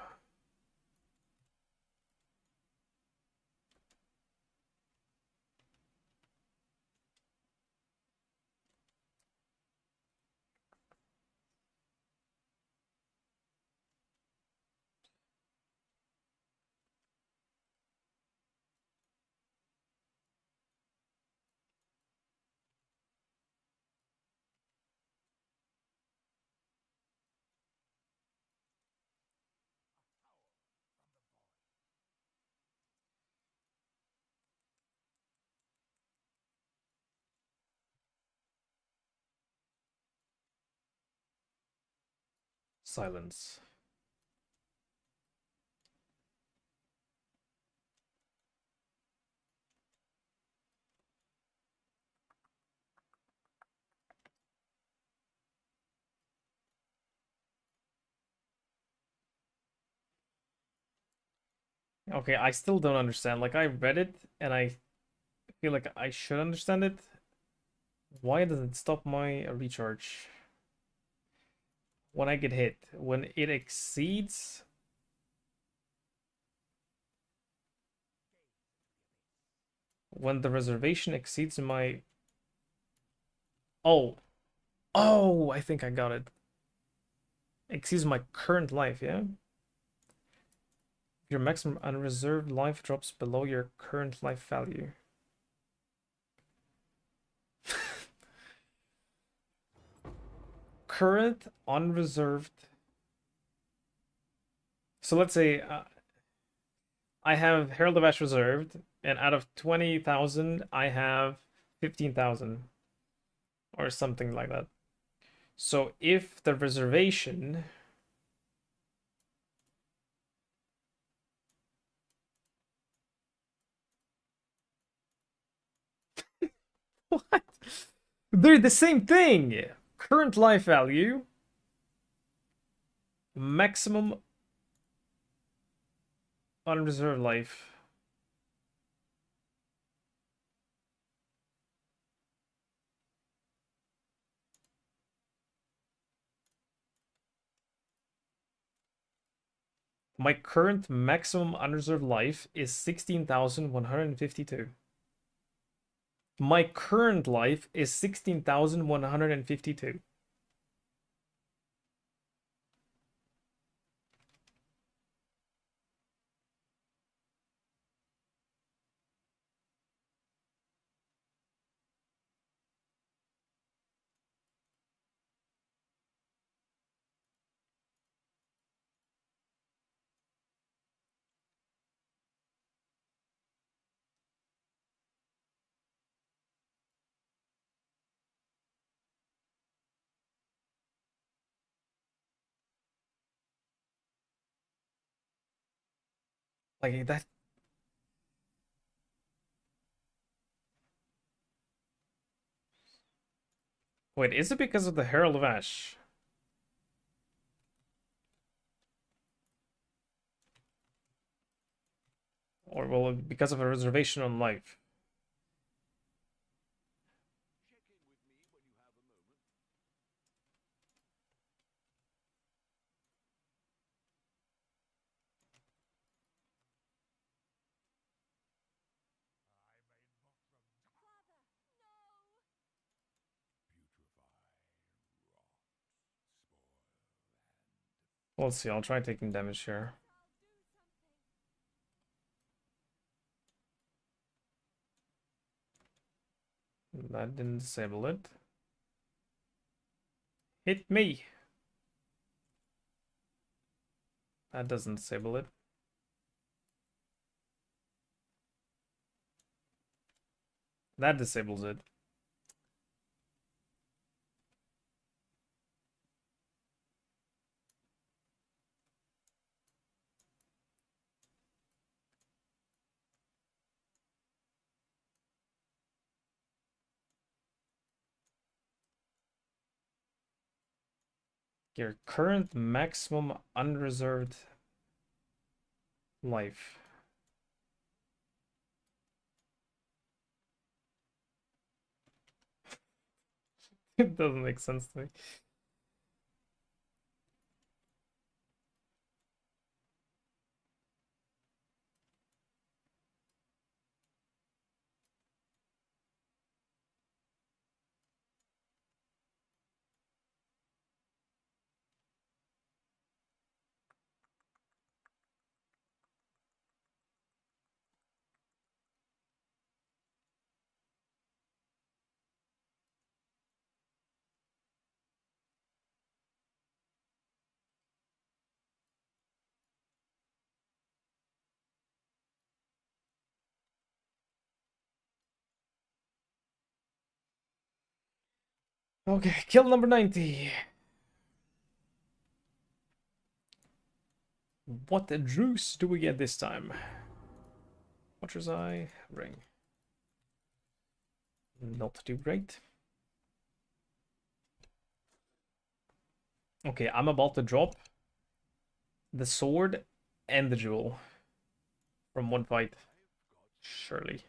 A: Silence. Okay, I still don't understand. Like, I read it and I feel like I should understand it. Why does it stop my recharge when I get hit? When it exceeds. When the reservation exceeds my. Oh. Oh, I think I got it. Exceeds my current life, yeah? Your maximum unreserved life drops below your current life value. Current unreserved. So let's say I have Herald of Ash reserved, and out of 20,000, I have 15,000 or something like that. So if the reservation what? They're the same thing. Current life value, maximum unreserved life. My current maximum unreserved life is 16,152. My current life is 16,152. Like that. Wait, is it because of the Herald of Ash? Or well, because of a reservation on life? Well, let's see, I'll try taking damage here. That didn't disable it. Hit me! That doesn't disable it. That disables it. Your current maximum unreserved life. It doesn't make sense to me. Okay, kill number 90. What the juice do we get this time? Watcher's Eye, Ring. Not too great. Okay, I'm about to drop the sword and the jewel from one fight. Surely.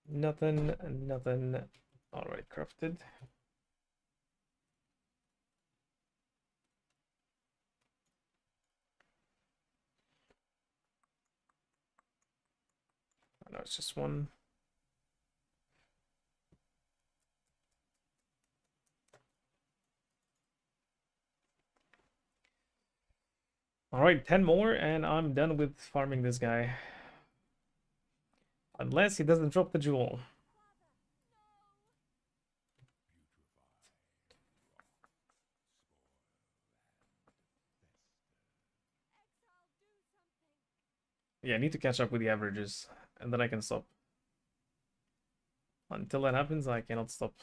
A: Nothing, nothing. Alright, crafted. No, it's just one. Alright, 10 more and I'm done with farming this guy. Unless he doesn't drop the jewel. Yeah, I need to catch up with the averages, and then I can stop. Until that happens, I cannot stop.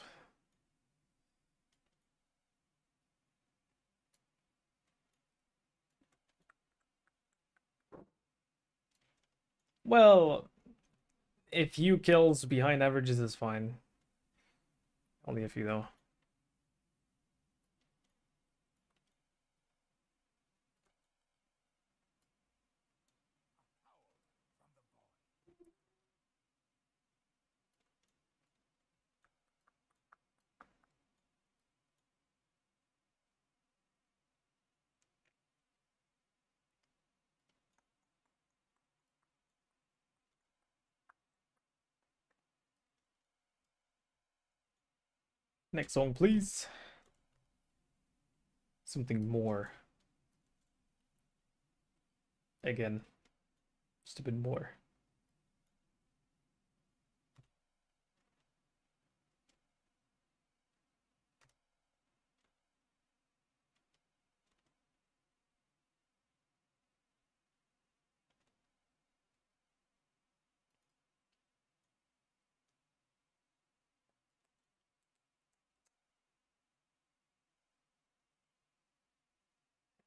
A: Well, a few kills behind averages is fine. Only a few, though. Next song, please. Something more. Again, just a bit more.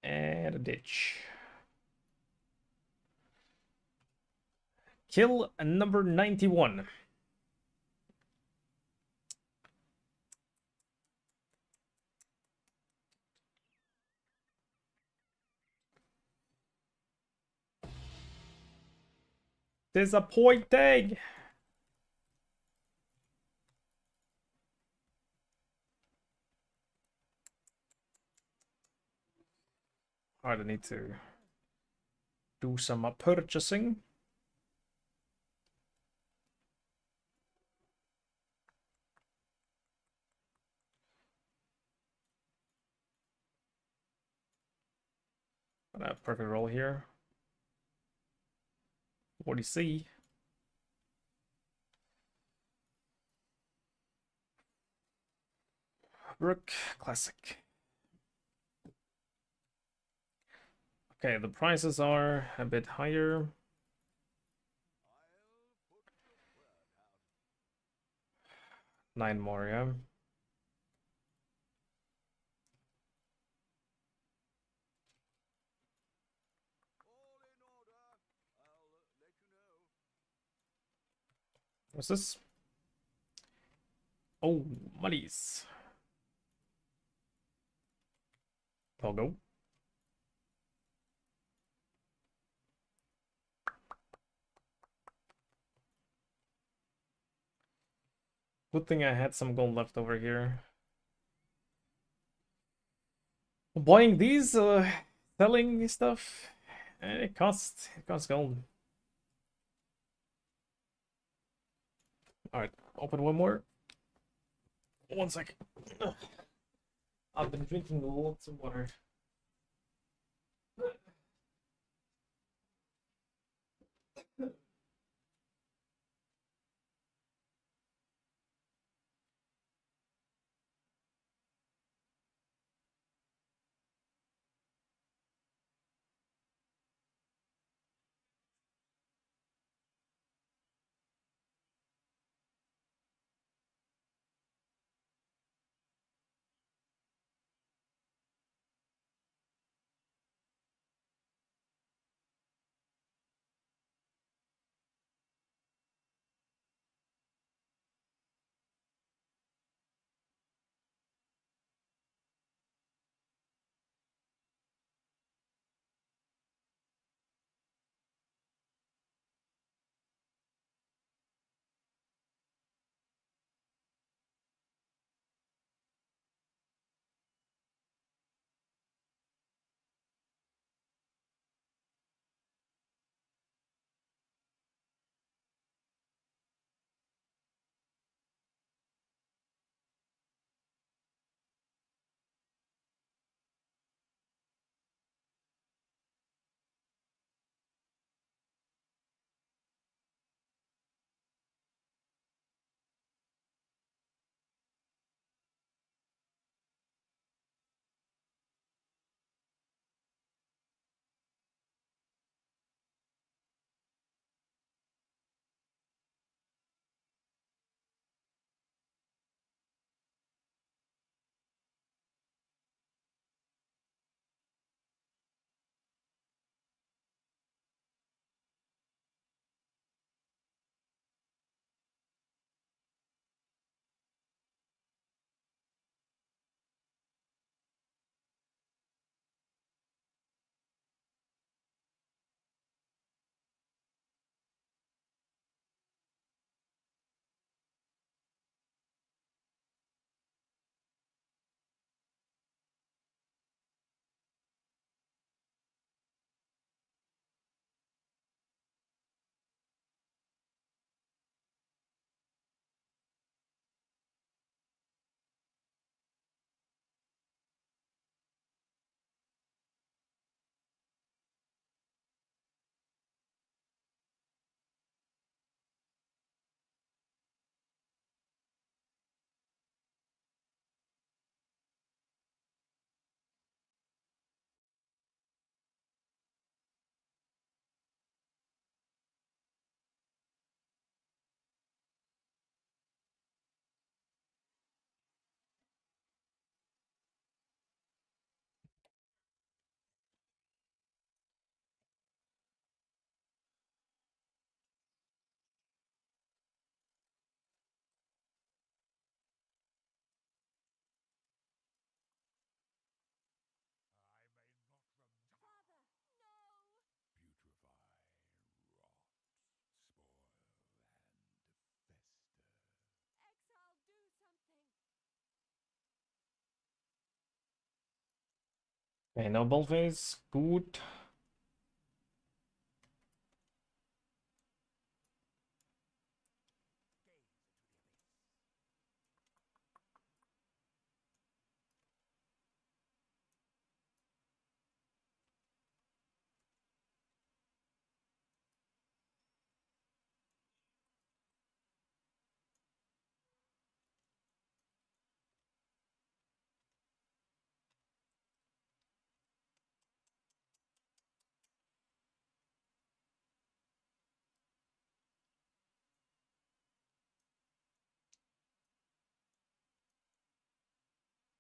A: And a ditch. Kill number 91. Disappointing. I need to do some purchasing. I have perfect roll here. What do you see? Rook, classic. Okay, the prices are a bit higher. Nine more, yeah. What's this? Oh, monies. I'll go. Good thing I had some gold left over here. Buying these, selling stuff, it costs gold. All right, open one more. One sec. I've been drinking lots of water. Okay, no ball phase. Good.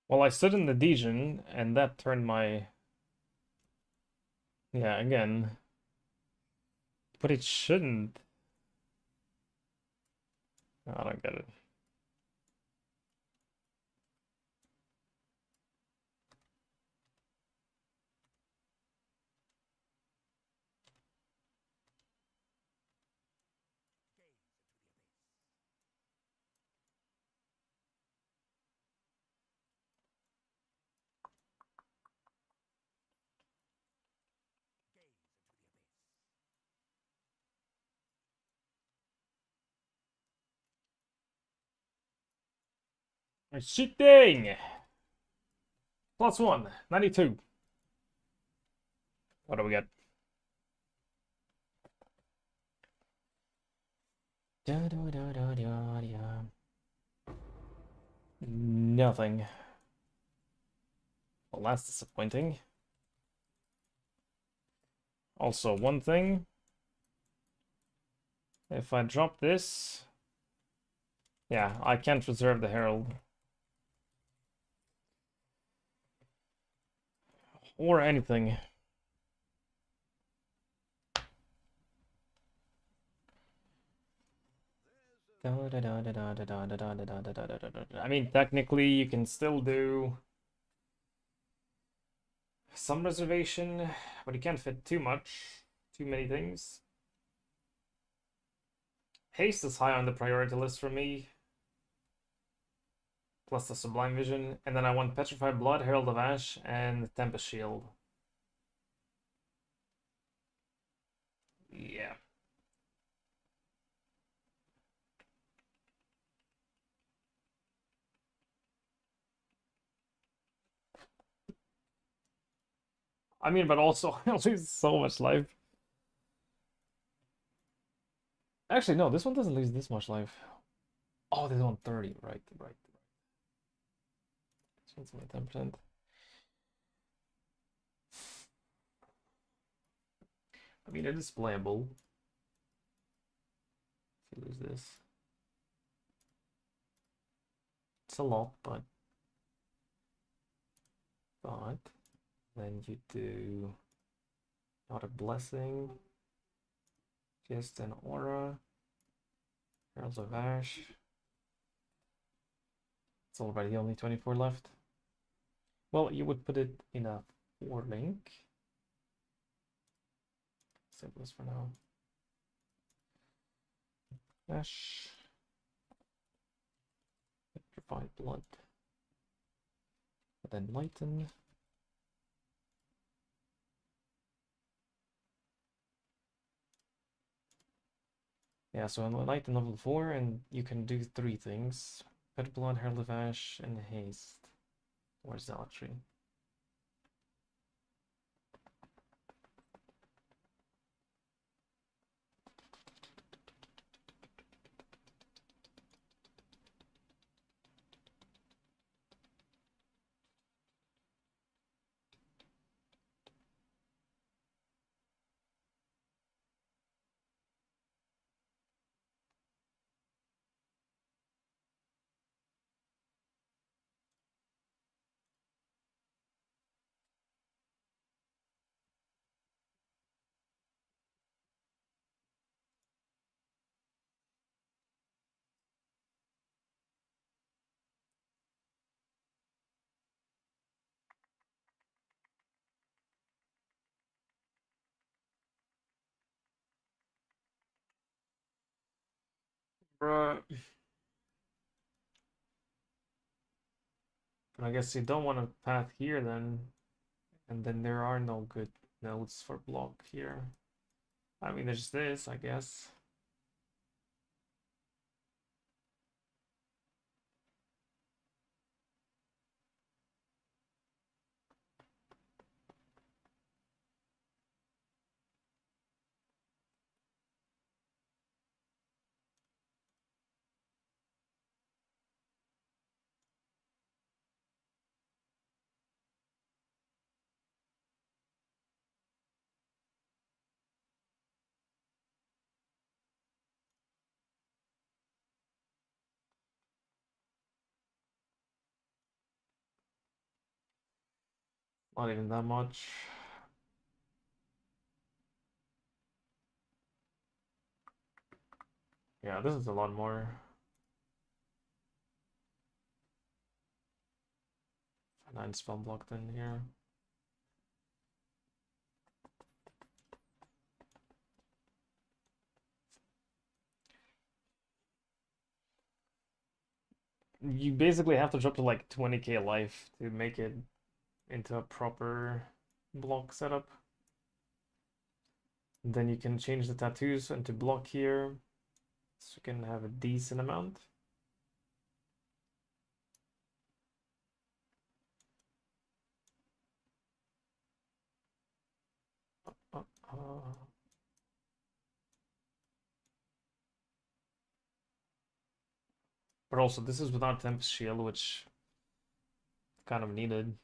A: Well, I stood in the Degen, and that turned my... Yeah, again. But it shouldn't. I don't get it. It's cheating! +1, 92. What do we get? Nothing. Well, that's disappointing. Also, one thing. If I drop this... Yeah, I can't reserve the Herald. Or anything. I mean, technically, you can still do some reservation, but you can't fit too much. Too many things. Haste is high on the priority list for me. Plus the Sublime Vision. And then I want Petrified Blood, Herald of Ash, and Tempest Shield. Yeah. I mean, but also, I lose so much life. Actually, no, this one doesn't lose this much life. Oh, this one 30. Right. This one's only 10%. I mean, it is playable. If you lose this. It's a lot, but then you do not a blessing, just an aura, Heralds of Ash. It's already only 24 left. Well, you would put it in a 4 link. Simplest for now. Ash. Petrified Blood. But then Lighten. Yeah, so Lighten level 4, and you can do 3 things. Petrified Blood, Herald of Ash, and Haste. Or Zealotry. Bruh. I guess you don't want a path here then. And then there are no good nodes for block here. I mean, there's this, I guess. Not even that much. Yeah, this is a lot more. 9 spell blocked in here. You basically have to drop to like 20k life to make it into a proper block setup. Then you can change the tattoos into block here, so you can have a decent amount. Uh, uh. But also, this is without Tempest Shield, which kind of needed.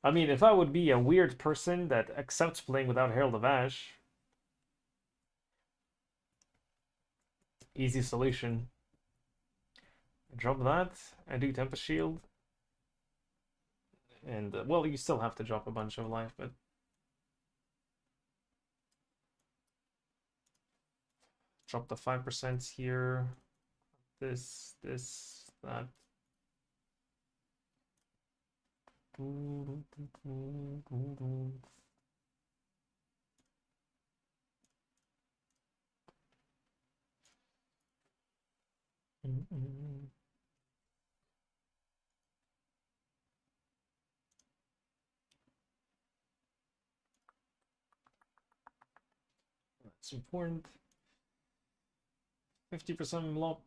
A: I mean, if I would be a weird person that accepts playing without Herald of Ash, easy solution. Drop that and do Tempest Shield. And, well, you still have to drop a bunch of life, but drop the 5% here. This, that. That's important. 50% block.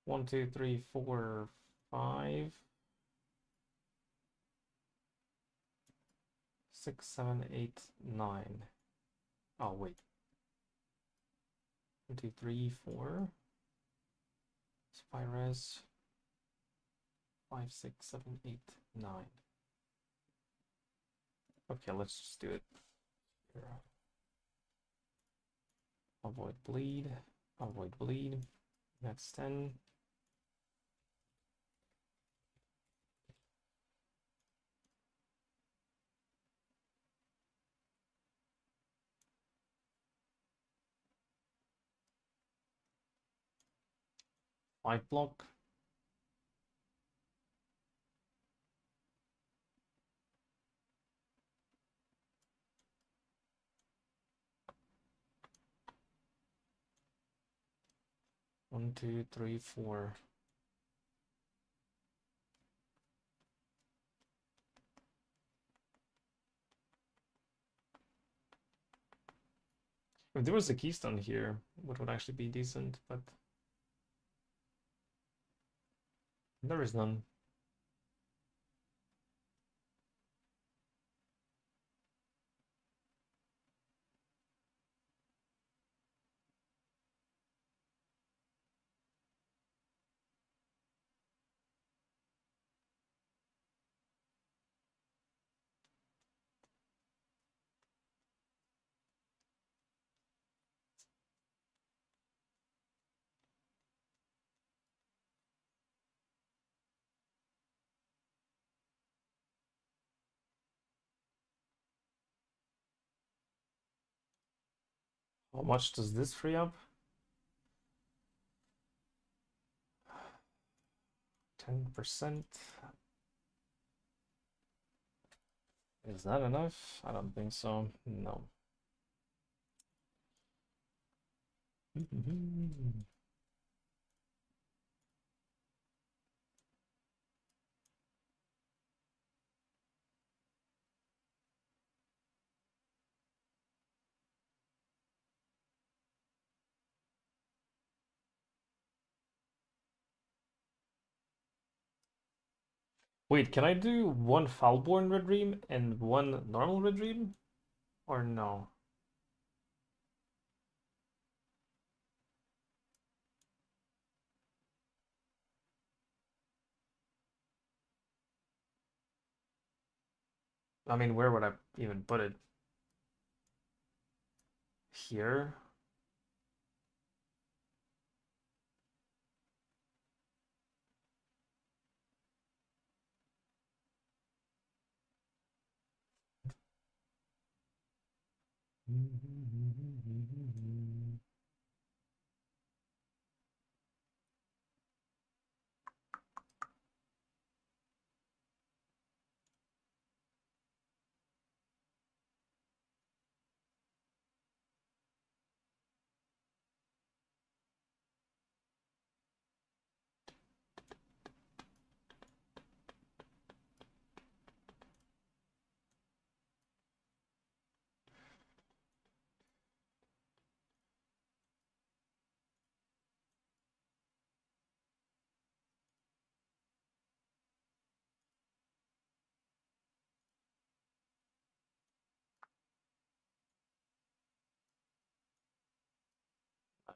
A: 1, 2, 3, 4, 5, 6, 7, 8, 9. Oh, wait. 1, 2, 3, 4. Spyres. 5, 6, 7, 8, 9. Okay, let's just do it. Here. Avoid bleed. Avoid bleed. That's 10. Five block. One, two, three, four. If there was a keystone here, what would actually be decent, but there is none. How much does this free up? 10%. Is that enough? I don't think so. No. Wait, can I do one Foulborn Red Dream and one normal Red Dream? Or no? I mean, where would I even put it? Here?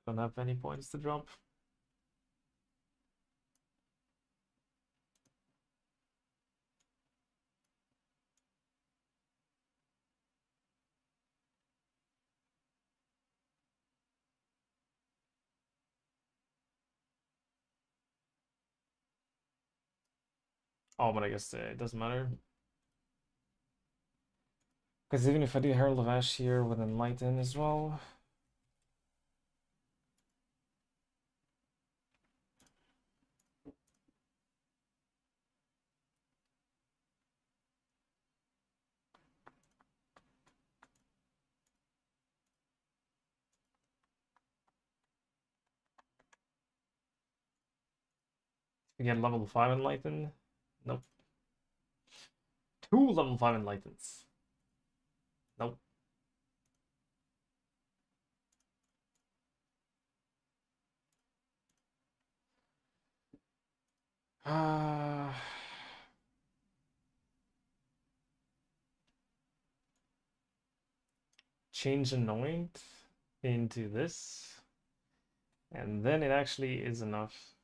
A: I don't have any points to drop. Oh, but I guess it doesn't matter. Because even if I do Herald of Ash here with Enlighten as well. You get level 5 Enlighten. Nope. 2 level 5 Enlightens. Nope. Uh, change Anoint into this. And then it actually is enough.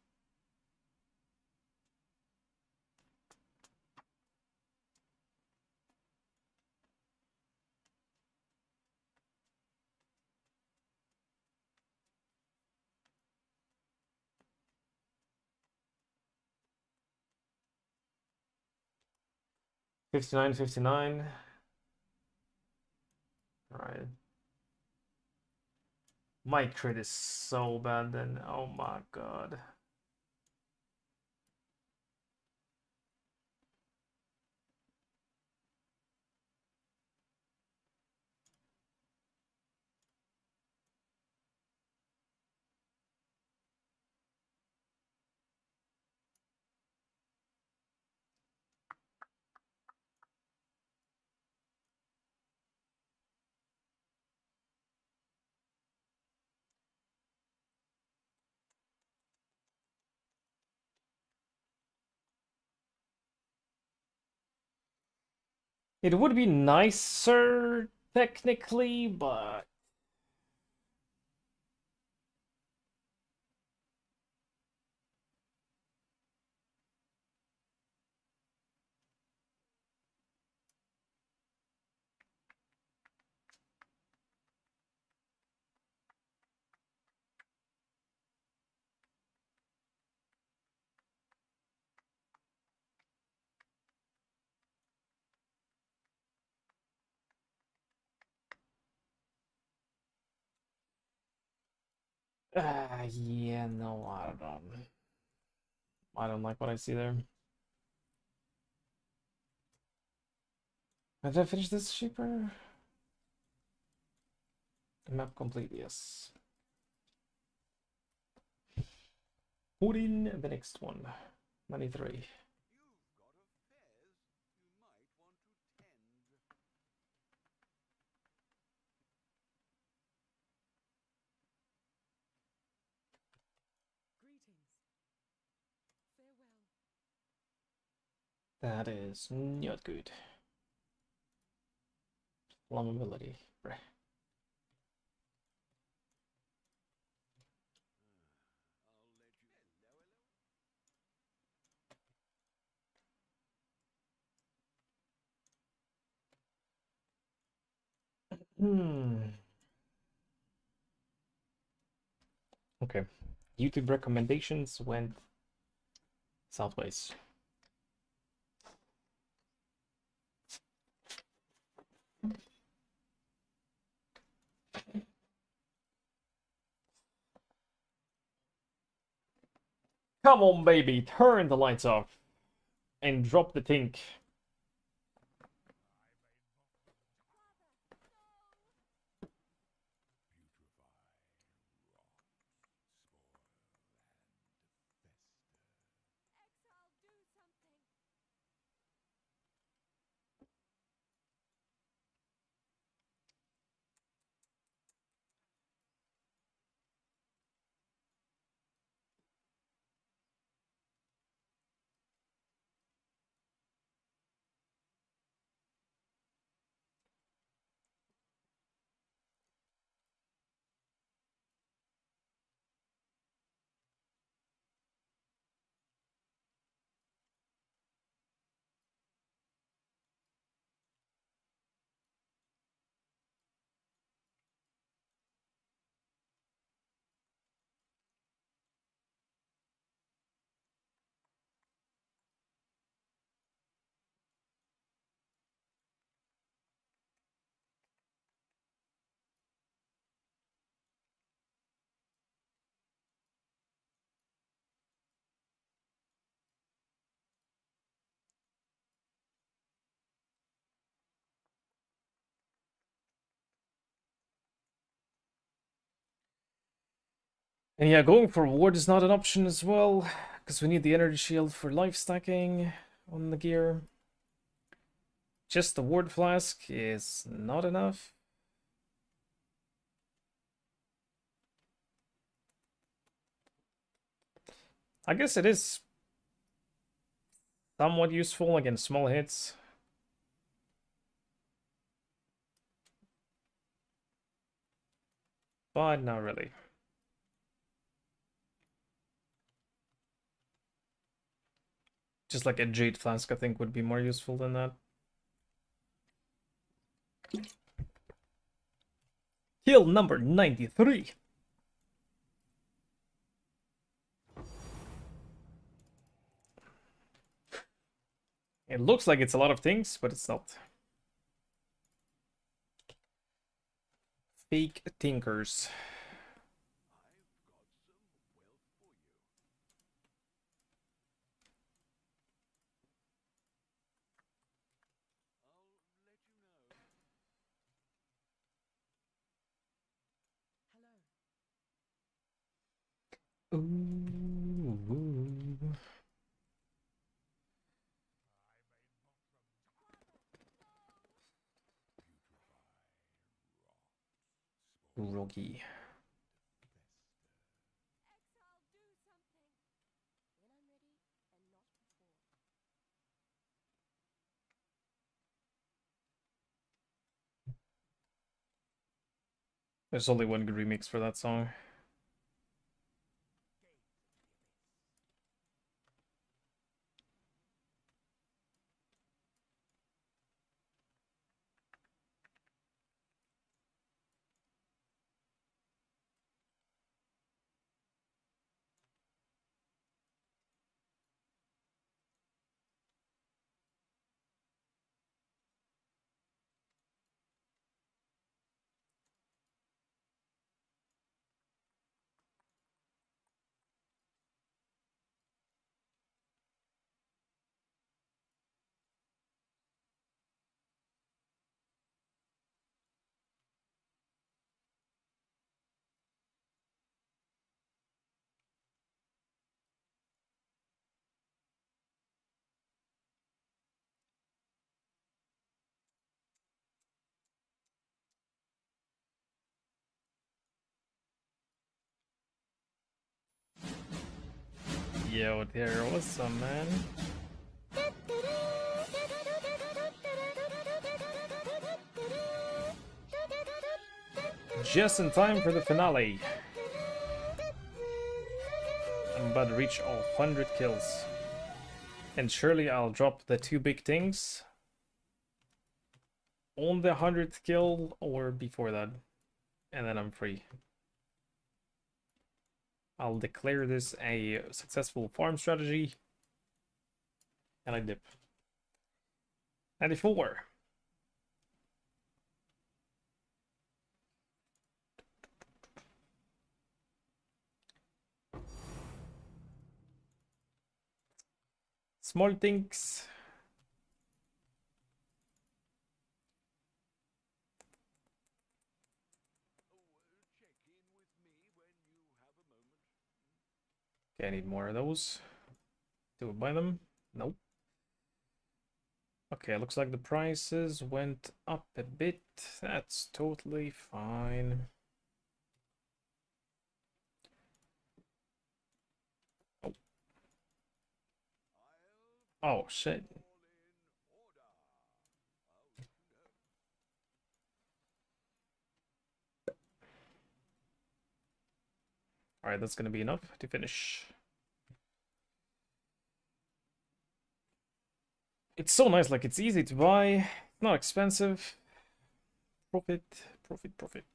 A: $59.59. Alright. My crit is so bad then. Oh my god. It would be nicer, technically, but Yeah, no, I don't know. I don't like what I see there. Did I finish this cheaper? Map complete, yes. Put in the next one. 93. That is not good. Flammability. Hmm. Okay. YouTube recommendations went southways. Come on, baby, turn the lights off and drop the tink. And yeah, going for ward is not an option as well, because we need the energy shield for life stacking on the gear. Just the ward flask is not enough. I guess it is somewhat useful against small hits. But not really. Just like a Jade Flask, I think, would be more useful than that. Kill number 93. It looks like it's a lot of things, but it's not. Fake Tinkers. Ooh. Rogi. There's only one good remix for that song. Yo, there was some, man. Just in time for the finale. I'm about to reach all 100 kills. And surely I'll drop the 2 big things on the 100th kill or before that. And then I'm free. I'll declare this a successful farm strategy. And I dip. 94. Small things. Okay, I need more of those. Do we buy them? Nope. Okay, looks like the prices went up a bit. That's totally fine. Oh, oh shit. Alright, that's gonna be enough to finish. It's so nice, like it's easy to buy, not expensive. Profit, profit, profit.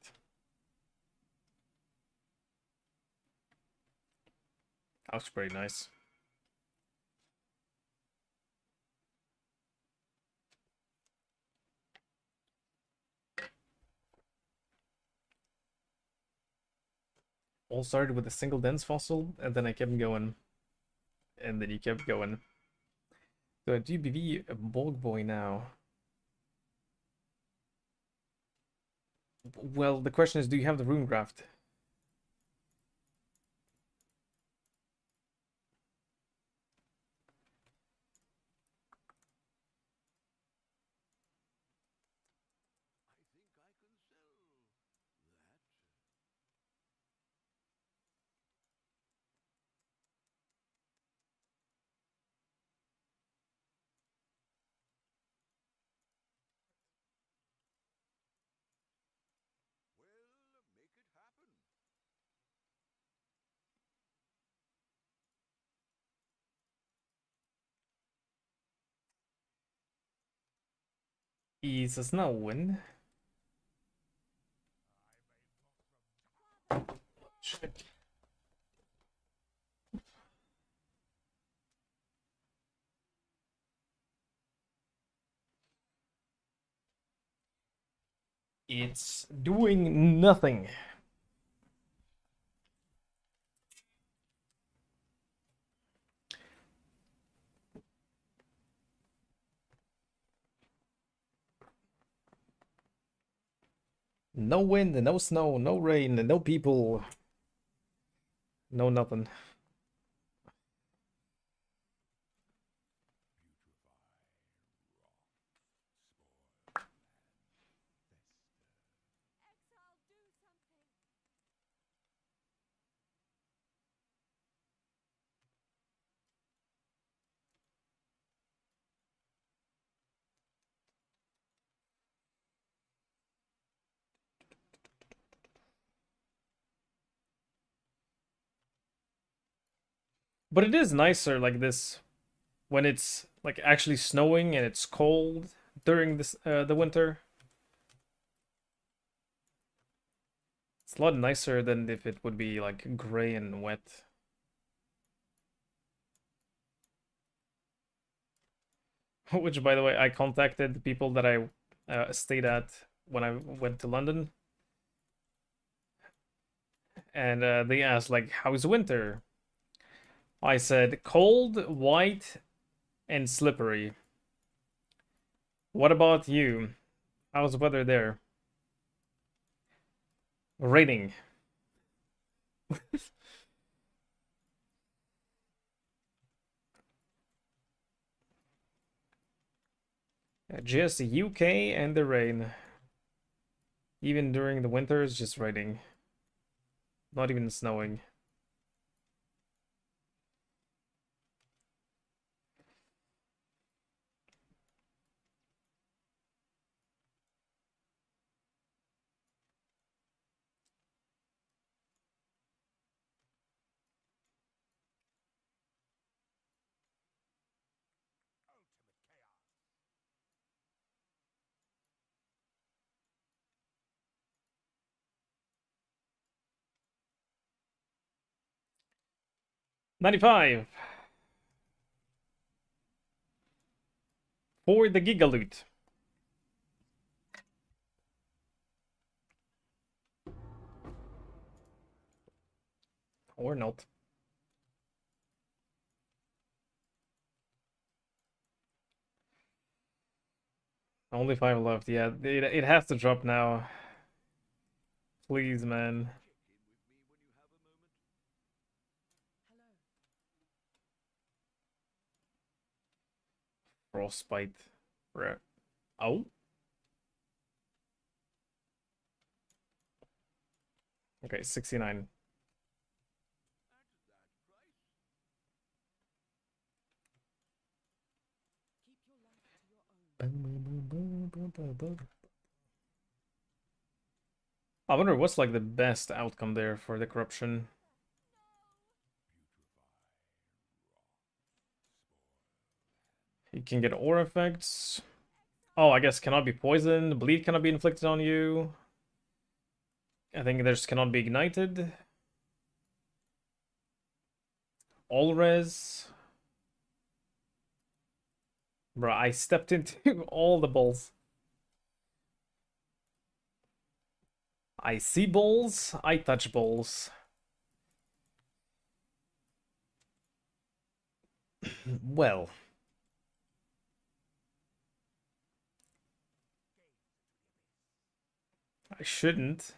A: That looks pretty nice. All started with a single dense fossil, and then I kept going. And then you kept going. So I do BV a Bog Boy now. Well, the question is, do you have the rune graft? Is a snow wind. Shit. It's doing nothing. No wind, no snow, no rain, no people. No nothing. But it is nicer like this when it's like actually snowing and it's cold during this the winter. It's a lot nicer than if it would be like gray and wet. Which, by the way, I contacted the people that I stayed at when I went to London, and they asked like, "How's winter?" I said, "Cold, white, and slippery." What about you? How's the weather there? Raining. Just the UK and the rain. Even during the winter, it's just raining. Not even snowing. 95 for the Gigaloot. Or not. Only 5 left. Yeah, it has to drop now. Please, man. Frostbite. Rare. Oh. Okay, 69. I wonder what's like the best outcome there for the corruption. You can get aura effects. Oh, I guess cannot be poisoned. Bleed cannot be inflicted on you. I think there's cannot be ignited. All res. Bro, I stepped into all the balls. I see balls, I touch balls. Well. I shouldn't.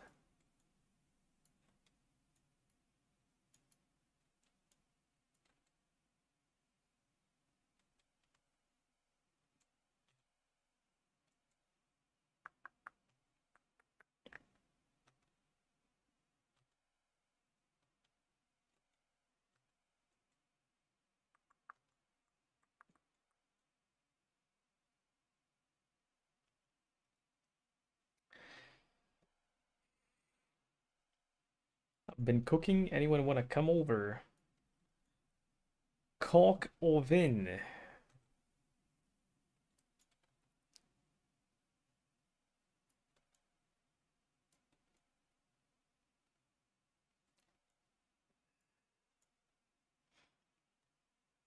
A: I've been cooking. Anyone want to come over? Cock or vin?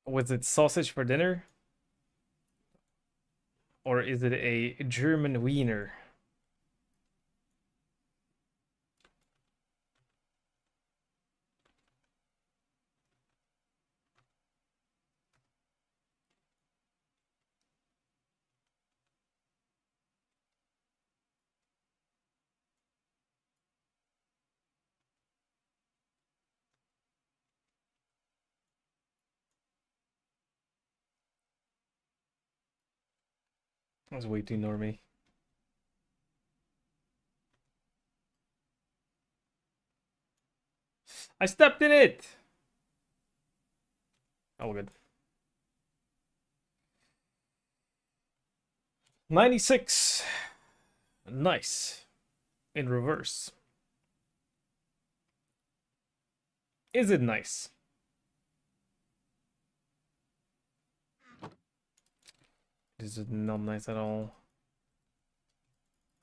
A: Was it sausage for dinner? Or is it a German wiener? That's way too normy. I stepped in it! Oh, good. 96. Nice. In reverse. Is it nice? Is it not nice at all?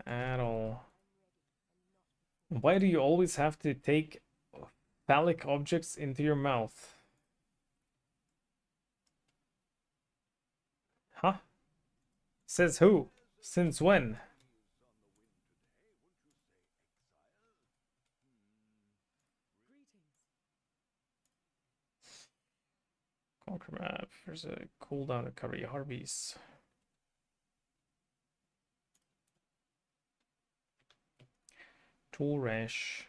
A: At all. Why do you always have to take phallic objects into your mouth? Huh? Says who? Since when? Conquer map. There's a cooldown recovery. Harveys. Tool rash.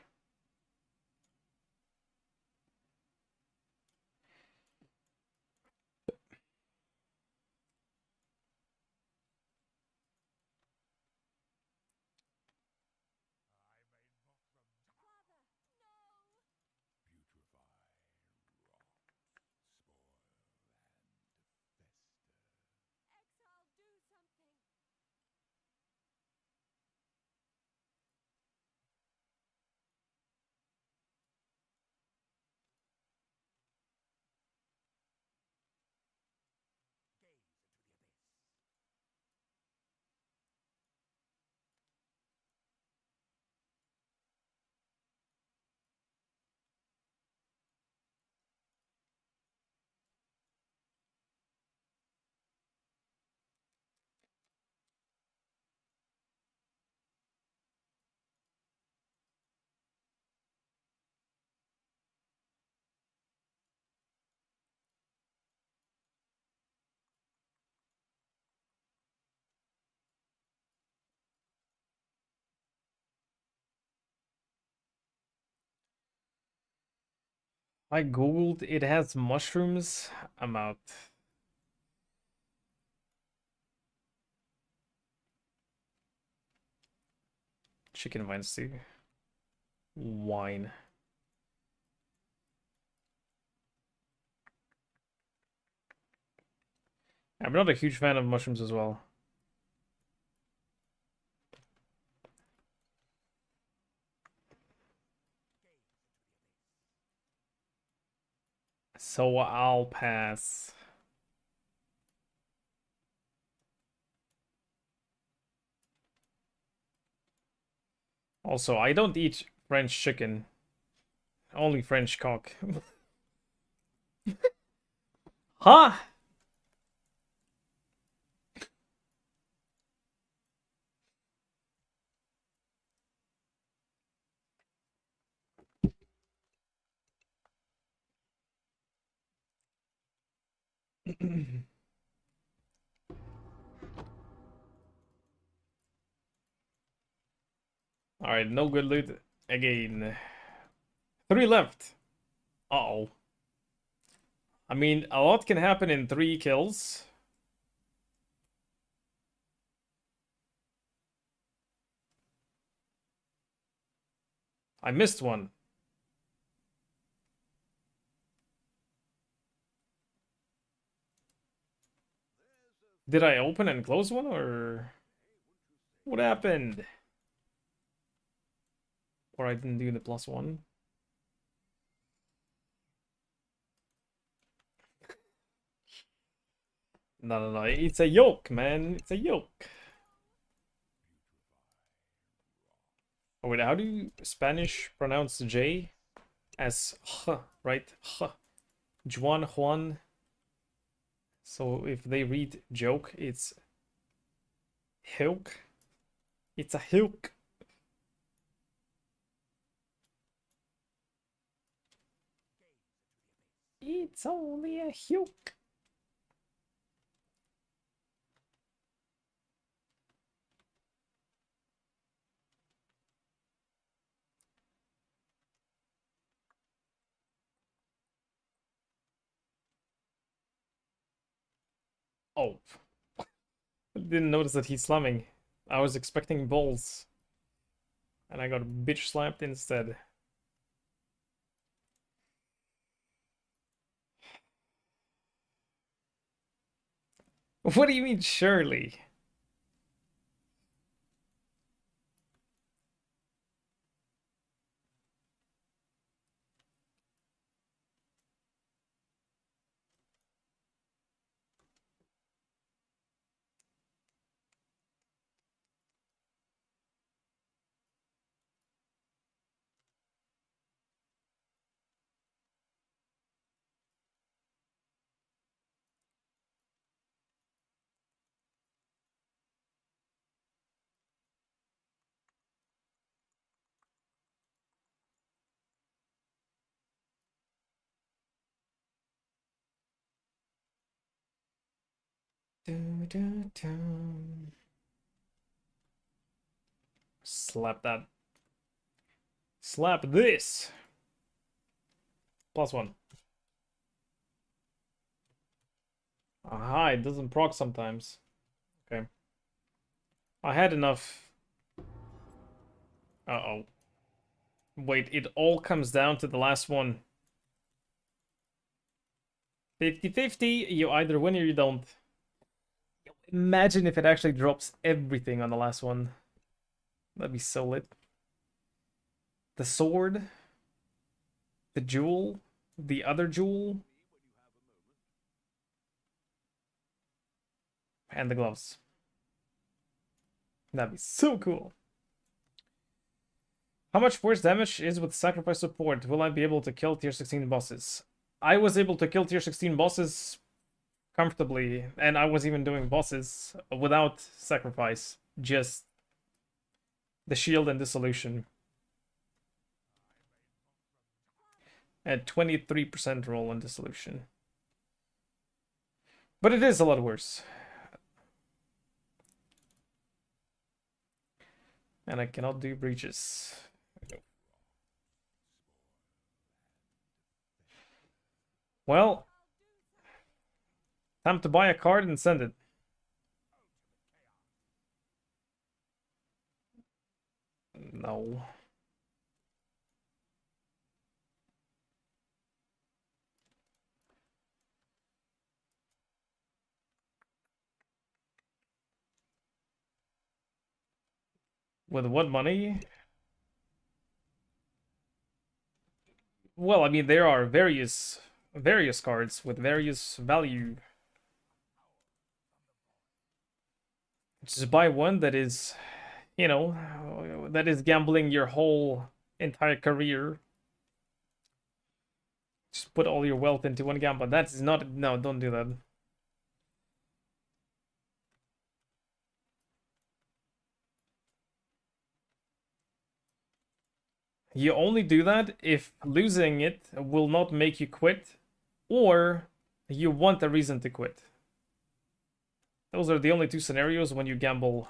A: I googled it has mushrooms. I'm out. Chicken vine stew. Wine. I'm not a huge fan of mushrooms as well. So I'll pass. Also, I don't eat French chicken. Only French cock. Huh? Alright, no good loot again. 3 left. Uh-oh. I mean, a lot can happen in 3 kills. I missed one. Did I open and close one, or what happened? Or I didn't do the +1? No, no, no. It's a yoke, man. It's a yoke. Oh, wait, how do you Spanish pronounce J? As H, right? H. Juan. So if they read joke, it's hilk. It's a hilk. It's only a hilk. Oh, didn't notice that he's slamming. I was expecting balls, and I got bitch slapped instead. What do you mean, surely? Slap that. Slap this. +1. Aha, it doesn't proc sometimes. Okay. I had enough. Uh-oh. Wait, it all comes down to the last one. 50-50, you either win or you don't. Imagine if it actually drops everything on the last one. That'd be so lit. The sword, the jewel, the other jewel, and the gloves. That'd be so cool. How much force damage is with sacrifice support? Will I be able to kill tier 16 bosses? I was able to kill tier 16 bosses comfortably, and I was even doing bosses without sacrifice. Just the shield and dissolution. At 23% roll on dissolution. But it is a lot worse. And I cannot do breaches. Well, time to buy a card and send it. No. With what money? Well, I mean, there are various cards with various value. Just buy one that is, you know, that is gambling your whole entire career. Just put all your wealth into one gamble. That's not, no, don't do that. You only do that if losing it will not make you quit, or you want a reason to quit. Those are the only two scenarios when you gamble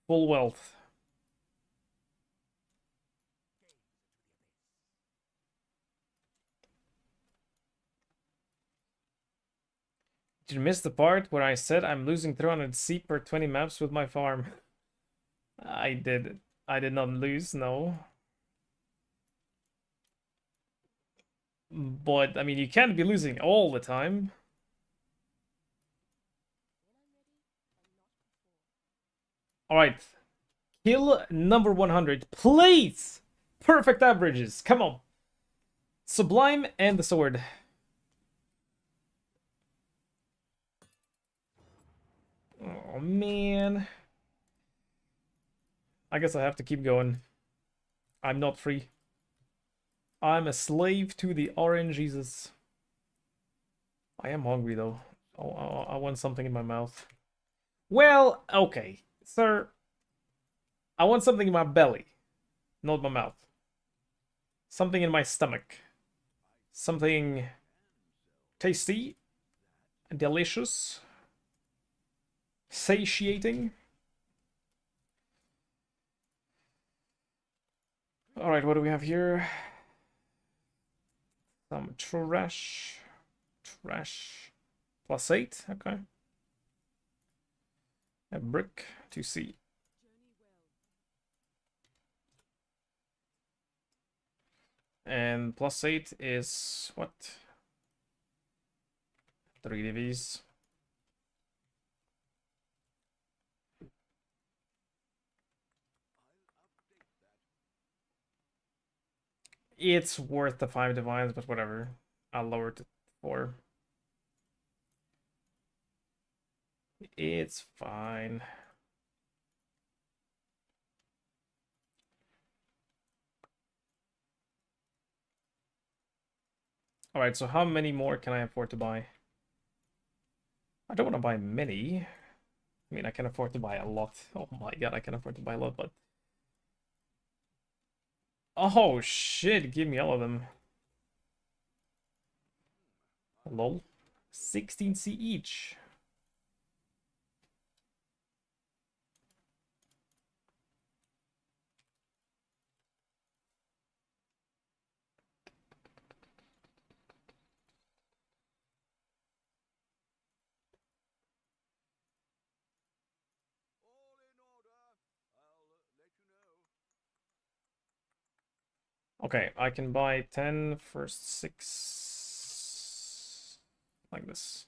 A: full wealth. Did you miss the part where I said I'm losing 300 C per 20 maps with my farm? I did. I did not lose, no. But, I mean, you can't be losing all the time. Alright. Kill number 100, please! Perfect averages, come on. Sublime and the sword. Oh, man. I guess I have to keep going. I'm not free. I'm a slave to the orange Jesus. I am hungry, though. Oh, I want something in my mouth. Well, okay, sir. I want something in my belly, not my mouth. Something in my stomach. Something tasty, delicious, satiating. Alright, what do we have here? Some trash. Trash. +8, okay. A brick to see. And +8 is what? 3 DVs. It's worth the 5 divines, but whatever. I'll lower it to 4. It's fine. Alright, so how many more can I afford to buy? I don't want to buy many. I mean, I can afford to buy a lot. Oh my god, I can afford to buy a lot, but... Oh shit, give me all of them. Lol. 16C each. Okay, I can buy 10 for 6 like this.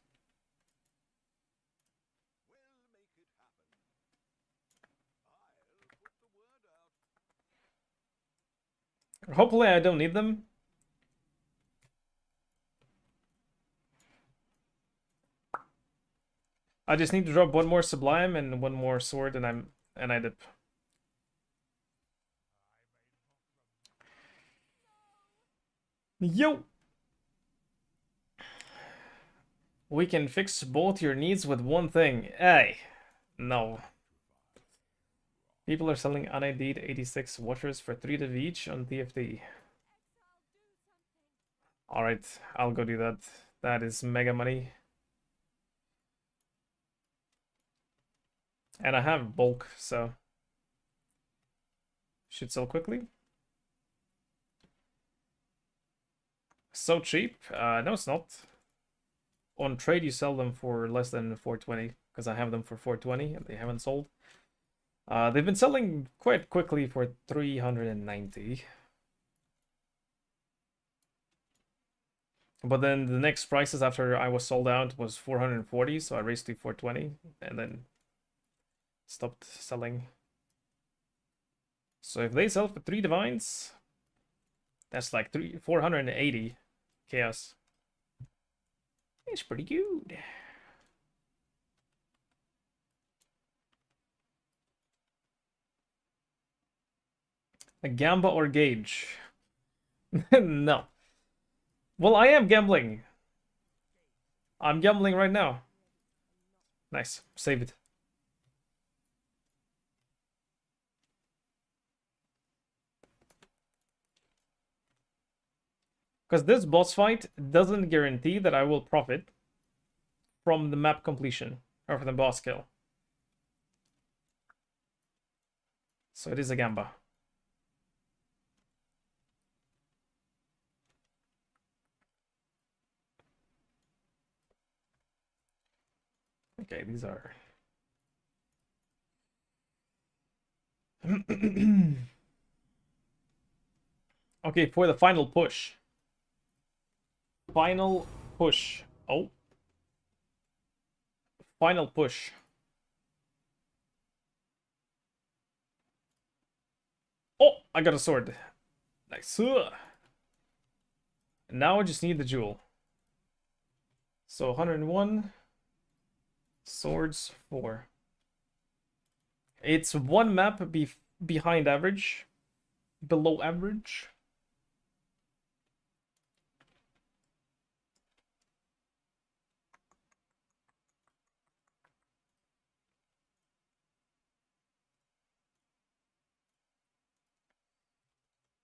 A: Hopefully I don't need them. I just need to drop one more sublime and one more sword and I dip. Yo! We can fix both your needs with one thing. Hey, no. People are selling unID'd 86 watchers for 3 div each on TFT. Alright, I'll go do that. That is mega money. And I have bulk, so... should sell quickly. So cheap? No, it's not. On trade, you sell them for less than 420 because I have them for 420 and they haven't sold. They've been selling quite quickly for 390. But then the next prices after I was sold out was 440, so I raised to 420 and then stopped selling. So if they sell for 3 divines, that's like 480 chaos. It's pretty good. A Gamba or Gauge? No. Well, I am gambling. I'm gambling right now. Nice. Save it. Because this boss fight doesn't guarantee that I will profit from the map completion or from the boss kill. So it is a Gamba. Okay, these are... Okay, for the final push. Final push. Oh. Final push. Oh, I got a sword. Nice. Now I just need the jewel. So 101. Swords 4. It's one map behind average. Below average.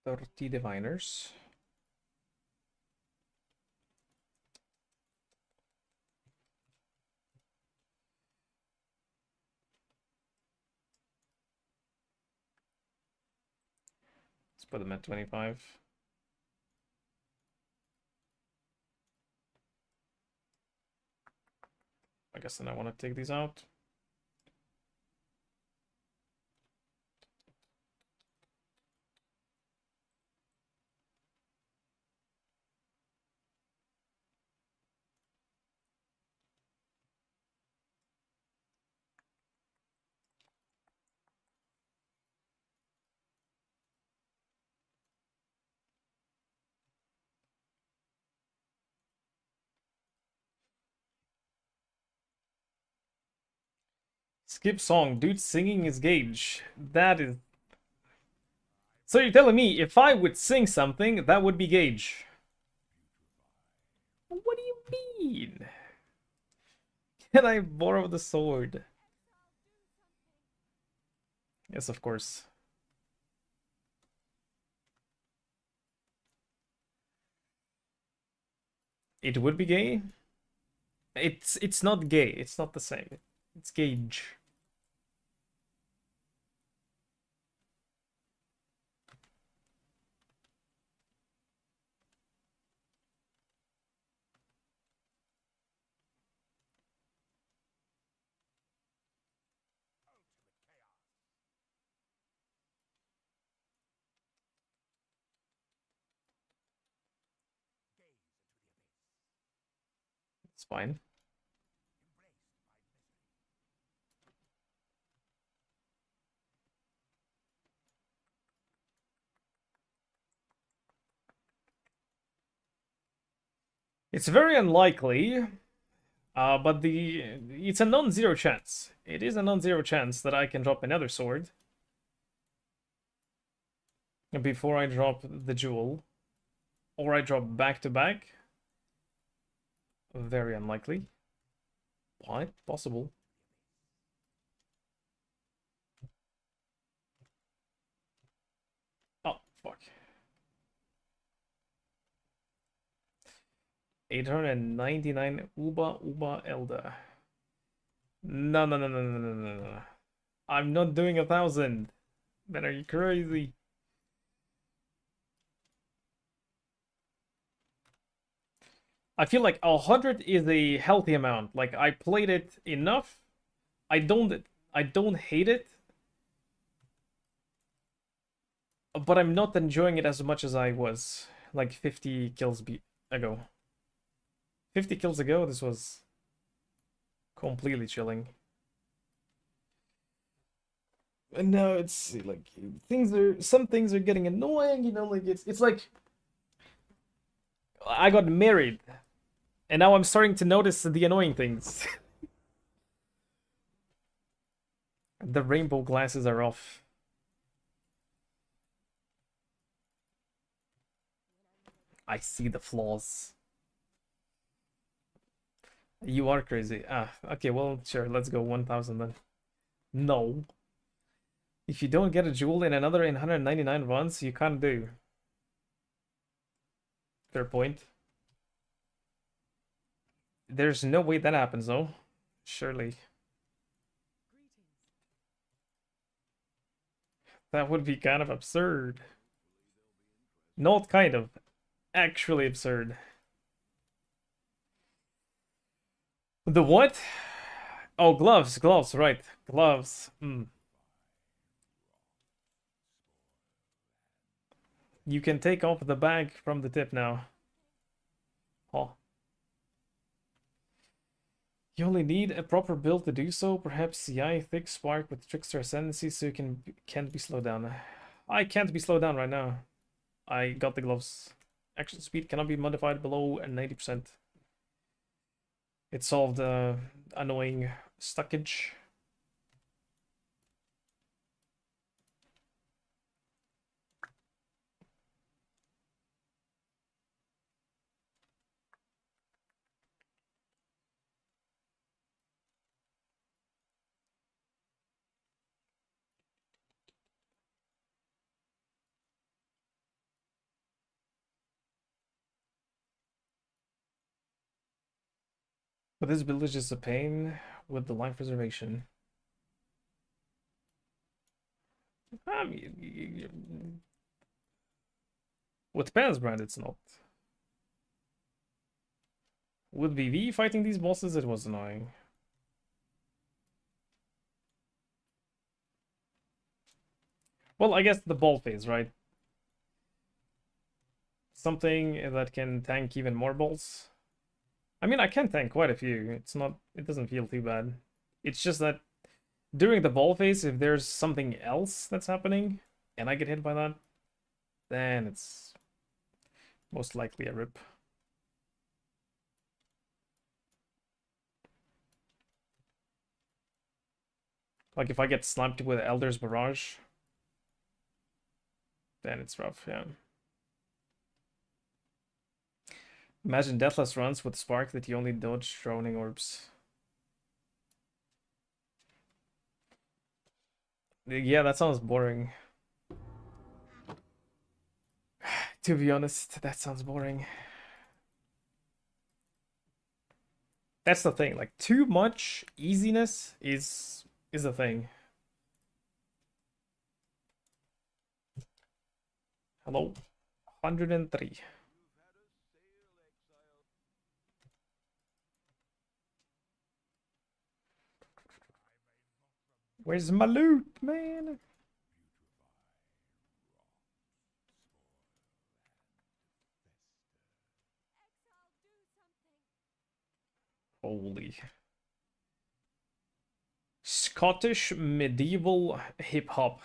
A: Thirty diviners. Let's put them at 25. I guess then I want to take these out. Skip song. Dude singing his gauge. That is... So you're telling me if I would sing something, that would be gauge? What do you mean? Can I borrow the sword? Yes, of course. It would be gay? It's not gay. It's not the same. It's gauge. It's fine. It's very unlikely, but it's a non-zero chance. It is a non-zero chance that I can drop another sword before I drop the jewel, or I drop back to back. Very unlikely. Why? Possible. Oh, fuck. 899 Uba Elda. No, no, no, no, no, no, no, no. I'm not doing 1,000. Man, are you crazy? I feel like 100 is a healthy amount. Like I played it enough. I don't I don't hate it, but I'm not enjoying it as much as I was like 50 kills ago. 50 kills ago, this was completely chilling. And now it's like some things are getting annoying, you know, like it's like I got married and now I'm starting to notice the annoying things. The rainbow glasses are off. I see the flaws. You are crazy. Ah, okay, well, sure, let's go 1000 then. No. If you don't get a jewel in another 199 runs, you can't do. Fair point. There's no way that happens, though. Surely. That would be kind of absurd. Not kind of. Actually absurd. The what? Oh, gloves, right. Gloves. You can take off the bag from the tip now. Oh. You only need a proper build to do so. Perhaps CI thick spark with trickster ascendancy so you can't be slowed down. I can't be slowed down right now. I got the gloves. Action speed cannot be modified below 90%. It solved annoying stuckage. But this village is a pain with the life preservation. I mean, with Pan's brand, it's not. With VV fighting these bosses, it was annoying. Well, I guess the ball phase, right? Something that can tank even more balls. I mean, I can tank quite a few. It doesn't feel too bad. It's just that during the ball phase, if there's something else that's happening and I get hit by that, then it's most likely a rip. Like if I get slumped with Elder's Barrage, then it's rough, yeah. Imagine Deathless runs with Spark that you only dodge droning orbs. Yeah, that sounds boring. To be honest, that sounds boring. That's the thing, like too much easiness is a thing. Hello? 103. Where's my loot, man? Holy. Scottish medieval hip hop.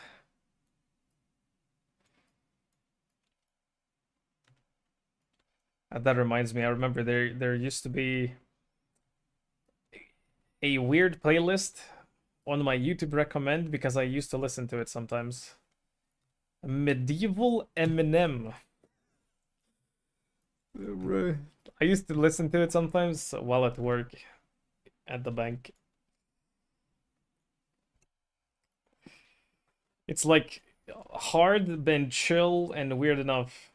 A: That reminds me, I remember there used to be a weird playlist on my YouTube recommend because I used to listen to it sometimes. Medieval Eminem. I used to listen to it sometimes while at work at the bank. It's like hard, then chill, and weird enough.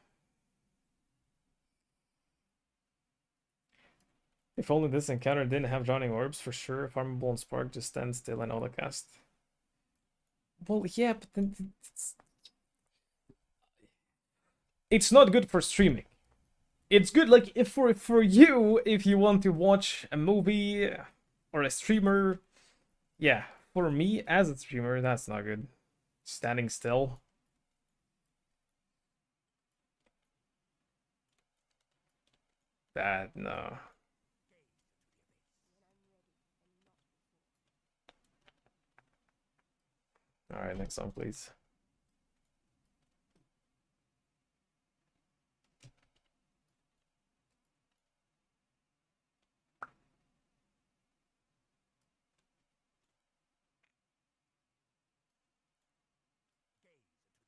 A: If only this encounter didn't have drowning orbs, for sure, farmable and spark just stand still and auto cast. Well, yeah, but then it's not good for streaming. It's good, like, if for you, if you want to watch a movie or a streamer, yeah. For me, as a streamer, that's not good. Standing still. That, no. Alright, next song, please.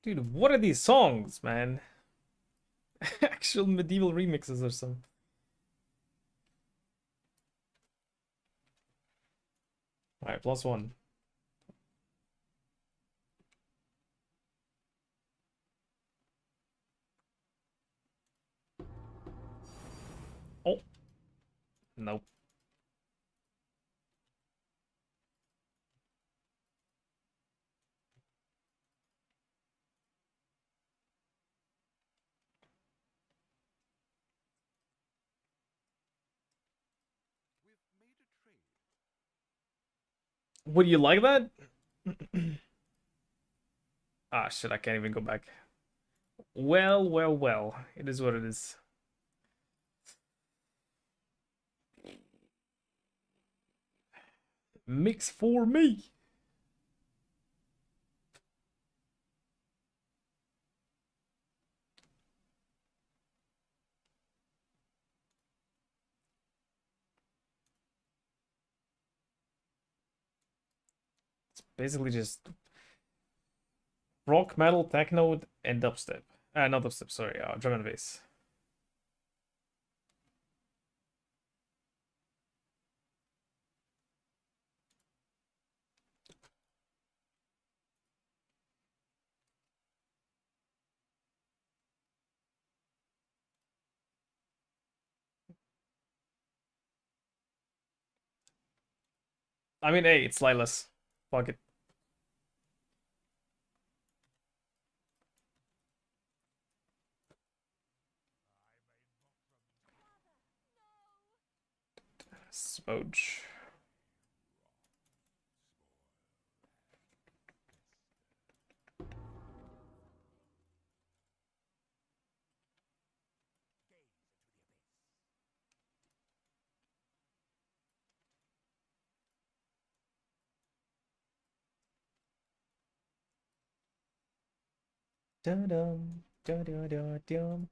A: Dude, what are these songs, man? Actual medieval remixes or something. Alright, +1. Oh, nope. Would you like that? Ah, shit, I can't even go back. Well, well, well. It is what it is. Mix for me. It's basically just rock, metal, techno, and dubstep. Not dubstep, sorry, drum and bass. I mean, hey, it's Lilas. Fuck it. Smooch. Dum dum dum dum dum.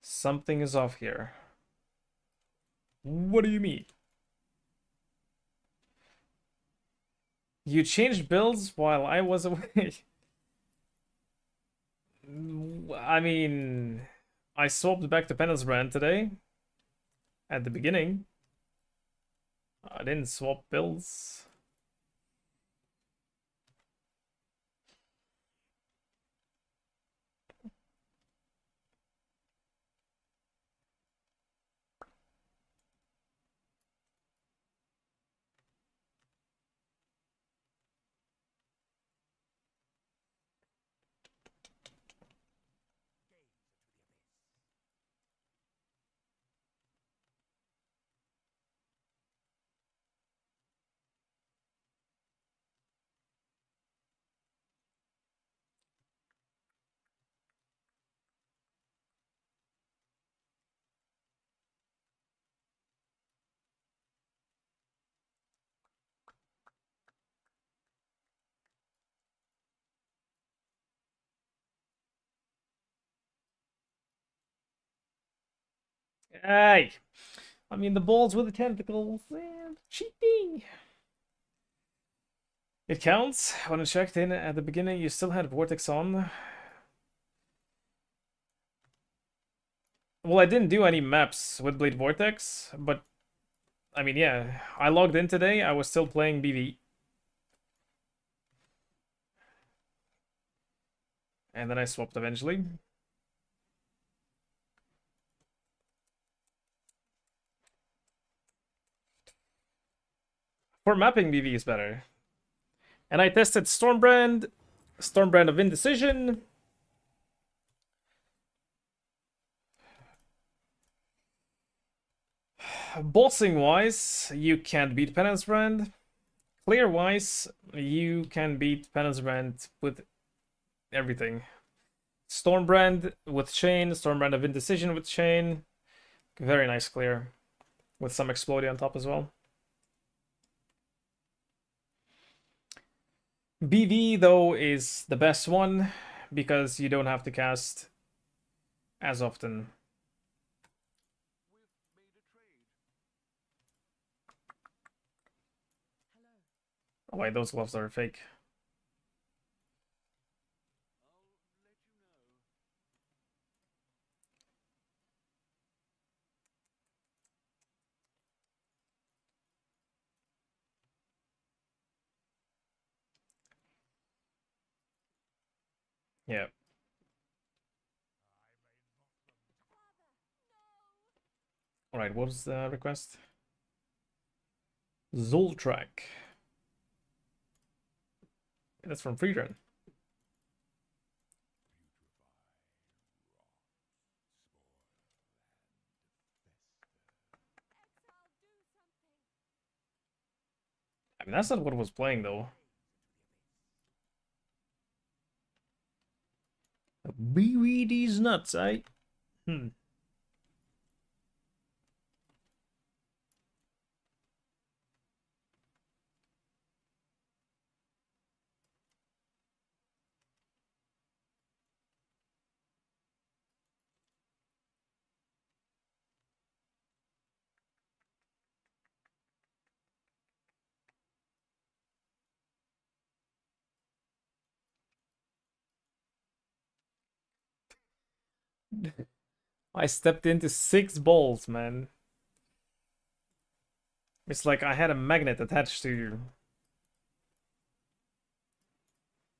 A: Something is off here. What do you mean? You changed builds while I was away. I mean, I swapped back to Penance Brand today at the beginning. I didn't swap builds. Hey! I mean, the balls with the tentacles. Cheating! It counts. When I checked in at the beginning, you still had Vortex on. Well, I didn't do any maps with Blade Vortex, but I mean, yeah, I logged in today. I was still playing BV. And then I swapped eventually. For mapping, BV is better. And I tested Stormbrand, Stormbrand of Indecision. Bossing wise, you can't beat Penance Brand. Clear wise, you can beat Penance Brand with everything. Stormbrand with Chain, Stormbrand of Indecision with Chain. Very nice clear. With some Exploding on top as well. BV though is the best one because you don't have to cast as often. Oh wait, those gloves are fake. Yeah. Alright, what was the request? Zoltrak. That's from Freedrun. I mean, that's not what was playing though. Be these nuts, eh? Hmm. I stepped into 6 balls, man. It's like I had a magnet attached to you.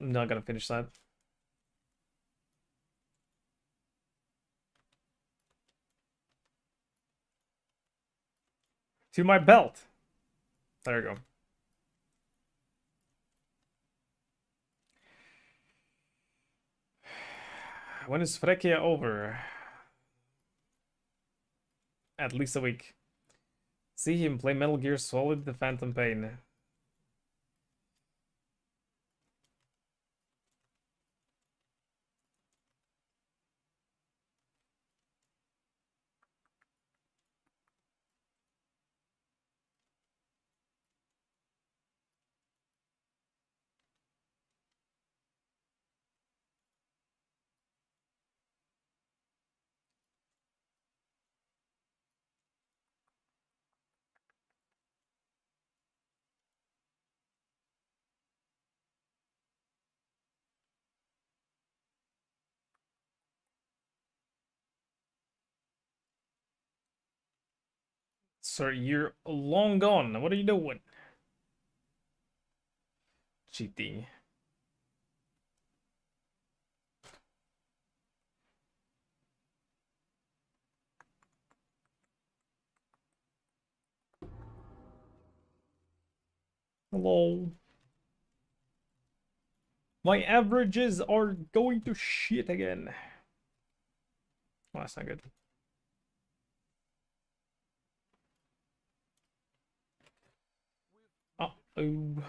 A: I'm not gonna finish that. To my belt. There you go. When is Phrecia over? At least a week. See him play Metal Gear Solid: The Phantom Pain. Sir, you're long gone. What are you doing? Cheating. Hello. My averages are going to shit again. Well, that's not good. Uh-oh.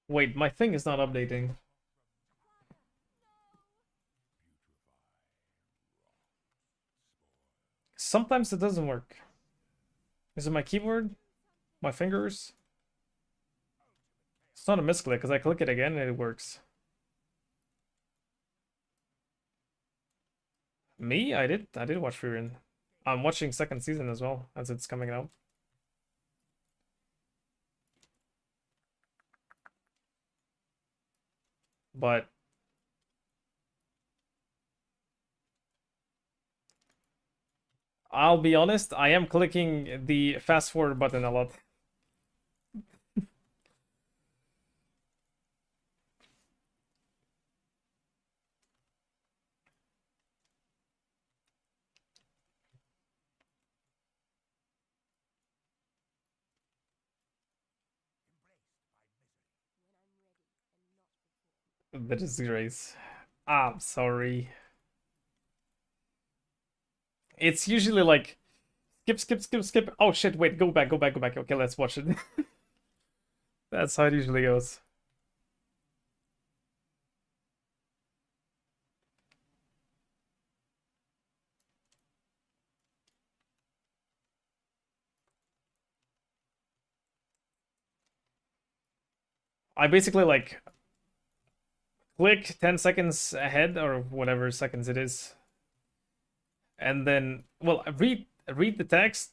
A: Wait, my thing is not updating. Sometimes it doesn't work. Is it my keyboard? My fingers? It's not a misclick because I click it again and it works. Me? I did watch Furin. I'm watching second season as well as it's coming out. But I'll be honest, I am clicking the fast forward button a lot. The disgrace. I'm sorry. It's usually like skip, skip, skip, skip. Oh shit, wait, go back, go back, go back. Okay, let's watch it. That's how it usually goes. I basically like click 10 seconds ahead or whatever seconds it is. And then, well, read the text,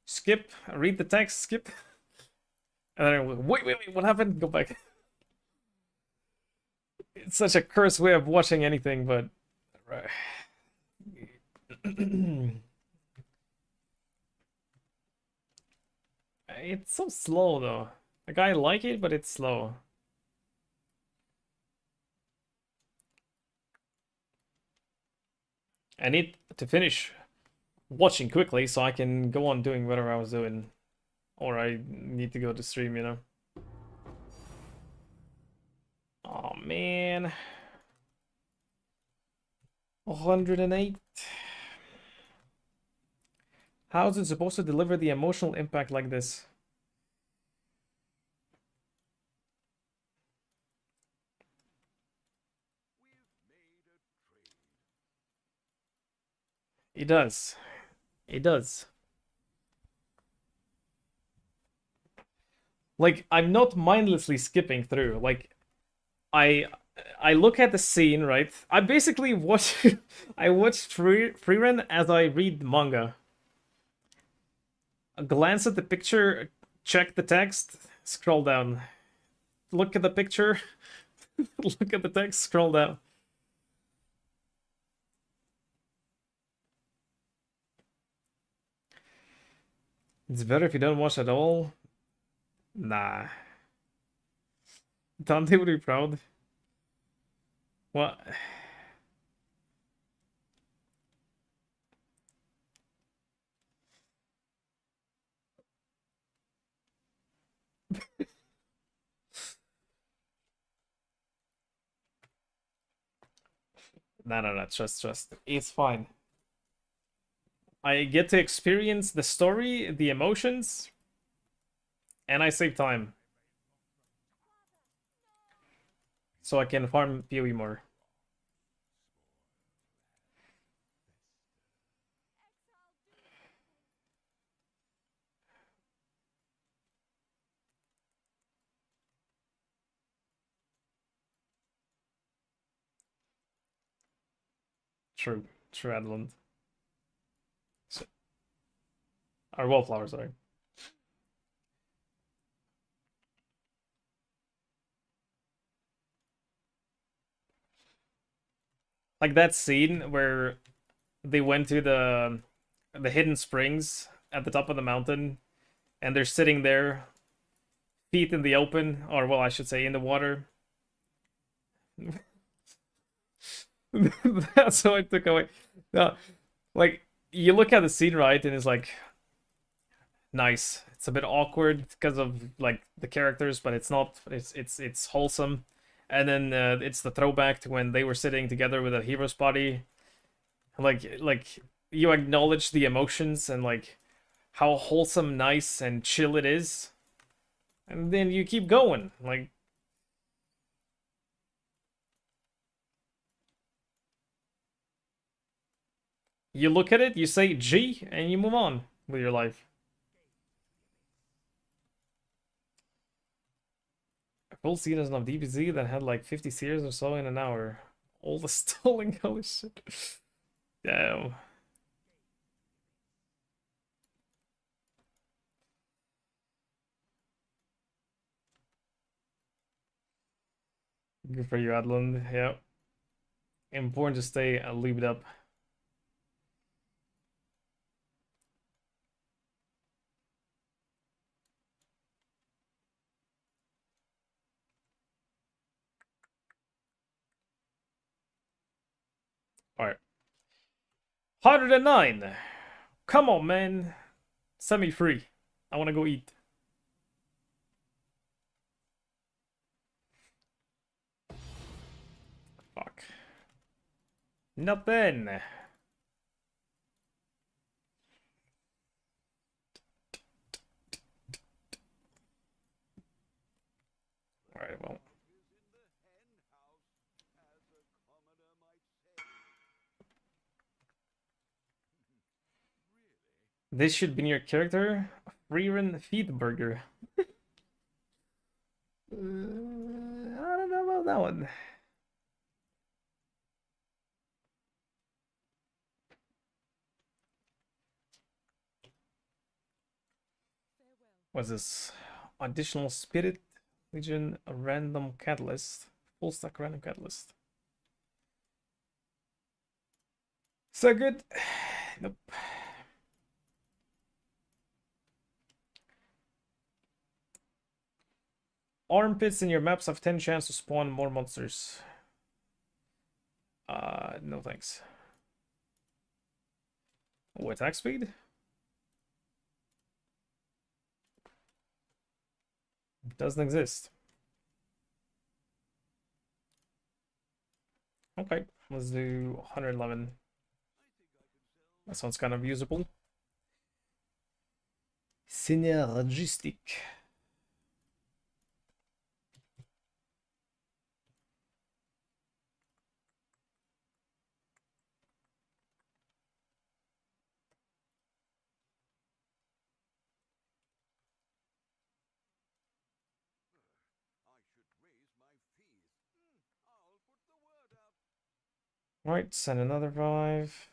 A: skip, read the text, skip. And then wait, what happened? Go back. It's such a cursed way of watching anything, but it's so slow though. Like I like it, but it's slow. I need to finish watching quickly so I can go on doing whatever I was doing. Or I need to go to stream, you know? Oh man. 108. How is it supposed to deliver the emotional impact like this? It does. It does. Like, I'm not mindlessly skipping through. Like, I I look at the scene, right? I basically watch I watch Freerun as I read manga. A glance at the picture, check the text, scroll down. Look at the picture, look at the text, scroll down. It's better if you don't watch at all. Nah. Dante would be proud. What? No. Trust. It's fine. I get to experience the story, the emotions, and I save time. So I can farm PoE more. True. True, Adelant. So, or Wallflower, sorry. Like that scene where they went to the hidden springs at the top of the mountain and they're sitting there, feet in the open, or well, I should say in the water. That's what I took away. No, like you look at the scene, right, and it's like nice. It's a bit awkward because of like the characters, but it's not. It's wholesome. And then it's the throwback to when they were sitting together with a hero's body. Like you acknowledge the emotions and like how wholesome, nice, and chill it is, and then you keep going. Like you look at it, you say G, and you move on with your life. A full season of DBZ that had like 50 series or so in an hour. All the stalling, holy shit. Damn. Good for you, Adland. Yeah. Important to stay lubed up. Alright. 109. Come on, man. Set me free. I want to go eat. Fuck. Nothing. Alright, well. This should be your character. Freeran Feedburger. I don't know about that one. What's this? Additional Spirit Legion, a random catalyst. Full stack random catalyst. So good? Nope. Armpits in your maps have 10 chance to spawn more monsters. No thanks. Oh, attack speed? Doesn't exist. Okay, let's do 111. That sounds kind of usable. Synergistic. Right, send another 5.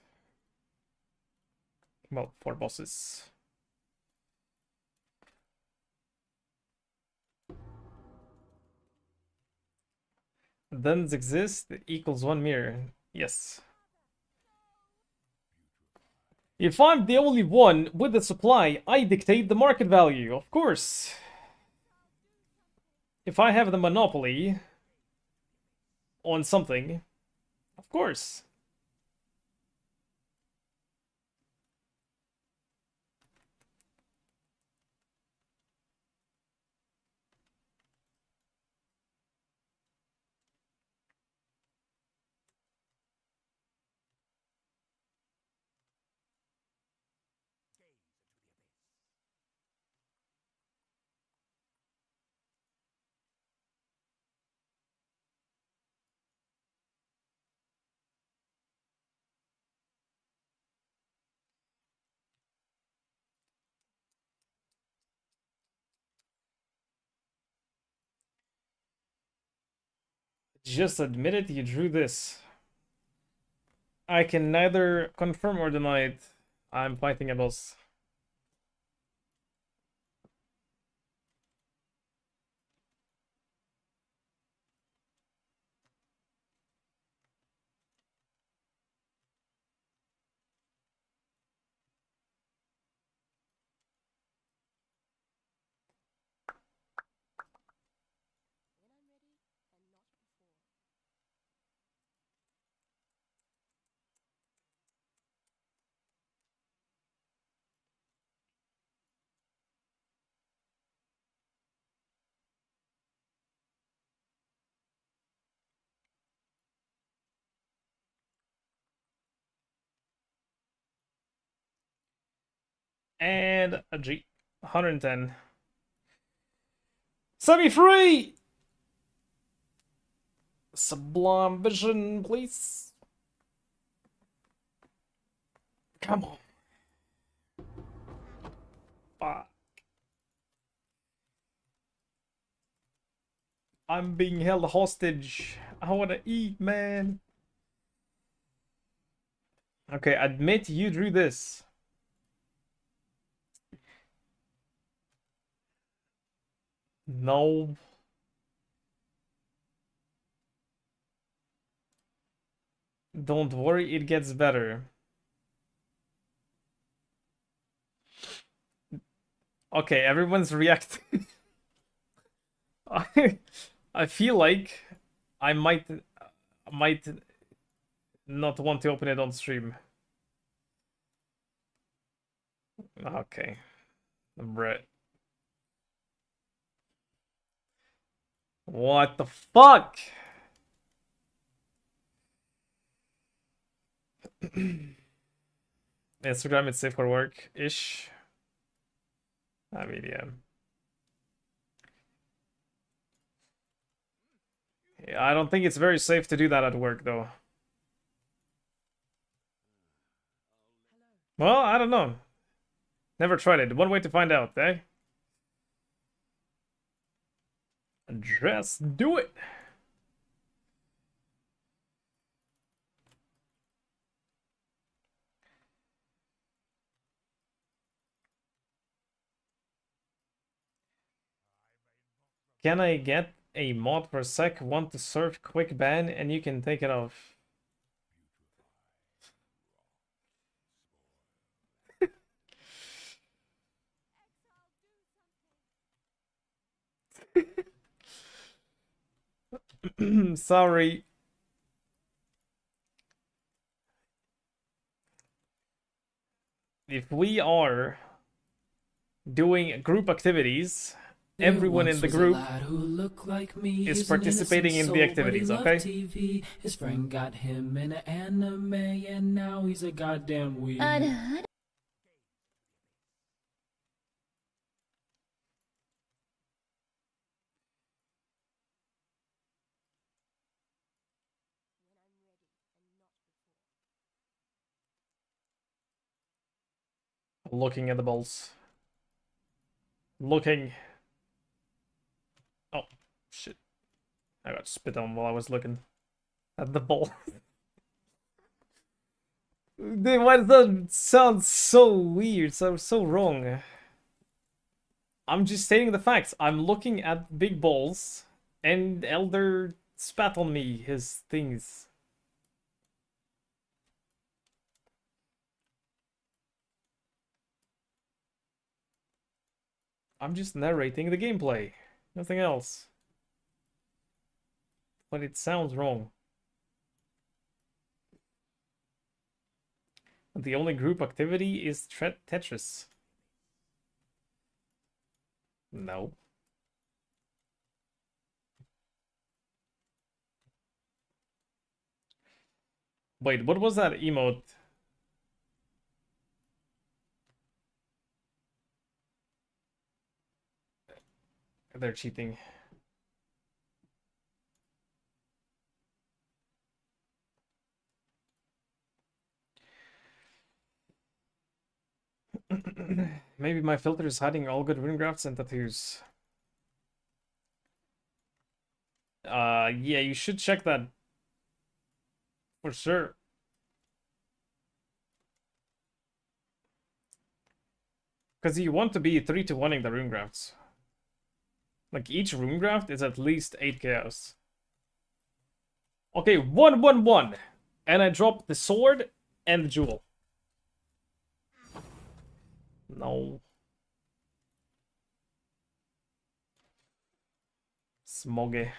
A: Well, 4 bosses. Doesn't exist equals 1 mirror. Yes. If I'm the only one with the supply, I dictate the market value, of course. If I have the monopoly on something, of course. Just admit it, you drew this. I can neither confirm or deny it. I'm fighting a boss. And a G. 110. Set me free! Sublime Vision, please. Come on. Fuck. I'm being held hostage. I wanna eat, man. Okay, admit you drew this. No. Don't worry, it gets better. Okay, everyone's reacting. I feel like I might not want to open it on stream. Okay. Brett. What the fuck? Instagram, it's safe for work-ish. I mean, yeah. Yeah, I don't think it's very safe to do that at work, though. Well, I don't know. Never tried it. One way to find out, eh? Just do it. Can I get a mod for sec? Want to search quick ban and you can take it off. Sorry. If we are doing group activities, everyone in the group is participating in the activities, okay?
B: TV. His friend got him in an anime, and now he's a goddamn weeb.
A: Looking at the balls. Looking. Oh, shit. I got spit on while I was looking at the ball. Why does that sound so weird? So wrong. I'm just stating the facts. I'm looking at big balls, and Elder spat on me his things. I'm just narrating the gameplay. Nothing else. But it sounds wrong. The only group activity is Tetris. No. Wait, what was that emote? They're cheating. Maybe my filter is hiding all good rune grafts and tattoos. Yeah, you should check that for sure. Because you want to be 3-to-1ing the rune grafts. Like, each rune graft is at least 8 chaos. Okay, 1-1-1. And I drop the sword and the jewel. No. Smoggy.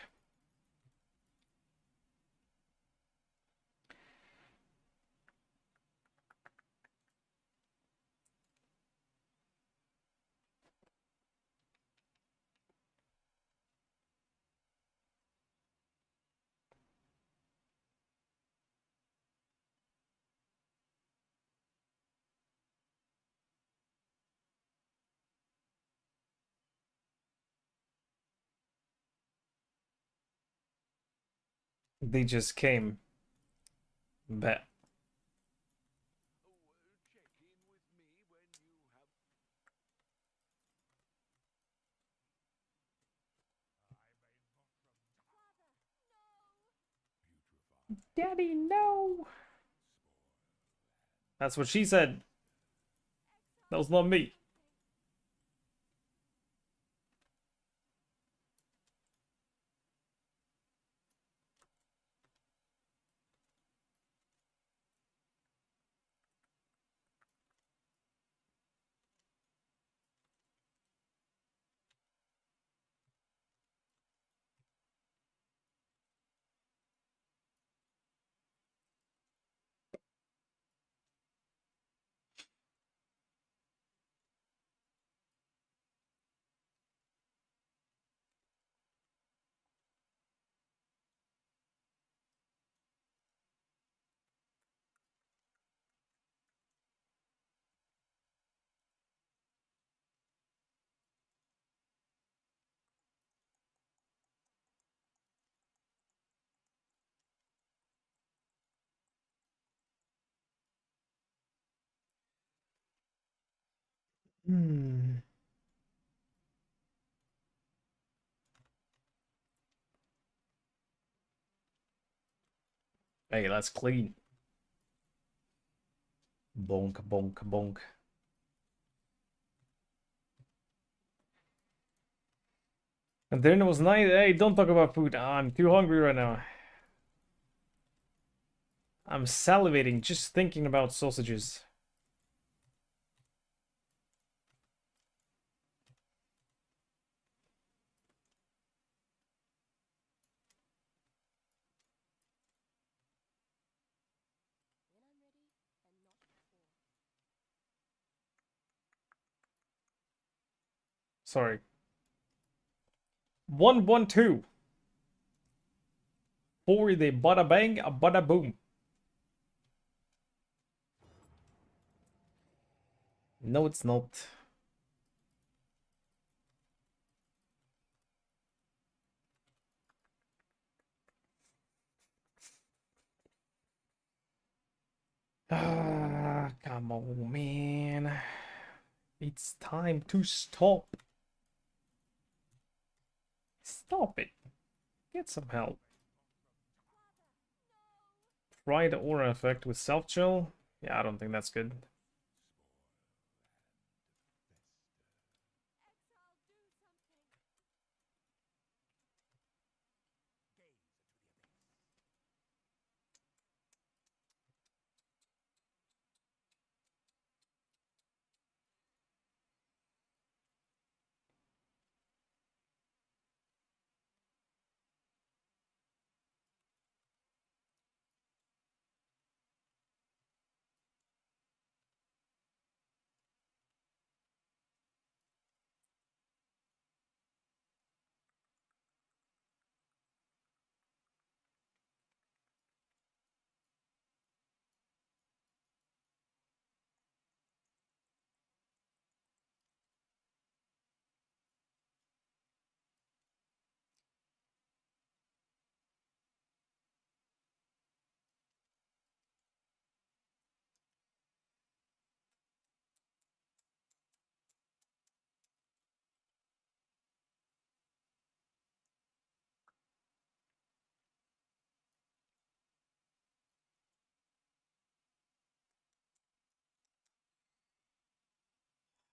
A: They just came. Bet. Daddy, no! That's what she said. That was not me. Hmm. Hey, that's clean. Bonk, bonk, bonk. And then it was nice. Hey, don't talk about food. I'm too hungry right now. I'm salivating just thinking about sausages. Sorry. 112 for the bada bang, a bada boom. No, it's not. Ah, come on, man. It's time to stop. Stop it. Get some help. Try the aura effect with self-chill. Yeah, I don't think that's good.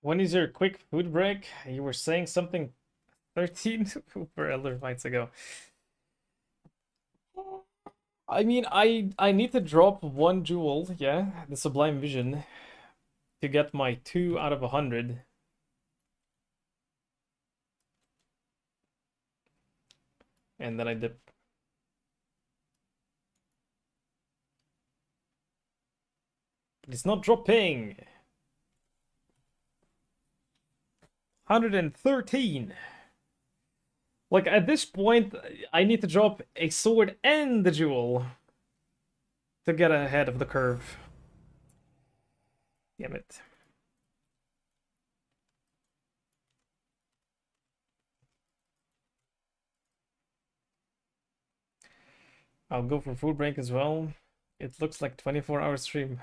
A: When is your quick food break? You were saying something 13 for elder fights ago. I mean, I need to drop one jewel, yeah, the Sublime Vision, to get my 2 out of 100. And then I dip. It's not dropping. 113. Like, at this point, I need to drop a sword and the jewel to get ahead of the curve. Damn it. I'll go for food break as well. It looks like 24-hour stream.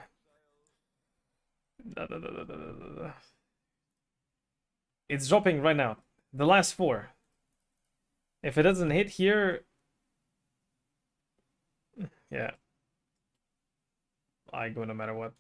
A: Da, da, da, da, da, da, da. It's dropping right now. The last 4. If it doesn't hit here, yeah, I go no matter what.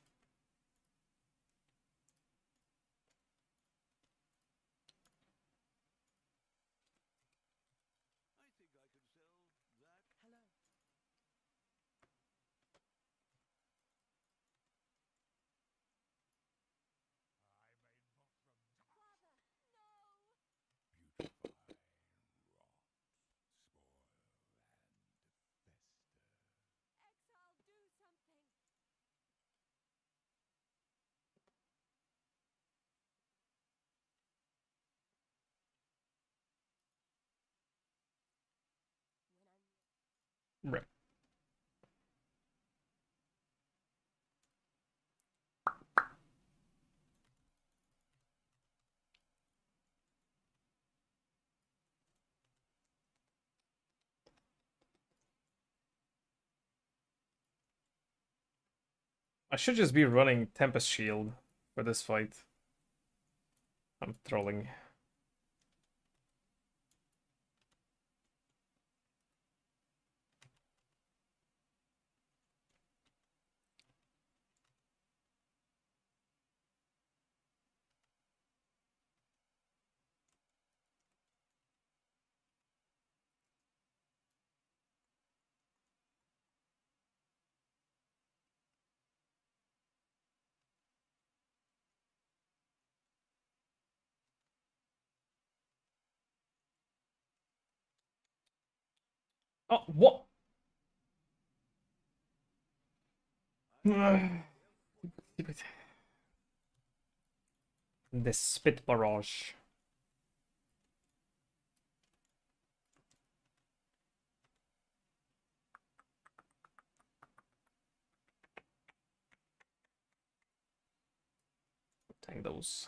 A: Right. I should just be running Tempest Shield for this fight. I'm trolling. Oh, what? The spit barrage. Take those.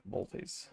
A: Ball phase.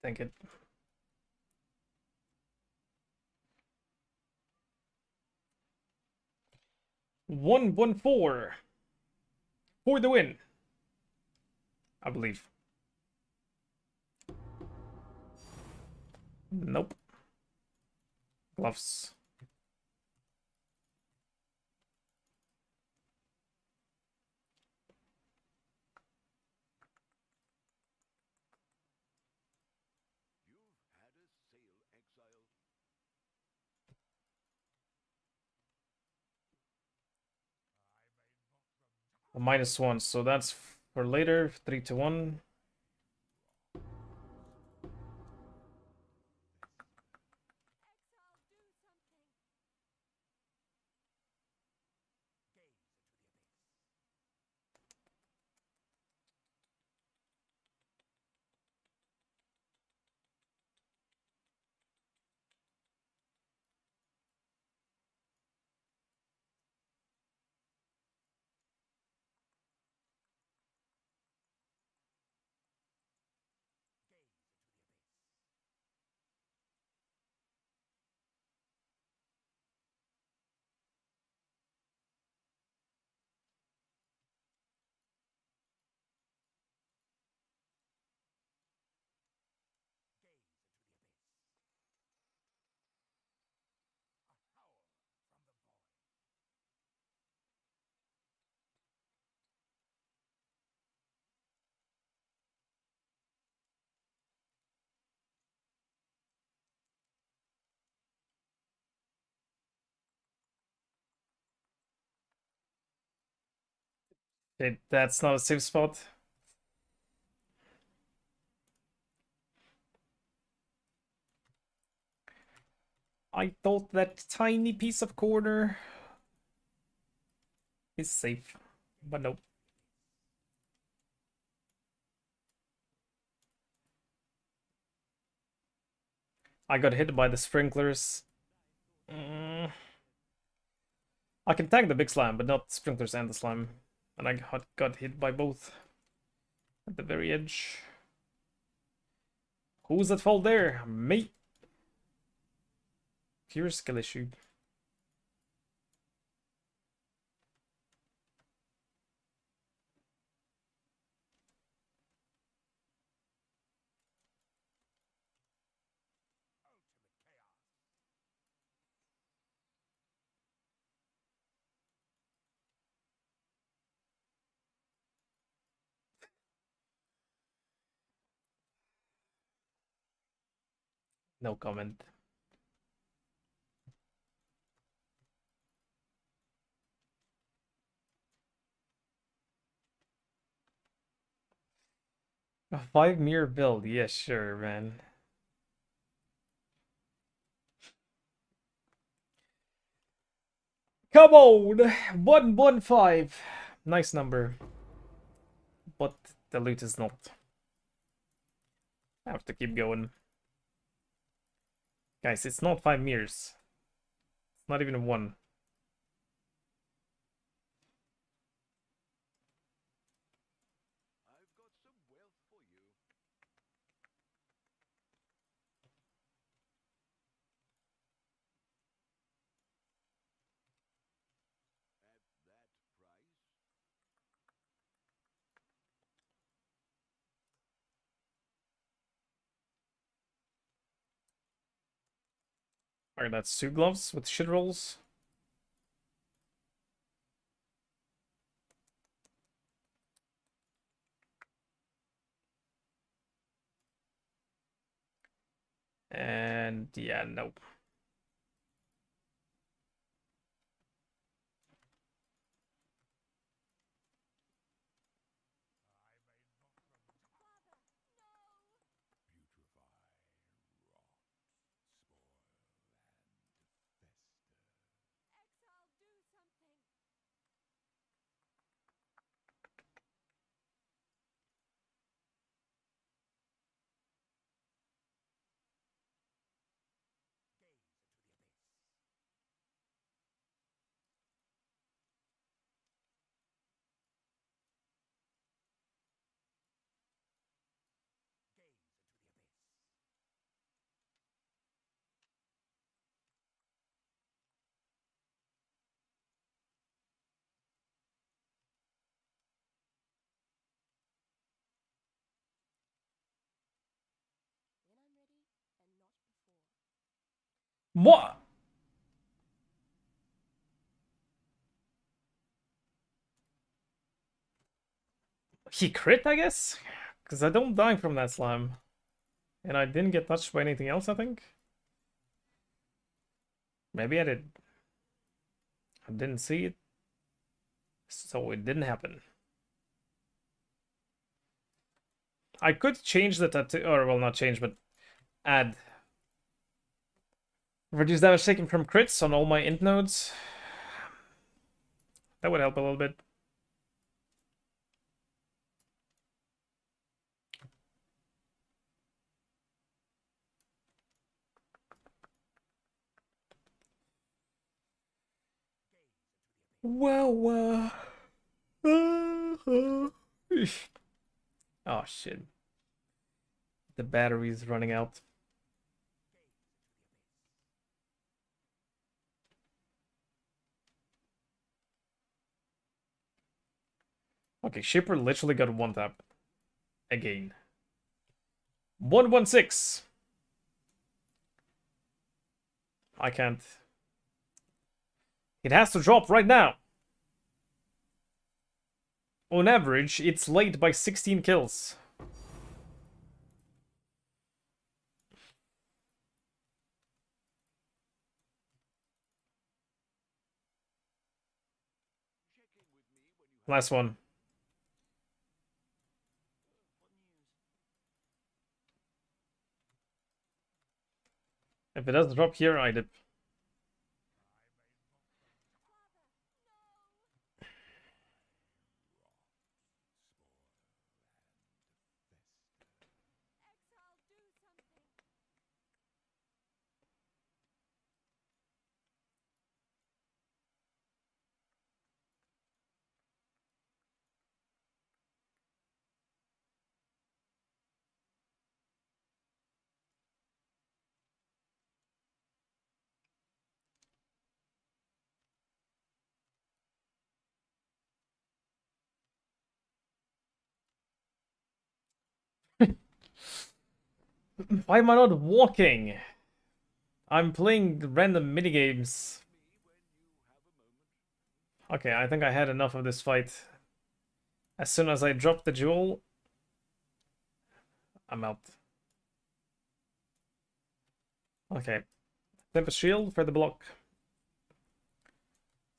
A: Thank it. 1-1-4 for the win. I believe. Nope. Gloves. A -1, so that's for later. 3-1. That's not a safe spot. I thought that tiny piece of corner is safe, but nope. I got hit by the sprinklers. I can tag the big slime, but not sprinklers and the slime. And I got hit by both at the very edge. Who's at fault there? Me. Pure skill issue. No comment. A 5 mirror build. Yeah, sure, man. Come on! 115. Nice number. But the loot is not. I have to keep going. Guys, it's not 5 mirrors. It's not even one. Alright, that's 2 gloves with shit rolls. And yeah, nope. What? He crit, I guess? Because I don't die from that slime. And I didn't get touched by anything else, I think. Maybe I did. I didn't see it. So it didn't happen. I could change the tattoo, or well, not change, but add. Reduce damage taken from crits on all my int nodes. That would help a little bit. Well, oh shit. The battery is running out. Okay, Shipper literally got one tap. Again. 116. I can't. It has to drop right now. On average, it's late by 16 kills. Last one. If it doesn't drop here, I dip. Why am I not walking? I'm playing random minigames. Okay, I think I had enough of this fight. As soon as I drop the jewel, I'm out. Okay. Tempest Shield for the block.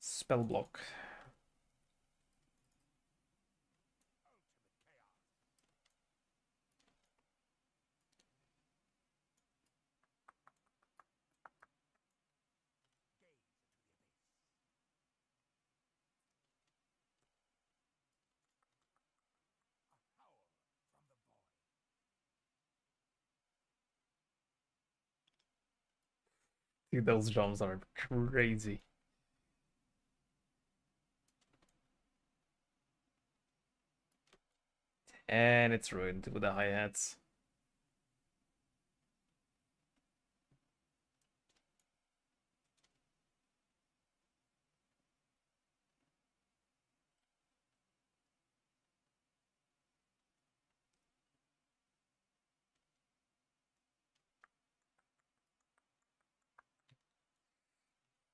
A: Spell block. Dude, those drums are crazy. And it's ruined with the hi-hats.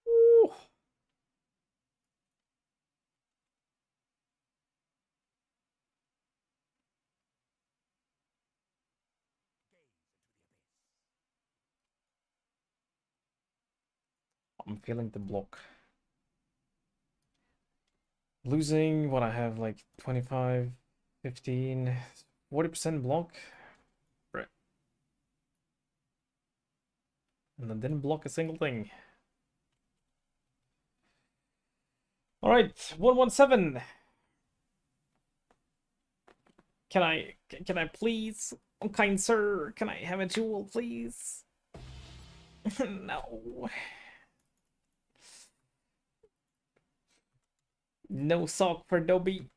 A: Ooh. I'm feeling the block. Losing what I have, like 25, 15, 40% block. Right. And I didn't block a single thing. Alright, 117. Can I please? Oh, kind sir, can I have a jewel, please? No. No sock for Dobby.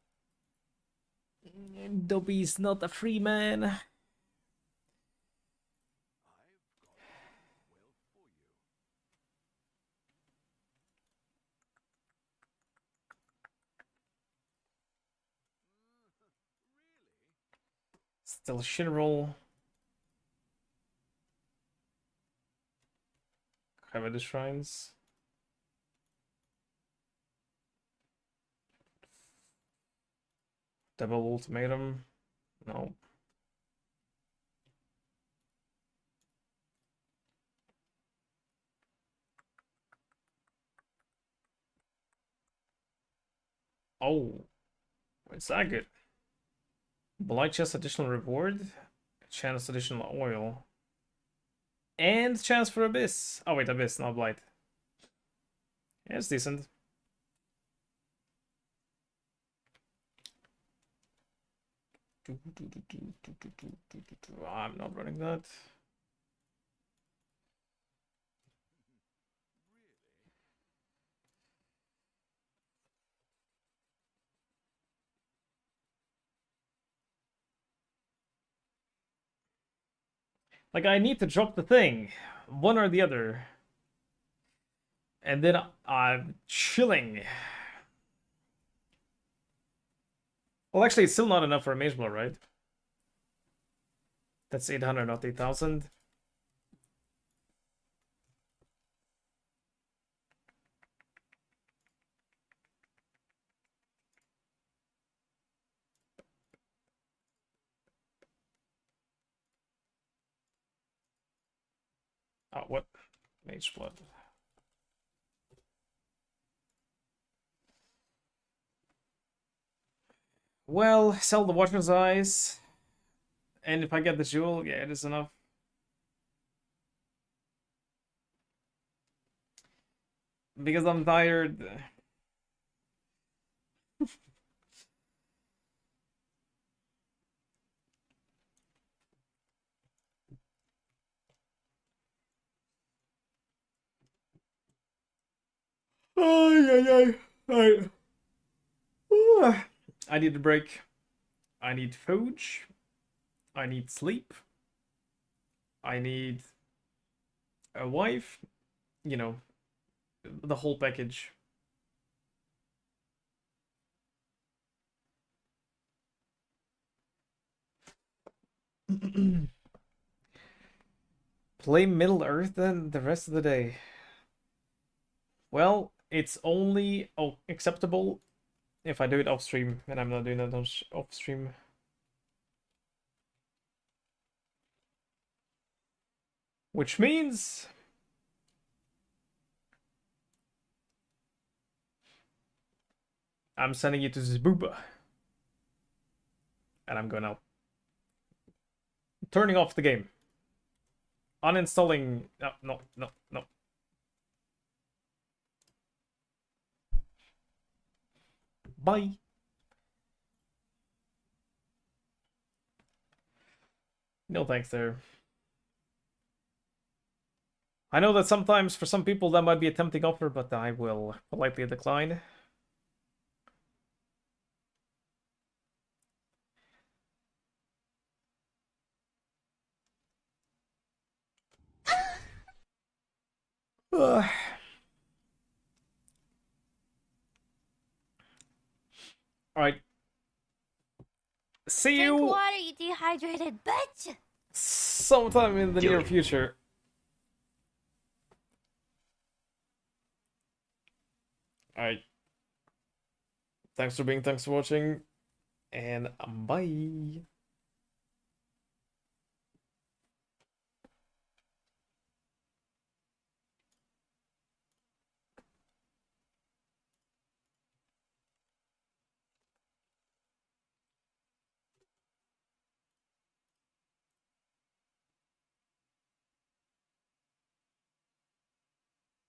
A: Dobby's not a free man. Still shit roll. Have the shrines. Double ultimatum. No. Oh, it's that good. Blight chest additional reward. Chance additional oil. And chance for Abyss. Oh wait, Abyss, not Blight. Yeah, it's decent. I'm not running that. Like, I need to drop the thing. One or the other. And then I'm chilling. Well, actually, it's still not enough for a Mage Blow, right? That's 800, not 8,000. Oh, what? Mage Blood. Well, sell the Watcher's Eyes. And if I get the jewel, yeah, it is enough. Because I'm tired. Ay, ay, ay. I need a break. I need food. I need sleep. I need a wife. You know, the whole package. Play Middle Earth then the rest of the day. Well, it's only acceptable if I do it off stream, and I'm not doing that off stream. Which means I'm sending you to this Boober. And I'm going out. Turning off the game. Uninstalling. No, no, no, no. Bye. No thanks there. I know that sometimes for some people that might be a tempting offer, but I will politely decline. Ugh. Alright. See
C: Drink
A: you
C: water, you dehydrated bitch!
A: sometime in the near future. Alright. Thanks for watching, and bye.